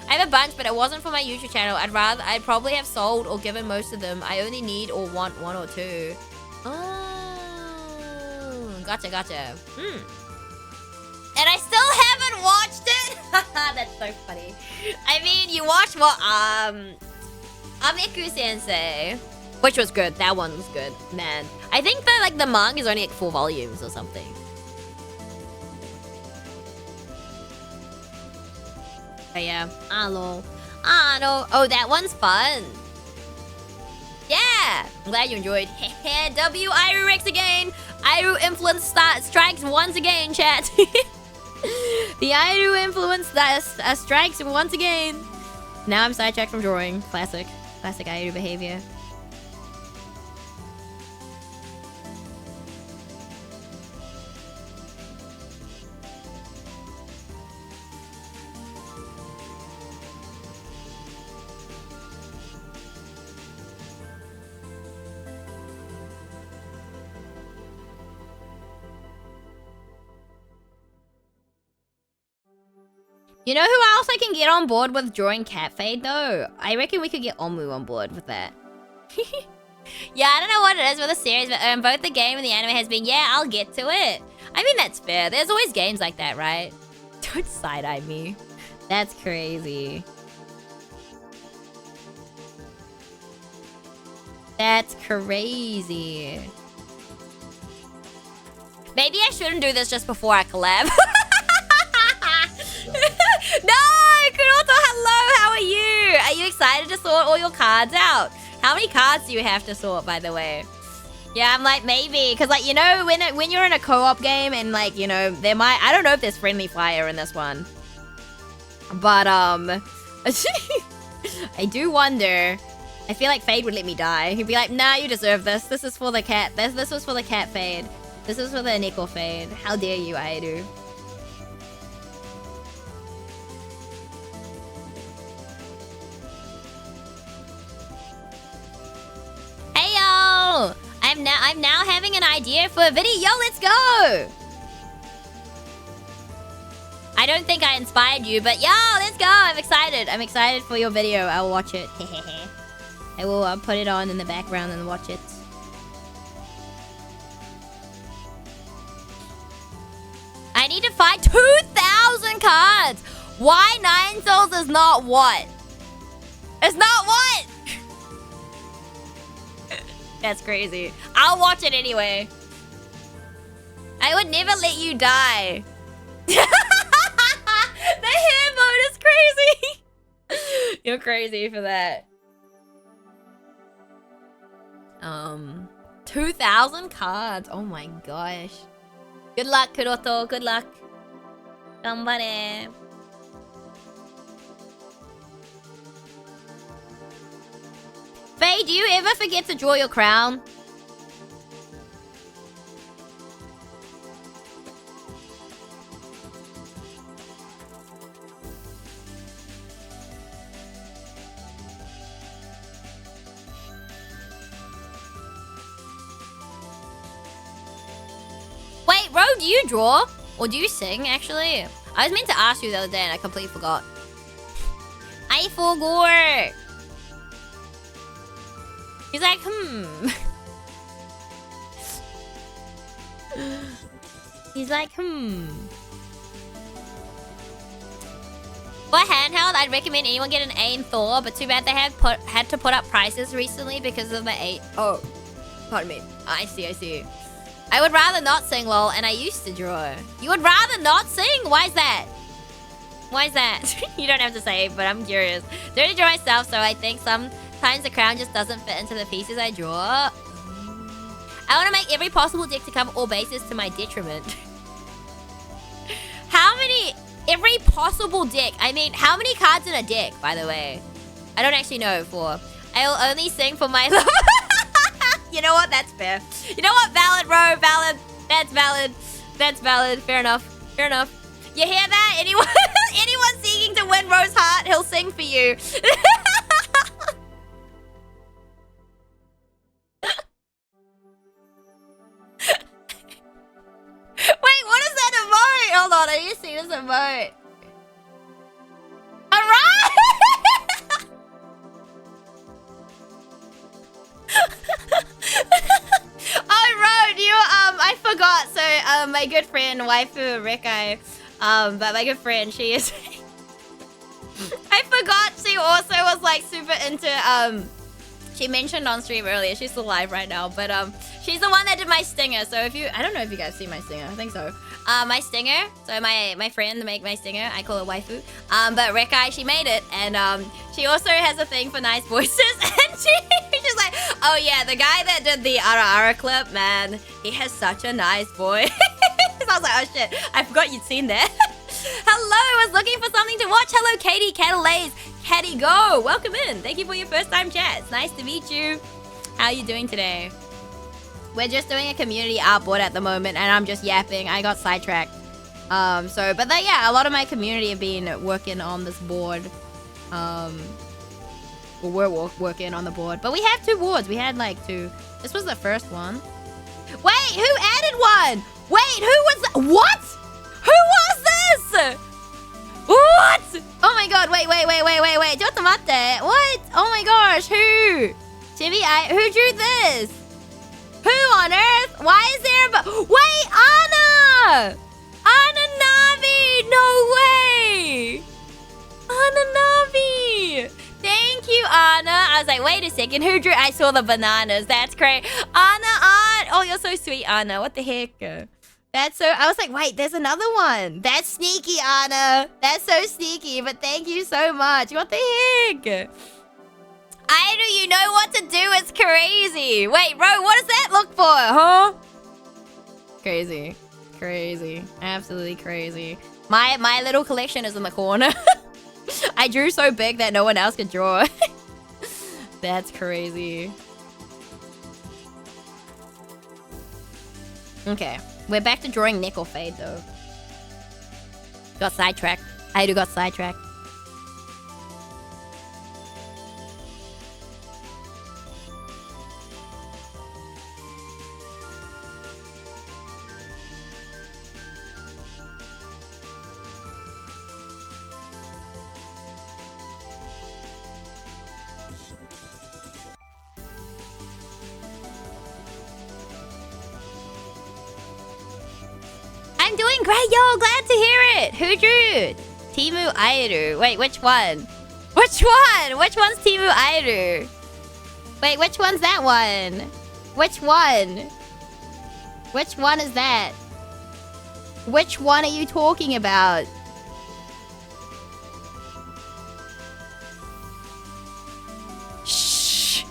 I have a bunch, but it wasn't for my YouTube channel. I'd probably have sold or given most of them. I only need or want one or two. Oh, gotcha. And I still haven't watched it. That's so funny. I mean, you watched what? Amiku Sensei, which was good. That one was good, man. I think that like the manga is only like 4 volumes or something. But yeah, no. Oh, that one's fun. Yeah, I'm glad you enjoyed. W Airu Rex again. Airu influence strikes once again, chat. The Airu influence strikes once again. Now I'm sidetracked from drawing. Classic Airu behavior. You know who else I can get on board with drawing cat fade though? I reckon we could get Omu on board with that. Yeah, I don't know what it is with the series, but both the game and the anime has been, yeah, I'll get to it. I mean, that's fair. There's always games like that, right? Don't side-eye me. That's crazy. That's crazy. Maybe I shouldn't do this just before I collab. No, Kuroto, hello, how are you? Are you excited to sort all your cards out? How many cards do you have to sort, by the way? Yeah, I'm like, maybe, because like, you know, when you're in a co-op game and like, you know, there might, I don't know if there's friendly fire in this one. But, I do wonder. I feel like Fade would let me die. He'd be like, nah, you deserve this. This is for the cat. This was for the cat Fade. This is for the Nico Fade. How dare you, Aidu. Hey yo! I'm now having an idea for a video. Yo, let's go! I don't think I inspired you, but yo, let's go! I'm excited. I'm excited for your video. I'll watch it. I will put it on in the background and watch it. I need to find 2,000 cards! Why 9 souls is not what? It's not what? That's crazy. I'll watch it anyway. I would never let you die. The hair mode is crazy. You're crazy for that. 2,000 cards. Oh my gosh. Good luck, Kuroto. Good luck. Ganbare. Faye, do you ever forget to draw your crown? Wait, Ro, do you draw? Or do you sing, actually? I was meant to ask you the other day and I completely forgot. I forgot. He's like, He's like, For handheld, I'd recommend anyone get an A in Thor, but too bad they had to put up prices recently because of the 8. Oh, pardon me. I see. I would rather not sing, lol, and I used to draw. You would rather not sing? Why is that? You don't have to say, but I'm curious. Don't to draw myself, so I think sometimes the crown just doesn't fit into the pieces I draw. I want to make every possible deck to cover all bases to my detriment. How many... Every possible deck. I mean, how many cards in a deck, by the way? I don't actually know for. I'll only sing for my love. You know what? That's fair. You know what? Valid, bro. Valid. That's valid. That's valid. Fair enough. Fair enough. You hear that? Anyone seeking to win Ro's heart, he'll sing for you. Wait, what is that emote? Hold on, I need to see this emote. Alright! Oh, Ro, I forgot. So, my good friend, waifu Rekai, but my good friend, she is... I forgot she also was, like, super into, she mentioned on stream earlier, she's still live right now, but, she's the one that did my stinger, so if you... I don't know if you guys see my stinger, I think so. My stinger, so my friend to make my stinger, I call it waifu. But Rekai, she made it, and she also has a thing for nice voices, and she's like, oh yeah, the guy that did the Ara Ara clip, man, he has such a nice voice. So I was like, oh shit, I forgot you'd seen that. Hello, I was looking for something to watch. Hello, Katie, Catalays, Catty Go, welcome in. Thank you for your first time chat. It's nice to meet you. How are you doing today? We're just doing a community artboard at the moment, and I'm just yapping. I got sidetracked. But yeah, a lot of my community have been working on this board. We're working on the board. But we have 2 boards. We had like 2. This was the first one. Wait, who added one? Wait, who was that? What? Who was this? What? Oh my god, wait. Jotamate. What? Oh my gosh, who? Chibi, who drew this? Who on earth? Why is there a... Wait, Anna! Anna Navi! No way! Anna Navi! Thank you, Anna. I was like, wait a second. Who drew... I saw the bananas. That's great. Anna, oh, you're so sweet, Anna. What the heck? That's so... I was like, wait, there's another one. That's sneaky, Anna. That's so sneaky, but thank you so much. What the heck? I do, you know what to do. It's crazy. Wait, Ro, what does that look for, huh? Crazy. Crazy. Absolutely crazy. My little collection is in the corner. I drew so big that no one else could draw. That's crazy. Okay, we're back to drawing nickel fade though. Got sidetracked. I got sidetracked. I'm doing great, yo! Glad to hear it! Who drew? Timu Airu. Wait, which one? Which one? Which one's Timu Airu? Wait, which one's that one? Which one? Which one is that? Which one are you talking about? Shh!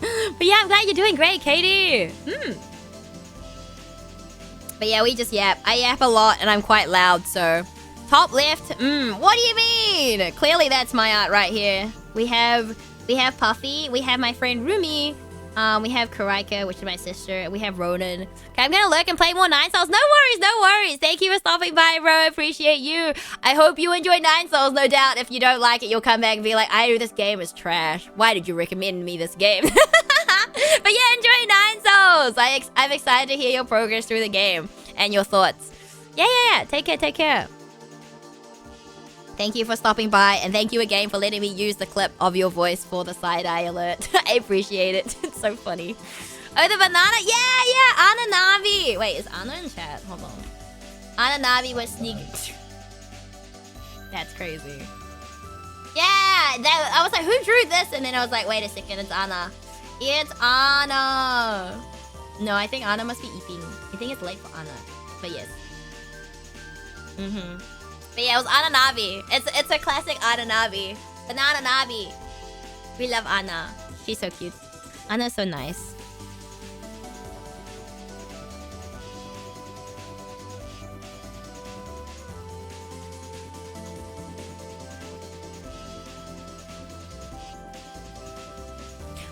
But yeah, I'm glad you're doing great, Katie! But yeah, we just yap. I yap a lot and I'm quite loud, so... Top left, what do you mean? Clearly that's my art right here. We have Puffy, we have my friend Rumi, we have Karaika, which is my sister, we have Ronan. Okay, I'm gonna lurk and play more 9 Souls. No worries, no worries. Thank you for stopping by, bro. Appreciate you. I hope you enjoy 9 Souls, no doubt. If you don't like it, you'll come back and be like, this game is trash. Why did you recommend me this game? But yeah, enjoy 9 Souls. I'm excited to hear your progress through the game and your thoughts. Yeah. Take care. Thank you for stopping by, and thank you again for letting me use the clip of your voice for the side-eye alert. I appreciate it. It's so funny. Oh, the banana. Yeah. Ananavi. Wait, is Anna in chat? Hold on. Ananavi was sneaking. That's crazy. Yeah, I was like, who drew this? And then I was like, wait a second, it's Anna. It's Anna. No, I think Anna must be eating. I think it's late for Anna. But yes. But yeah, it was Ananavi. It's a classic Ananavi. Banana Navi. We love Anna. She's so cute. Anna's so nice.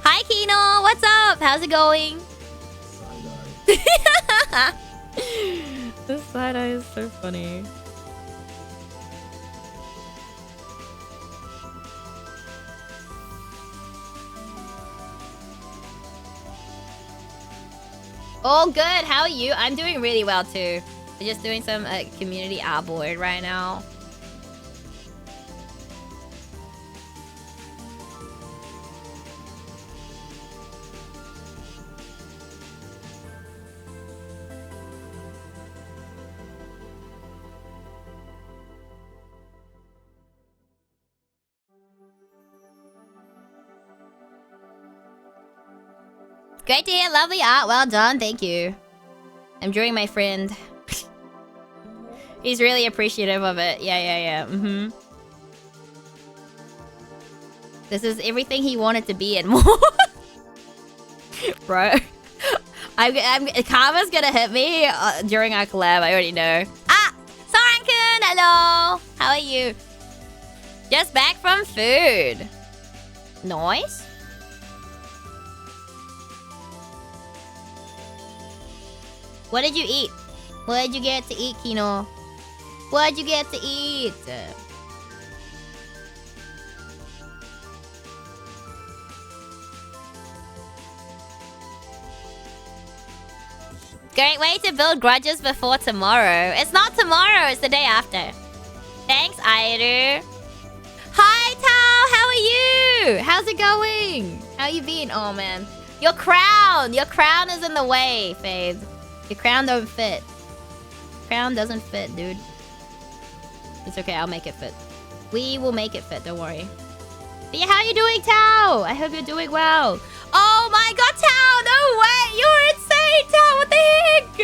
Hi Kino, what's up? How's it going? Side-eye. This side-eye is so funny. All good. How are you? I'm doing really well too. We're just doing some community artboard right now. Great to hear, lovely art. Well done, thank you. I'm drawing my friend. He's really appreciative of it. Yeah. This is everything he wanted to be and more. Bro. Karma's gonna hit me during our collab, I already know. Soren-kun, hello. How are you? Just back from food. Nice. What did you eat? What did you get to eat, Kino? What did you get to eat? Great way to build grudges before tomorrow. It's not tomorrow, it's the day after. Thanks, Airu. Hi, Tao, how are you? How's it going? How you been? Oh, man. Your crown is in the way, Faith. Your crown don't fit. Crown doesn't fit, dude. It's okay, I'll make it fit. We will make it fit, don't worry. But yeah, how you doing, Tao? I hope you're doing well. Oh my god, Tao! No way! You're insane, Tao! What the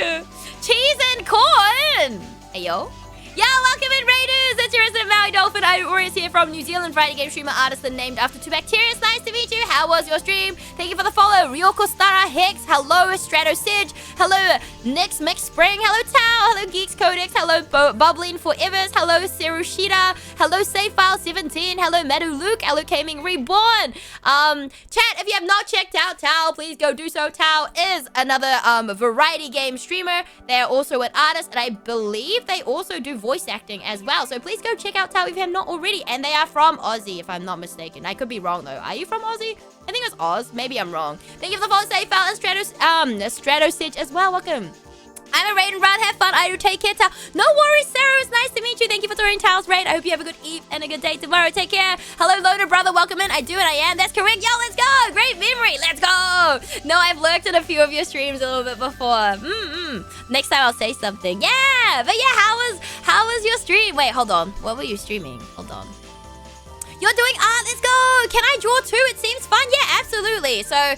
heck? Cheese and corn! Hey, yo. Yeah, welcome in, Raiders. It's your resident Maui Dolphin. I'm Aureus here from New Zealand, Friday game streamer, artist, and named after two bacteria. Nice to meet you. How was your stream? Thank you for the follow. Ryoko Stara Hex. Hello, Strato Sidge. Hello, Nix Mix Spring. Hello, Tao. Hello, Geeks Codex. Hello, Bubbling Forevers. Hello, Serushida. Hello, SaveFile17. Hello, Medu Luke. Hello, Gaming Reborn. Chat, if you have not checked out Tao, please go do so. Tao is another variety game streamer. They're also an artist, and I believe they also do voice acting as well. So please go check out Tao if you have not already. And they are from Aussie, if I'm not mistaken. I could be wrong though. Are you from Aussie? I think it's Oz. Maybe I'm wrong. Thank you for the follow, SaveFile and Strato Stitch as well. Welcome. I'm a raid and run. Have fun. I do take care, Tao. No worries, Sarah. It's nice to meet you. Thank you for throwing Tao's raid. I hope you have a good eve and a good day tomorrow. Take care. Hello, loader brother. Welcome in. I do and I am. That's correct. Yo, let's go. Great memory. Let's go. No, I've lurked in a few of your streams a little bit before. Next time I'll say something. Yeah. But yeah, how was your stream? Wait, hold on. What were you streaming? Hold on. You're doing art. Let's go. Can I draw too? It seems fun. Yeah, absolutely. So,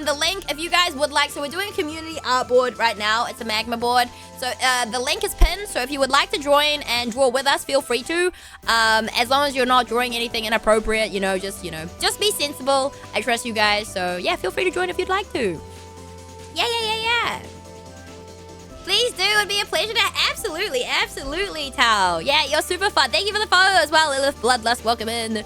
the link, if you guys would like, so we're doing a community art board right now. It's a magma board. So, the link is pinned. So, if you would like to join and draw with us, feel free to. As long as you're not drawing anything inappropriate, just be sensible. I trust you guys. So, yeah, feel free to join if you'd like to. Yeah. Please do. It would be a pleasure to... Absolutely, Tao. Yeah, you're super fun. Thank you for the follow as well, Lilith Bloodlust. Welcome in. But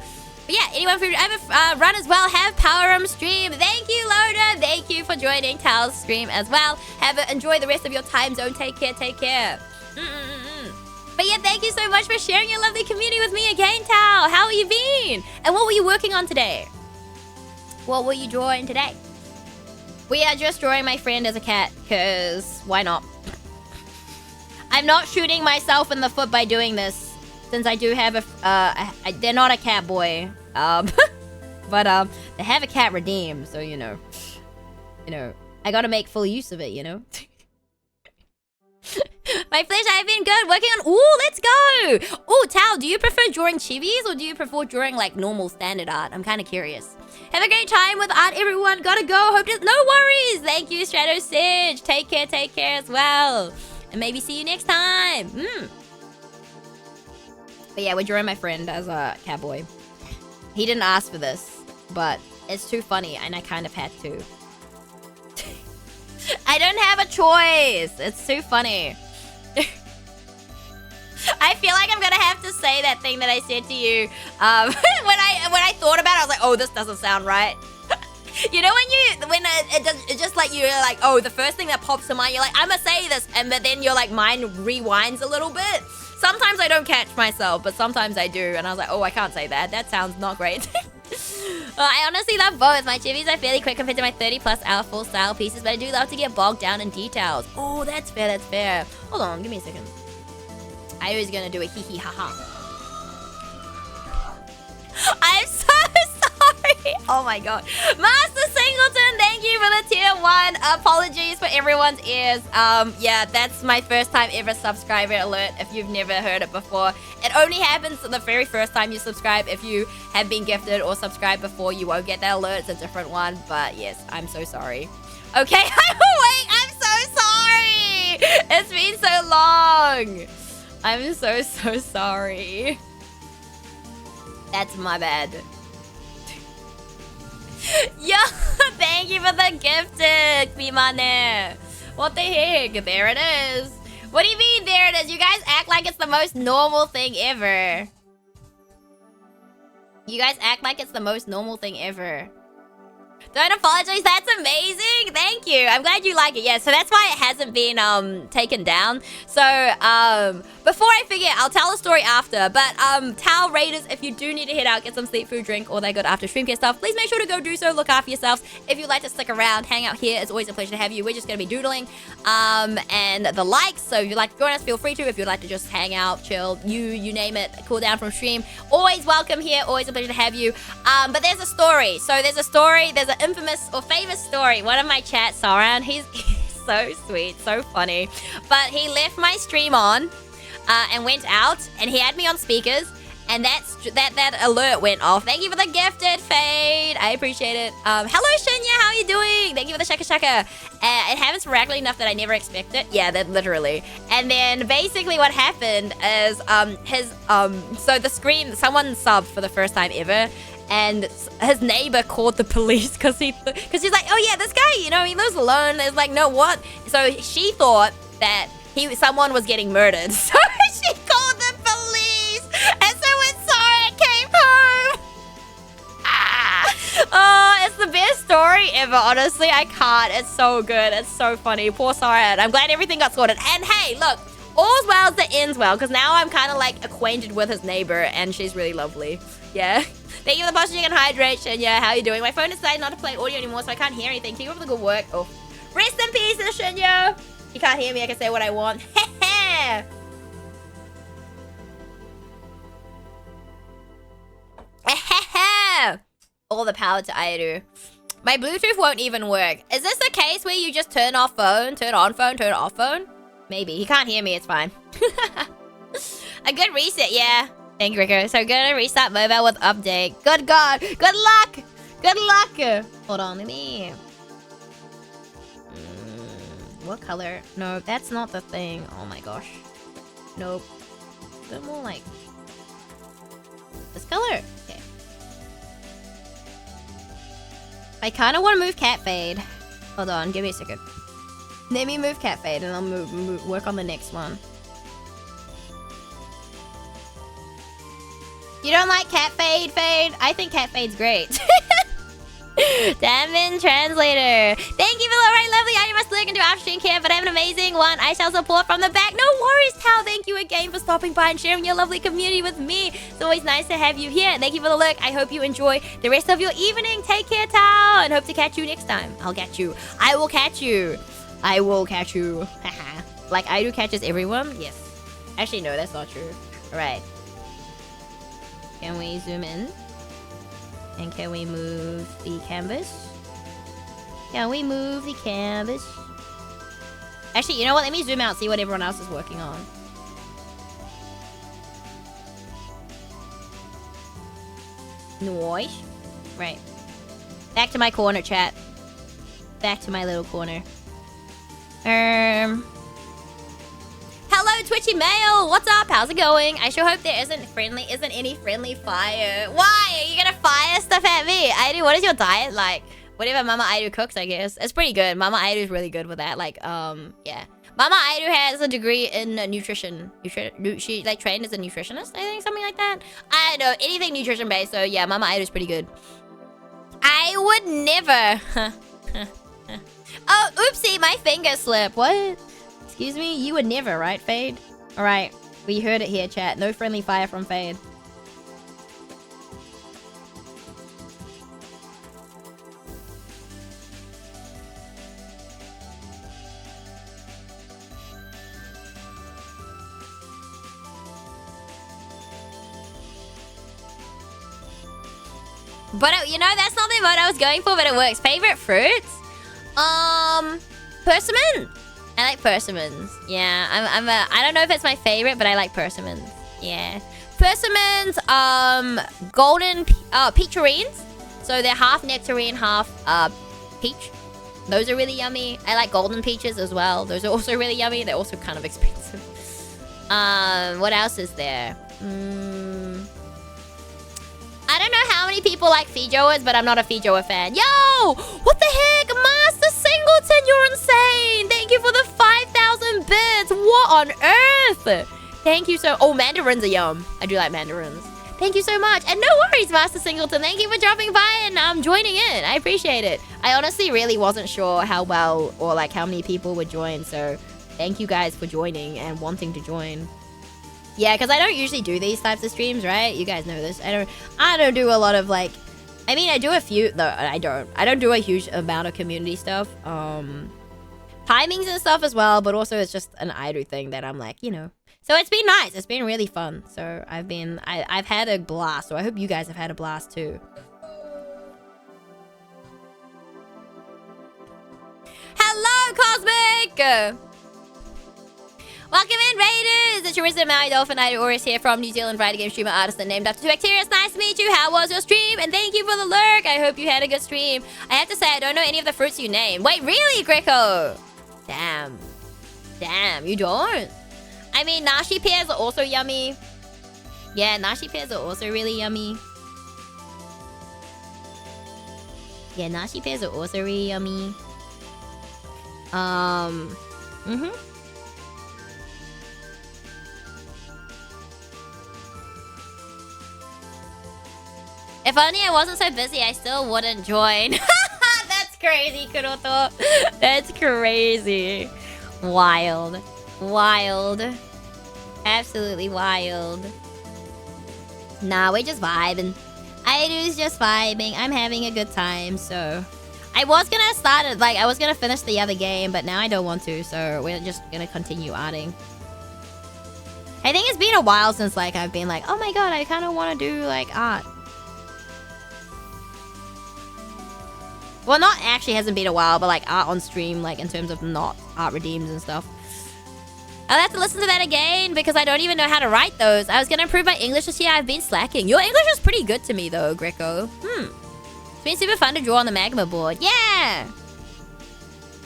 yeah, anyone who ever run as well, have Power stream. Thank you, Loda. Thank you for joining Tao's stream as well. Enjoy the rest of your time zone. Take care. But yeah, thank you so much for sharing your lovely community with me again, Tao. How have you been? And what were you working on today? What were you drawing today? We are just drawing my friend as a cat, because why not? I'm not shooting myself in the foot by doing this, since I do have they're not a cat boy. But they have a cat redeem, so I gotta make full use of it, My pleasure, I've been good, working on... Ooh, let's go! Ooh, Tao, do you prefer drawing chivis, or do you prefer drawing, like, normal standard art? I'm kind of curious. Have a great time with art, everyone. Gotta go. Hope there's no worries. Thank you, Strato Sidge. Take care as well. And maybe see you next time. But yeah, we're drawing my friend as a cowboy. He didn't ask for this, but it's too funny, and I kind of had to. I don't have a choice. It's too funny. I feel like I'm gonna have to say that thing that I said to you when I thought about it. I was like, oh, this doesn't sound right. It's just like, you're like, oh, the first thing that pops to mind, you're like, I'm gonna say this, but then your like mind rewinds a little bit. Sometimes I don't catch myself, but sometimes I do, and I was like, oh, I can't say that. That sounds not great. I honestly love both. My chivis are fairly quick compared to my 30+ hour full style pieces, but I do love to get bogged down in details. Oh, that's fair. Hold on, give me a second. I was gonna do a hee hee ha ha. I'm so sorry. Oh my god. Master Singleton, thank you for the tier 1. Apologies for everyone's ears. Yeah, that's my first time ever subscriber alert if you've never heard it before. It only happens the very first time you subscribe. If you have been gifted or subscribed before, you won't get that alert. It's a different one. But yes, I'm so sorry. Okay, wait, I'm so sorry. It's been so long. I'm so sorry. That's my bad. Yo, thank you for the gifted, Klimane. What the heck? There it is. What do you mean there it is? You guys act like it's the most normal thing ever. You guys act like it's the most normal thing ever. Don't apologize. That's amazing. Thank you. I'm glad you like it. Yeah, so that's why it hasn't been taken down. So before I forget, I'll tell the story after. But Tao Raiders, if you do need to head out, get some sleep, food, drink, all that good after stream care stuff, please make sure to go do so. Look after yourselves. If you'd like to stick around, hang out here, it's always a pleasure to have you. We're just gonna be doodling and the likes. So if you'd like to join us, feel free to. If you'd like to just hang out, chill, you name it, cool down from stream, always welcome here. Always a pleasure to have you. But there's a story. So there's an infamous or famous story. One of my chats, Sauron, he's so sweet, so funny. But he left my stream on and went out, and he had me on speakers, And that alert went off. Thank you for the gifted Fade. I appreciate it. Hello Shinya, how are you doing? Thank you for the shaka shaka. It happens miraculously enough that I never expect it. Yeah, that literally. And then basically what happened is so the screen, someone subbed for the first time ever, and his neighbor called the police because she's like, oh yeah, this guy, you know, he lives alone. It's like, no, what? So she thought that someone was getting murdered. So she called the police, and so when Sarah came home, oh, it's the best story ever. Honestly, I can't. It's so good. It's so funny. Poor Sarah. I'm glad everything got sorted. And hey, look, all's well that ends well, because now I'm kind of like acquainted with his neighbor, and she's really lovely. Yeah. Thank you for the posture and hydration. Yeah, how you doing? My phone decided not to play audio anymore, so I can't hear anything. Thank you for the good work. Oh, rest in peace, Shinya. You can't hear me. I can say what I want. All the power to Airu. My Bluetooth won't even work. Is this a case where you just turn off phone, turn on phone, turn off phone? Maybe. He can't hear me. It's fine. A good reset, yeah. Thank you, Rico. So gonna restart mobile with update. Good God. Good luck. Good luck. Hold on. Let me... what color? No, that's not the thing. Oh my gosh. Nope. A bit more like... this color. Okay. I kind of want to move Cat Fade. Hold on. Give me a second. Let me move Cat Fade and I'll work on the next one. You don't like Cat Fade, Fade? I think Cat Fade's great. Damn translator. Thank you for the right lovely. I must look into after stream care, but I have an amazing one. I shall support from the back. No worries, Tal. Thank you again for stopping by and sharing your lovely community with me. It's always nice to have you here. Thank you for the look. I hope you enjoy the rest of your evening. Take care, Tal, and hope to catch you next time. I'll catch you. I will catch you. I will catch you. Like Aidu catches everyone? Yes. Actually, no, that's not true. All right. Can we zoom in? And can we move the canvas? Can we move the canvas? Actually, you know what? Let me zoom out, see what everyone else is working on. Nice. Right. Back to my corner, chat. Back to my little corner. Hello, Twitchy Mail. What's up? How's it going? I sure hope there isn't any friendly fire. Why? Are you gonna fire stuff at me? Aidu, what is your diet like? Whatever Mama Aidu cooks, I guess. It's pretty good. Mama Aidu's really good with that. Like, yeah. Mama Aidu has a degree in nutrition. She, like, trained as a nutritionist, I think. Something like that. I don't know. Anything nutrition-based. So, yeah, Mama Aidu's pretty good. I would never... Oh, oopsie, my finger slipped. What? Excuse me? You would never, right, Fade? Alright, we heard it here, chat. No friendly fire from Fade. But, you know, that's not the emote I was going for, but it works. Favorite fruits? Persimmon. I like persimmons. Yeah, I don't know if it's my favorite, but I like persimmons. Yeah. Persimmons, golden peacherines. So they're half nectarine, half peach. Those are really yummy. I like golden peaches as well. Those are also really yummy. They're also kind of expensive. What else is there? I don't know how many people like Fijoas, but I'm not a Fijoa fan. Yo! What the heck? Master Singleton, you're insane! Thank you for the 5,000 bits! What on earth? Thank you so... Oh, mandarins are yum. I do like mandarins. Thank you so much. And no worries, Master Singleton. Thank you for dropping by and joining in. I appreciate it. I honestly really wasn't sure how well or like how many people would join. So thank you guys for joining and wanting to join. Yeah, because I don't usually do these types of streams, right? You guys know this. I don't do a lot of like... I mean, I do a few... No, I don't. I don't do a huge amount of community stuff. Timings and stuff as well, but also it's just an idle thing that I'm like, you know. So it's been nice. It's been really fun. So I've had a blast. So I hope you guys have had a blast too. Hello, Cosmic! Welcome in, Raiders! The Charissa Maui Dolphin Idoris here from New Zealand, writer game streamer artist and named after 2Bacterius. Nice to meet you. How was your stream? And thank you for the lurk. I hope you had a good stream. I have to say, I don't know any of the fruits you named. Wait, really, Greco? Damn. Damn, you don't? I mean, nashi pears are also yummy. Yeah, nashi pears are also really yummy. Yeah, nashi pears are also really yummy. If only I wasn't so busy, I still wouldn't join. That's crazy, Kuroto. That's crazy. Wild. Wild. Absolutely wild. Nah, we're just vibing. Ido's just vibing. I'm having a good time, so... I was gonna start it, like, I was gonna finish the other game, but now I don't want to, so we're just gonna continue arting. I think it's been a while since, like, I've been like, oh my god, I kind of want to do, like, art. Well, not actually hasn't been a while, but, like, art on stream, like, in terms of not art redeems and stuff. I'll have to listen to that again, because I don't even know how to write those. I was gonna improve my English this year. I've been slacking. Your English is pretty good to me, though, Greco. It's been super fun to draw on the magma board. Yeah!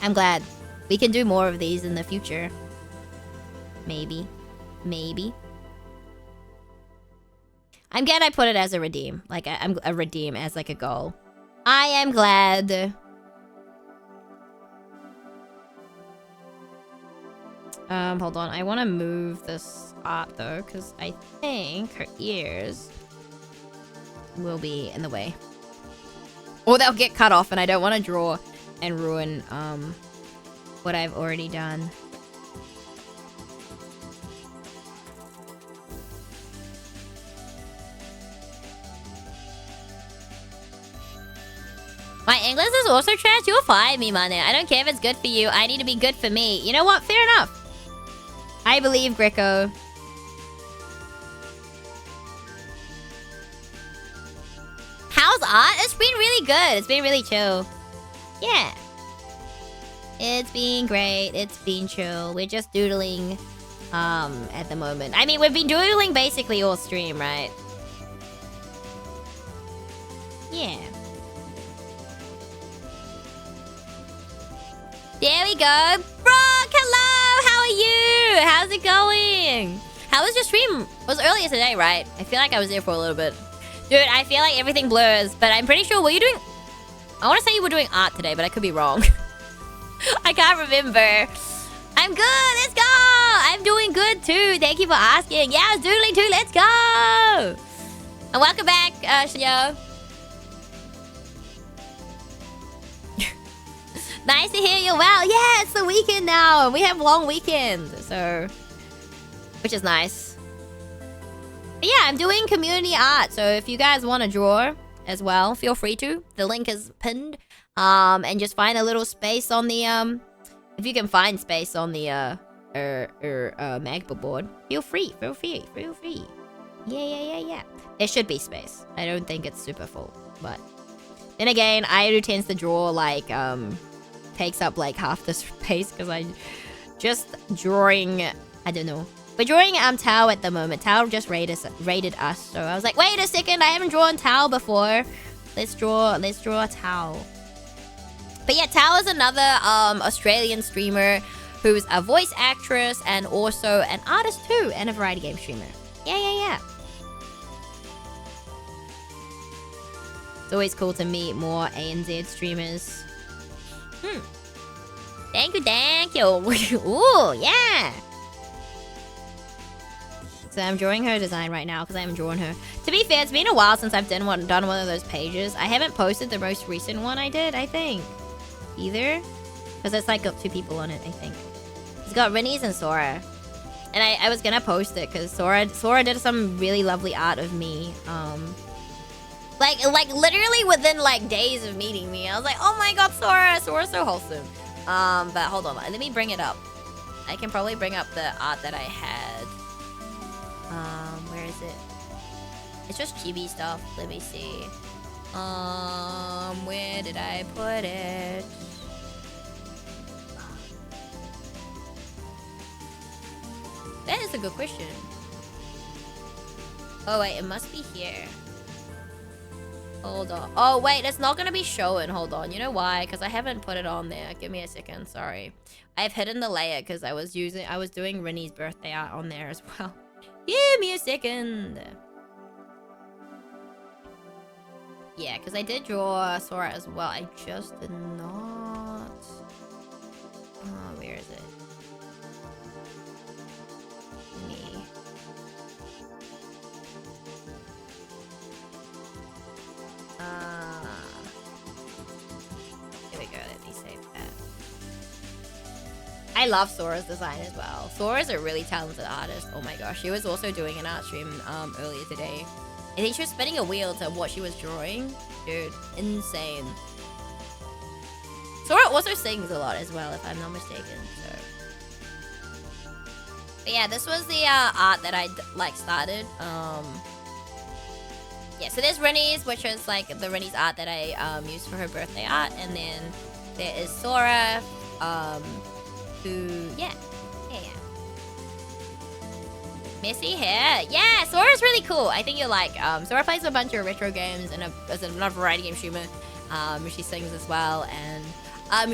I'm glad. We can do more of these in the future. Maybe. Maybe. I'm glad I put it as a redeem. Like, I'm a redeem as, like, a goal. I am glad. Hold on. I want to move this art, though, because I think her ears will be in the way. Or they'll get cut off, and I don't want to draw and ruin, what I've already done. My English is also trash. You'll find me, man. I don't care if it's good for you. I need to be good for me. You know what? Fair enough. I believe, Greco. How's art? It's been really good. It's been really chill. Yeah. It's been great. It's been chill. We're just doodling, at the moment. I mean, we've been doodling basically all stream, right? Yeah. There we go. Brock, hello! How are you? How's it going? How was your stream? It was earlier today, right? I feel like I was there for a little bit. Dude, I feel like everything blurs, but I'm pretty sure... Were you doing... I want to say you were doing art today, but I could be wrong. I can't remember. I'm good. Let's go. I'm doing good, too. Thank you for asking. Yeah, I was doodling, too. Let's go. And welcome back, Shinyo. Nice to hear you well. Yeah, it's the weekend now. We have long weekend, so... Which is nice. But yeah, I'm doing community art, so if you guys want to draw as well, feel free to. The link is pinned. And just find a little space on the, if you can find space on the, magma board, feel free. Yeah. There should be space. I don't think it's super full, but... Then again, Airu tends to draw, like, takes up like half the space because I just drawing, I don't know. We're drawing Tao at the moment. Tao just raided us, so I was like, wait a second, I haven't drawn Tao before. Let's draw Tao. But yeah, Tao is another Australian streamer who's a voice actress and also an artist too, and a variety game streamer. Yeah. It's always cool to meet more ANZ streamers. Thank you. Ooh, yeah. So I'm drawing her design right now because I haven't drawn her. To be fair, it's been a while since I've done one of those pages. I haven't posted the most recent one I did, I think. Either. Because it's like got 2 people on it, I think. It's got Rinnies and Sora. And I was gonna post it because Sora did some really lovely art of me. Like literally within like days of meeting me, I was like, oh my god, Sora's so wholesome. But hold on, let me bring it up. I can probably bring up the art that I had. Where is it? It's just chibi stuff. Let me see. Where did I put it? That is a good question. Oh wait, it must be here. Hold on. Oh wait, it's not gonna be showing. Hold on. You know why? Because I haven't put it on there. Give me a second. Sorry. I've hidden the layer because I was doing Rinny's birthday art on there as well. Give me a second. Yeah, because I did draw Sora as well. I just did not. Oh, where is it? Me. Here we go. Let me save that. I love Sora's design as well. Sora's a really talented artist. Oh my gosh. She was also doing an art stream earlier today. I think she was spinning a wheel to what she was drawing. Dude, insane. Sora also sings a lot as well, if I'm not mistaken. So, but yeah, this was the art that I started. Yeah, so there's Rinny's, which is like the Rinny's art that I used for her birthday art, and then there is Sora, who messy hair. Yeah, Sora's really cool. I think you'll like. Sora plays a bunch of retro games and is another variety game streamer. She sings as well, and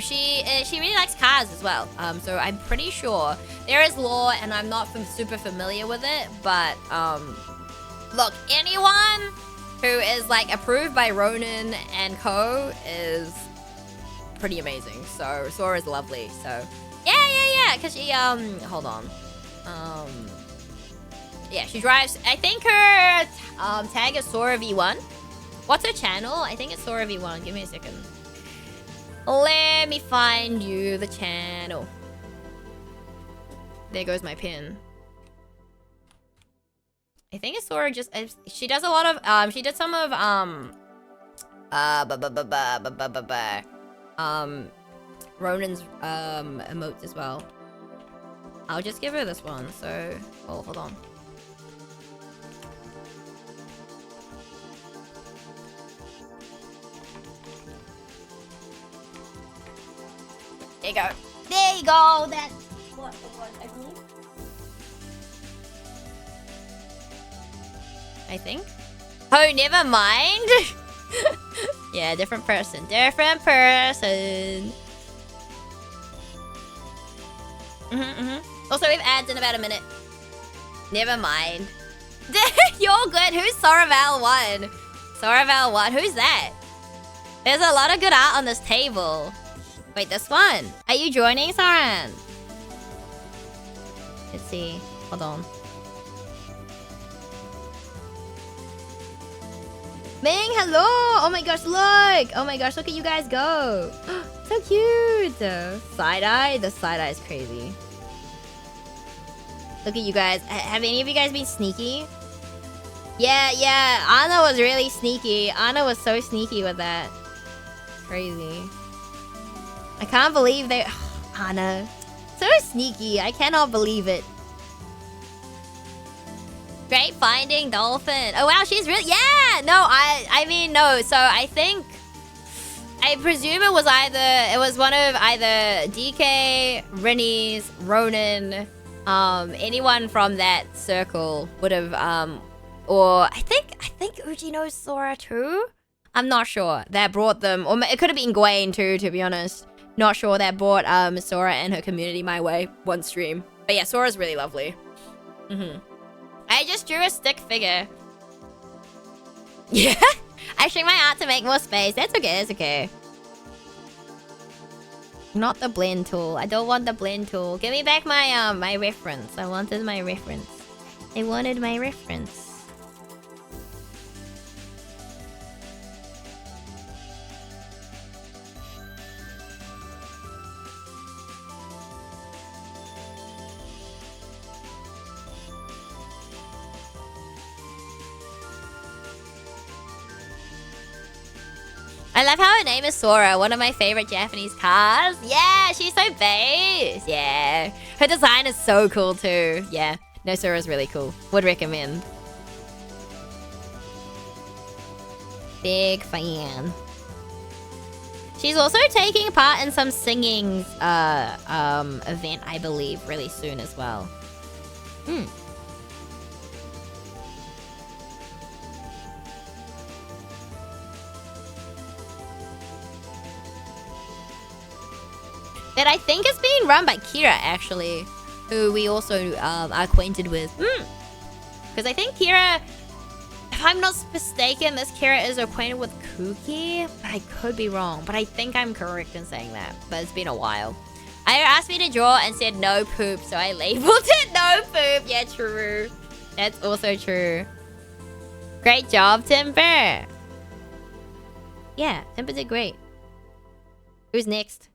she really likes cars as well. So I'm pretty sure there is lore, and I'm not super familiar with it. But look, anyone who is like approved by Ronan and Co is pretty amazing. So Sora's lovely. So yeah. Cause she hold on. Yeah, she drives. I think her tag is Sora V1. What's her channel? I think it's Sora V1. Give me a second. Let me find you the channel. There goes my pin. I think it's Sora just... She does a lot of... She did some of... Ronan's emotes as well. I'll just give her this one, so... Oh, hold on. There you go. There you go. That's what it was, I believe. I think. Oh, never mind. Yeah, different person. Different person. Also, we have ads in about a minute. Never mind. You're good. Who's Soraval1? Soraval1. Who's that? There's a lot of good art on this table. Wait, this one. Are you joining, Saran? Let's see. Hold on. Ming, hello! Oh my gosh, look! Oh my gosh, look at you guys go! So cute! Side-eye? The side-eye is crazy. Look at you guys. Have any of you guys been sneaky? Yeah. Anna was really sneaky. Anna was so sneaky with that. Crazy. I can't believe they... Anna. So sneaky. I cannot believe it. Great finding, Dolphin. Oh, wow, she's really... Yeah! No, I mean, no. So, I think... I presume it was either... It was one of either DK, Rinny's, Ronan... anyone from that circle would have... Or... I think Uji knows Sora too? I'm not sure. That brought them... Or it could have been Gwen too, to be honest. Not sure that brought Sora and her community my way one stream. But yeah, Sora's really lovely. I just drew a stick figure. Yeah. I shrink my art to make more space. That's okay. Not the blend tool. I don't want the blend tool. Give me back my my reference. I wanted my reference. I wanted my reference. I love how her name is Sora, one of my favorite Japanese cars. Yeah, she's so base. Yeah. Her design is so cool too. Yeah. No, Sora's really cool. Would recommend. Big fan. She's also taking part in some singing event, I believe, really soon as well. Hmm. That I think is being run by Kira, actually, who we also are acquainted with. Because I think Kira, if I'm not mistaken, this Kira is acquainted with Kuki. But I could be wrong. But I think I'm correct in saying that. But it's been a while. I asked me to draw and said no poop, so I labeled it no poop. Yeah, true. That's also true. Great job, Timber. Yeah, Timber did great. Who's next?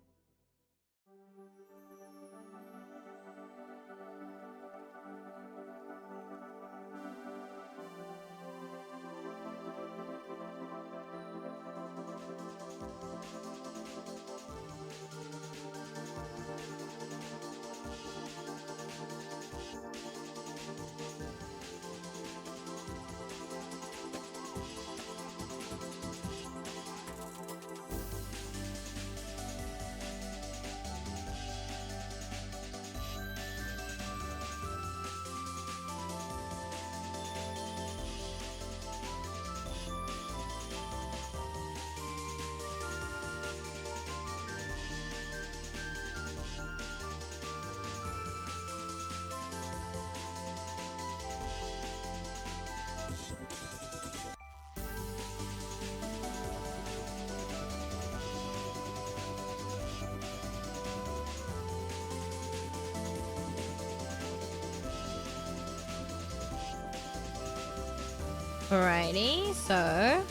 Alrighty, so...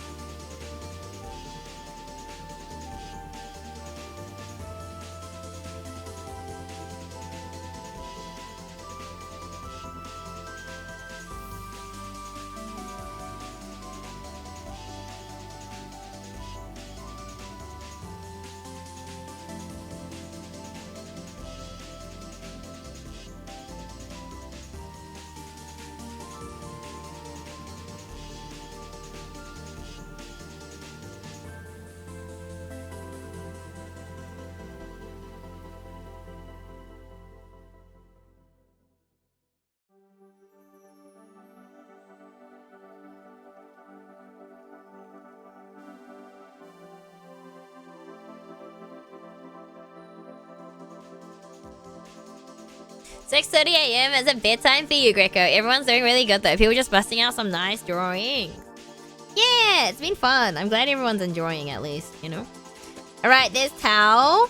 ...6:30 a.m. is a bedtime for you, Greco. Everyone's doing really good though. People just busting out some nice drawings. Yeah, it's been fun. I'm glad everyone's enjoying at least, you know? Alright, there's Tao.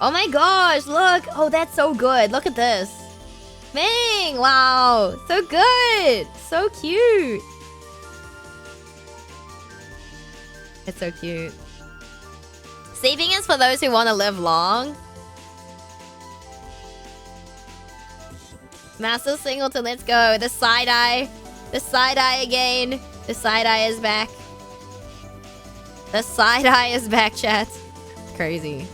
Oh my gosh, look! Oh, that's so good. Look at this. Ming! Wow! So good! So cute! It's so cute. Sleeping is for those who want to live long. Master Singleton, let's go. The side-eye. The side-eye again. The side-eye is back. The side-eye is back, chat. Crazy.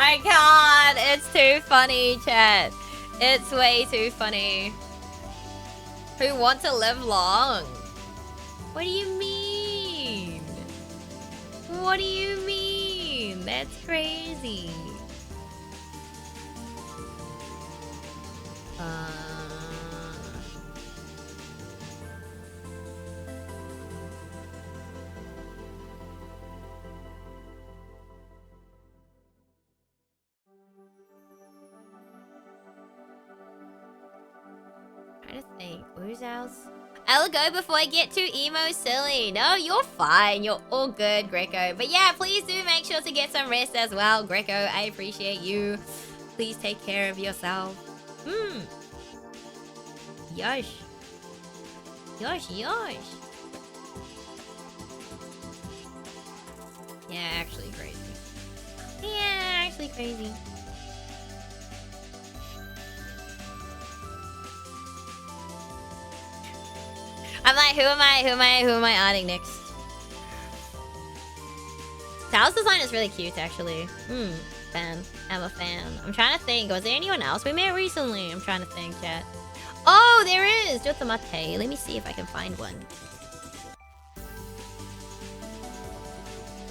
I can't. It's too funny, chat. It's way too funny. Who want to live long? What do you mean? What do you mean? That's crazy. Trying to think. Who's else? I'll go before I get too emo silly. No, you're fine. You're all good, Greco. But yeah, please do make sure to get some rest as well, Greco. I appreciate you. Please take care of yourself. Yosh. Yosh, yosh. Yeah, actually crazy. Yeah, actually crazy. I'm like, who am I adding next? Cal's design is really cute, actually. Fan. I'm a fan. I'm trying to think. Was there anyone else we met recently? I'm trying to think, chat. Oh, there is! Jotamate. Let me see if I can find one.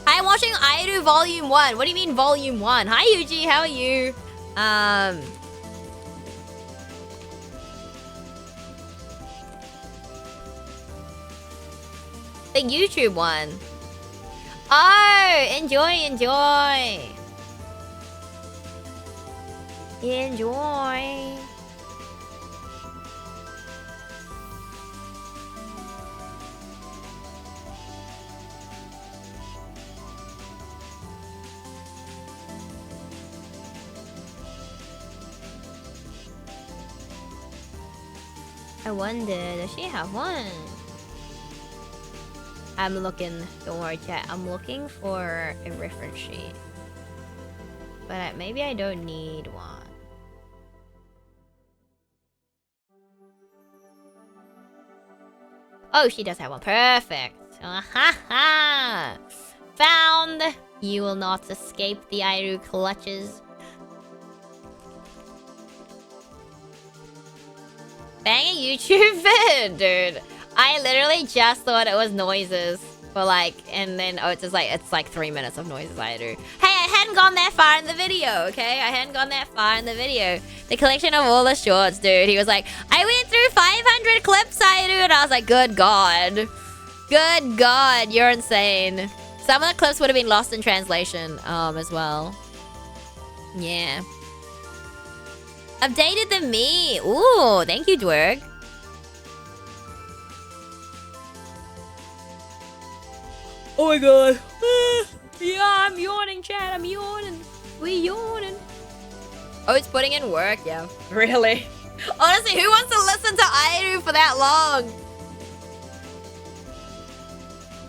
Hi, I'm watching Airu Volume 1. What do you mean Volume 1? Hi, Yuji. How are you? The YouTube one. Oh, enjoy, enjoy. Enjoy. I wonder, does she have one? I'm looking, don't worry chat, I'm looking for a reference sheet. But maybe I don't need one. Oh, she does have one. Perfect. Ha! Found! You will not escape the Airu clutches. Bang a YouTube vid, dude. I literally just thought it was noises for like, and then it's just like, it's like 3 minutes of noises I do. Hey, I hadn't gone that far in the video, okay? I hadn't gone that far in the video. The collection of all the shorts, dude. He was like, I went through 500 clips, I do, and I was like, good God. Good God, you're insane. Some of the clips would have been lost in translation, as well. Yeah. Updated the me. Ooh, thank you, Dwerg. Oh my God. Yeah, I'm yawning, chat. I'm yawning. We yawning. Oh, it's putting in work. Yeah. Really? Honestly, who wants to listen to Airu for that long?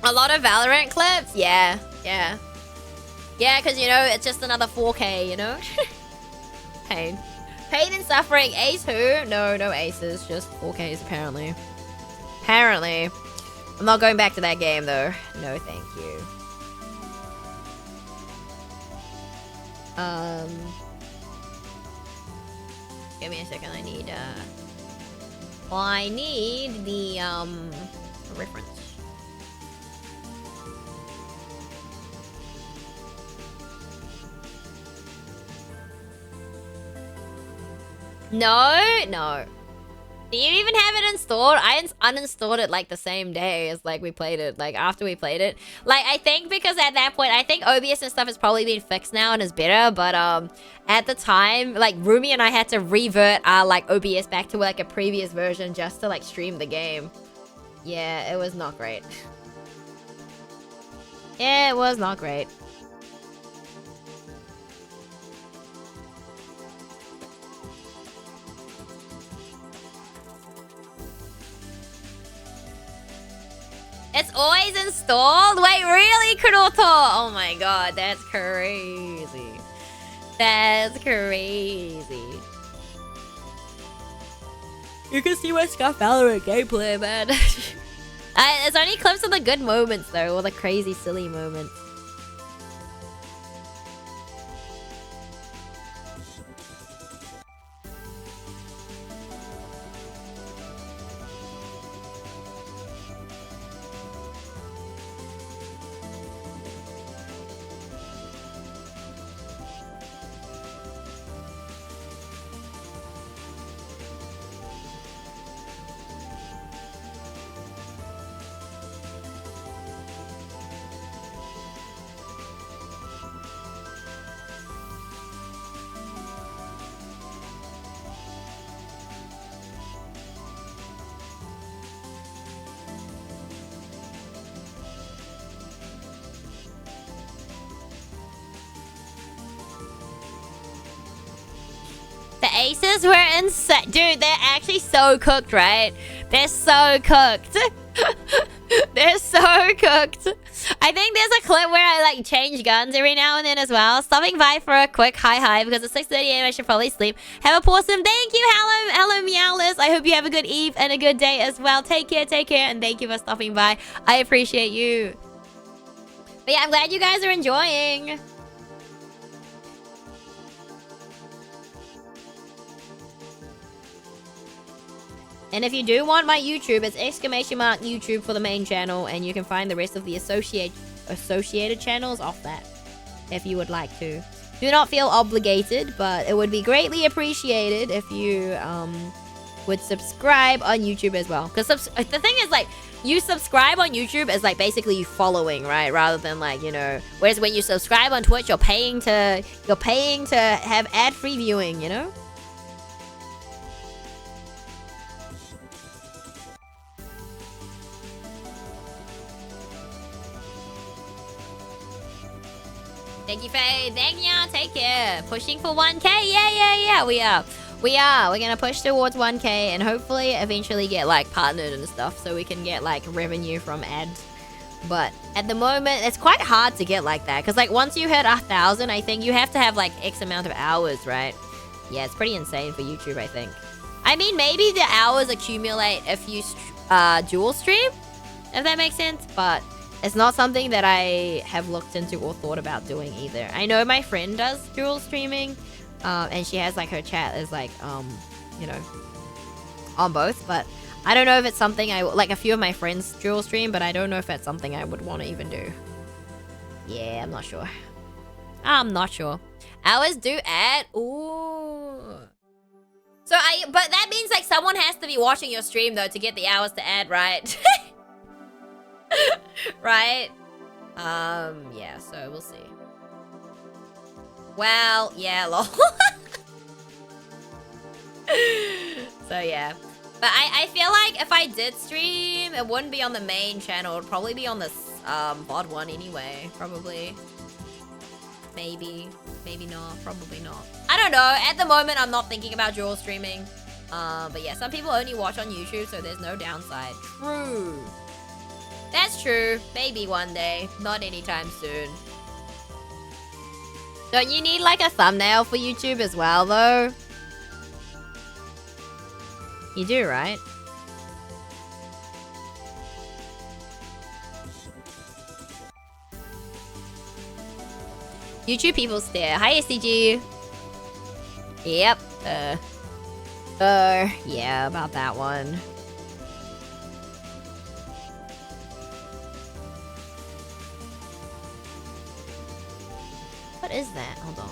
A lot of Valorant clips? Yeah. Yeah. Yeah, because, you know, it's just another 4K, you know? Pain. Pain and suffering. Ace who? No, no aces. Just 4Ks, apparently. Apparently. I'm not going back to that game, though. No, thank you. Give me a second. I need, I need the, reference. No, no. Do you even have it installed? I uninstalled it like the same day as like we played it, like after we played it. Like I think because at that point, I think OBS and stuff has probably been fixed now and is better. But at the time, like Rumi and I had to revert our like OBS back to like a previous version just to like stream the game. Yeah, it was not great. Yeah, it was not great. It's always installed? Wait, really, Kuroto? Oh my God, that's crazy. That's crazy. You can see my Scuff Valorant gameplay, man. It's only clips of the good moments, though, or the crazy, silly moments. The aces were insane. Dude, they're actually so cooked, right? They're so cooked. They're so cooked. I think there's a clip where I like change guns every now and then as well. Stopping by for a quick hi because it's 6:30 AM. I should probably sleep. Have a awesome. Thank you, hello Meowless. I hope you have a good eve and a good day as well. Take care, and thank you for stopping by. I appreciate you. But yeah, I'm glad you guys are enjoying. And if you do want my YouTube, it's !YouTube for the main channel, and you can find the rest of the associated channels off that, if you would like to. Do not feel obligated, but it would be greatly appreciated if you would subscribe on YouTube as well. Because the thing is, like, you subscribe on YouTube is like basically you following, right? Rather than like, you know, whereas when you subscribe on Twitch, you're paying to have ad-free viewing, you know? Thank you, Faye. Thank you. Take care. Pushing for 1K. Yeah. We are. We're gonna push towards 1K and hopefully eventually get like partnered and stuff so we can get like revenue from ads. But at the moment, it's quite hard to get like that because like once you hit 1,000, I think you have to have like X amount of hours, right? Yeah, it's pretty insane for YouTube, I think. I mean, maybe the hours accumulate if you dual stream, if that makes sense, but it's not something that I have looked into or thought about doing either. I know my friend does dual streaming, and she has like her chat is like, you know, on both. But I don't know if it's something like a few of my friends dual stream, but I don't know if that's something I would want to even do. Yeah, I'm not sure. Hours do add. Ooh. So but that means like someone has to be watching your stream though to get the hours to add, right? Right? Yeah, so we'll see. Well, yeah, lol. So, yeah. But I feel like if I did stream, it wouldn't be on the main channel. It would probably be on the VOD one anyway. Probably. Maybe. Maybe not. Probably not. I don't know. At the moment, I'm not thinking about dual streaming. But yeah, some people only watch on YouTube, so there's no downside. True. That's true. Maybe one day. Not anytime soon. Don't you need like a thumbnail for YouTube as well, though? You do, right? YouTube people stare. Hi, SCG. Yep. Yeah, about that one. What is that? Hold on.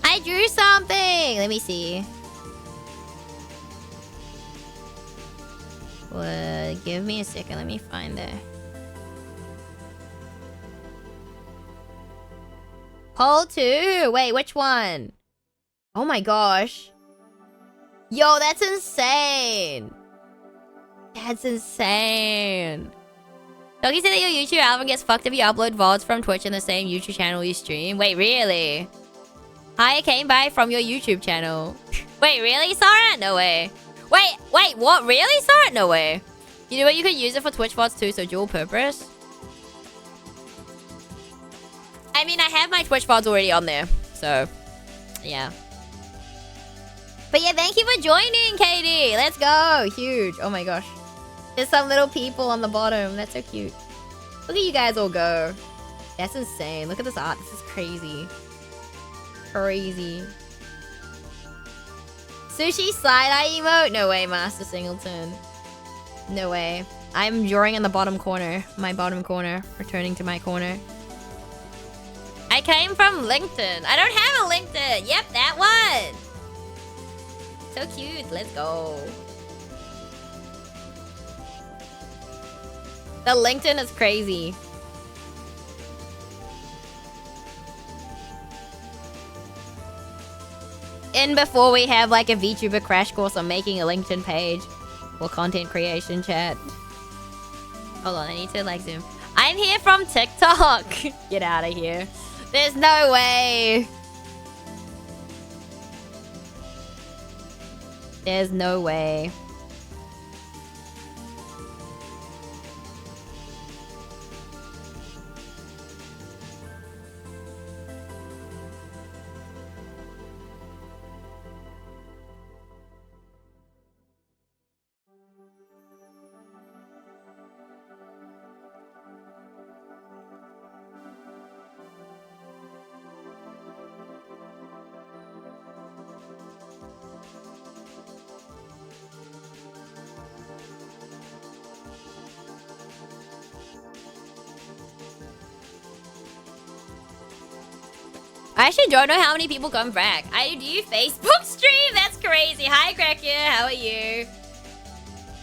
I drew something! Let me see. Give me a second. Let me find it. Poll 2. Wait, which one? Oh my gosh. Yo, that's insane. That's insane. Doggy said that your YouTube album gets fucked if you upload VODs from Twitch in the same YouTube channel you stream. Wait, really? Hi, I came by from your YouTube channel. Wait, really, Sarah? No way. Wait, what? Really, Sarah? No way. You know what? You could use it for Twitch VODs too, so dual purpose. I mean, I have my Twitch VODs already on there, so yeah. But yeah, thank you for joining, Katie. Let's go. Huge. Oh my gosh. There's some little people on the bottom. That's so cute. Look at you guys all go. That's insane. Look at this art. This is crazy. Crazy. Sushi side-eye emote? No way, Master Singleton. No way. I'm drawing in the bottom corner. My bottom corner. Returning to my corner. I came from LinkedIn. I don't have a LinkedIn. Yep, that one. So cute. Let's go. The LinkedIn is crazy. In before we have like a VTuber crash course on making a LinkedIn page for content creation, chat. Hold on, I need to like zoom. I'm here from TikTok. Get out of here. There's no way. There's no way. I actually don't know how many people come back. I do Facebook stream? That's crazy. Hi, Cracker. How are you?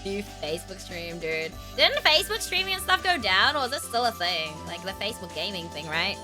Do Facebook stream, dude. Didn't Facebook streaming and stuff go down, or is it still a thing? Like the Facebook gaming thing, right?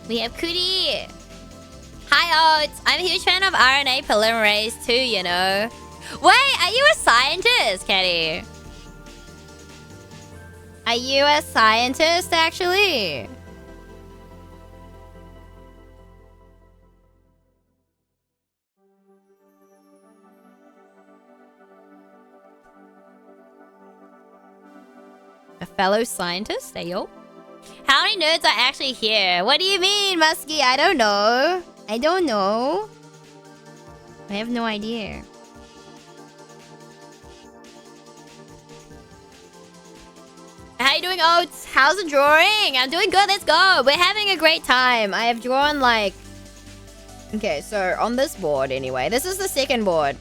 We have Cootie. Hi, Oats. I'm a huge fan of RNA polymerase too, you know. Wait, are you a scientist, Caddy? Are you a scientist, actually? A fellow scientist, Ayo? How many nerds are actually here? What do you mean, Muskie? I don't know. I don't know. I have no idea. How you doing, Oats? How's the drawing? I'm doing good. Let's go. We're having a great time. I have drawn like... Okay, so on this board anyway. This is the second board.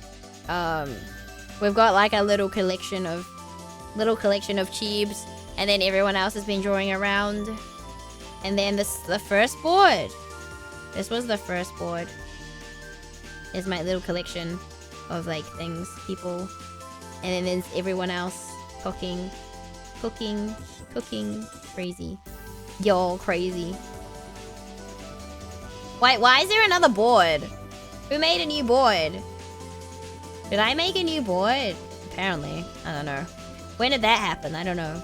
We've got like a little collection of cheebs. And then everyone else has been drawing around. And then the first board. This was the first board. There's my little collection of like things, people. And then there's everyone else cooking. Crazy. Y'all crazy. Wait, why is there another board? Who made a new board? Did I make a new board? Apparently. I don't know. When did that happen? I don't know.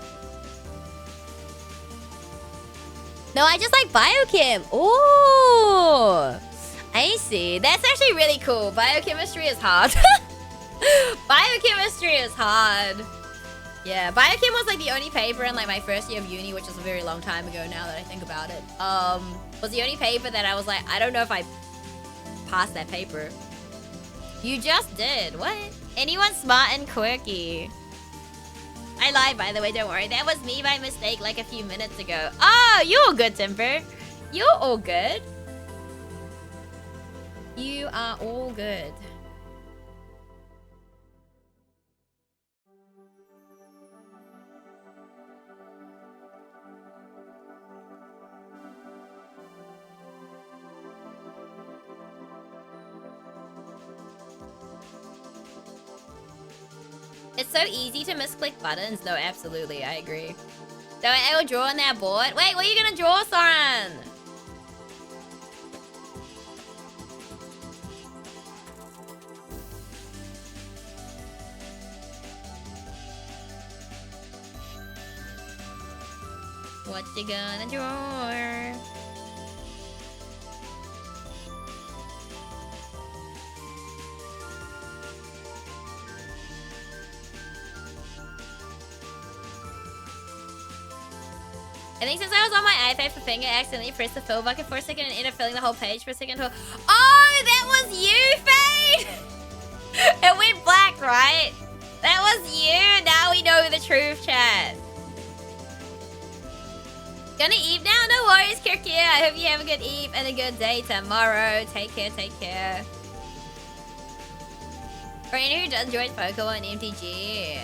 No, I just like biochem. Ooh. I see. That's actually really cool. Biochemistry is hard. Biochemistry is hard. Yeah, biochem was like the only paper in like my first year of uni, which is a very long time ago now that I think about it. Was the only paper that I was like, I don't know if I passed that paper. You just did. What? Anyone smart and quirky? I lied, by the way, don't worry. That was me by mistake like a few minutes ago. Oh, you all good, Timber. You're all good. You are all good. It's so easy to misclick buttons. No, absolutely. I agree. So I will draw on that board. Wait, what are you gonna draw, Soren? What you gonna draw? I think since I was on my iPad for finger, I accidentally pressed the fill bucket for a second and ended up filling the whole page for a second. Oh, that was you, Fade! It went black, right? That was you! Now we know the truth, chat. Gonna Eve now? No worries, Kirkia. I hope you have a good Eve and a good day tomorrow. Take care, take care. For anyone who does enjoy Pokemon and MTG.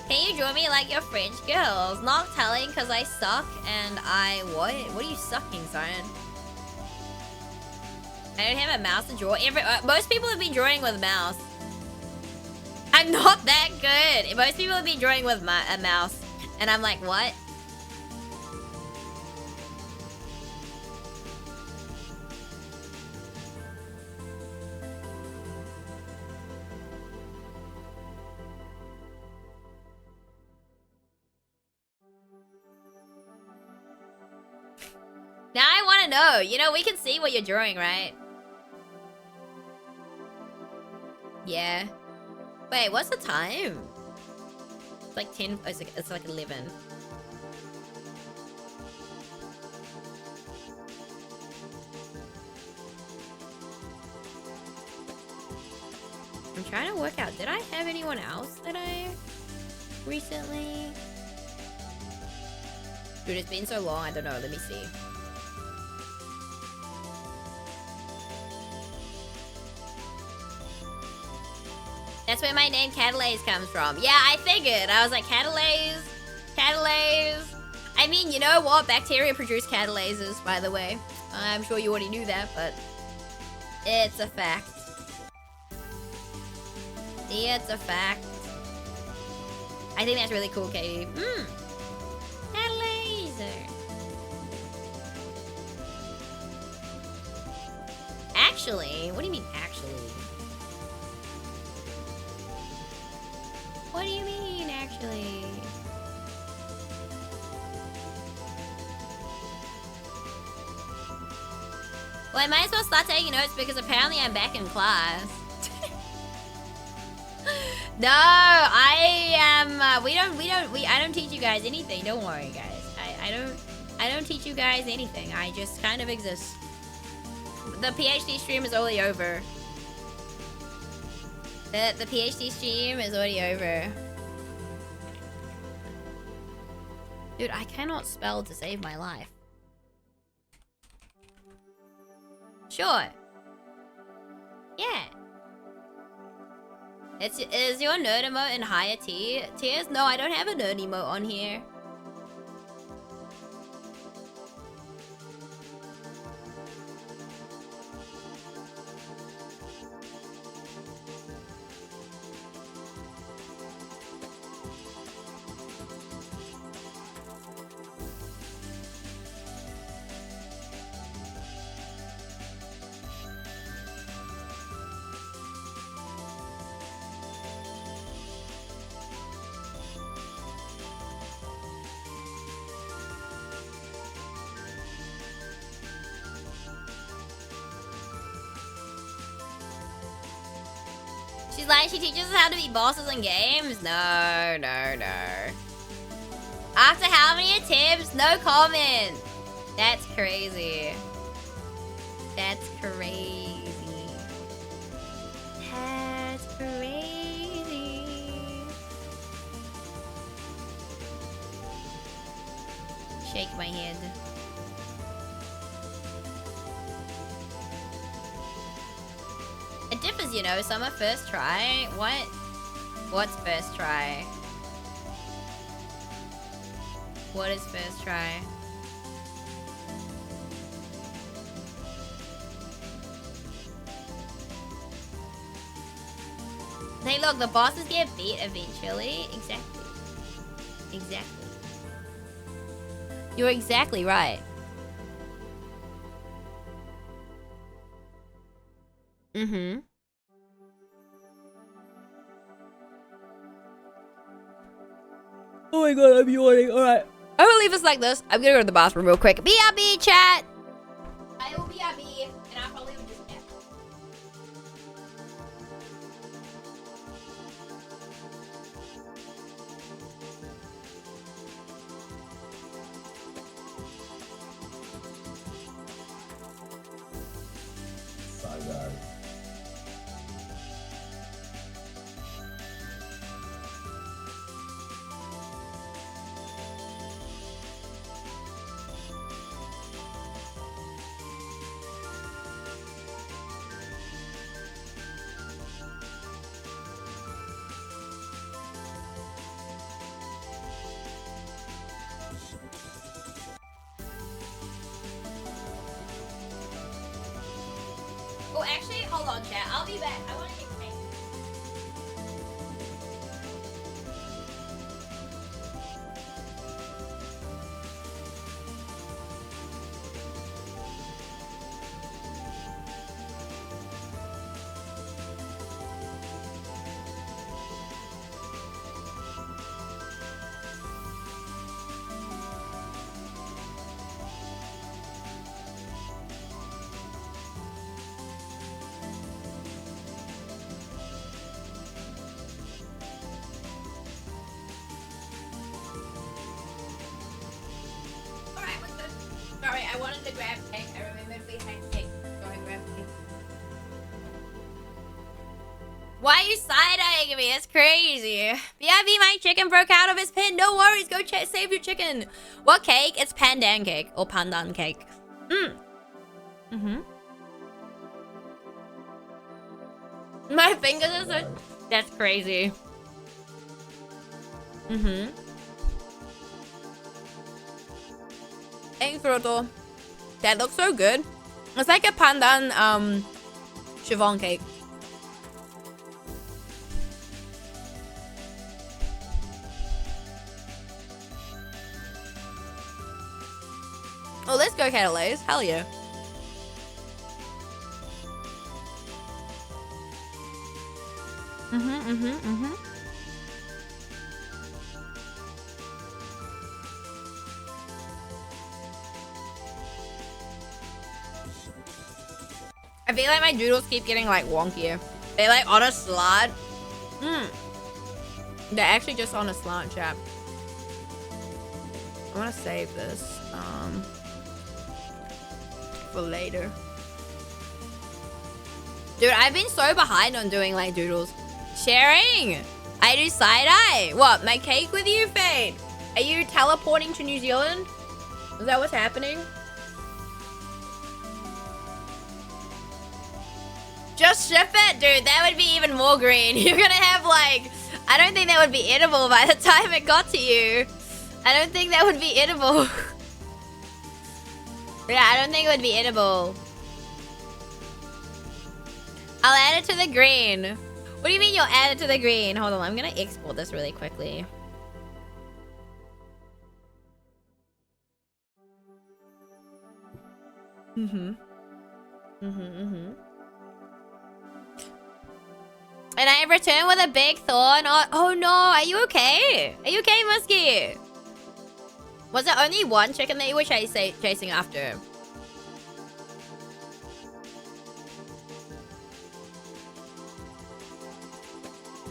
Can you draw me like your French girls? Not telling because I suck and I... What? What are you sucking, Siren? I don't have a mouse to draw. Most people have been drawing with a mouse. I'm not that good. Most people have been drawing with a mouse. And I'm like, what? know. You know, we can see what you're drawing, right? Yeah. Wait, what's the time? It's like 10. Oh, it's like 11. I'm trying to work out. Did I have anyone else that I recently? Dude, it's been so long. I don't know. Let me see. That's where my name Catalays comes from. Yeah, I figured. I was like, Catalays? Catalays? I mean, you know what? Bacteria produce catalases, by the way. I'm sure you already knew that, but it's a fact. It's a fact. I think that's really cool, Katie. Catalaser. Actually, what do you mean actually? What do you mean, actually? Well, I might as well start taking notes because apparently I'm back in class. No, I am. I don't teach you guys anything. Don't worry, guys. I don't teach you guys anything. I just kind of exist. The PhD stream is already over. The PhD stream is already over. Dude, I cannot spell to save my life. Sure. Yeah. Is your nerd emote in higher tiers? No, I don't have a nerd emote on here. She's like, she teaches us how to be bosses in games? No, no, no. After how many attempts? No comment. That's crazy. That's crazy. That's crazy. Shake my head. It differs, you know. Some are first try. What? What's first try? What is first try? Hey, look, the bosses get beat eventually. Exactly. Exactly. You're exactly right. Mm-hmm. Oh my god, I'm yawning. Alright. I'm gonna leave this like this. I'm gonna go to the bathroom real quick. BRB, chat! I will BRB, and I'll probably just chat. Side-eye. Oh, actually, hold on, chat. I'll be back. I want to take a break. I wanted to grab cake. I remembered we had cake, so I grabbed cake. Why are you side-eyeing me? That's crazy. BIB, my chicken broke out of his pen. No worries, go save your chicken. What cake? It's pandan cake or pandan cake. My fingers are so... That's crazy. Thanks, Roto. That looks so good. It's like a pandan chiffon cake. Oh, let's go, Catalays. Hell yeah. I feel like my doodles keep getting like wonkier. They're like on a slant. They're actually just on a slant, chat. I want to save this for later. Dude, I've been so behind on doing like doodles. Sharing! I do side-eye. What, my cake with you, Fade? Are you teleporting to New Zealand? Is that what's happening? Just ship it, dude. That would be even more green. You're gonna have like... I don't think that would be edible by the time it got to you. I don't think that would be edible. Yeah, I don't think it would be edible. I'll add it to the green. What do you mean you'll add it to the green? Hold on, I'm gonna export this really quickly. And I return with a big thorn. Oh no, are you okay? Are you okay, Muskie? Was there only one chicken that you were chasing after?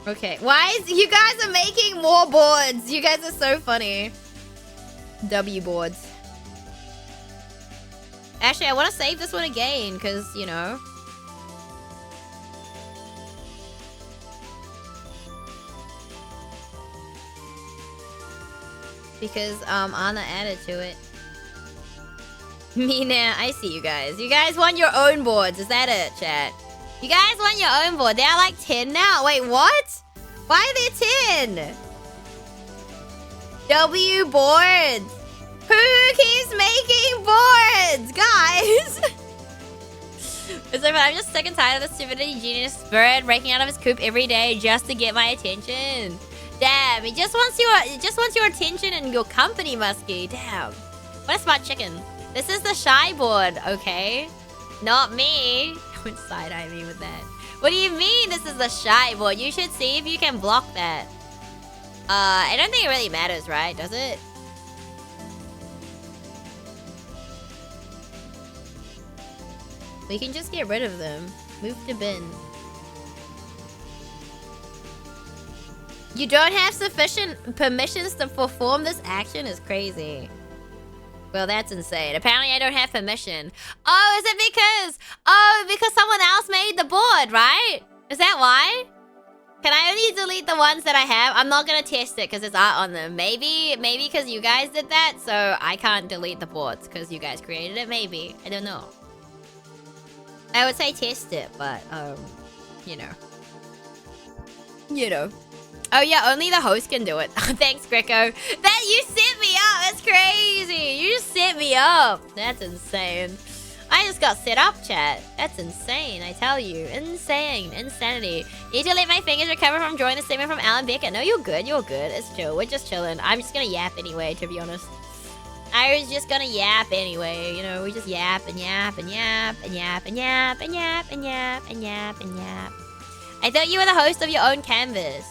Okay, why is... You guys are making more boards. You guys are so funny. W boards. Actually, I want to save this one again, because, you know... Because, Anna added to it. Mina, I see you guys. You guys want your own boards. Is that it, chat? You guys want your own board. They're like 10 now. Wait, what? Why are they 10? W boards. Who keeps making boards, guys? It's like, I'm just sick and tired of the stupidity genius bird breaking out of his coop every day just to get my attention. Damn, he just wants your attention and your company, Muskie. Damn. What a smart chicken. This is the shy board, okay? Not me. Don't side-eye me with that. What do you mean this is the shy board? You should see if you can block that. I don't think it really matters, right? Does it? We can just get rid of them. Move to bin. You don't have sufficient permissions to perform this action is crazy. Well, that's insane. Apparently, I don't have permission. Oh, is it because... Oh, because someone else made the board, right? Is that why? Can I only delete the ones that I have? I'm not going to test it because it's art on them. Maybe because you guys did that, so I can't delete the boards because you guys created it. Maybe. I don't know. I would say test it, but, you know. You know. Oh yeah, only the host can do it. Thanks, Greco. That you set me up. That's crazy. You just set me up. That's insane. I just got set up, chat. That's insane, I tell you. Insane. Insanity. Need to let my fingers recover from drawing the statement from Alan Beckett. No, you're good. You're good. It's chill. We're just chilling. I'm just gonna yap anyway, to be honest. I was just gonna yap anyway. You know, we just yap and yap and yap and yap and yap and yap and yap and yap and yap. I thought you were the host of your own canvas.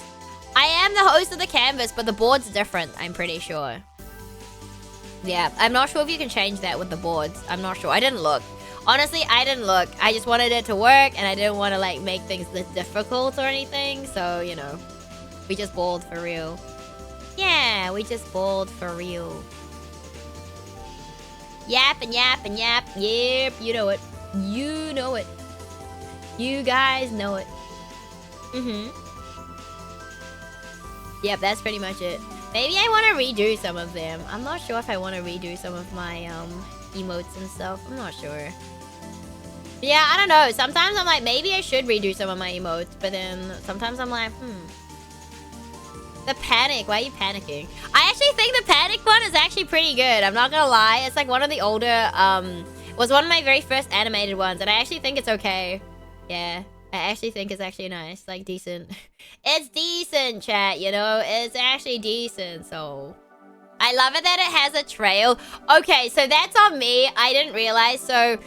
I am the host of the canvas, but the board's different, I'm pretty sure. Yeah, I'm not sure if you can change that with the boards. I'm not sure. I didn't look. Honestly, I didn't look. I just wanted it to work, and I didn't want to, like, make things difficult or anything. So, you know, we just bowled for real. Yeah, we just bowled for real. Yap and yap and yap. Yep, you know it. You know it. You guys know it. Yep, that's pretty much it. Maybe I want to redo some of them. I'm not sure if I want to redo some of my emotes and stuff. I'm not sure. Yeah, I don't know. Sometimes I'm like, maybe I should redo some of my emotes. But then sometimes I'm like, The panic. Why are you panicking? I actually think the panic one is actually pretty good. I'm not gonna lie. It's like one of the older, was one of my very first animated ones. And I actually think it's okay. Yeah. I actually think it's actually nice. Like, decent. It's decent, chat, you know? It's actually decent, so... I love it that it has a trail. Okay, so that's on me. I didn't realize. So,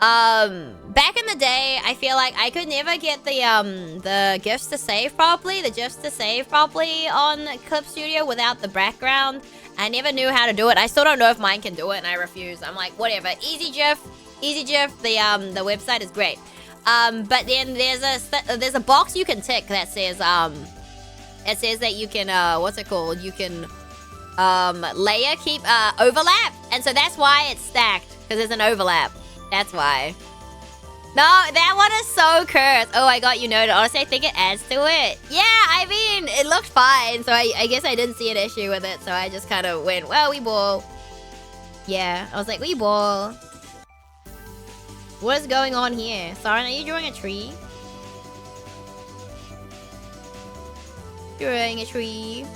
back in the day, I feel like I could never get the GIFs to save properly. The GIFs to save properly on Clip Studio without the background. I never knew how to do it. I still don't know if mine can do it, and I refuse. I'm like, whatever. Easy GIF. The website is great. But then there's a box you can tick that says, it says that you can, what's it called? You can, layer keep, overlap. And so that's why it's stacked, because there's an overlap. That's why. No, that one is so cursed. Oh, I got you noted. Honestly, I think it adds to it. Yeah, I mean, it looked fine. So I guess I didn't see an issue with it. So I just kind of went, well, we ball. Yeah, I was like, we ball. What is going on here? Saren, are you drawing a tree? Drawing a tree.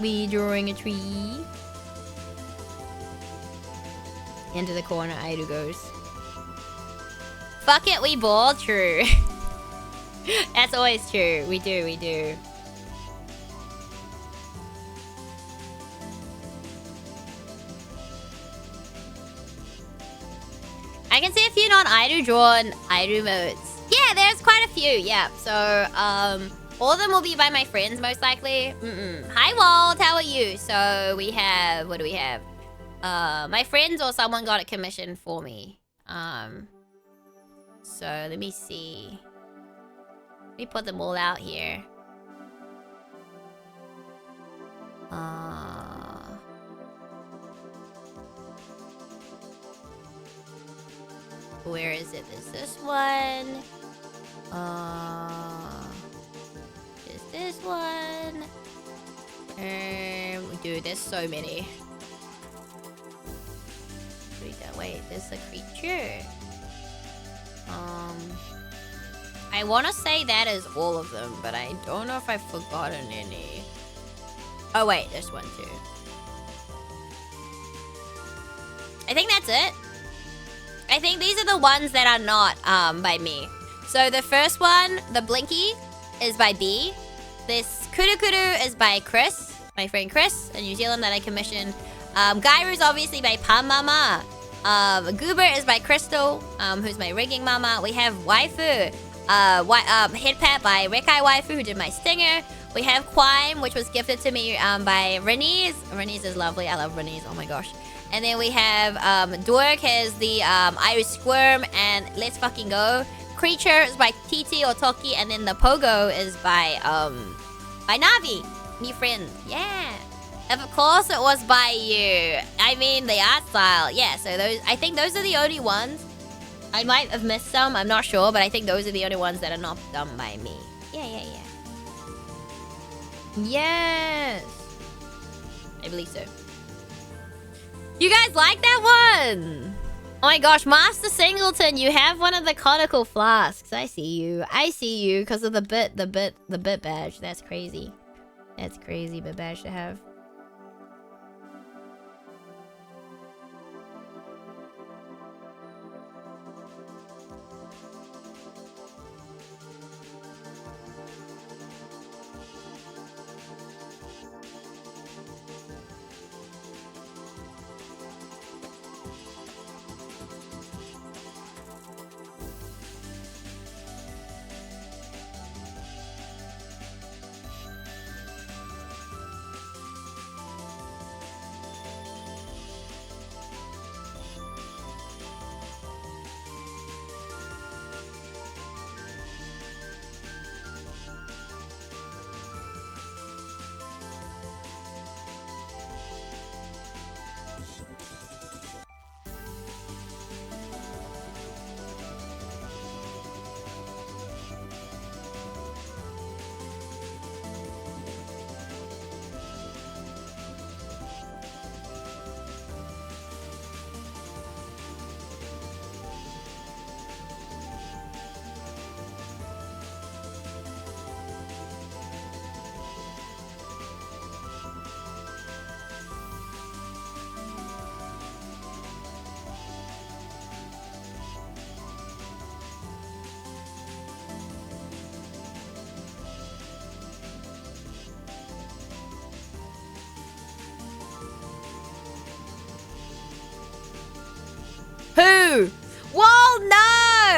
We drawing a tree. Into the corner, Aidu goes. Fuck it, we ball. True. That's always true. We do. I can see a few non-Aidu drawn Aidu modes. Yeah, there's quite a few. Yeah. So, all of them will be by my friends, most likely. Hi, Walt. How are you? So, we have... What do we have? My friends or someone got it commissioned for me. So, let me see. Let me put them all out here. Where is it? Is this one? Is this one? Dude, there's so many. Wait, there's a creature. I want to say that is all of them, but I don't know if I've forgotten any. Oh wait, there's one too. I think that's it. I think these are the ones that are not by me. So the first one, the Blinky, is by B. This Kudu Kudu is by Chris, my friend Chris in New Zealand that I commissioned. Gairu's obviously by Pam Mama. Goober is by Crystal, who's my rigging mama. We have Waifu, Headpat by Rekai Waifu, who did my stinger. We have Quime, which was gifted to me by Renese. Renese is lovely. I love Renese. Oh my gosh. And then we have Dork has the Irish Squirm and Let's Fucking Go. Creature is by TT or Toki, and then the Pogo is by Navi, new friend. Yeah. Of course it was by you. I mean the art style. Yeah, so I think those are the only ones. I might have missed some, I'm not sure, but I think those are the only ones that are not done by me. Yeah. Yes. I believe so. You guys like that one? Oh my gosh, Master Singleton, you have one of the conical flasks. I see you because of the bit badge. That's crazy. That's crazy bit badge to have.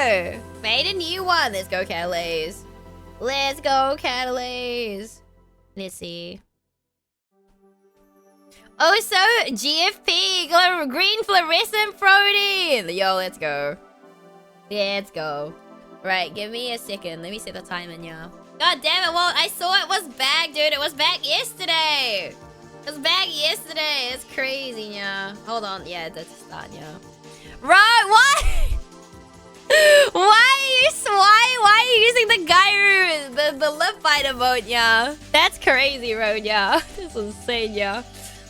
go! Made a new one. Let's go, Catalase. Let's go, Catalase. Let's see. Oh, so GFP, green fluorescent protein. Yo, let's go. Let's go. Right, give me a second. Let me set the time in, yeah. God damn it, well, I saw it was back, dude. It was back yesterday. It was back yesterday. It's crazy, yeah. Hold on, yeah, that's a start, yeah. Right, what? Why are you using the Gyru, the lip bite emote, yeah? That's crazy, Road, yeah. That's insane, yeah.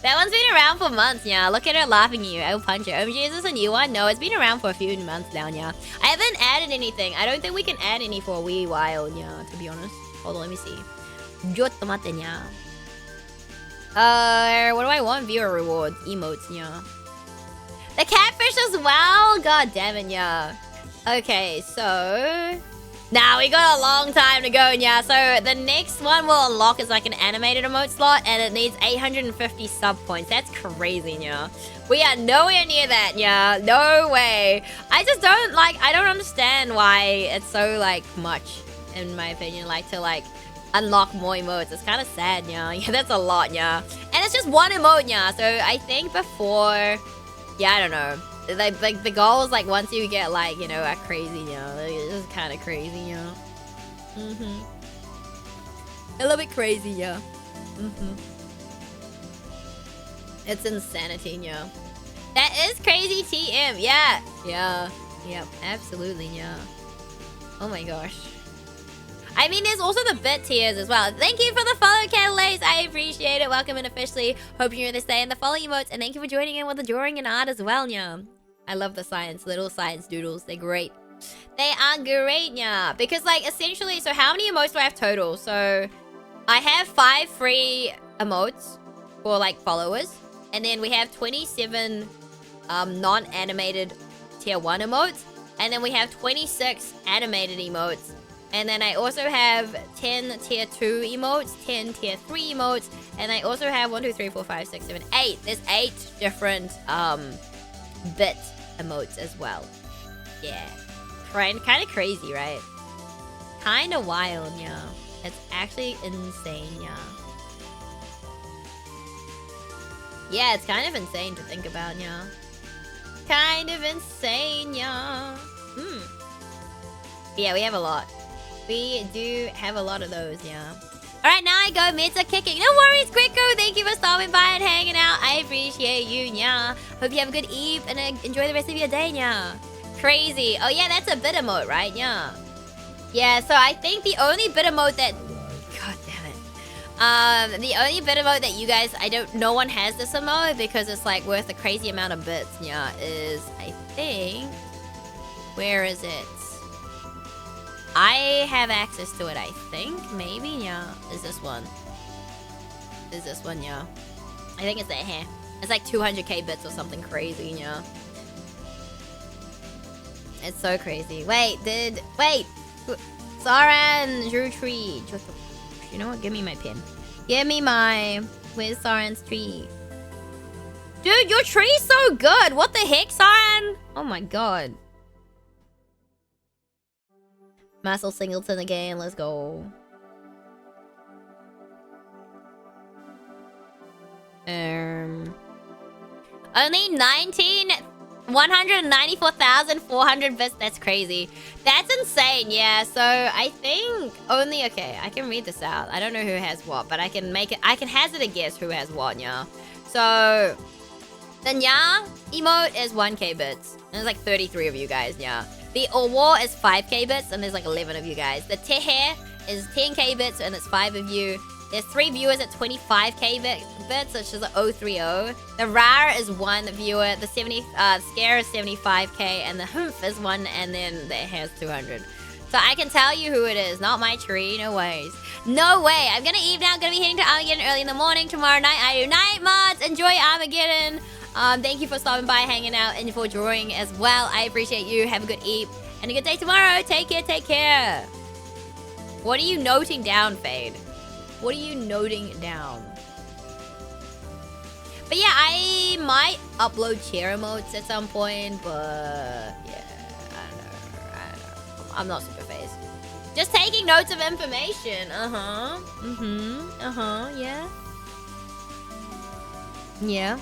That one's been around for months, yeah. Look at her laughing at you. I'll punch her. OMG, is this a new one? No, it's been around for a few months now, yeah. I haven't added anything. I don't think we can add any for a wee while, yeah, to be honest. Hold on, let me see. Jottomate, yeah. What do I want? Viewer rewards. Emotes, yeah. The catfish as well? God damn it, yeah. Okay, so... Now we got a long time to go, yeah. So the next one we'll unlock is like an animated emote slot, and it needs 850 sub points. That's crazy, yeah. We are nowhere near that, yeah. No way. I just don't like. I don't understand why it's so like much, in my opinion. Like to like unlock more emotes. It's kind of sad, yeah. Yeah, that's a lot, yeah. And it's just one emote, yeah. So I think before, yeah, I don't know. Like the goal is like once you get like, you know, a crazy, you know, like, it's just kind of crazy, you know. A little bit crazy, yeah. It's insanity, yeah. That is crazy, TM. Yeah, yeah, yep, absolutely, yeah. Oh my gosh. I mean, there's also the bit tiers as well. Thank you for the follow, Catalase. I appreciate it. Welcome in officially. Hope you're this day in the follow emotes. And thank you for joining in with the drawing and art as well, yeah. I love the science. Little science doodles. They're great. They are great, yeah. Because, like, essentially, so how many emotes do I have total? So, I have 5 free emotes for, like, followers. And then we have 27 non-animated tier 1 emotes. And then we have 26 animated emotes. And then I also have 10 tier 2 emotes, 10 tier 3 emotes, and I also have 1, 2, 3, 4, 5, 6, 7, 8. There's 8 different bit emotes as well. Yeah. Kind of crazy, right? Kind of wild, yeah. It's actually insane, yeah. Yeah, it's kind of insane to think about, yeah. Kind of insane, yeah. Yeah, we have a lot. We do have a lot of those, yeah. Alright, now I go. Mids are kicking. No worries, Quicko. Thank you for stopping by and hanging out. I appreciate you, yeah. Hope you have a good eve and enjoy the rest of your day, yeah. Crazy. Oh, yeah, that's a bit emote, right? Yeah. Yeah, so I think the only bit emote that... God damn it. The only bit emote that you guys... No one has this emote because it's, like, worth a crazy amount of bits, yeah, is... I think... Where is it? I have access to it, I think. Maybe, yeah. Is this one? Is this one, yeah. I think it's that here. It's like 200k bits or something crazy, yeah. It's so crazy. Wait! Saran drew tree. You know what? Give me my pin. Give me my... Where's Saran's tree? Dude, your tree's so good! What the heck, Saran? Oh my god. Muscle Singleton again, let's go. Only 194,400 bits. That's crazy. That's insane, yeah. So I think only, okay, I can read this out. I don't know who has what, but I can make it, I can hazard a guess who has what, yeah. So the Nya emote is 1k bits. And there's like 33 of you guys, yeah. The War is 5k bits, and there's like 11 of you guys. The Tehe is 10k bits, and it's 5 of you. There's 3 viewers at 25k bits, which is 030. The Rar is 1 viewer. The Scare is 75k, and the Humph is 1, and then the Hair is 200. So I can tell you who it is. Not my tree, no ways. No way. I'm gonna eat now. I'm gonna be heading to Armageddon early in the morning. Tomorrow night, I do night mods. Enjoy Armageddon. Thank you for stopping by, hanging out, and for drawing as well. I appreciate you. Have a good eve and a good day tomorrow. Take care, take care. What are you noting down, Fade? What are you noting down? But yeah, I might upload chair emotes at some point, but yeah, I don't know. I'm not super phased. Just taking notes of information. Yeah. Yeah.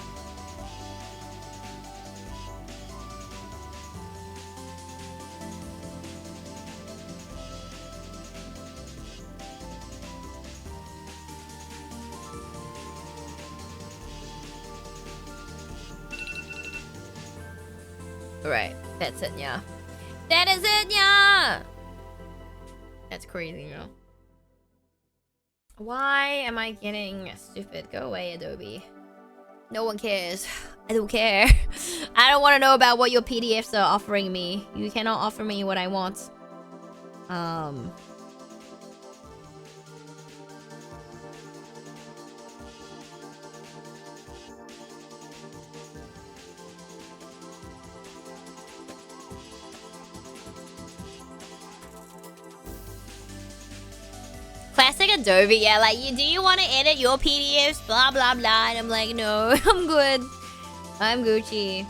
Right. That's it, yeah. That is it, yeah. That's crazy, you know. Why am I getting stupid? Go away, Adobe. No one cares. I don't care. I don't want to know about what your PDFs are offering me. You cannot offer me what I want. Classic Adobe, yeah, like, do you want to edit your PDFs, blah, blah, blah, and I'm like, no, I'm good. I'm Gucci.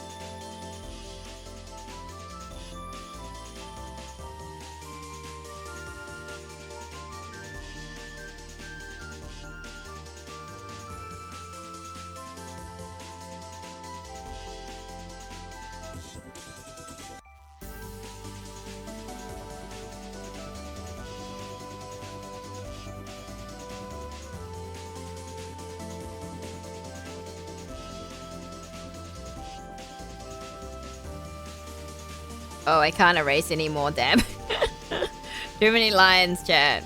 Oh, I can't erase anymore, damn. Too many lines, chat.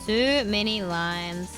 Too many lines.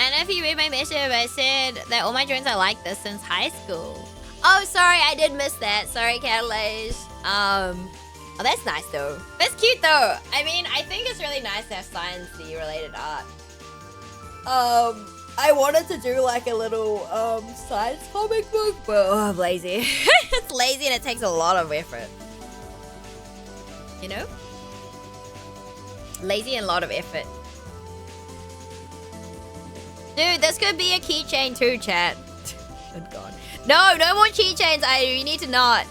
And if you read my message, I said that all my drones are like this since high school. Oh, sorry, I did miss that. Sorry, Catalage. Oh, that's nice though. That's cute though. I mean, I think it's really nice to have sciencey related art. I wanted to do like a little science comic book, but I'm lazy. It's lazy and it takes a lot of effort. You know? Lazy and a lot of effort. Dude, this could be a keychain too, chat. Good God. No, no more keychains, Aidu. You need to not.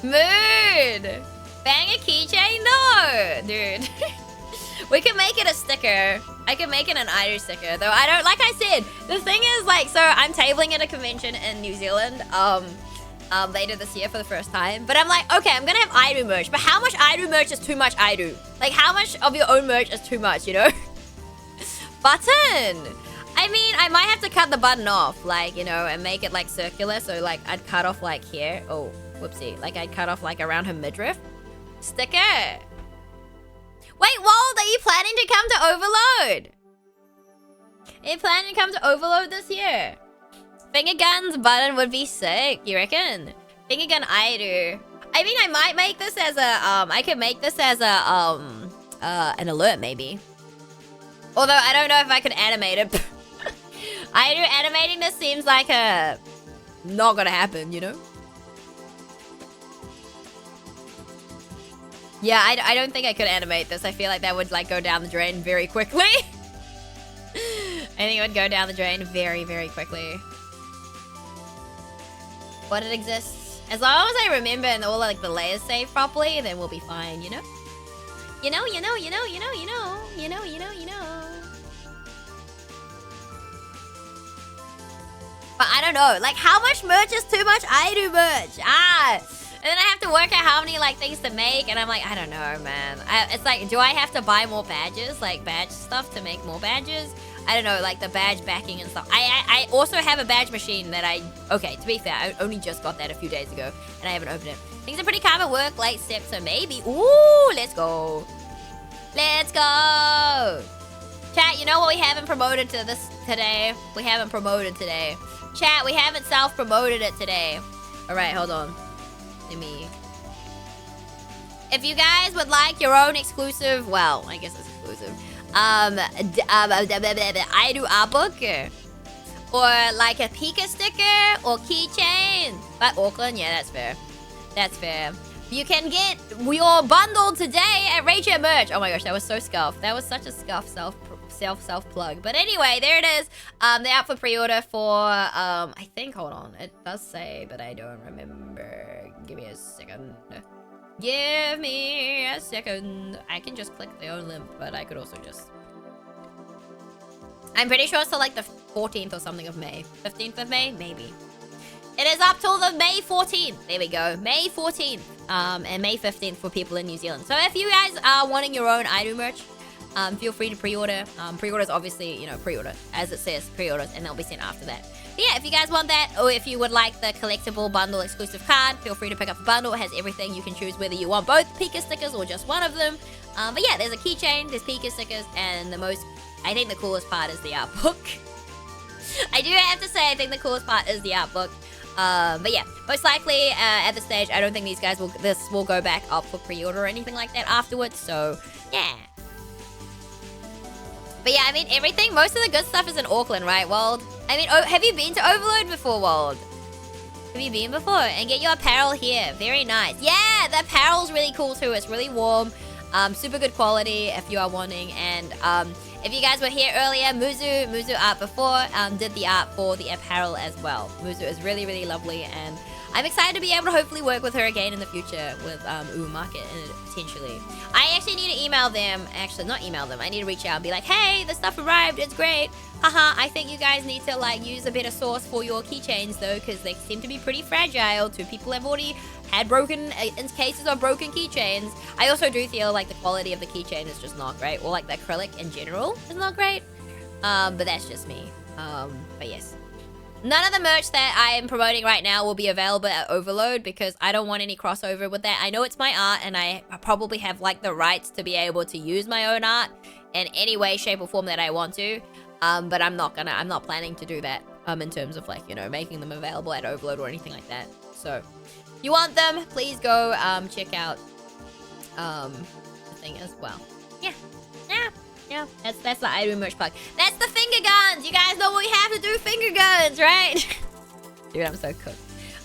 Mood! Bang a keychain? No! Dude. We can make it a sticker. I can make it an Aidu sticker. Though I don't... Like I said, the thing is, like... So, I'm tabling at a convention in New Zealand. Later this year for the first time. But I'm like, okay, I'm gonna have Aidu merch. But how much Aidu merch is too much Aidu? Like, how much of your own merch is too much, you know? Button! I mean, I might have to cut the button off, like, you know, and make it, like, circular. So, like, I'd cut off, like, here. Oh, whoopsie. Like, I'd cut off, like, around her midriff. Sticker! Wait, Wald, are you planning to come to Overload? Are you planning to come to Overload this year? Finger guns button would be sick, you reckon? Finger gun Aidu. I mean, I might make this as a, I could make this as a, an alert, maybe. Although, I don't know if I could animate it. Aidu animating this seems like a... not gonna happen, you know? Yeah, I don't think I could animate this. I feel like that would, like, go down the drain very quickly. I think it would go down the drain very, very quickly. But it exists. As long as I remember and all, like, the layers saved properly, then we'll be fine, you know? You know. But I don't know. Like, how much merch is too much? I do merch. And then I have to work out how many, like, things to make. And I'm like, I don't know, man. It's like, do I have to buy more badges? Like, badge stuff to make more badges? I don't know, like, the badge backing and stuff. I also have a badge machine that okay, to be fair, I only just got that a few days ago. And I haven't opened it. Things are pretty calm at work, late step, so maybe. Ooh, let's go. Let's go. Chat, you know what we haven't promoted to this today? We haven't promoted today. Chat, we haven't self-promoted it today. All right, hold on. Let me... If you guys would like your own exclusive... Well, I guess it's exclusive. I do art book. Or like a Pika sticker or keychain. But Auckland, yeah, that's fair. That's fair. You can get your bundle today at Rachel Merch. Oh my gosh, that was so scuffed. That was such a scuff self plug. But anyway, there it is. They're out for pre-order for I think, hold on, it does say, but I don't remember. Give me a second. Give me a second. I can just click the own link, but I could also just... I'm pretty sure it's till like the 14th or something of May. 15th of May? Maybe. It is up till the May 14th. There we go. May 14th. And May 15th for people in New Zealand. So if you guys are wanting your own idol merch, feel free to pre-order. Pre-orders, obviously, you know, pre-order. As it says, pre-orders, and they'll be sent after that. But yeah, if you guys want that, or if you would like the collectible bundle exclusive card, feel free to pick up the bundle. It has everything. You can choose whether you want both Pika stickers or just one of them. But yeah, there's a keychain, there's Pika stickers, and I think the coolest part is the art book. I do have to say, I think the coolest part is the art book. But yeah, most likely at this stage, I don't think this will go back up for pre-order or anything like that afterwards. So yeah. But yeah, I mean, most of the good stuff is in Auckland, right, Wald? I mean, have you been to Overload before, Wald? Have you been before? And get your apparel here. Very nice. Yeah, the apparel's really cool too. It's really warm. Super good quality if you are wanting. And if you guys were here earlier, Muzu Art before did the art for the apparel as well. Muzu is really, really lovely, and I'm excited to be able to hopefully work with her again in the future with Market potentially. I actually need to email them. Actually, not email them. I need to reach out and be like, hey, the stuff arrived. It's great. Haha, I think you guys need to like use a better source for your keychains though, because they seem to be pretty fragile. 2 people have already had cases of broken keychains. I also do feel like the quality of the keychain is just not great, or like the acrylic in general is not great. But that's just me. But yes. None of the merch that I am promoting right now will be available at Overload because I don't want any crossover with that. I know it's my art and I probably have like the rights to be able to use my own art in any way, shape or form that I want to. But I'm not planning to do that in terms of like, you know, making them available at Overload or anything like that. So if you want them, please go check out the thing as well. Yeah, that's the Iru merch plug. That's the finger guns. You guys know we have to do finger guns, right? Dude, I'm so cooked.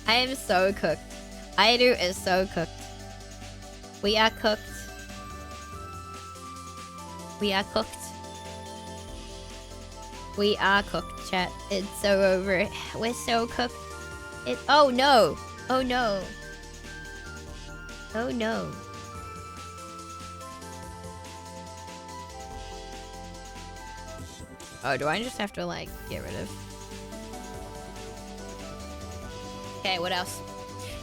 I am so cooked. Iru is so cooked. We are cooked. We are cooked. We are cooked, chat. It's so over. We're so cooked. Oh no. Oh no. Oh no. Oh, do I just have to, like, get rid of... Okay, what else?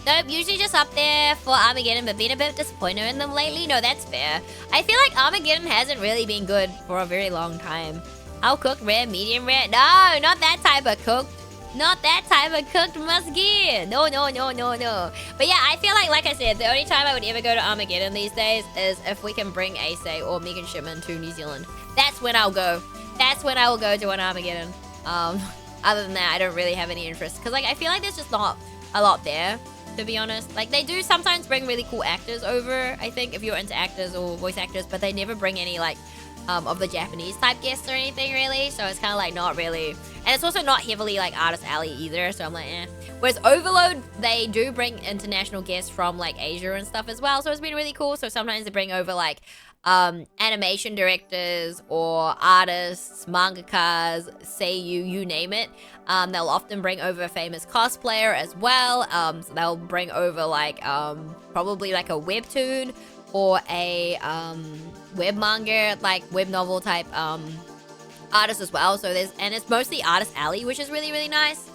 Nope, usually just up there for Armageddon, but been a bit disappointed in them lately. No, that's fair. I feel like Armageddon hasn't really been good for a very long time. How cooked? Rare? Medium rare? No, not that type of cooked. Not that type of cooked muskie. No. But yeah, I feel like I said, the only time I would ever go to Armageddon these days is if we can bring Ace or Megan Shipman to New Zealand. That's when I'll go. That's when I will go to an Armageddon. Other than that, I don't really have any interest. Because, like, I feel like there's just not a lot there, to be honest. Like, they do sometimes bring really cool actors over, I think, if you're into actors or voice actors. But they never bring any, like, of the Japanese type guests or anything, really. So it's kind of, like, not really... And it's also not heavily, like, Artist Alley either. So I'm like, eh. Whereas Overload, they do bring international guests from, like, Asia and stuff as well. So it's been really cool. So sometimes they bring over, like... animation directors or artists, mangakas, seiyu, you name it. They'll often bring over a famous cosplayer as well. So they'll bring over like probably like a webtoon or a web manga, like web novel type artist as well. So it's mostly Artist Alley, which is really, really nice.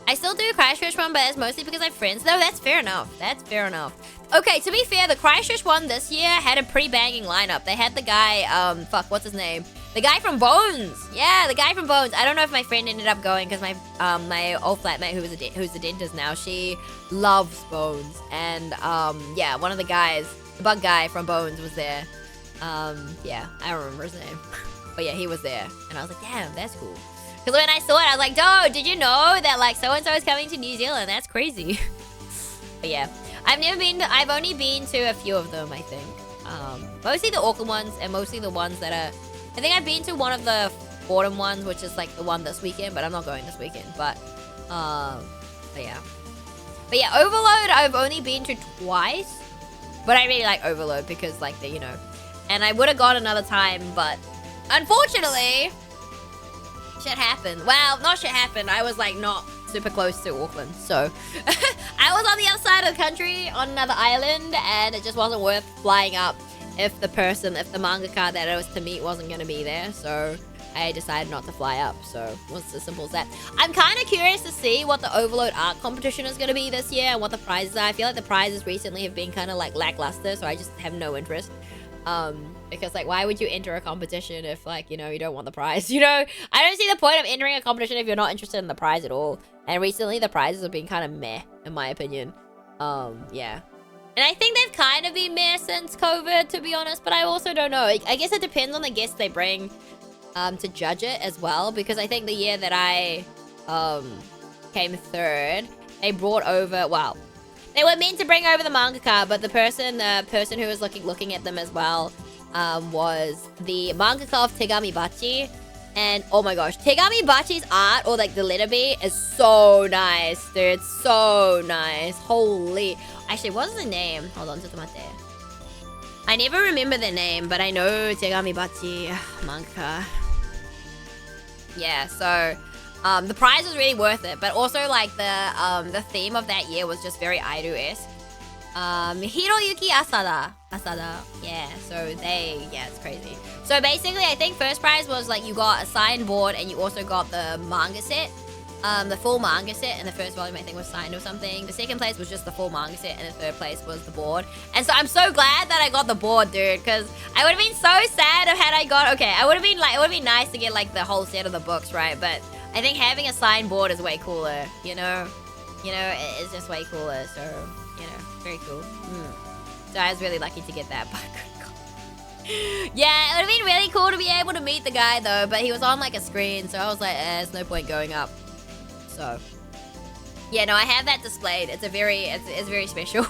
I still do Christchurch one, but it's mostly because I have friends. No, that's fair enough. That's fair enough. Okay, to be fair, the Christchurch one this year had a pretty banging lineup. They had the guy, what's his name? The guy from Bones. Yeah, the guy from Bones. I don't know if my friend ended up going because my old flatmate who's a dentist now, she loves Bones. And yeah, one of the guys, the bug guy from Bones was there. Yeah, I don't remember his name. But yeah, he was there. And I was like, damn, that's cool. Because when I saw it, I was like, dude, did you know that like so-and-so is coming to New Zealand? That's crazy. But yeah, I've only been to a few of them, I think. Mostly the Auckland ones and mostly the ones that are, I think I've been to one of the Fordham ones, which is like the one this weekend, but I'm not going this weekend. But yeah. But yeah, Overload, I've only been to twice. But I really like Overload because like, you know, and I would have gone another time, but unfortunately, shit happened. Well, not shit happened. I was like not super close to Auckland. So I was on the other side of the country on another island and it just wasn't worth flying up if the mangaka that I was to meet wasn't going to be there. So I decided not to fly up. So it was as simple as that. I'm kind of curious to see what the Overload art competition is going to be this year and what the prizes are. I feel like the prizes recently have been kind of like lackluster. So I just have no interest. Because like, why would you enter a competition if like, you know, you don't want the prize, you know? I don't see the point of entering a competition if you're not interested in the prize at all. And recently the prizes have been kind of meh, in my opinion. Yeah. And I think they've kind of been meh since COVID, to be honest, but I also don't know. I guess it depends on the guests they bring, to judge it as well, because I think the year that I, came third, they brought over, well, they were meant to bring over the mangaka, but the person who was looking at them as well, was the mangaka of Tegami Bachi. And oh my gosh, Tegami Bachi's art, or like the letter B, is so nice, dude. So nice. Holy. Actually, what's the name? Hold on, just I never remember the name, but I know Tegami Bachi mangaka. Yeah, so the prize was really worth it, but also like the theme of that year was just very Airu-esque. Hiroyuki Asada. Yeah, so it's crazy. So basically, I think first prize was like you got a signed board and you also got the manga set. The full manga set, and the first volume I think was signed or something. The second place was just the full manga set, and the third place was the board. And so I'm so glad that I got the board, dude, because I would have been so sad if had I got, okay, I would have been like, it would have been nice to get like the whole set of the books, right? But I think having a signed board is way cooler, you know? It's just way cooler, so, you know, very cool. So I was really lucky to get that, but yeah, it would have been really cool to be able to meet the guy though, but he was on like a screen, so I was like, there's no point going up. So, yeah, no, I have that displayed. It's very special.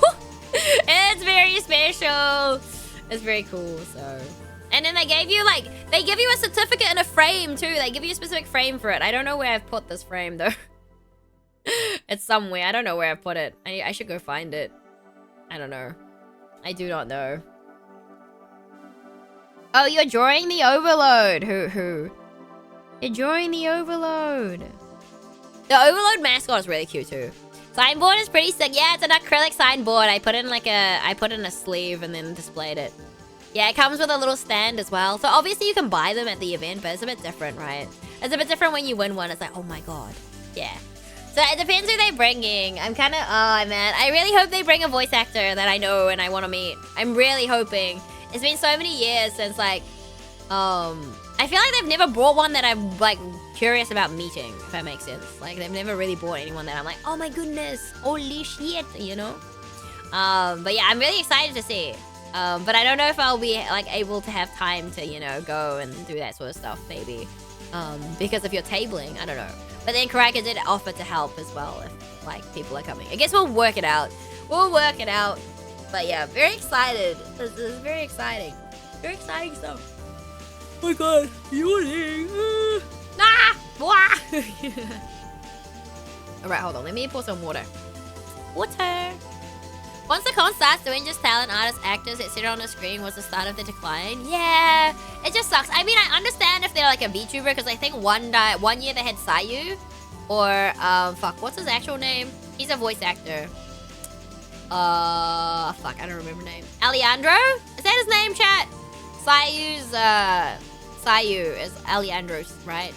It's very special. It's very cool, so. And then they give you a certificate and a frame too. They give you a specific frame for it. I don't know where I've put this frame though. It's somewhere. I don't know where I've put it. I should go find it. I don't know. I do not know. Oh, you're drawing the Overload. Who? You're drawing the Overload. The Overload mascot is really cute too. Signboard is pretty sick. Yeah, it's an acrylic signboard. I put in a sleeve and then displayed it. Yeah, it comes with a little stand as well. So obviously you can buy them at the event, but it's a bit different, right? It's a bit different when you win one. It's like, oh my god. Yeah. So it depends who they're bringing. I'm kind of, oh man. I really hope they bring a voice actor that I know and I want to meet. I'm really hoping. It's been so many years since like, I feel like they've never brought one that I'm like curious about meeting, if that makes sense. Like they've never really brought anyone that I'm like, oh my goodness, holy shit, you know? But yeah, I'm really excited to see. But I don't know if I'll be like able to have time to, you know, go and do that sort of stuff, maybe. Because if you're tabling, I don't know. But then Karaka did offer to help as well if like people are coming. I guess we'll work it out. We'll work it out. But yeah, very excited. This is very exciting. Very exciting stuff. Oh my god, yawning. Alright, hold on. Let me pour some water. Water. Once the con starts, doing just talent, artists, actors, etc. on the screen was the start of the decline. Yeah, it just sucks. I mean, I understand if they're like a VTuber, because I think one year they had Sayu. Or, what's his actual name? He's a voice actor. I don't remember his name. Alejandro? Is that his name, chat? Sayu is Alejandro's, right?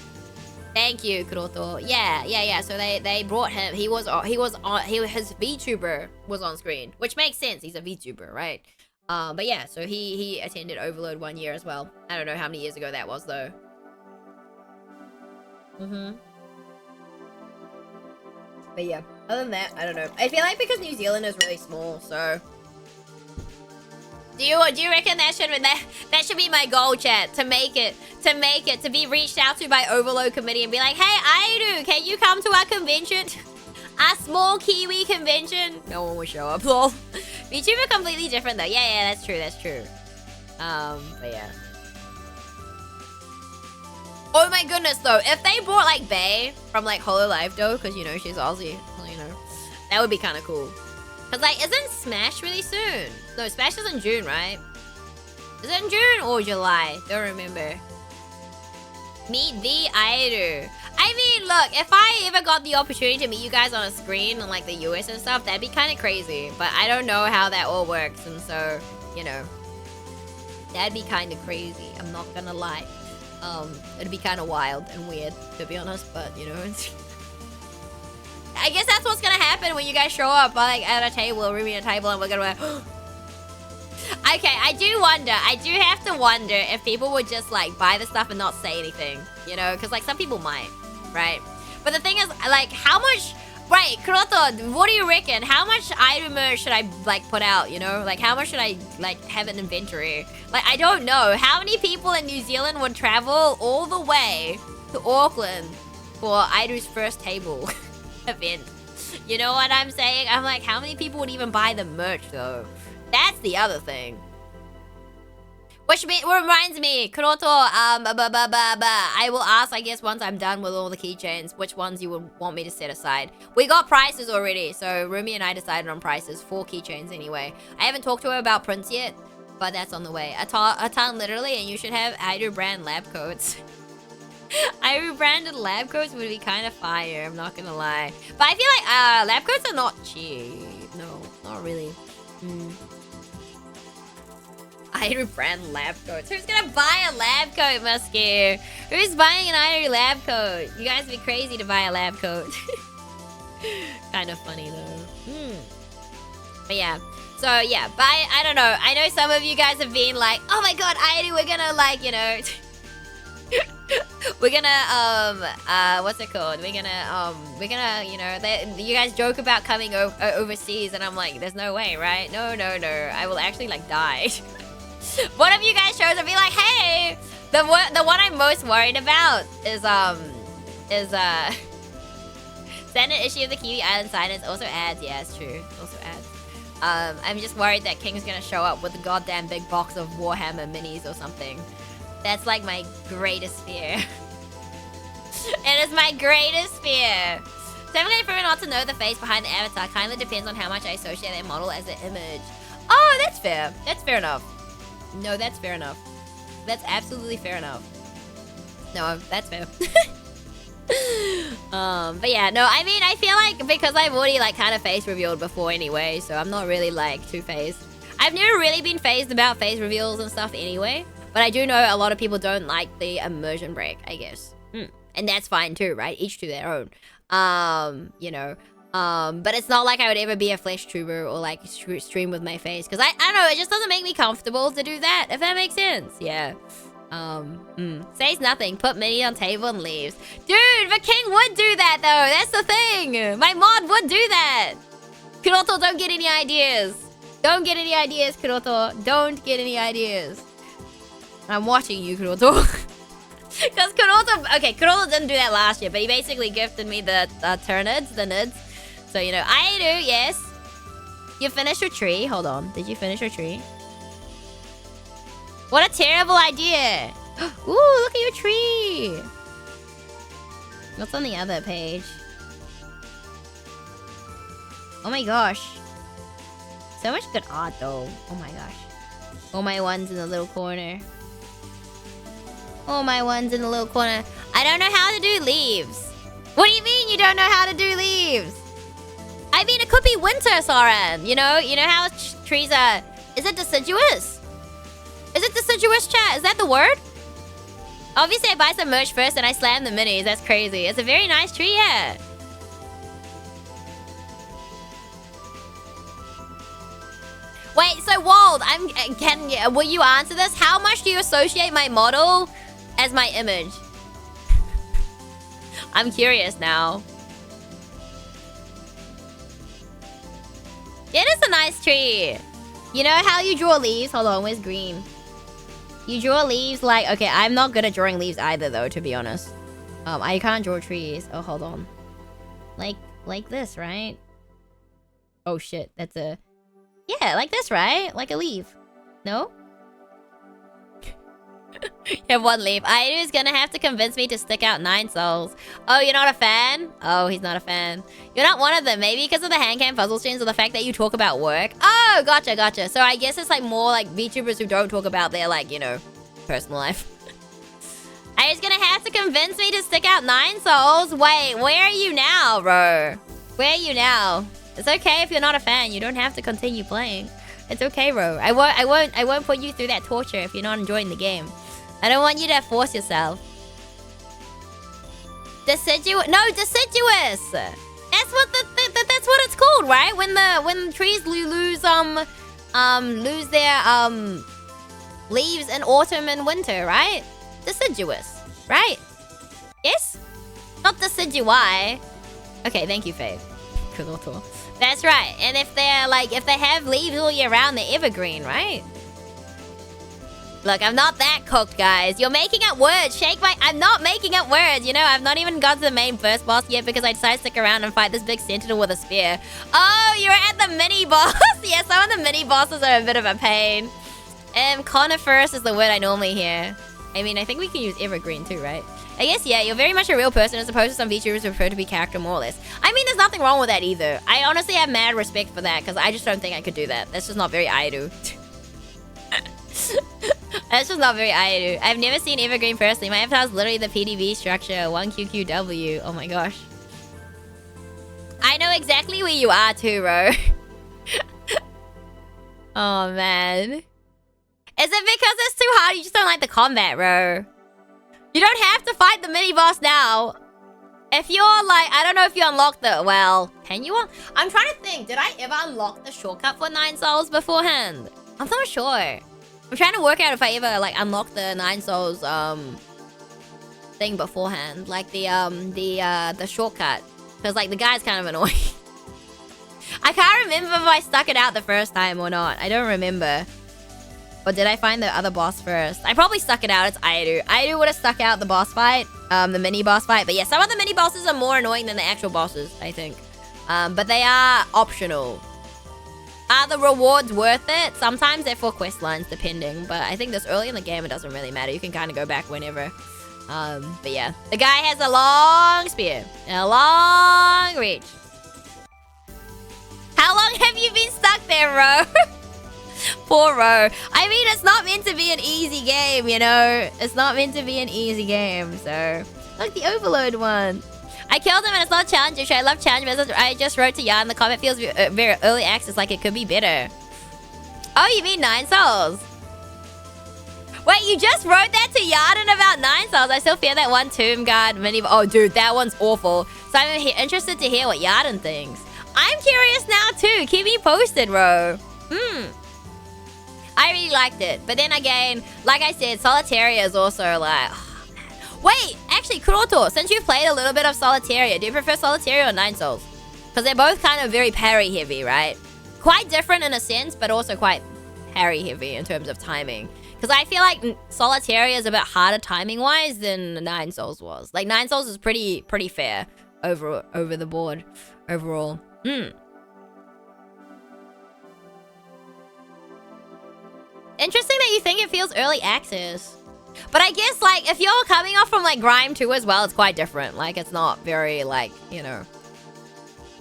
Thank you, Kuroto. Yeah. So they brought him. His VTuber was on screen, which makes sense. He's a VTuber, right? But yeah, so he attended Overload 1 year as well. I don't know how many years ago that was though. But yeah, other than that, I don't know. I feel like because New Zealand is really small, so. Do you reckon that should be my goal, chat, to make it to be reached out to by Overload Committee and be like, hey, Airu, can you come to our convention? Our small Kiwi convention? No one will show up, lol. VTuber completely different though. Yeah, that's true. But yeah. Oh my goodness though, if they brought like Bae from like Hololive though, because you know she's Aussie, you know, that would be kind of cool. Cause like, isn't Smash really soon? No, Smash is in June, right? Is it in June or July? Don't remember. Meet the Airu. I mean, look, if I ever got the opportunity to meet you guys on a screen in like the US and stuff, that'd be kind of crazy. But I don't know how that all works, and so, you know, that'd be kind of crazy. I'm not gonna lie. It'd be kind of wild and weird, to be honest. But you know, I guess that's what's gonna happen when you guys show up like at a table, or rooming a table, and we're gonna okay, I do have to wonder if people would just like buy the stuff and not say anything, you know, because like some people might, right? But the thing is, like, how much, right, Kuroto, what do you reckon? How much item merch should I like put out, you know? Like, how much should I like have an inventory? Like, I don't know. How many people in New Zealand would travel all the way to Auckland for Airu's first table event? You know what I'm saying? I'm like, how many people would even buy the merch though? That's the other thing. Which reminds me, Kuroto, I will ask, I guess, once I'm done with all the keychains, which ones you would want me to set aside. We got prices already, so Rumi and I decided on prices, 4 keychains anyway. I haven't talked to her about prints yet, but that's on the way. A ton literally, and you should have Airu brand lab coats. Airu branded lab coats would be kind of fire, I'm not gonna lie. But I feel like lab coats are not cheap. No, not really. Airu brand lab coats. Who's gonna buy a lab coat, Muskie? Who's buying an Airu lab coat? You guys would be crazy to buy a lab coat. Kind of funny though. But yeah. So yeah, but I don't know. I know some of you guys have been like, oh my god, Airu, we're gonna like, you know, we're gonna what's it called? We're gonna, you know, you guys joke about coming overseas, and I'm like, there's no way, right? No. I will actually like die. One of you guys shows and be like, hey, the one I'm most worried about is standard issue of the Kiwi Island Silence also adds. Yeah, it's true. Also adds. I'm just worried that King's gonna show up with a goddamn big box of Warhammer minis or something. That's like my greatest fear. It is my greatest fear. Definitely prefer not to know the face behind the avatar. Kinda depends on how much I associate that model as an image. Oh, that's fair. That's fair enough. No, that's fair enough. That's absolutely fair enough. No, that's fair. But yeah, no, I mean, I feel like because I've already like kind of face revealed before anyway, so I'm not really like too phased. I've never really been phased about face reveals and stuff anyway, but I do know a lot of people don't like the immersion break, I guess. And that's fine too, right? Each to their own. You know. But it's not like I would ever be a flesh tuber or like stream with my face, because I don't know, it just doesn't make me comfortable to do that, if that makes sense. Yeah. Says nothing, put mini on table and leaves. Dude, the King would do that though, that's the thing. My mod would do that. Kuroto, don't get any ideas. Don't get any ideas, Kuroto. Don't get any ideas. I'm watching you, Kuroto. Because Kuroto didn't do that last year, but he basically gifted me the turnids, the nids. So, you know, I do, yes. You finished your tree. Hold on. Did you finish your tree? What a terrible idea. Ooh, look at your tree. What's on the other page? Oh my gosh. So much good art, though. Oh my gosh. All my ones in the little corner. All my ones in the little corner. I don't know how to do leaves. What do you mean you don't know how to do leaves? I mean, it could be winter, Soren. You know how trees are... Is it deciduous? Is it deciduous, chat? Is that the word? Obviously, I buy some merch first and I slam the minis. That's crazy. It's a very nice tree, yeah. Wait, so Wald, will you answer this? How much do you associate my model as my image? I'm curious now. It is a nice tree. You know how you draw leaves? Hold on, where's green? You draw leaves like... Okay, I'm not good at drawing leaves either, though, to be honest. I can't draw trees. Oh, hold on. Like this, right? Oh, shit. That's a... Yeah, like this, right? Like a leaf. No? You have one leaf. Aidu's gonna have to convince me to stick out 9 souls. Oh, you're not a fan? Oh, he's not a fan. You're not one of them. Maybe because of the handcam puzzle streams or the fact that you talk about work. Oh, gotcha. So I guess it's like more like VTubers who don't talk about their like, you know, personal life. Aidu's gonna have to convince me to stick out 9 souls. Wait, where are you now, bro? Where are you now? It's okay if you're not a fan. You don't have to continue playing. It's okay, bro. I won't put you through that torture if you're not enjoying the game. I don't want you to force yourself. Deciduous. No, deciduous. That's what that's what it's called, right? When trees lose their leaves in autumn and winter, right? Deciduous, right? Yes? Not decidui. Okay, thank you, Faith. That's right. And if they have leaves all year round, they're evergreen, right? Look, I'm not that cooked, guys. You're making up words. I'm not making up words. You know, I've not even got to the main first boss yet because I decided to stick around and fight this big sentinel with a spear. Oh, you're at the mini boss. Yeah, some of the mini bosses are a bit of a pain. Coniferous is the word I normally hear. I mean, I think we can use evergreen too, right? I guess, yeah, you're very much a real person as opposed to some VTubers who prefer to be character more or less. I mean, there's nothing wrong with that either. I honestly have mad respect for that because I just don't think I could do that. That's just not very Aidu. That's just not very Aidu. I've never seen evergreen personally. My avatar is literally the PDB structure. 1QQW. Oh my gosh. I know exactly where you are too, bro. Oh, man. Is it because it's too hard? You just don't like the combat, bro. You don't have to fight the mini-boss now. If you're like... I don't know if you unlocked the... Well, can you... I'm trying to think. Did I ever unlock the shortcut for 9 souls beforehand? I'm not sure. I'm trying to work out if I ever, like, unlocked the 9 souls, thing beforehand. Like, the shortcut. Because, like, the guy's kind of annoying. I can't remember if I stuck it out the first time or not. I don't remember. Or did I find the other boss first? I probably stuck it out. It's Aidu. Aidu would have stuck out the boss fight. The mini boss fight. But yeah, some of the mini bosses are more annoying than the actual bosses, I think. But they are optional. Are the rewards worth it? Sometimes they're for quest lines, depending. But I think this early in the game, it doesn't really matter. You can kind of go back whenever. But yeah. The guy has a long spear. And a long reach. How long have you been stuck there, Ro? Poor Ro. I mean, it's not meant to be an easy game, you know? It's not meant to be an easy game, so... Look, the Overload one. I killed him and it's not a challenge issue. I love challenge messages. I just wrote to Yarn. The comment feels very early access, like it could be better. Oh, you mean 9 souls? Wait, you just wrote that to Yarden about 9 souls? I still fear that one Tomb Guard mini... Oh, dude, that one's awful. So I'm interested to hear what Yarden thinks. I'm curious now, too. Keep me posted, bro. I really liked it. But then again, like I said, Solitaria is also like... Oh, man. Wait, actually, Kuroto, since you've played a little bit of Solitaria, do you prefer Solitaria or 9 souls? Because they're both kind of very parry heavy, right? Quite different in a sense, but also quite parry heavy in terms of timing. Because I feel like Solitaria is a bit harder timing-wise than 9 souls was. Like, 9 souls is pretty fair over the board overall. Interesting that you think it feels early access. But I guess, like, if you're coming off from, like, Grime 2 as well, it's quite different. Like, it's not very, like, you know...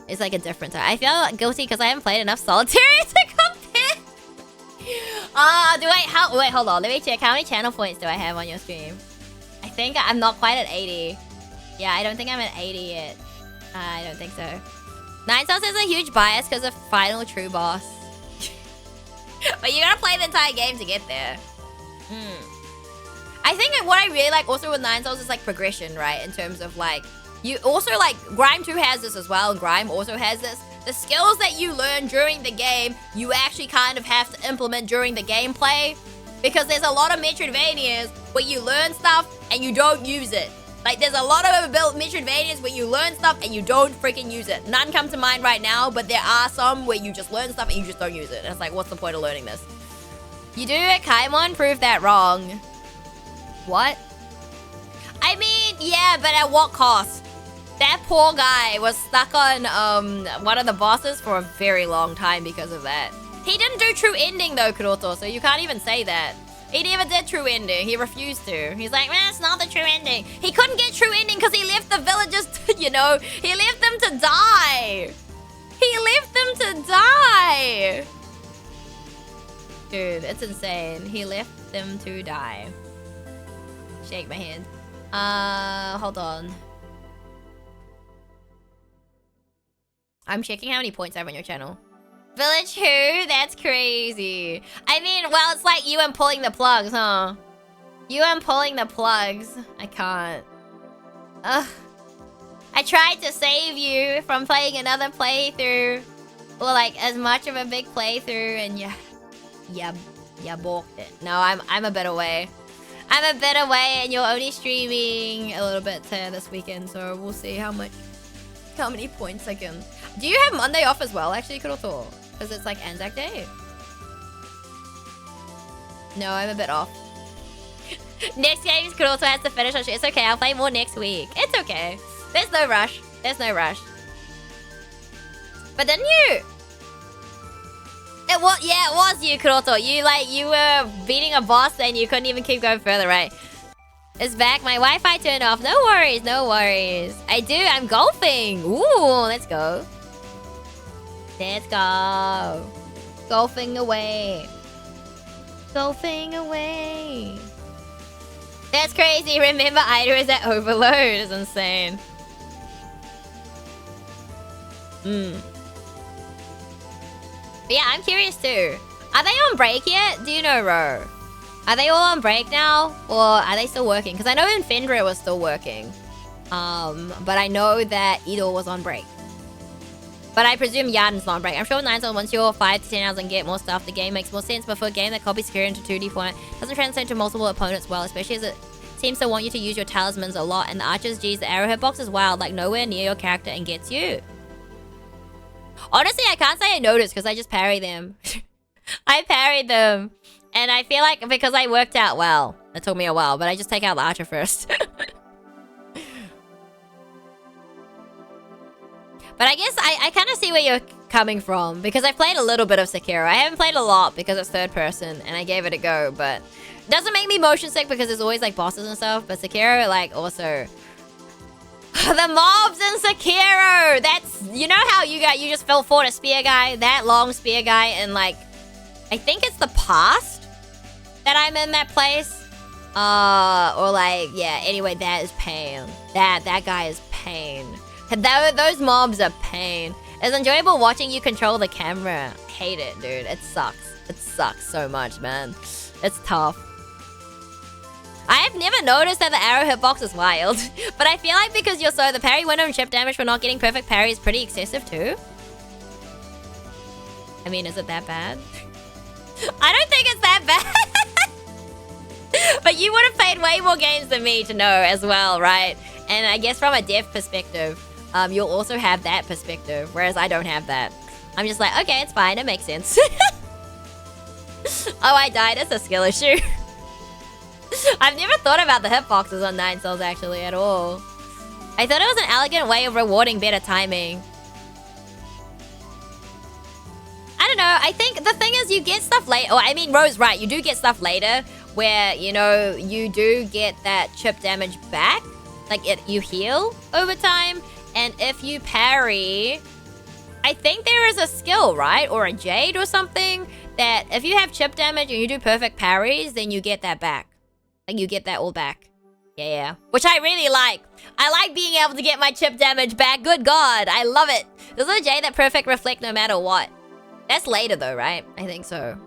It's, like, a different time. I feel like guilty because I haven't played enough Solitaire to compare. Wait, hold on. Let me check. How many channel points do I have on your stream? I think I'm not quite at 80. Yeah, I don't think I'm at 80 yet. I don't think so. 9 Souls has a huge bias because of final true boss. But you gotta play the entire game to get there. I I think what I really like also with Nine Souls is like progression, right? In terms of like, you also like, Grime 2 has this as well, and Grime also has this. The skills that you learn during the game, you actually kind of have to implement during the gameplay. Because there's a lot of Metroidvanias where you learn stuff and you don't use it. Like, there's a lot of Metroidvanias where you learn stuff and you don't freaking use it. None come to mind right now, but there are some where you just learn stuff and you just don't use it. And it's like, what's the point of learning this? You do it, Kaimon, prove that wrong. What? I mean, yeah, but at what cost? That poor guy was stuck on one of the bosses for a very long time because of that. He didn't do true ending though, Kuroto, so you can't even say that. He never did true ending. He refused to. He's like, man, it's not the true ending. He couldn't get true ending because he left the villagers to, you know, he left them to die. He left them to die. Dude, it's insane. He left them to die. Shake my hand. Hold on. I'm checking how many points I have on your channel. Village who? That's crazy. I mean, well, it's like you and pulling the plugs, huh? You and pulling the plugs. I can't. Ugh. I tried to save you from playing another playthrough. Or like as much of a big playthrough and you balked it. No, I'm a bit away. I'm a bit away and you're only streaming a little bit this weekend, so we'll see how many points I can. Do you have Monday off as well, actually, Kuroto? Because it's like Anzac Day. No, I'm a bit off. Next game, Kuroto has to finish. It's okay, I'll play more next week. It's okay. There's no rush. There's no rush. But then you... It was you, Kuroto. You were beating a boss and you couldn't even keep going further, right? It's back. My Wi-Fi turned off. No worries, no worries. I do. I'm golfing. Ooh, let's go. Let's go. Golfing away. Golfing away. That's crazy. Remember, Ida is at overload. It's insane. But yeah, I'm curious too. Are they on break yet? Do you know, Ro? Are they all on break now? Or are they still working? Because I know Infendra was still working. But I know that Idol was on break. But I presume Yarden's not on break. I'm sure 9 Souls, once you're 5 to 10 hours and get more stuff, the game makes more sense. But for a game that copies Sekiro into 2D format, doesn't translate to multiple opponents well, especially as it seems to want you to use your talismans a lot. And the archers, geez, the arrowhead box is wild, like nowhere near your character and gets you. Honestly, I can't say I noticed because I just parry them. I parried them. And I feel like because I worked out well. It took me a while, but I just take out the archer first. But I guess I kind of see where you're coming from. Because I've played a little bit of Sekiro. I haven't played a lot because it's third person. And I gave it a go. But it doesn't make me motion sick because there's always like bosses and stuff. But Sekiro, like, also... The mobs in Sekiro! That's... You know how you just fought a spear guy? That long spear guy and like... I think it's the past that I'm in that place. Or like... Yeah, anyway, that is pain. That guy is pain. Those mobs are pain. It's enjoyable watching you control the camera. Hate it, dude. It sucks. It sucks so much, man. It's tough. I have never noticed that the arrow hitbox is wild. But I feel like because you're the parry window and chip damage for not getting perfect parry is pretty excessive too. I mean, is it that bad? I don't think it's that bad. But you would have played way more games than me to know as well, right? And I guess from a dev perspective, you'll also have that perspective. Whereas I don't have that. I'm just like, okay, it's fine. It makes sense. Oh, I died. It's a skill issue. I've never thought about the hitboxes on 9 Souls actually at all. I thought it was an elegant way of rewarding better timing. I don't know. I think the thing is you get stuff later. Oh, I mean, Ro's right. You do get stuff later where, you know, you do get that chip damage back. Like, you heal over time. And if you parry... I think there is a skill, right? Or a jade or something. That if you have chip damage and you do perfect parries, then you get that back. Like, you get that all back. Yeah. Which I really like. I like being able to get my chip damage back. Good God. I love it. There's a jade that perfect reflect no matter what. That's later though, right? I think so.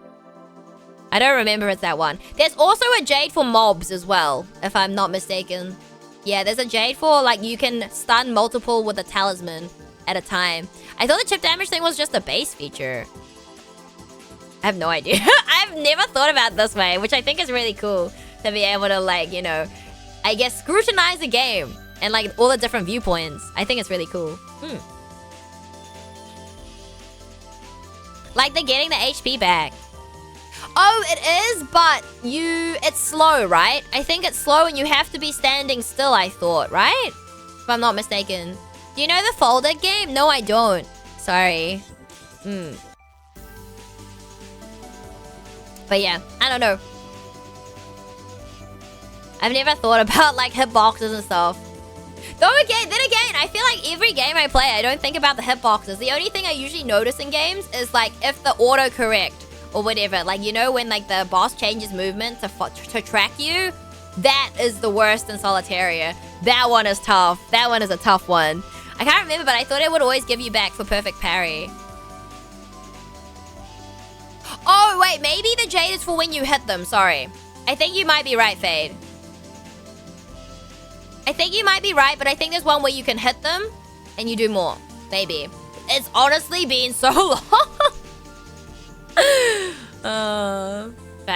I don't remember it's that one. There's also a jade for mobs as well, if I'm not mistaken. Yeah, there's a jade for, like, you can stun multiple with a talisman at a time. I thought the chip damage thing was just a base feature. I have no idea. I've never thought about it this way, which I think is really cool to be able to, like, you know, I guess scrutinize the game and, like, all the different viewpoints. I think it's really cool. Like, they're getting the HP back. Oh, it is, but it's slow, right? I think it's slow and you have to be standing still, I thought, right? If I'm not mistaken. Do you know the folder game? No, I don't. Sorry. But yeah, I don't know. I've never thought about, like, hitboxes and stuff. Then again, I feel like every game I play, I don't think about the hitboxes. The only thing I usually notice in games is, like, if the autocorrect or whatever, like, you know, when, like, the boss changes movement to track you, that is the worst in Solitaria. That one is tough. That one is a tough one. I can't remember, but I thought it would always give you back for perfect parry. Oh, wait, maybe the jade is for when you hit them. Sorry. I think you might be right, Fade. I think you might be right, but I think there's one where you can hit them and you do more. Maybe. It's honestly been so long. I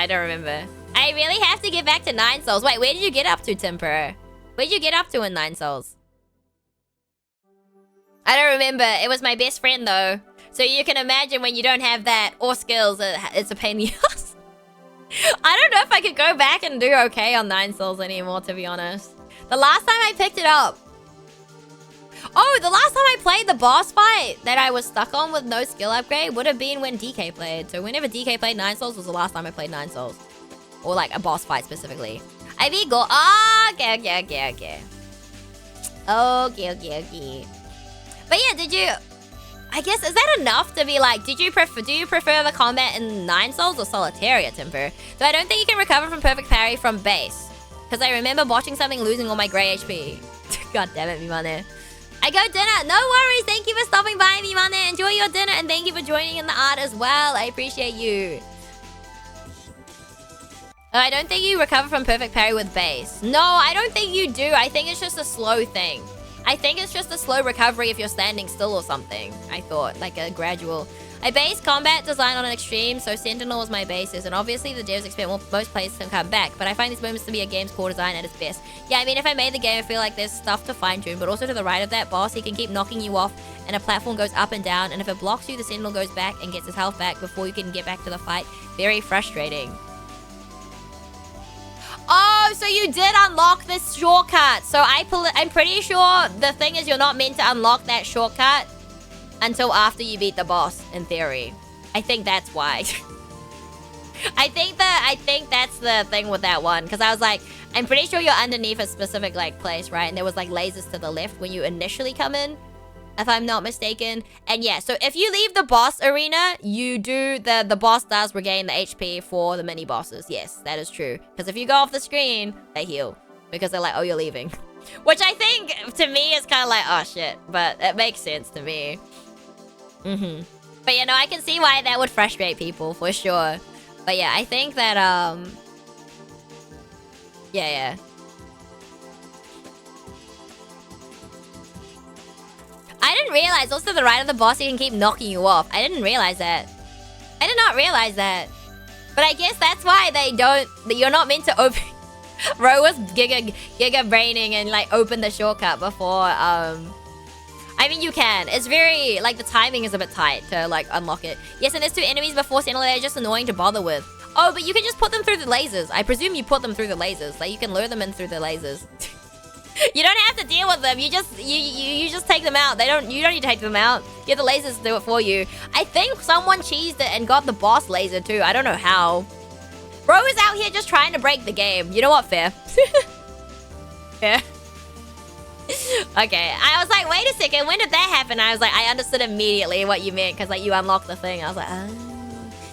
don't remember. I really have to get back to 9 souls. Wait, where did you get up to, Timper? Where did you get up to in 9 souls? I don't remember. It was my best friend, though. So you can imagine when you don't have that or skills, it's a pain in the ass. I don't know if I could go back and do okay on 9 souls anymore, to be honest. The last time I picked it up... Oh, the last time I played the boss fight that I was stuck on with no skill upgrade would have been when DK played. So whenever DK played 9 souls was the last time I played 9 souls. Or like a boss fight specifically. I beat Go... Oh, okay. Okay. But yeah, did you... I guess, is that enough to be like, do you prefer the combat in 9 souls or Solitaria, Timper? So I don't think you can recover from perfect parry from base. Because I remember watching something losing all my grey HP. God damn it, Mimane. I go dinner. No worries. Thank you for stopping by, Mimane. Enjoy your dinner and thank you for joining in the art as well. I appreciate you. I don't think you recover from perfect parry with base. No, I don't think you do. I think it's just a slow thing. I think it's just a slow recovery if you're standing still or something. I thought, like a gradual... I base combat design on an extreme, so Sentinel is my basis, and obviously the devs expect most players to come back, but I find these moments to be a game's core design at its best. Yeah, I mean, if I made the game, I feel like there's stuff to fine-tune, but also to the right of that boss, he can keep knocking you off, and a platform goes up and down, and if it blocks you, the Sentinel goes back and gets his health back before you can get back to the fight. Very frustrating. Oh, so you did unlock this shortcut. So I'm pretty sure the thing is you're not meant to unlock that shortcut until after you beat the boss, in theory. I think that's why. I think that's the thing with that one. Because I was like, I'm pretty sure you're underneath a specific, like, place, right? And there was, like, lasers to the left when you initially come in, if I'm not mistaken. And yeah, so if you leave the boss arena, you do, the boss does regain the HP for the mini bosses. Yes, that is true. Because if you go off the screen, they heal. Because they're like, oh, you're leaving. Which I think, to me, is kind of like, oh, shit. But it makes sense to me. But, you know, I can see why that would frustrate people, for sure. But yeah, I think that, yeah. I didn't realize also the right of the boss, he can keep knocking you off. I didn't realize that. I did not realize that. But I guess that's why you're not meant to open... Ro was giga braining and, like, open the shortcut before, I mean, you can. It's very, like, the timing is a bit tight to, like, unlock it. Yes, and there's 2 enemies before Sentinel. They're just annoying to bother with. Oh, but you can just put them through the lasers. I presume you put them through the lasers. Like, you can lure them in through the lasers. You don't have to deal with them. You just take them out. You don't need to take them out. Get the lasers to do it for you. I think someone cheesed it and got the boss laser, too. I don't know how. Bro is out here just trying to break the game. You know what? Fair. Yeah. Okay, I was like, wait a second, when did that happen? I was like, I understood immediately what you meant, because like you unlocked the thing. I was like,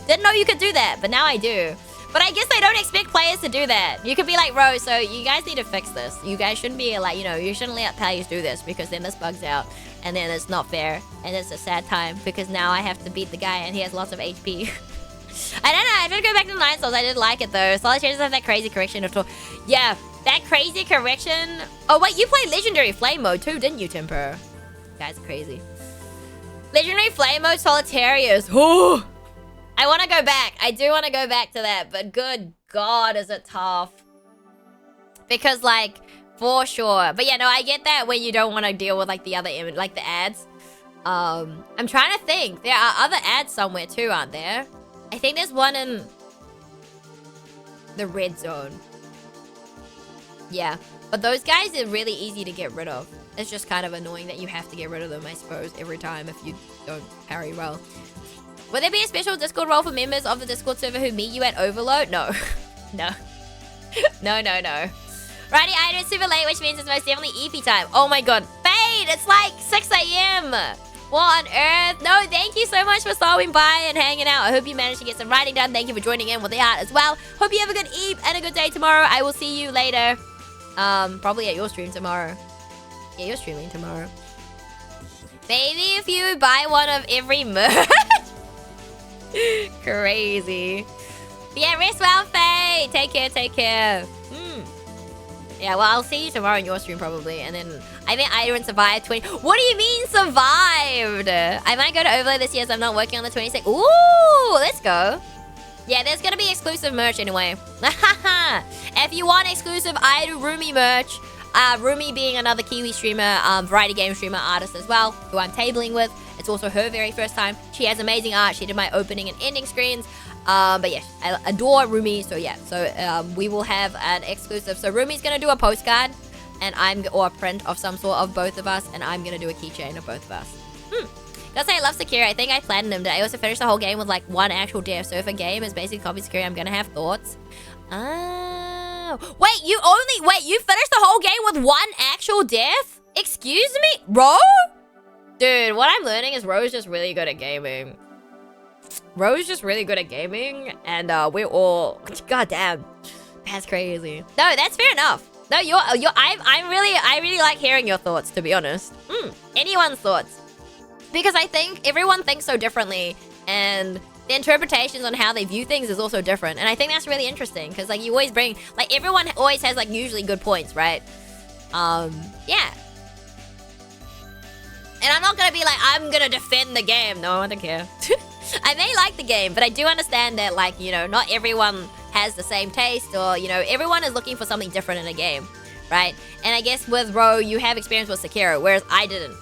didn't know you could do that, but now I do. But I guess they don't expect players to do that. You could be like, Ro, so you guys need to fix this. You guys shouldn't be like, you know, you shouldn't let players do this, because then this bugs out, and then it's not fair, and it's a sad time, because now I have to beat the guy, and he has lots of HP. I don't know, I did go back to the 9 souls. I did like it though. Solid changes have that crazy correction at all. Yeah, that crazy correction. Oh wait, you played Legendary Flame mode too, didn't you, Timper? Guys, crazy. Legendary Flame mode Solitarius. Oh, I want to go back. I do want to go back to that, but good God, is it tough? Because like, for sure. But yeah, no, I get that when you don't want to deal with like the other image, like the ads. I'm trying to think. There are other ads somewhere too, aren't there? I think there's one in the red zone. Yeah, but those guys are really easy to get rid of. It's just kind of annoying that you have to get rid of them, I suppose, every time if you don't parry well. Will there be a special Discord role for members of the Discord server who meet you at Overload? No. No. No. Righty, I know it's super late, which means it's most definitely EP time. Oh my god. Fade! It's like 6 a.m. What on earth? No, thank you so much for stopping by and hanging out. I hope you managed to get some writing done. Thank you for joining in with the art as well. Hope you have a good eve and a good day tomorrow. I will see you later. Probably at your stream tomorrow. Yeah, you're streaming tomorrow. Maybe if you buy one of every merch. Crazy. But yeah, rest well, Faye. Take care. Yeah, well, I'll see you tomorrow in your stream probably. And then I meant Iron survived 20. What do you mean survived? I might go to Overlay this year, so I'm not working on the 26th. Ooh, let's go. Yeah, there's gonna be exclusive merch anyway. If you want exclusive Rumi merch, Rumi being another Kiwi streamer, variety game streamer, artist as well, who I'm tabling with. It's also her very first time. She has amazing art. She did my opening and ending screens. But yeah, I adore Rumi. So yeah, we will have an exclusive. So Rumi's gonna do a postcard, and or a print of some sort of both of us, and I'm gonna do a keychain of both of us. Gotta say I love Sekiro. I think I platinumed it. I also finished the whole game with like one actual death. So if a game is basically copy Sekiro, I'm gonna have thoughts. Oh, wait, you finished the whole game with one actual death? Excuse me, Ro? Dude, what I'm learning is Ro's just really good at gaming. Ro's just really good at gaming, and we're all, goddamn, that's crazy. No, that's fair enough. No, I really like hearing your thoughts, to be honest. Anyone's thoughts, because I think everyone thinks so differently, and the interpretations on how they view things is also different, and I think that's really interesting, because like you always bring, like everyone always has like usually good points, right? Yeah. And I'm not gonna be like, I'm gonna defend the game. No, I don't care. I may like the game, but I do understand that, like, you know, not everyone has the same taste, or, you know, everyone is looking for something different in a game, right? And I guess with Ro, you have experience with Sekiro, whereas I didn't.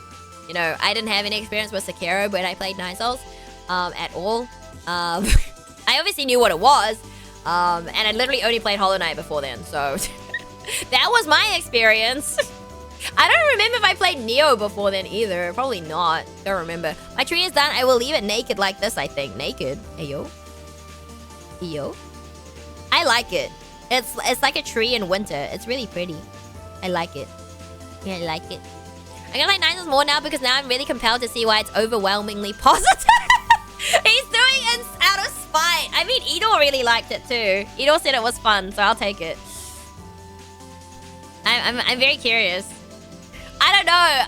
You know, I didn't have any experience with Sekiro when I played 9 Souls, at all. I obviously knew what it was, and I literally only played Hollow Knight before then, so that was my experience. I don't remember if I played Neo before then either. Probably not. Don't remember. My tree is done. I will leave it naked like this, I think. Naked. Ayo. Yo. I like it. It's like a tree in winter. It's really pretty. I like it. Yeah, I like it. I'm gonna like 9 Souls more now because now I'm really compelled to see why it's overwhelmingly positive. He's doing it out of spite. I mean, Edo really liked it too. Edo said it was fun, so I'll take it. I'm very curious. I don't know.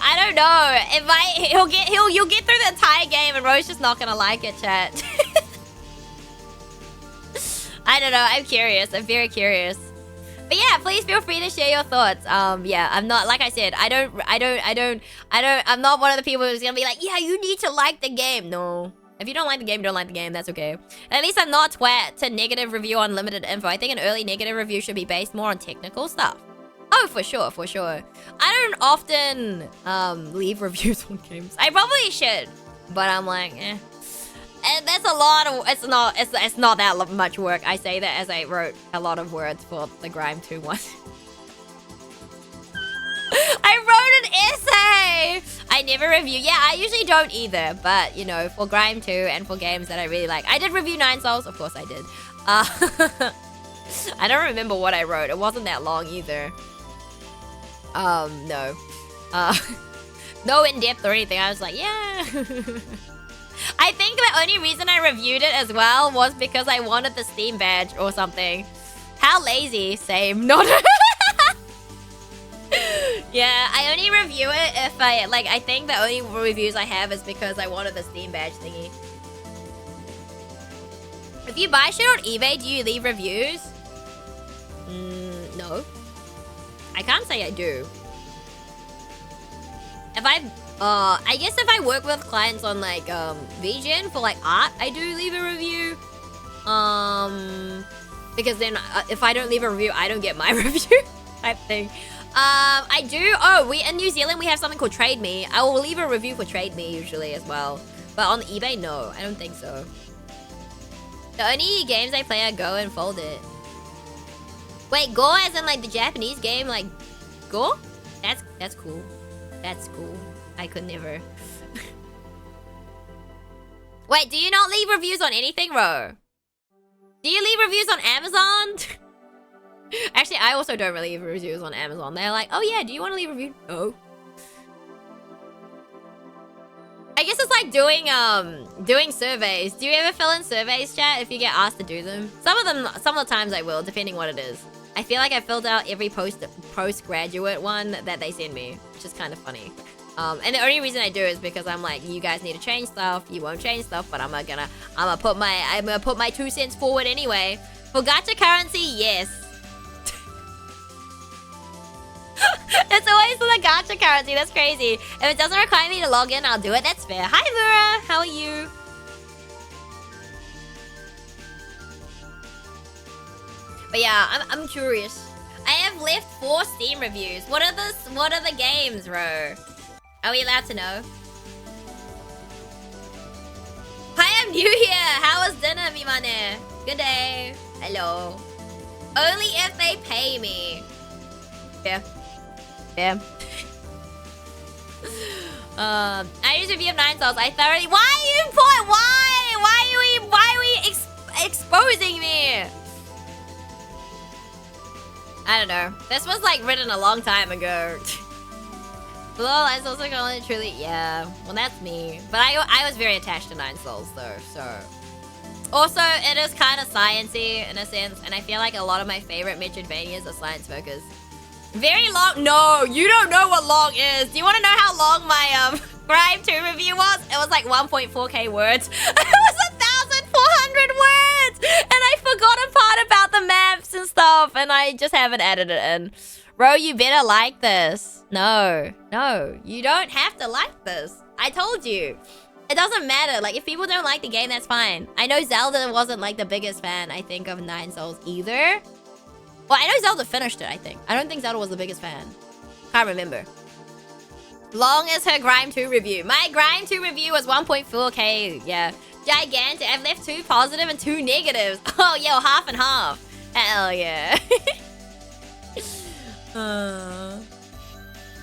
You'll get through the entire game and Ro's just not gonna like it, chat. I don't know. I'm curious. I'm very curious. But yeah, please feel free to share your thoughts. Yeah, I'm not, like I said, I'm not one of the people who's gonna be like, yeah, you need to like the game. No. If you don't like the game, you don't like the game. That's okay. At least I'm not twat to negative review on limited info. I think an early negative review should be based more on technical stuff. Oh, for sure, for sure. I don't often leave reviews on games. I probably should, but I'm like, eh. And that's a lot of, it's not that much work. I say that as I wrote a lot of words for the Grime 2 one. I wrote an essay! I never review. Yeah, I usually don't either, but you know, for Grime 2 and for games that I really like. I did review 9 Souls, of course I did. I don't remember what I wrote. It wasn't that long either. No. No in-depth or anything. I was like, yeah. I think the only reason I reviewed it as well was because I wanted the Steam badge or something. How lazy. Same. Not. Yeah, I only review it if I think the only reviews I have is because I wanted the Steam badge thingy. If you buy shit on eBay, do you leave reviews? No. I can't say I do. If I guess if I work with clients on like VGen for like art, I do leave a review. Because then if I don't leave a review, I don't get my review type thing. I do. Oh, in New Zealand we have something called Trade Me. I will leave a review for Trade Me usually as well. But on eBay, no, I don't think so. The only games I play are Go and Fold It. Wait, Go as in like the Japanese game, like Go? That's cool. That's cool. I could never. Wait, do you not leave reviews on anything, bro? Do you leave reviews on Amazon? Actually, I also don't really leave reviews on Amazon. They're like, oh yeah, do you want to leave a review? No. I guess it's like doing surveys. Do you ever fill in surveys, chat, if you get asked to do them? Some of the times I will, depending what it is. I feel like I filled out every postgraduate one that they send me, which is kind of funny. And the only reason I do is because I'm like, you guys need to change stuff. You won't change stuff, but I'm gonna put my 2 cents forward anyway. For gacha currency, yes. It's always for the gacha currency. That's crazy. If it doesn't require me to log in, I'll do it. That's fair. Hi, Mura. How are you? But yeah, I'm curious. I have left 4 Steam reviews. What are the games, bro? Are we allowed to know? Hi, I'm new here. How was dinner, Mimane? Good day. Hello. Only if they pay me. Yeah. Yeah. I use review of 9 souls. I thoroughly. Why are we exposing me? I don't know. This was like written a long time ago. Lol, I was also calling it truly. Yeah, well that's me. But I was very attached to 9 souls though, so. Also, it is kind of sciencey in a sense, and I feel like a lot of my favorite Metroidvanias are science focused. Very long. No, you don't know what long is. Do you want to know how long my Grime 2 review was? It was like 1.4k words. It was 1,400 words, and I forgot a part about the maps and stuff, and I just haven't added it in. Bro, you better like this. No, you don't have to like this. I told you. It doesn't matter. Like, if people don't like the game, that's fine. I know Zelda wasn't like the biggest fan, I think, of 9 Souls either. Well, I know Zelda finished it, I think. I don't think Zelda was the biggest fan. Can't remember. Long as her Grime 2 review. My Grime 2 review was 1.4k. Yeah. Gigantic. I've left 2 positive and 2 negatives. Oh, yo, half and half. Hell yeah.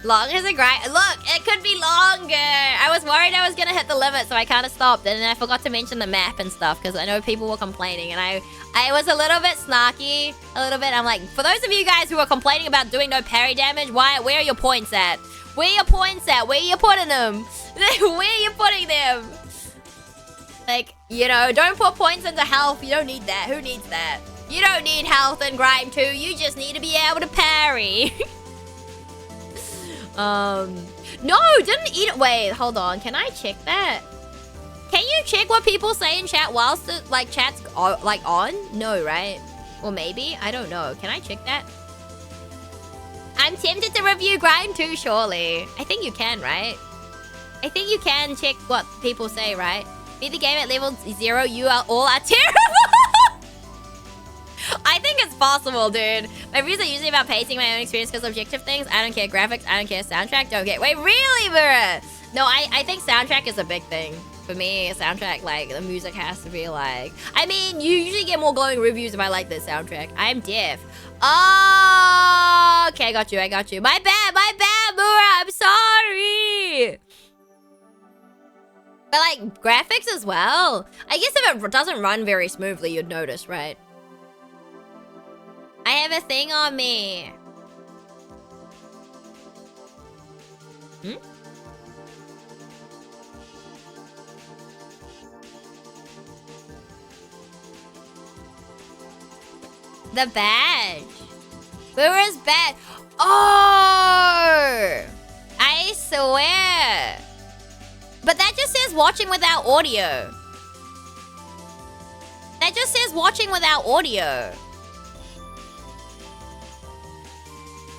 Long as a Grime. Look, it could be longer. I was worried I was going to hit the limit, so I kind of stopped. And then I forgot to mention the map and stuff, because I know people were complaining. And I was a little bit snarky. A little bit. I'm like, for those of you guys who are complaining about doing no parry damage, where are your points at? Where are your points at? Where are you putting them? Where are you putting them? Like, you know, don't put points into health. You don't need that. Who needs that? You don't need health in Grime 2. You just need to be able to parry. No, didn't eat it. Wait, hold on. Can I check that? Can you check what people say in chat whilst the, like, chat's like on? No, right? Or maybe? I don't know. Can I check that? I'm tempted to review Grime 2, surely. I think you can, right? I think you can check what people say, right? Beat the game at level 0, you are all are terrible! I think it's possible, dude. My reviews are usually about pacing, my own experience, because objective things. I don't care graphics, I don't care soundtrack, don't care. Wait, really, Mira? No, I think soundtrack is a big thing. For me, soundtrack, like, the music has to be like... I mean, you usually get more glowing reviews if I like the soundtrack. I'm deaf. Oh, okay, I got you. My bad, Mura, I'm sorry. But, like, graphics as well. I guess if it doesn't run very smoothly, you'd notice, right? I have a thing on me. Hmm? The badge. Where is badge? Oh! I swear. But that just says watching without audio. That just says watching without audio.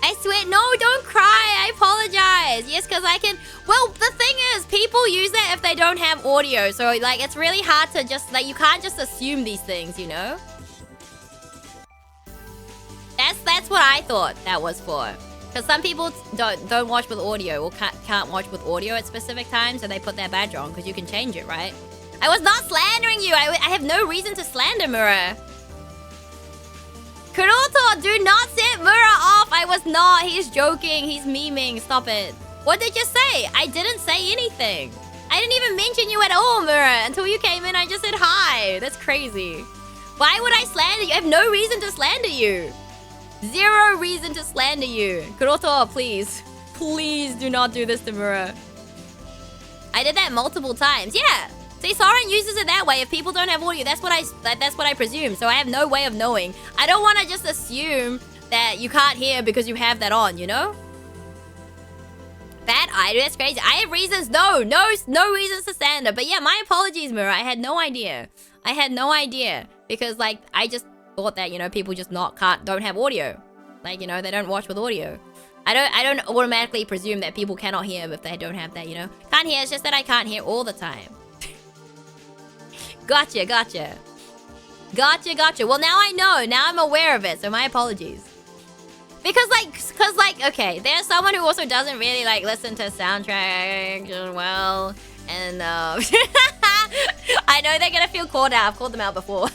I swear, no, don't cry. I apologize. Yes, because I can... Well, the thing is, people use that if they don't have audio. So, like, it's really hard to just... Like, you can't just assume these things, you know? That's what I thought that was for. Because some people don't watch with audio or can't watch with audio at specific times, so they put their badge on because you can change it, right? I was not slandering you. I have no reason to slander Mura. Kuroto, do not set Mura off. I was not. He's joking. He's memeing. Stop it. What did you say? I didn't say anything. I didn't even mention you at all, Mura. Until you came in, I just said hi. That's crazy. Why would I slander you? I have no reason to slander you. Zero reason to slander you. Kuroto, please. Please do not do this to Mura. I did that multiple times. Yeah. See, Soren uses it that way. If people don't have audio, that's what I presume. So I have no way of knowing. I don't want to just assume that you can't hear because you have that on, you know? Bad idea. That's crazy. I have reasons. No reasons to slander. But yeah, my apologies, Mura. I had no idea. Because, like, I just thought that, you know, people just don't have audio. Like, you know, they don't watch with audio. I don't automatically presume that people cannot hear if they don't have that, you know? Can't hear, it's just that I can't hear all the time. Gotcha. Well, now I know. Now I'm aware of it, so my apologies. Because, like, okay, there's someone who also doesn't really, like, listen to soundtracks well, and, I know they're gonna feel called out. I've called them out before.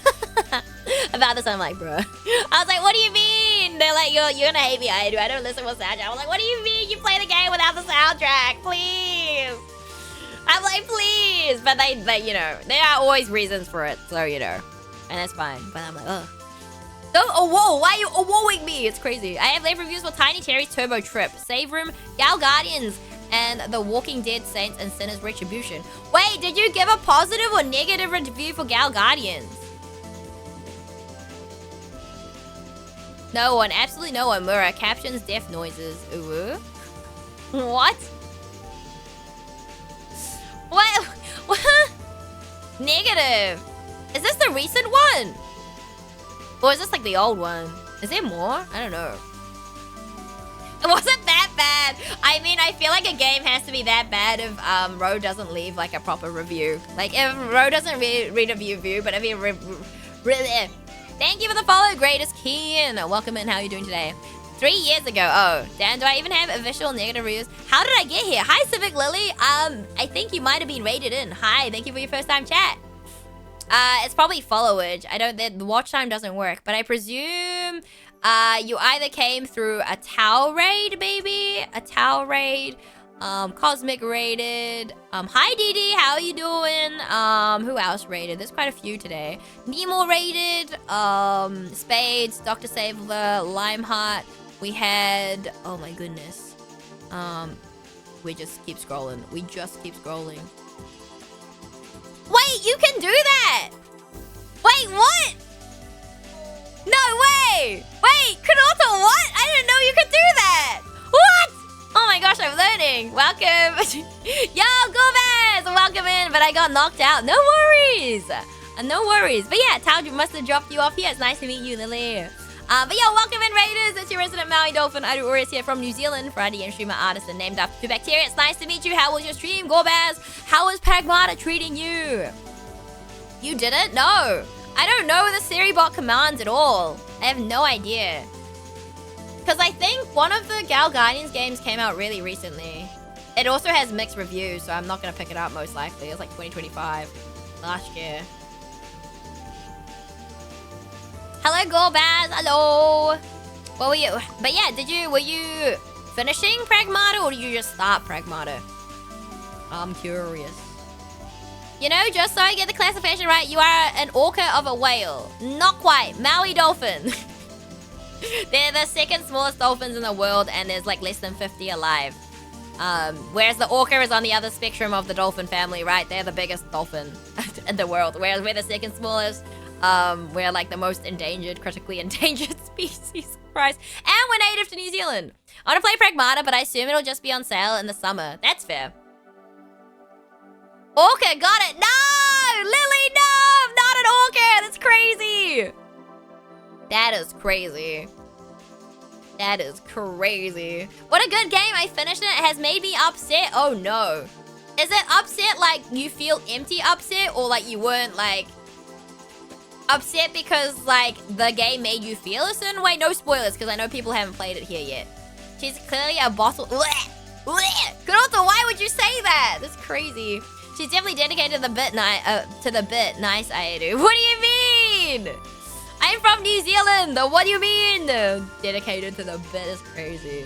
About this, I'm like, bro. I was like, what do you mean? They're like, you're gonna hate me. I don't listen to soundtrack. I'm like, what do you mean you play the game without the soundtrack? Please. I'm like, please. But they, you know, there are always reasons for it. So, you know, and that's fine. But I'm like, ugh. Whoa, why are you wowing me? It's crazy. I have live reviews for Tiny Terry's Turbo Trip, Save Room, Gal Guardians, and The Walking Dead Saints and Sinners Retribution. Wait, did you give a positive or negative review for Gal Guardians? No one, absolutely no one. Mura, captions, deaf noises. Ooh. What? What? Negative. Is this the recent one? Or is this like the old one? Is there more? I don't know. It wasn't that bad. I mean, I feel like a game has to be that bad if Ro doesn't leave like a proper review. Like if Ro doesn't read a review, but I mean, thank you for the follow, Greatest Keen. Welcome in. How are you doing today? 3 years ago. Oh, damn. Do I even have official negative reviews? How did I get here? Hi, Civic Lily. I think you might have been rated in. Hi. Thank you for your first time chat. It's probably followage. The watch time doesn't work, but I presume you either came through a Tau raid, maybe? A Tau raid. Cosmic rated. Hi Didi, how are you doing? Who else rated? There's quite a few today. Nemo rated. Spades, Dr. Saveler, Limeheart. We had, oh my goodness. We just keep scrolling. Wait, you can do that! Wait, what? No way! Wait, Kunoto, what? I didn't know you could do that! What? Oh my gosh, I'm learning. Welcome. Yo, Gomez! Welcome in, but I got knocked out. No worries. No worries. But yeah, Tao must have dropped you off here. It's nice to meet you, Lily. But yo, welcome in, Raiders. It's your resident Maui Dolphin. Aerulings here from New Zealand. Friday and streamer artist and named after 2 bacteria. It's nice to meet you. How was your stream, Gorbaz? How was Pragmata treating you? You didn't? No. I don't know the Seribot commands at all. I have no idea. Because I think one of the Gal Guardians games came out really recently. It also has mixed reviews, so I'm not going to pick it up most likely. It's like 2025. Last year. Hello, Gorbaz. Hello. What were you? But yeah, were you finishing Pragmata or did you just start Pragmata? I'm curious. You know, just so I get the classification right, you are an orca of a whale. Not quite. Maui dolphin. They're the second smallest dolphins in the world and there's like less than 50 alive. Whereas the orca is on the other spectrum of the dolphin family, right? They're the biggest dolphin in the world. Whereas we're the second smallest. We're like the most endangered, critically endangered species. Christ. And we're native to New Zealand. I want to play Pragmata, but I assume it'll just be on sale in the summer. That's fair. Orca, got it. No! Lily, no! Not an orca! That's crazy! That is crazy. That is crazy. What a good game. I finished it. It has made me upset. Oh no. Is it upset like you feel empty upset, or like you weren't like upset because like the game made you feel a certain way? No spoilers because I know people haven't played it here yet. She's clearly a bottle. Kuroto, why would you say that? That's crazy. She's definitely dedicated to the bit. Nice, Aeru. What do you mean? I'm from New Zealand. What do you mean? Dedicated to the bit is crazy.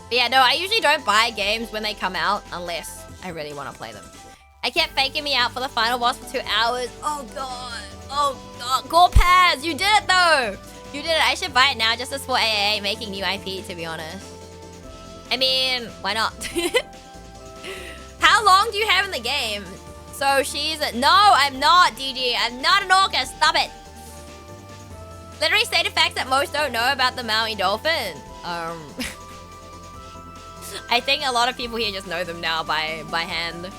But yeah, no, I usually don't buy games when they come out unless I really want to play them. I kept faking me out for the final boss for 2 hours. Oh god. Oh god. Gore pads. You did it though. You did it. I should buy it now just as for AAA making new IP, to be honest. I mean, why not? How long do you have in the game? So she's... No, I'm not, DG. I'm not an orca. Stop it. Literally stated facts that most don't know about the Maui dolphin. I think a lot of people here just know them now by hand.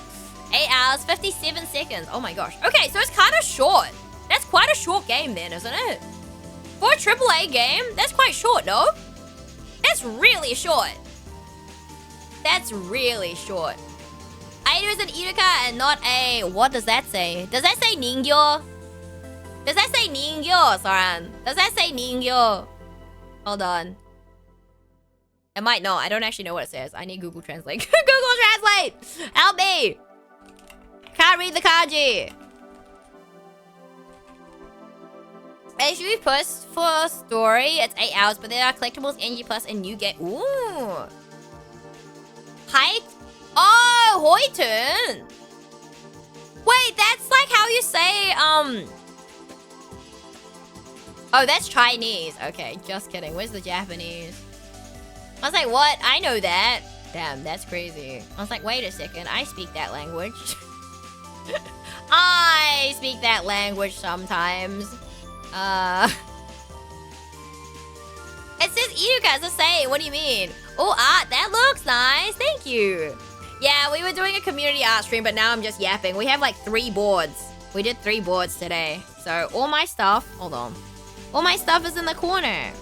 8 hours, 57 seconds. Oh my gosh. Okay, so it's kind of short. That's quite a short game then, isn't it? For a AAA game, that's quite short, no? That's really short. That's really short. Aeru is an Iruka and not a... What does that say? Does that say Ningyo? Does that say Ningyo, Saran? Does that say Ningyo? Hold on. It might not. I don't actually know what it says. I need Google Translate. Google Translate! Help me! Can't read the kanji. Make sure you post for story. It's 8 hours, but there are collectibles, NG Plus, and new game. Ooh. Hike? Oh, Hoitun. Wait, that's like how you say, Oh, that's Chinese. Okay, just kidding. Where's the Japanese? I was like, what? I know that. Damn, that's crazy. I was like, wait a second. I speak that language. I speak that language sometimes. It says Iruka, it's the same. What do you mean? Oh, art. That looks nice. Thank you. Yeah, we were doing a community art stream, but now I'm just yapping. We have like 3 boards. We did 3 boards today. So all my stuff... Hold on. All my stuff is in the corner.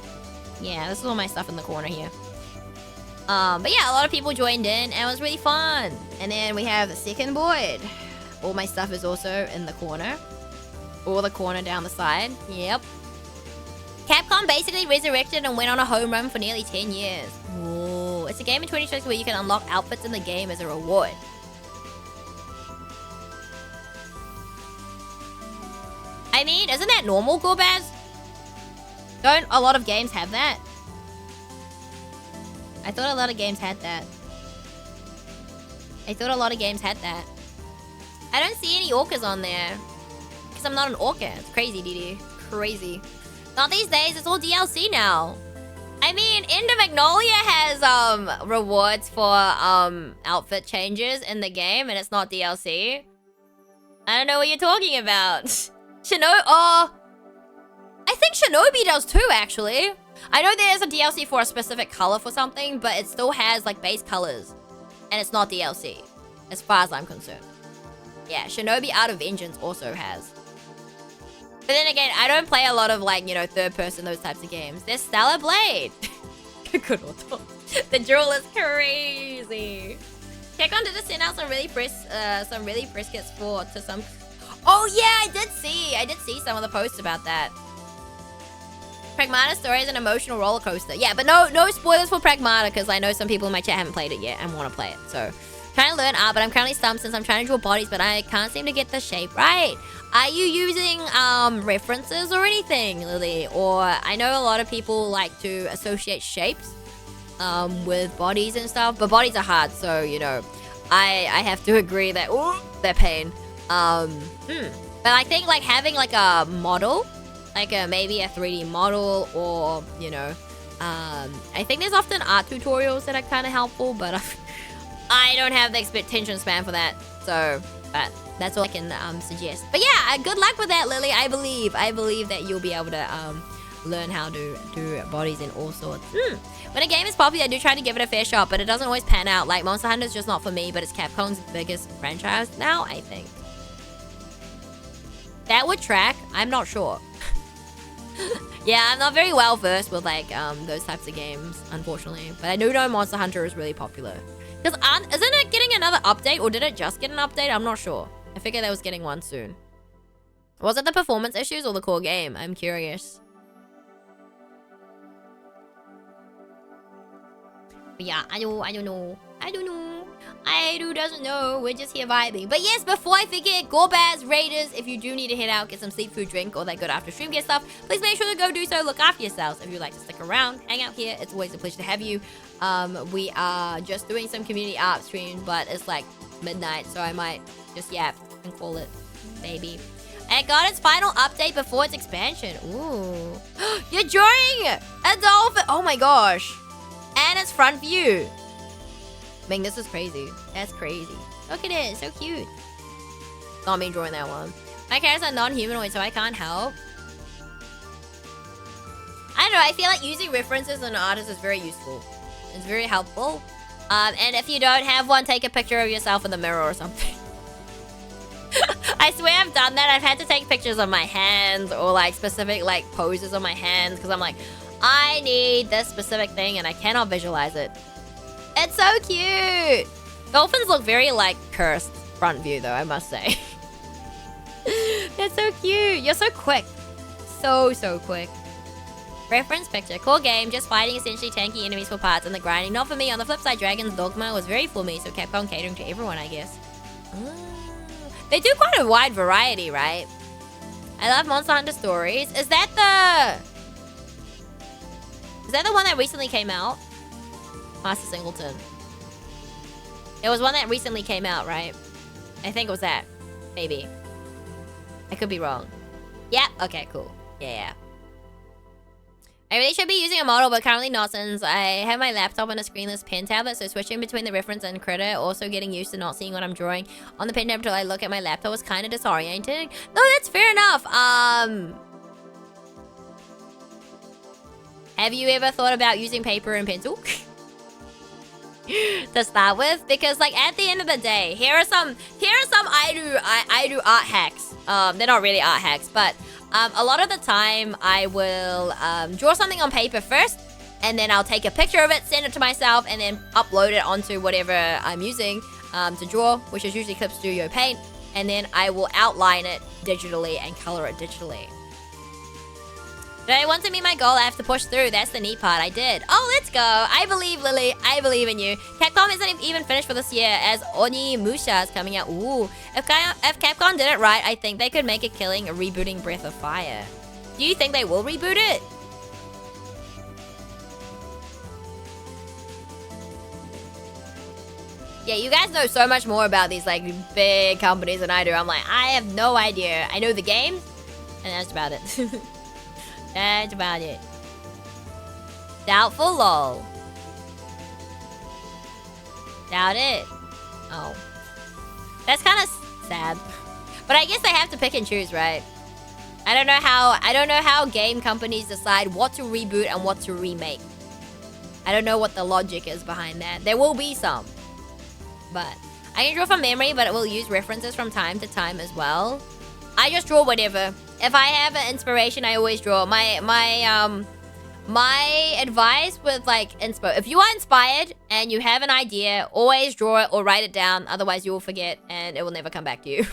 Yeah, this is all my stuff in the corner here. But yeah, a lot of people joined in and it was really fun. And then we have the second board. All my stuff is also in the corner. Or the corner down the side. Yep. Capcom basically resurrected and went on a home run for nearly 10 years. Ooh. It's a game in 2026 where you can unlock outfits in the game as a reward. I mean, isn't that normal, Gorbaz? Don't a lot of games have that? I thought a lot of games had that. I don't see any orcas on there. Because I'm not an orca. It's crazy, DD. Crazy. Not these days. It's all DLC now. I mean, Ender Magnolia has rewards for outfit changes in the game, and it's not DLC. I don't know what you're talking about. I think Shinobi does too, actually. I know there's a DLC for a specific color for something, but it still has like base colors, and it's not DLC, as far as I'm concerned. Yeah, Shinobi Art of Vengeance also has. But then again, I don't play a lot of like, you know, third person, those types of games. There's Stellar Blade. Good auto. The drill is crazy. Tekon did just send out some really briskets to some... Oh yeah, I did see some of the posts about that. Pragmata story is an emotional roller coaster. Yeah, but no spoilers for Pragmata, because I know some people in my chat haven't played it yet and want to play it. So, trying to learn art, but I'm currently stumped since I'm trying to draw bodies, but I can't seem to get the shape right. Are you using references or anything, Lily? Or I know a lot of people like to associate shapes with bodies and stuff, but bodies are hard, so you know, I have to agree that they're pain. But I think like having like a model, like maybe a 3D model, or you know, I think there's often art tutorials that are kind of helpful, but I don't have the attention span for that. So, but that's all I can suggest. But yeah, good luck with that, Lily. I believe that you'll be able to learn how to do bodies in all sorts. When a game is popular, I do try to give it a fair shot, but it doesn't always pan out. Like, Monster Hunter is just not for me, but it's Capcom's biggest franchise now, I think. That would track. I'm not sure. Yeah, I'm not very well versed with, like, those types of games, unfortunately. But I do know Monster Hunter is really popular. Because isn't it getting another update, or did it just get an update? I'm not sure. I figured that was getting one soon. Was it the performance issues or the core game? I'm curious. But yeah, I don't know. Airu doesn't know. We're just here vibing. But yes, before I forget, Gorbaz, Raiders, if you do need to head out, get some sleep, food, drink, or that good after stream gear stuff, please make sure to go do so. Look after yourselves. If you'd like to stick around, hang out here, it's always a pleasure to have you. We are just doing some community art stream, but it's like midnight, so I might just yap and call it baby. And it got its final update before its expansion. Ooh. You're drawing a dolphin. Oh my gosh. And it's front view. I mean, this is crazy. That's crazy. Look at it. So cute. Not me drawing that one. My characters are non-humanoid, so I can't help. I don't know. I feel like using references on an artist is very useful. It's very helpful. And if you don't have one, take a picture of yourself in the mirror or something. I swear I've done that. I've had to take pictures of my hands or like specific like poses of my hands because I'm like, I need this specific thing and I cannot visualize it. It's so cute. Dolphins look very like cursed front view though, I must say. That's so cute. You're so quick. So quick. Reference picture. Cool game. Just fighting essentially tanky enemies for parts and the grinding. Not for me. On the flip side, Dragon's Dogma was very for me, so Capcom catering to everyone, I guess. They do quite a wide variety, right? I love Monster Hunter Stories. Is that the one that recently came out? Master Singleton. There was one that recently came out, right? I think it was that. Maybe. I could be wrong. Yeah. Okay, cool. Yeah. I really should be using a model, but currently not since I have my laptop on a screenless pen tablet, so switching between the reference and critter, also getting used to not seeing what I'm drawing on the pen tablet until I look at my laptop was kind of disorienting. No, that's fair enough. Have you ever thought about using paper and pencil? To start with? Because like at the end of the day, here are some I do art hacks. They're not really art hacks, but a lot of the time I will draw something on paper first, and then I'll take a picture of it, send it to myself, and then upload it onto whatever I'm using to draw, which is usually Clip Studio Paint, and then I will outline it digitally and color it digitally. But I want to meet my goal, I have to push through. That's the neat part. I did. Oh, let's go. I believe, Lily. I believe in you. Capcom isn't even finished for this year, as Onimusha is coming out. Ooh. If Capcom did it right, I think they could make a killing rebooting Breath of Fire. Do you think they will reboot it? Yeah, you guys know so much more about these like big companies than I do. I'm like, I have no idea. I know the games, and that's about it. That's about it. Doubtful lol. Doubt it. Oh. That's kind of sad. But I guess they have to pick and choose, right? I don't know how game companies decide what to reboot and what to remake. I don't know what the logic is behind that. There will be some. But I can draw from memory, but it will use references from time to time as well. I just draw whatever. If I have an inspiration, I always draw. My advice with like inspo. If you are inspired and you have an idea, always draw it or write it down. Otherwise, you will forget and it will never come back to you.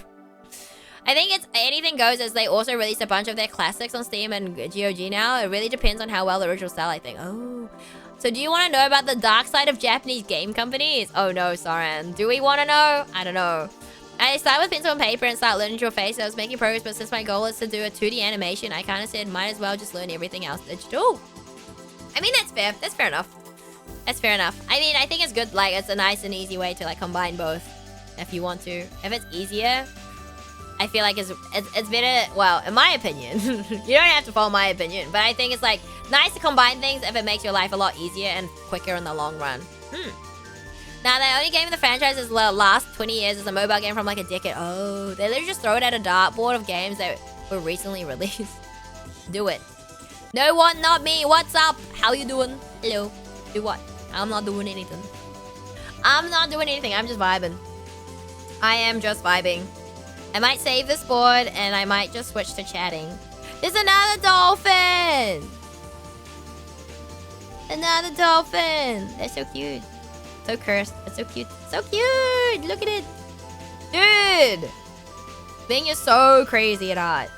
I think it's anything goes, as they also release a bunch of their classics on Steam and GOG now. It really depends on how well the original sell, I think. Oh. So do you want to know about the dark side of Japanese game companies? Oh no, Saran. Do we want to know? I don't know. I started with pencil and paper and started learning to draw face. I was making progress, but since my goal is to do a 2D animation, I kind of said, might as well just learn everything else digital. I mean, that's fair. That's fair enough. That's fair enough. I mean, I think it's good. Like, it's a nice and easy way to, like, combine both if you want to. If it's easier, I feel like it's better. Well, in my opinion, you don't have to follow my opinion, but I think it's, like, nice to combine things if it makes your life a lot easier and quicker in the long run. Now, the only game in the franchise is the last 20 years is a mobile game from like a decade. Oh, they literally just throw it at a dartboard of games that were recently released. Do it. No one, not me. What's up? How you doing? Hello. Do what? I'm not doing anything. I'm not doing anything. I'm just vibing. I am just vibing. I might save this board and I might just switch to chatting. There's another dolphin. Another dolphin. They're so cute. So cursed, but so cute. So cute. Look at it. Dude. Being is so crazy at heart.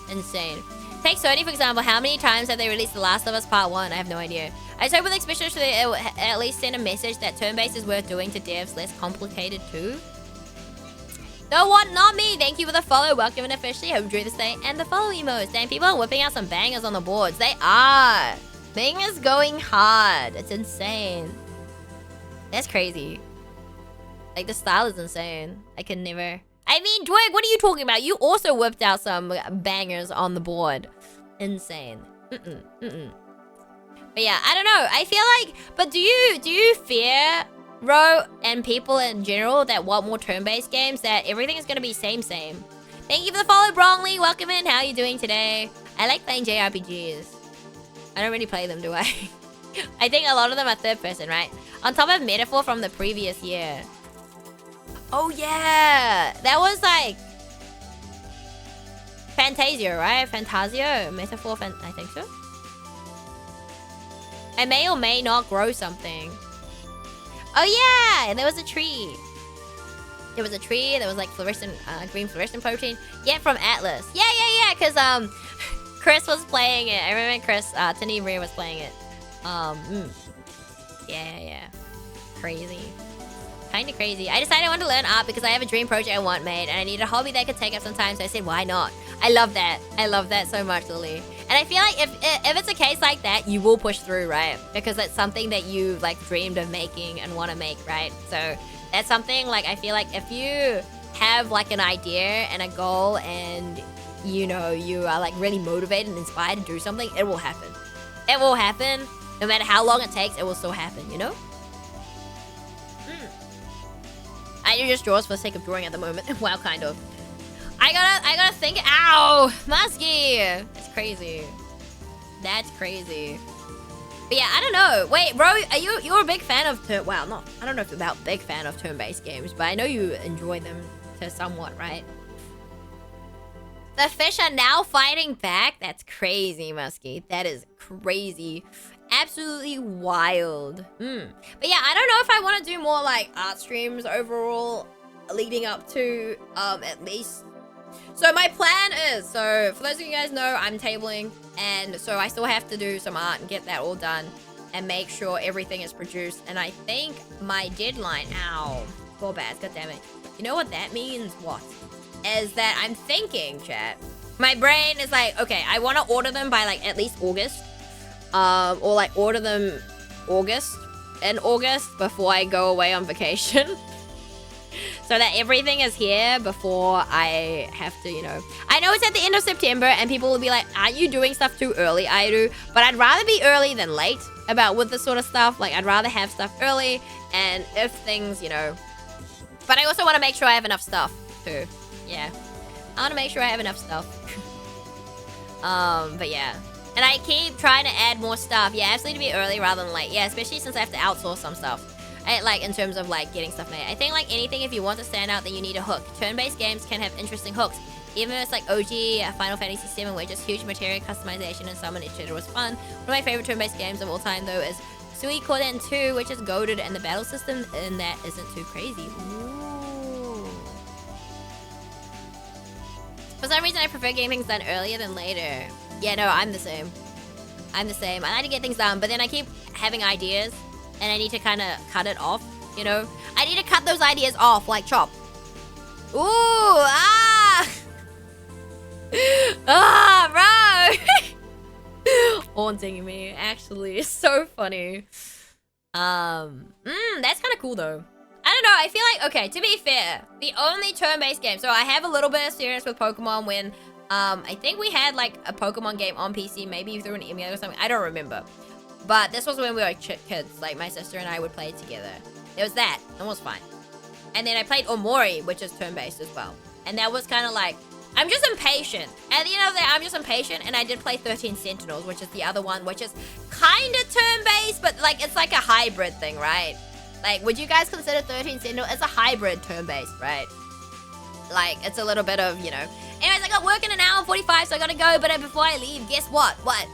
Insane. Take Sony, for example. How many times have they released The Last of Us Part 1? I have no idea. I just hope with Expression should they at least send a message that turn-based is worth doing to devs less complicated too. No one, not me. Thank you for the follow. Welcome and officially. Hope you enjoy this day and the follow emotes. Damn, people are whipping out some bangers on the boards. They are. Thing is going hard. It's insane. That's crazy. Like, the style is insane. I can never... I mean, Dwig, what are you talking about? You also whipped out some bangers on the board. Insane. But yeah, I don't know. I feel like... But do you fear, Ro, and people in general that want more turn-based games, that everything is going to be same? Thank you for the follow, Brongly. Welcome in. How are you doing today? I like playing JRPGs. I don't really play them, do I? I think a lot of them are third person, right? On top of Metaphor from the previous year. Oh, yeah. That was like... Fantasia, right? Fantasio? Metaphor, I think so. I may or may not grow something. Oh, yeah. There was a tree. There was a tree. There was like fluorescent, green fluorescent protein. Yeah, from Atlas. Yeah. Because, Chris was playing it. I remember Chris, Tani Maria was playing it. Yeah. Crazy. Kinda crazy. I decided I wanted to learn art because I have a dream project I want made and I need a hobby that could take up some time, so I said, why not? I love that. I love that so much, Lily. And I feel like if it's a case like that, you will push through, right? Because it's something that you like dreamed of making and want to make, right? So that's something like I feel like if you have like an idea and a goal and you know you are like really motivated and inspired to do something, it will happen. It will happen. No matter how long it takes, it will still happen, you know? I do just draws for the sake of drawing at the moment. Well, kind of. I gotta think. Ow! Musky! That's crazy. That's crazy. But yeah, I don't know. Wait, bro, you're a big fan of I don't know if you're about big fan of turn-based games, but I know you enjoy them to somewhat, right? The fish are now fighting back? That's crazy, Musky. That is crazy. Absolutely wild. But yeah, I don't know if I want to do more like art streams overall leading up to at least. So my plan is, so for those of you guys know, I'm tabling, and so I still have to do some art and get that all done and make sure everything is produced. And I think my deadline, ow, poor bad, god damn it. You know what that means? What? Is that I'm thinking, chat. My brain is like, okay, I want to order them by like at least August. Or like order them in August before I go away on vacation. So that everything is here before I have to, you know. I know it's at the end of September and people will be like, aren't you doing stuff too early? I do. But I'd rather be early than late with this sort of stuff. Like, I'd rather have stuff early and if things, you know. But I also want to make sure I have enough stuff too. Yeah. I want to make sure I have enough stuff. But yeah. And I keep trying to add more stuff. Yeah, absolutely to be early rather than late. Yeah, especially since I have to outsource some stuff. Like, in terms of, like, getting stuff made. I think, like, anything, if you want to stand out, then you need a hook. Turn-based games can have interesting hooks. Even if it's, like, OG Final Fantasy VII, where just huge material customization and summon each other was fun. One of my favorite turn-based games of all time, though, is Suikoden 2, which is goated, and the battle system in that isn't too crazy. Ooh. For some reason, I prefer getting things done earlier than later. Yeah, no, I'm the same. I like to get things done, but then I keep having ideas, and I need to kind of cut it off, you know? I need to cut those ideas off, like chop. Ooh, ah! Ah, bro! Haunting me, actually. It's so funny. That's kind of cool, though. I don't know, I feel like, okay, to be fair, the only turn-based game, so I have a little bit of experience with Pokemon when, I think we had, like, a Pokemon game on PC, maybe through an emulator or something, I don't remember. But this was when we were kids, like, my sister and I would play together. There was that, it was fine. And then I played Omori, which is turn-based as well. And that was kind of like, I'm just impatient. At the end of the day, I'm just impatient, and I did play 13 Sentinels, which is the other one, which is kind of turn-based, but like it's like a hybrid thing, right? Like, would you guys consider 13 Sentinel? It's a hybrid turn-based, right? Like, it's a little bit of, you know. Anyways, I got work in an hour and 45, so I gotta go. But before I leave, guess what? What?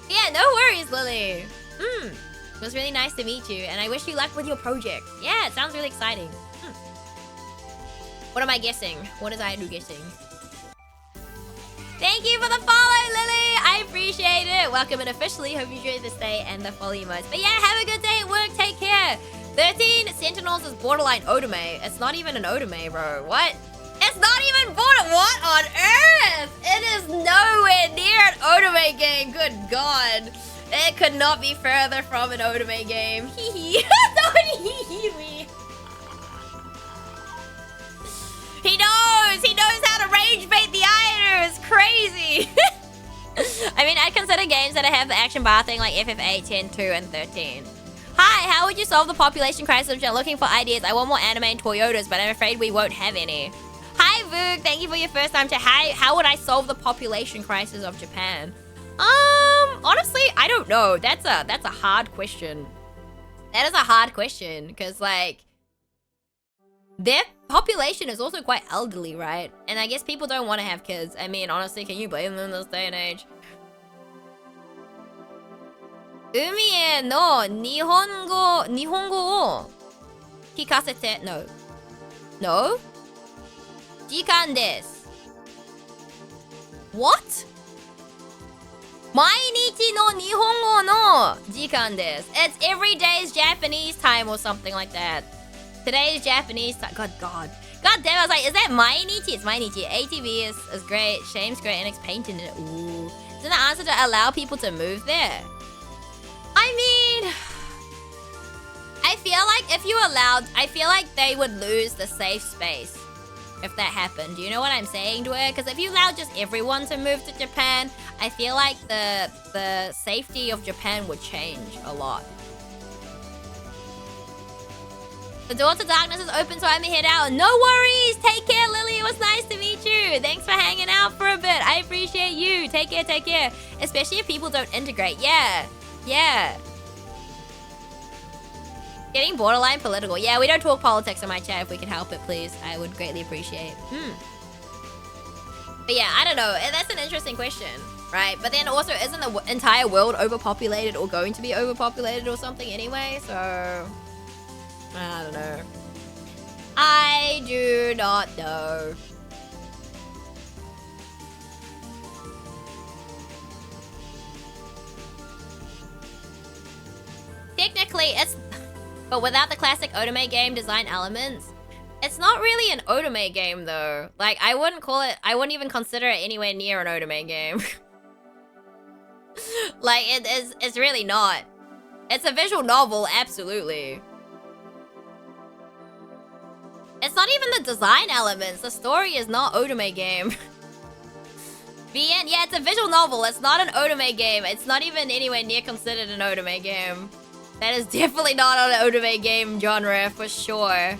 Yeah, no worries, Lily. It was really nice to meet you, and I wish you luck with your project. Yeah, it sounds really exciting. What am I guessing? What is I do guessing? Thank you for the follow, Lily. I appreciate it. Welcome in officially. Hope you enjoyed this day and the follow emotes. But yeah, have a good day at work. Take care. 13 Sentinels is borderline Otome. It's not even an Otome, bro. What? It's not even border. What on earth? It is nowhere near an Otome game. Good God. It could not be further from an Otome game. Hee hee. Don't hee me. He knows how to rage bait the iron. It's crazy. I mean, I consider games that have the action bar thing like FF8, 10, 2, and 13. Hi, how would you solve the population crisis? I'm looking for ideas. I want more anime and Toyotas, but I'm afraid we won't have any. Hi, Vug. Thank you for your first time to how would I solve the population crisis of Japan? Honestly, I don't know. That's a hard question. That is a hard question, because like their population is also quite elderly, right? And I guess people don't want to have kids. I mean, honestly, can you blame them in this day and age? 海への日本語を聞かせて No. No? 時間です What? 毎日の日本語の時間です It's every day's Japanese time or something like that. Today's Japanese time. God damn, I was like, is that 毎日? It's 毎日. ATV is great. Shame's great. And it's painted in it. Ooh. Isn't the answer to allow people to move there? I mean, I feel like if you allowed, I feel like they would lose the safe space if that happened. Do you know what I'm saying to her? Because if you allowed just everyone to move to Japan, I feel like the safety of Japan would change a lot. The door to darkness is open, so I'm gonna head out. No worries. Take care, Lily. It was nice to meet you. Thanks for hanging out for a bit. I appreciate you. Take care, take care. Especially if people don't integrate. Yeah. Yeah. Getting borderline political. Yeah, we don't talk politics in my chat. If we could help it, please. I would greatly appreciate. But yeah, I don't know. That's an interesting question, right? But then also, isn't the entire world overpopulated or going to be overpopulated or something anyway? So, I don't know. I do not know. Technically, it's... But without the classic Otome game design elements, it's not really an Otome game, though. Like, I wouldn't call it... I wouldn't even consider it anywhere near an Otome game. Like, it's really not. It's a visual novel, absolutely. It's not even the design elements. The story is not Otome game. The end. Yeah, it's a visual novel. It's not an Otome game. It's not even anywhere near considered an Otome game. That is definitely not an Otome game genre, for sure.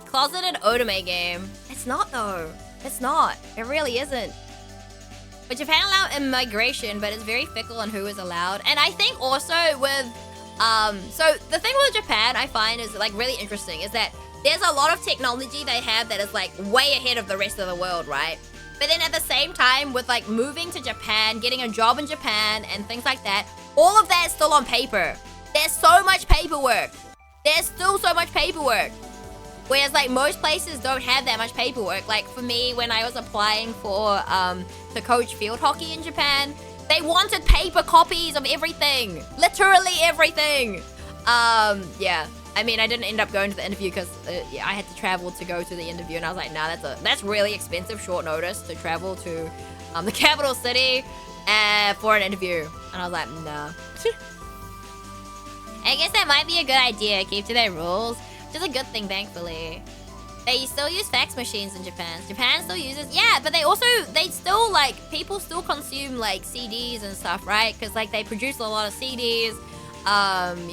Closeted Otome game. It's not, though. It's not. It really isn't. But Japan allowed immigration, but it's very fickle on who is allowed. And I think also with... So, the thing with Japan, I find, is, like, really interesting, is that there's a lot of technology they have that is, like, way ahead of the rest of the world, right? But then at the same time, with, like, moving to Japan, getting a job in Japan, and things like that, all of that is still on paper. There's so much paperwork. There's still so much paperwork. Whereas, like, most places don't have that much paperwork. Like, for me, when I was applying for, to coach field hockey in Japan, they wanted paper copies of everything. Literally everything. Yeah. I mean, I didn't end up going to the interview because yeah, I had to travel to go to the interview. And I was like, nah, that's really expensive, short notice to travel to the capital city for an interview. And I was like, nah. I guess that might be a good idea. Keep to their rules. Which is a good thing, thankfully. They still use fax machines in Japan. Japan still uses... Yeah, but they still, like... People still consume, like, CDs and stuff, right? Because, like, they produce a lot of CDs.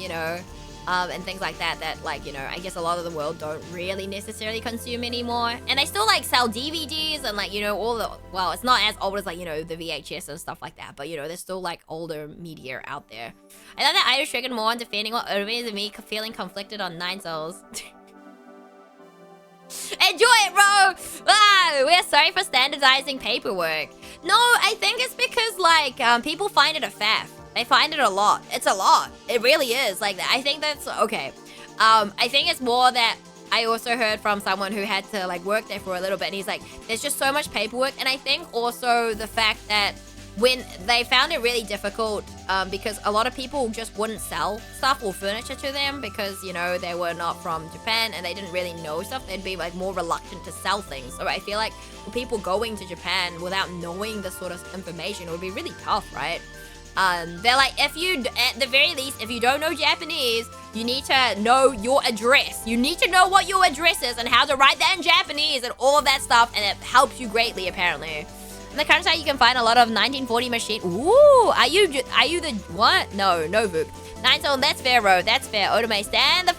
You know... and things like that like, you know, I guess a lot of the world don't really necessarily consume anymore. And they still like sell DVDs and like, you know, all the, well, it's not as old as like, you know, the VHS and stuff like that, but you know, there's still like older media out there. I thought that Irish triggered more on defending what Irving and me feeling conflicted on 9 cells. Enjoy it, bro! Wow, we're sorry for standardizing paperwork. No, I think it's because like people find it a faff. They find it a lot. It's a lot. It really is. Like, I think that's okay. I think it's more that I also heard from someone who had to like work there for a little bit, and he's like, there's just so much paperwork. And I think also the fact that when they found it really difficult because a lot of people just wouldn't sell stuff or furniture to them because, you know, they were not from Japan and they didn't really know stuff. They'd be like more reluctant to sell things. So I feel like for people going to Japan without knowing this sort of information, it would be really tough, right? They're like, if you, at the very least, if you don't know Japanese, you need to know your address. You need to know what your address is and how to write that in Japanese and all of that stuff, and it helps you greatly, apparently. In the countryside, you can find a lot of 1940 machine. Ooh, are you the what? No, no, Vuk. 9 zone, that's fair, bro. That's fair. Otome, stand the.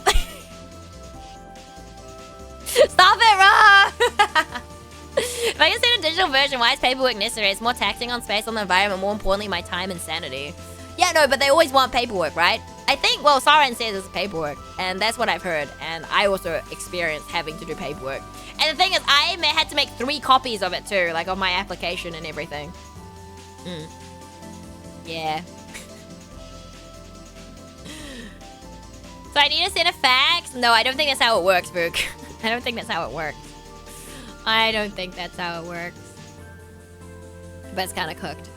Stop it, bro! If I can see a digital version, why is paperwork necessary? It's more taxing on space, on the environment, more importantly, my time and sanity. Yeah, no, but they always want paperwork, right? I think, well, Saren says it's paperwork, and that's what I've heard, and I also experienced having to do paperwork. And the thing is, I had to make 3 copies of it too, like of my application and everything. Yeah. So I need to send a fax? No, I don't think that's how it works, Book. I don't think that's how it works. I don't think that's how it works. But it's kind of cooked.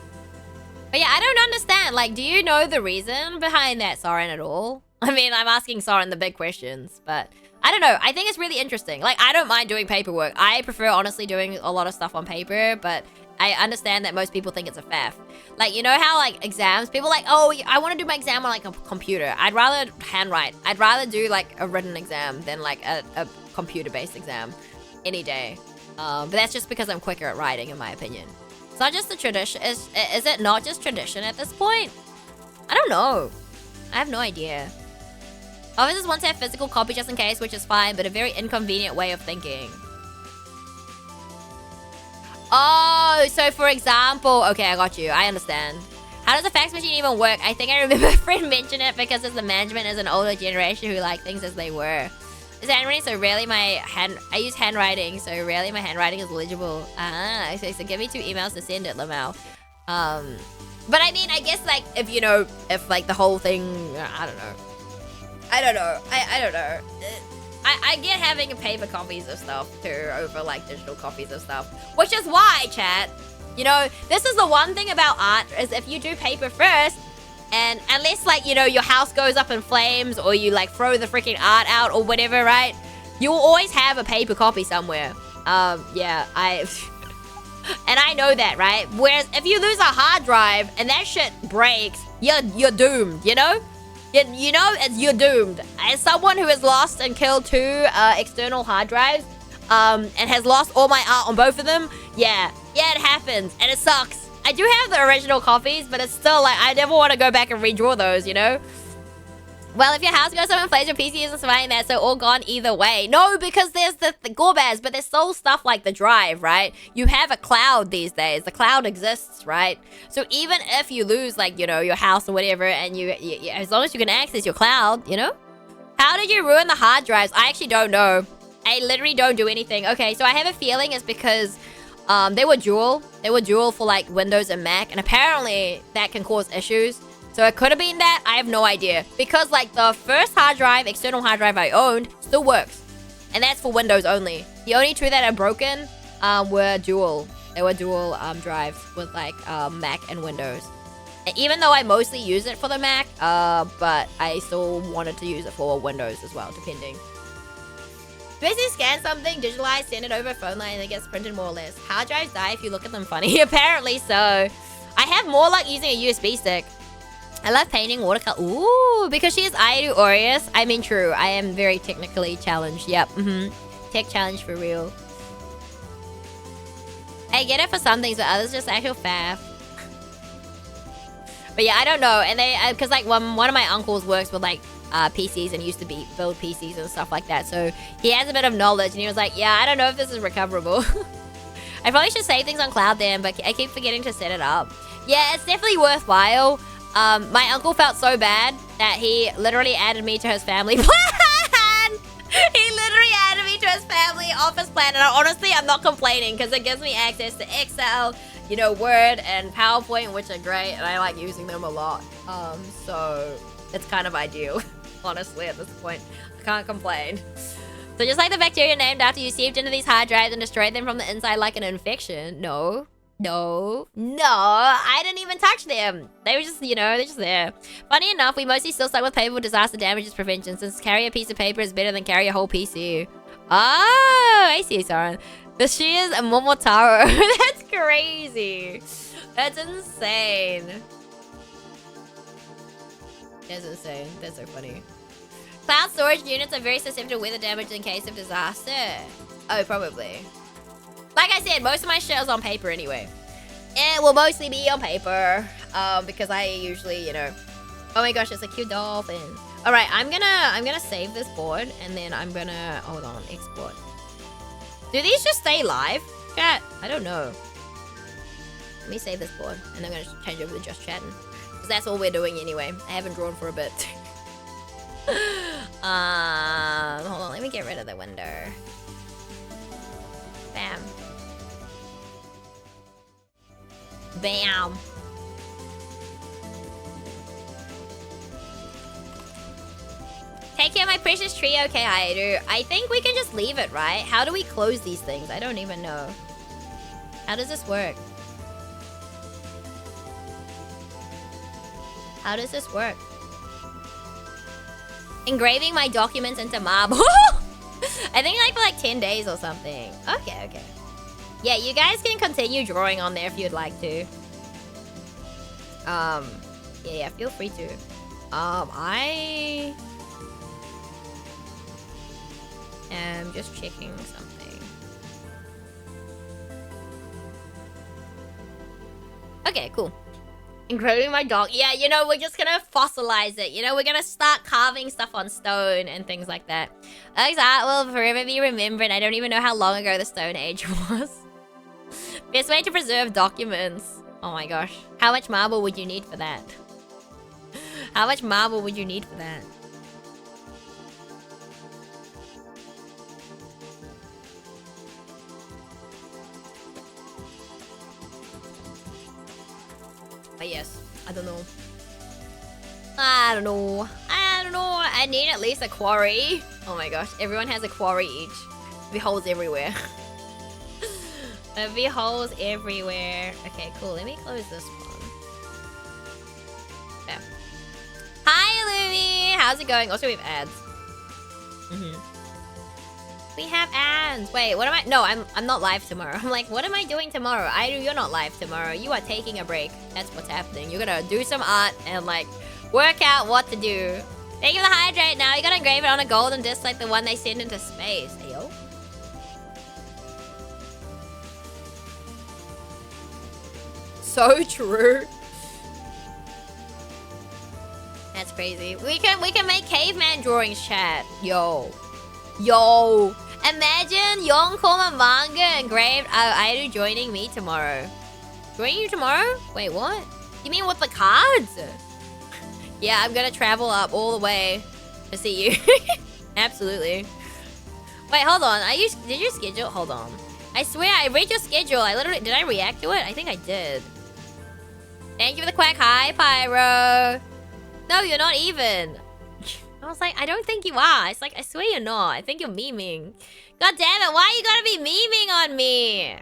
But yeah, I don't understand. Like, do you know the reason behind that, Soren, at all? I mean, I'm asking Soren the big questions, but I don't know. I think it's really interesting. Like, I don't mind doing paperwork. I prefer, honestly, doing a lot of stuff on paper, but I understand that most people think it's a faff. Like, you know how, like, exams, people are like, oh, I want to do my exam on, like, a computer. I'd rather handwrite. I'd rather do, like, a written exam than, like, a computer-based exam any day. But that's just because I'm quicker at writing, in my opinion. It's not just the tradition. Is it not just tradition at this point? I don't know. I have no idea. Officers want to have physical copy just in case, which is fine, but a very inconvenient way of thinking. Oh, so for example... Okay, I got you. I understand. How does a fax machine even work? I think I remember a friend mentioned it because as the management is an older generation who like things as they were. It's handwriting, so rarely I use handwriting, so rarely my handwriting is legible. Ah, so give me 2 emails to send it, Lamau. But I mean, I guess, like, if, you know, if, like, the whole thing, I don't know. I don't know. I get having paper copies of stuff, too, over, like, digital copies of stuff. Which is why, chat, you know, this is the one thing about art, is if you do paper first, and unless, like, you know, your house goes up in flames or you, like, throw the freaking art out or whatever, right? You'll always have a paper copy somewhere. Yeah, and I know that, right? Whereas if you lose a hard drive and that shit breaks, you're doomed, you know? You know, you're doomed. As someone who has lost and killed 2 external hard drives, and has lost all my art on both of them, yeah, it happens, and it sucks. I do have the original copies, but it's still like, I never want to go back and redraw those, you know? Well, if your house goes up in flames, your PC isn't surviving that, so all gone either way. No, because there's the Gorbaz, but there's still stuff like the drive, right? You have a cloud these days. The cloud exists, right? So even if you lose, like, you know, your house or whatever, and you as long as you can access your cloud, you know? How did you ruin the hard drives? I actually don't know. I literally don't do anything. Okay, so I have a feeling it's because... they were dual. They were dual for like Windows and Mac, and apparently that can cause issues. So it could have been that. I have no idea. Because like the first hard drive, external hard drive I owned, still works. And that's for Windows only. The only 2 that are broken were dual. They were dual drives with like Mac and Windows. And even though I mostly use it for the Mac, but I still wanted to use it for Windows as well, depending. Basically scan something, digitalize, send it over a phone line, and it gets printed more or less. Hard drives die if you look at them funny. Apparently so. I have more luck using a USB stick. I love painting watercolor. Ooh, because she is Airu Aureus. I mean, true. I am very technically challenged. Yep. Tech challenge for real. I get it for some things, but others just actual faff. But yeah, I don't know. And they, because like one of my uncles works with like PCs and used to build PCs and stuff like that. So he has a bit of knowledge, and he was like, yeah, I don't know if this is recoverable. I probably should save things on cloud then, but I keep forgetting to set it up. Yeah, it's definitely worthwhile. My uncle felt so bad that he literally added me to his family plan. He literally added me to his family office plan, and I'm not complaining because it gives me access to Excel, you know, Word and PowerPoint, which are great, and I like using them a lot. So it's kind of ideal, honestly, at this point. I can't complain. So just like the bacteria named after you seeped into these hard drives and destroyed them from the inside like an infection. No, I didn't even touch them. They were just, you know, they're just there. Funny enough, we mostly still stuck with paper for disaster damages prevention, since carry a piece of paper is better than carry a whole PC. Oh, I see, Sauron. The she is a Momotaro. That's crazy. That's insane. That's insane. That's so funny. Cloud storage units are very susceptible to weather damage in case of disaster. Oh, probably. Like I said, most of my shit is on paper anyway. It will mostly be on paper. Because I usually, you know. Oh my gosh, it's a cute dolphin. Alright, I'm gonna save this board, and then I'm gonna hold on, export. Do these just stay live? Chat? I don't know. Let me save this board, and I'm gonna change over to just chatting. Because that's all we're doing anyway. I haven't drawn for a bit. Hold on, let me get rid of the window. Bam. Bam. Take care of my precious tree, okay, I do. I think we can just leave it, right? How do we close these things? I don't even know. How does this work? How does this work? Engraving my documents into marble. I think like for like 10 days or something. Okay, okay. Yeah, you guys can continue drawing on there if you'd like to. Yeah, feel free to. I am just checking something. Okay, cool. Including my dog. Yeah, you know, we're just gonna fossilize it. You know, we're gonna start carving stuff on stone and things like that. Alex art will forever be remembered. I don't even know how long ago the Stone Age was. Best way to preserve documents. Oh my gosh. How much marble would you need for that? How much marble would you need for that? But yes, I don't know. I don't know. I need at least a quarry. Oh my gosh, everyone has a quarry each. There'll be holes everywhere. There'll be holes everywhere. Okay, cool. Let me close this one. Yeah. Hi, Lumi. How's it going? Also, we have ads. We have ads. Wait, what am I? No, I'm not live tomorrow. I'm like, what am I doing tomorrow? You're not live tomorrow. You are taking a break. That's what's happening. You're gonna do some art and like work out what to do. Thank you for the hydrate. Now you gotta engrave it on a golden disc like the one they send into space. Hey, yo. So true. That's crazy. We can make caveman drawings, chat. Yo. Imagine Yonkoma manga engraved Airu joining me tomorrow. Joining you tomorrow? Wait, what? You mean with the cards? Yeah, I'm gonna travel up all the way to see you. Absolutely. Wait, hold on. Did you schedule? Hold on. I swear I read your schedule. Did I react to it? I think I did. Thank you for the quack. Hi, Pyro. No, you're not even. I was like, I don't think you are. It's like, I swear you're not. I think you're memeing. God damn it, why you gotta be memeing on me?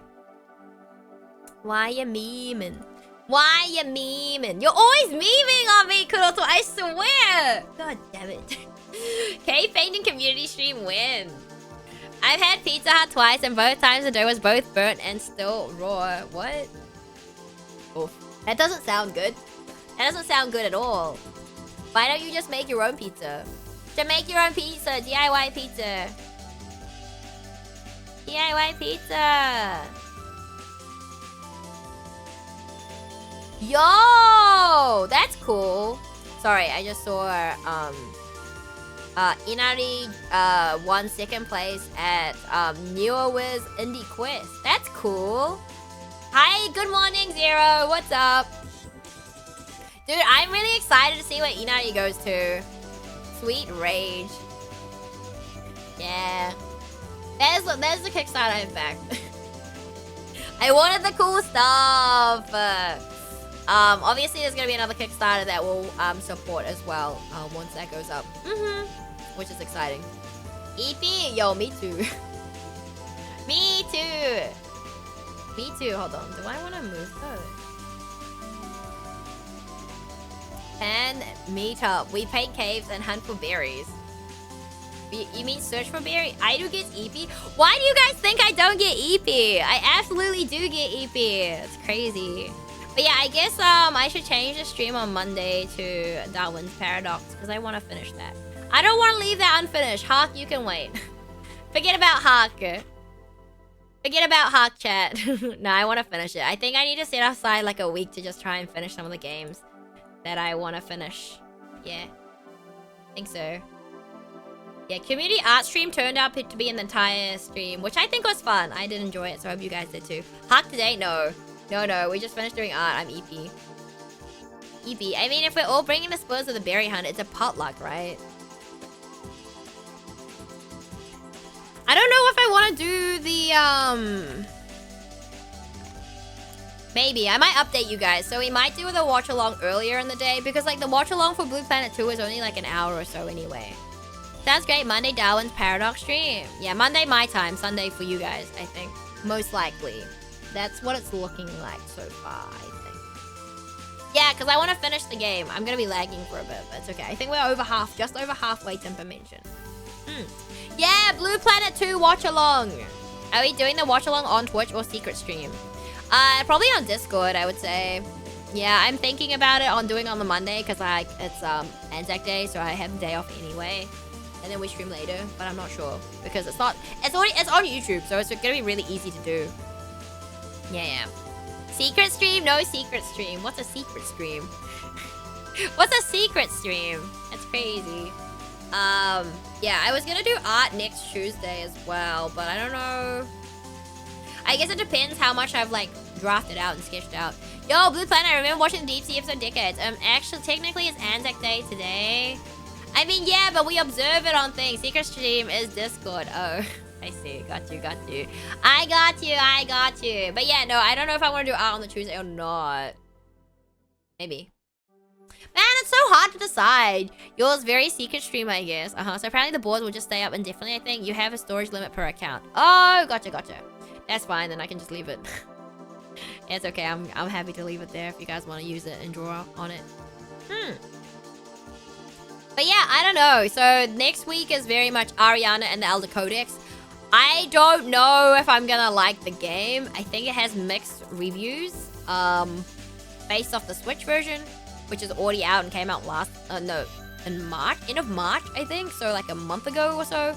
Why you memeing? Why you memeing? You're always memeing on me, Kuroto, I swear! God damn it. Cave painting community stream win. I've had Pizza Hut twice, and both times the dough was both burnt and still raw. What? Oof. That doesn't sound good. That doesn't sound good at all. Why don't you just make your own pizza? To make your own pizza, DIY pizza. DIY pizza. Yo, that's cool. Sorry, I just saw Inari won second place at Newer Wiz Indie Quest. That's cool. Hi, good morning, Zero. What's up? Dude, I'm really excited to see what Inari goes to. Sweet Rage. Yeah. There's the Kickstarter, in fact. I wanted the cool stuff. Obviously, there's gonna be another Kickstarter that will support as well once that goes up. Which is exciting. EP, yo, me too. Me too. Me too. Hold on. Do I want to move those? And meet up. We paint caves and hunt for berries. You mean search for berry? I do get EP. Why do you guys think I don't get EP? I absolutely do get EP. It's crazy. But yeah, I guess I should change the stream on Monday to Darwin's Paradox because I want to finish that. I don't want to leave that unfinished. Hawk, you can wait. Forget about Hawk. Forget about Hawk, chat. No, I want to finish it. I think I need to set aside like a week to just try and finish some of the games that I want to finish. Yeah. I think so. Yeah, community art stream turned out to be an entire stream, which I think was fun. I did enjoy it, so I hope you guys did too. Hawk today? No. No, we just finished doing art. I'm EP. EP. I mean, if we're all bringing the spoils of the berry hunt, it's a potluck, right? I don't know if I want to do the, maybe. I might update you guys. So we might do the watch-along earlier in the day, because, like, the watch-along for Blue Planet 2 is only, like, an hour or so anyway. Sounds great. Monday, Darwin's Paradox stream. Yeah, Monday my time. Sunday for you guys, I think. Most likely. That's what it's looking like so far, I think. Yeah, because I want to finish the game. I'm going to be lagging for a bit, but it's okay. I think we're over half, just over halfway to information. Yeah, Blue Planet 2 watch-along. Are we doing the watch-along on Twitch or secret stream? Probably on Discord, I would say. Yeah, I'm thinking about it on doing it on the Monday, because it's Anzac Day, so I have the day off anyway. And then we stream later, but I'm not sure because it's on YouTube, so it's gonna be really easy to do. Yeah. Secret stream? No secret stream. What's a secret stream? What's a secret stream? That's crazy. Yeah, I was gonna do art next Tuesday as well, but I don't know. I guess it depends how much I've like drafted out and sketched out. Yo, Blue Planet, I remember watching the Deep Sea episode Decades. Actually, technically it's Anzac Day today. I mean, yeah, but we observe it on things. Secret stream is Discord. Oh, I see. Got you. I got you. But yeah, no, I don't know if I want to do art on the Tuesday or not. Maybe. Man, it's so hard to decide. Yours very secret stream, I guess. So apparently the boards will just stay up indefinitely, I think. You have a storage limit per account. Oh, gotcha. That's fine, then I can just leave it. It's okay, I'm happy to leave it there if you guys want to use it and draw on it. But yeah, I don't know. So next week is very much Ariana and the Elder Codex. I don't know if I'm gonna like the game. I think it has mixed reviews. Based off the Switch version, which is already out and came out in March, end of March, I think. So like a month ago or so.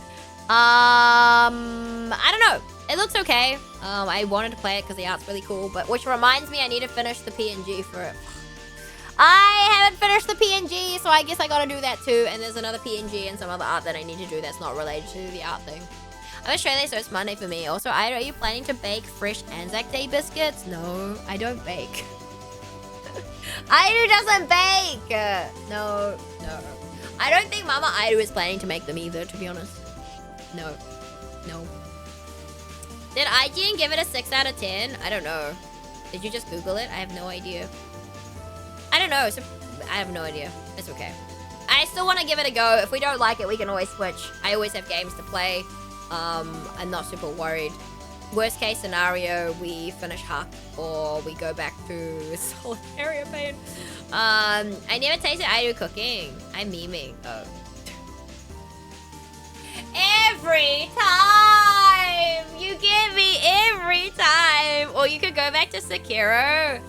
I don't know. It looks okay. I wanted to play it because the art's really cool, but which reminds me I need to finish the PNG for it. I haven't finished the PNG, so I guess I gotta do that too. And there's another PNG and some other art that I need to do that's not related to the art thing. I'm Australian, so it's Monday for me. Also, are you planning to bake fresh Anzac Day biscuits? No, I don't bake. Aidu doesn't bake! No. I don't think Mama Aidu is planning to make them either, to be honest. No. Did IGN give it a 6 out of 10? I don't know. Did you just Google it? I have no idea. I don't know. I have no idea. It's okay. I still want to give it a go. If we don't like it, we can always switch. I always have games to play. I'm not super worried. Worst case scenario, we finish Huck or we go back to Solitaria Pain. I never tasted Aidu cooking. I'm memeing. Oh. Every time! You get me every time! Or you could go back to Sekiro.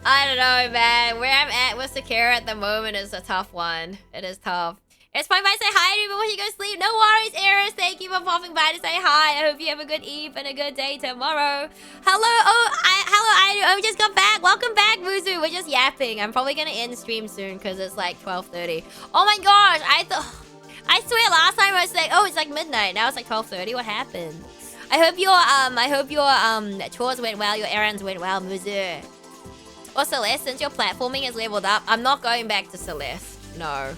I don't know, man. Where I'm at with Sekiro at the moment is a tough one. It is tough. It's fine if I say hi to you before you go to sleep. No worries, Eris. Thank you for popping by to say hi. I hope you have a good eve and a good day tomorrow. Hello. Hello, I just got back. Welcome back, Vuzu. We're just yapping. I'm probably going to end stream soon because it's like 12:30. Oh my gosh. I swear last time I was like, oh, it's like midnight. Now it's like 12:30. What happened? I hope your chores went well, your errands went well, Muzu. Or Celeste, since your platforming is leveled up, I'm not going back to Celeste. No.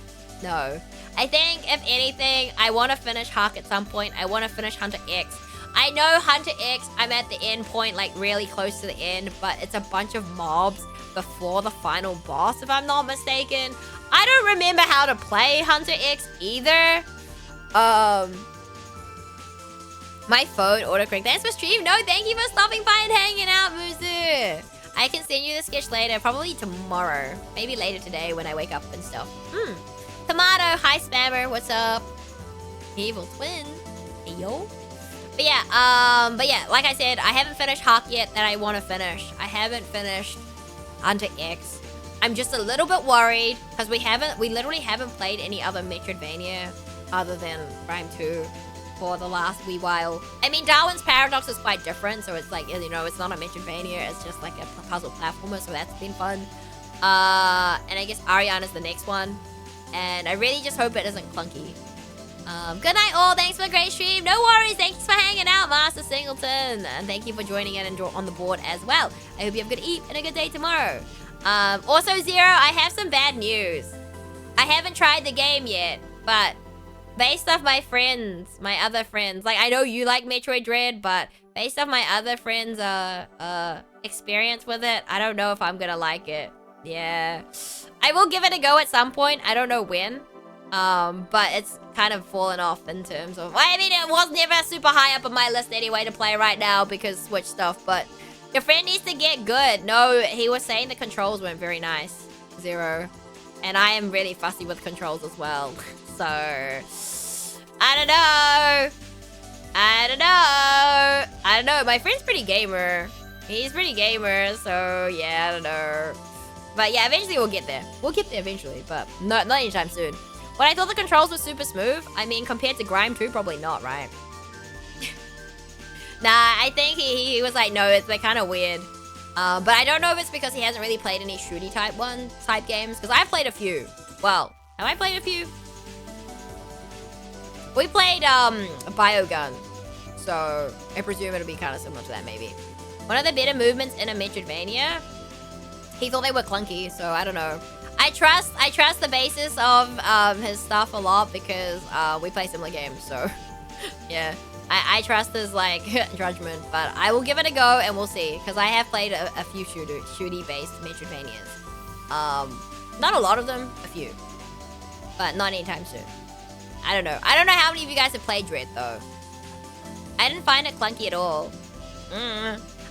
I think, if anything, I want to finish Hawk at some point. I want to finish Hunter X. I know Hunter X, I'm at the end point, like really close to the end, but it's a bunch of mobs before the final boss, if I'm not mistaken. I don't remember how to play Hunter X either. My phone autocorrect. Thanks for stream. No, thank you for stopping by and hanging out, Muzu. I can send you the sketch later, probably tomorrow. Maybe later today when I wake up and stuff. Tomato, hi spammer, what's up? Evil twin. Hey yo. But yeah, like I said, I haven't finished Hawk yet that I want to finish. I haven't finished Hunter X. I'm just a little bit worried because we literally haven't played any other Metroidvania other than Prime 2 for the last wee while. I mean, Darwin's Paradox is quite different, so it's like, you know, it's not a Metroidvania, it's just like a puzzle platformer, so that's been fun. And I guess Ariana's the next one. And I really just hope it isn't clunky. Good night all, thanks for a great stream. No worries, thanks for hanging out, Master Singleton. And thank you for joining in and on the board as well. I hope you have a good eat and a good day tomorrow. Also, Zero, I have some bad news. I haven't tried the game yet, but based off my other friends, like I know you like Metroid Dread, but based off my other friends' experience with it, I don't know if I'm gonna like it. Yeah. I will give it a go at some point. I don't know when. But it's kind of fallen off in terms of... I mean, it was never super high up on my list anyway to play right now because Switch stuff, but your friend needs to get good. No, he was saying the controls weren't very nice. Zero. And I am really fussy with controls as well. So... I don't know. My friend's pretty gamer. He's pretty gamer, so yeah, I don't know. But yeah, eventually we'll get there. We'll get there eventually, but not anytime soon. But I thought the controls were super smooth. I mean, compared to Grime 2, probably not, right? Nah, I think he was like, no, they're kind of weird. But I don't know if it's because he hasn't really played any shooty type games. Because I've played a few. Well, have I played a few? We played Biogun. So I presume it'll be kind of similar to that, maybe. One of the better movements in a Metroidvania. He thought they were clunky, so I don't know. I trust the basis of his stuff a lot because we play similar games, so yeah. I trust his like judgment, but I will give it a go and we'll see because I have played a few shooty based Metroidvanias. Not a lot of them, a few, but not anytime soon. I don't know how many of you guys have played Dread though. I didn't find it clunky at all.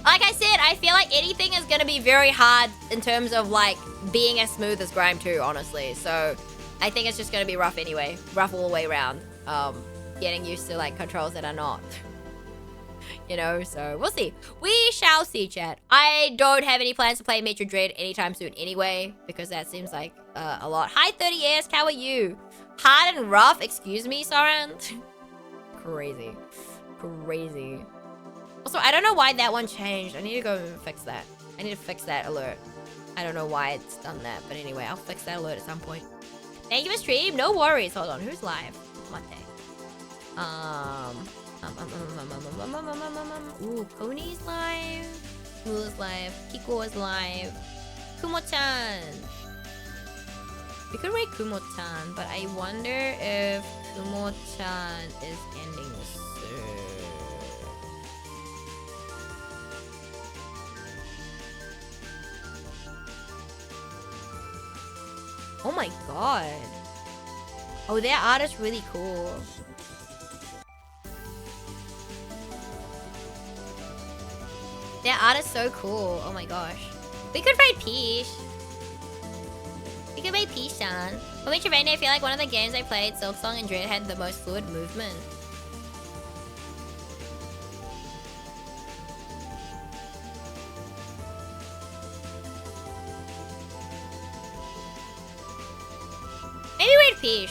Like I said, I feel like anything is gonna be very hard in terms of like being as smooth as Grime 2, honestly. So I think it's just gonna be rough anyway. Rough all the way around. Getting used to like controls that are not. You know, so we'll see. We shall see, chat. I don't have any plans to play Metroid Dread anytime soon anyway, because that seems like a lot. Hi 30S, how are you? Hard and rough, excuse me, Sarant. Crazy. Also, I don't know why that one changed. I need to go and fix that. I need to fix that alert. I don't know why it's done that, but anyway, I'll fix that alert at some point. Thank you for stream. No worries. Hold on. Who's live? Monday. Ooh, Koni's live. Mula's live. Kiko is live. Kumo-chan. We could rate Kumo-chan, but I wonder if Kumo-chan is ending soon. Oh my god. Oh, their art is really cool. Their art is so cool. Oh my gosh. We could rate Peach. We could rate Peach-chan. For Metroidvania, I feel like one of the games I played, Silksong and Dread, had the most fluid movement. Maybe rate Peach.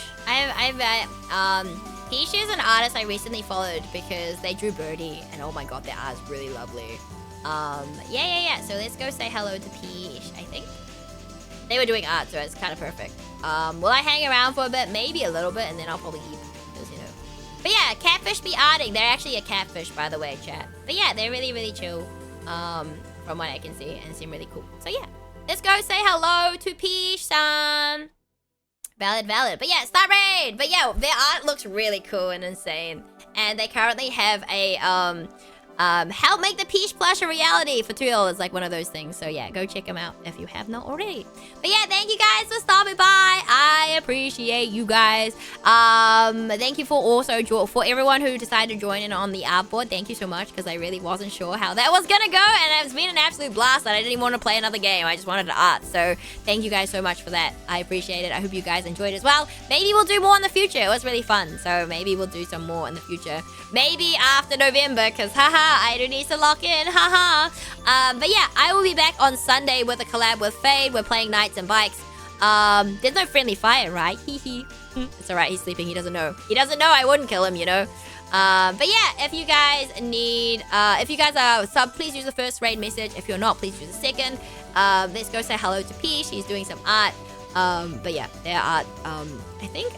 Peach is an artist I recently followed because they drew Birdie, and oh my god, their art is really lovely. Yeah. So let's go say hello to Peach, I think. They were doing art, so it's kind of perfect. Will I hang around for a bit? Maybe a little bit, and then I'll probably eat. Because, you know. But yeah, catfish be arting. They're actually a catfish, by the way, chat. But yeah, they're really, really chill. From what I can see, and seem really cool. So yeah, let's go say hello to Peach-san. Valid. But yeah, start raid. But yeah, their art looks really cool and insane. And they currently have a help make the Peach plush a reality for $2, like one of those things. So yeah, go check them out if you have not already. But yeah, thank you guys for stopping by. I appreciate you guys. Thank you for everyone who decided to join in on the art board. Thank you so much, because I really wasn't sure how that was gonna go, and it's been an absolute blast. And I didn't even want to play another game. I just wanted to art. So thank you guys so much for that. I appreciate it. I hope you guys enjoyed as well. Maybe we'll do more in the future. It was really fun. So maybe we'll do some more in the future. Maybe after November, because haha, I don't need to lock in, haha. But yeah, I will be back on Sunday with a collab with Fade. We're playing Knights and Bikes. There's no friendly fire, right? Hee. It's alright, he's sleeping, he doesn't know. He doesn't know I wouldn't kill him, you know? But yeah, if you guys need, if you guys are sub, please use the first raid message. If you're not, please use the second. Let's go say hello to Peach. She's doing some art. But yeah, their art, I think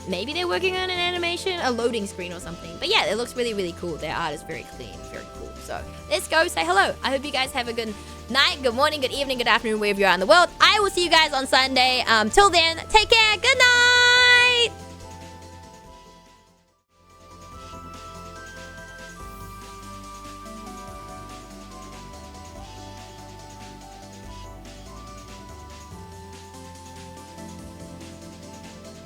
maybe they're working on an animation, a loading screen or something. But yeah, it looks really, really cool. Their art is very clean, very cool. So let's go say hello. I hope you guys have a good night, good morning, good evening, good afternoon, wherever you are in the world. I will see you guys on Sunday. Till then, take care. Good night.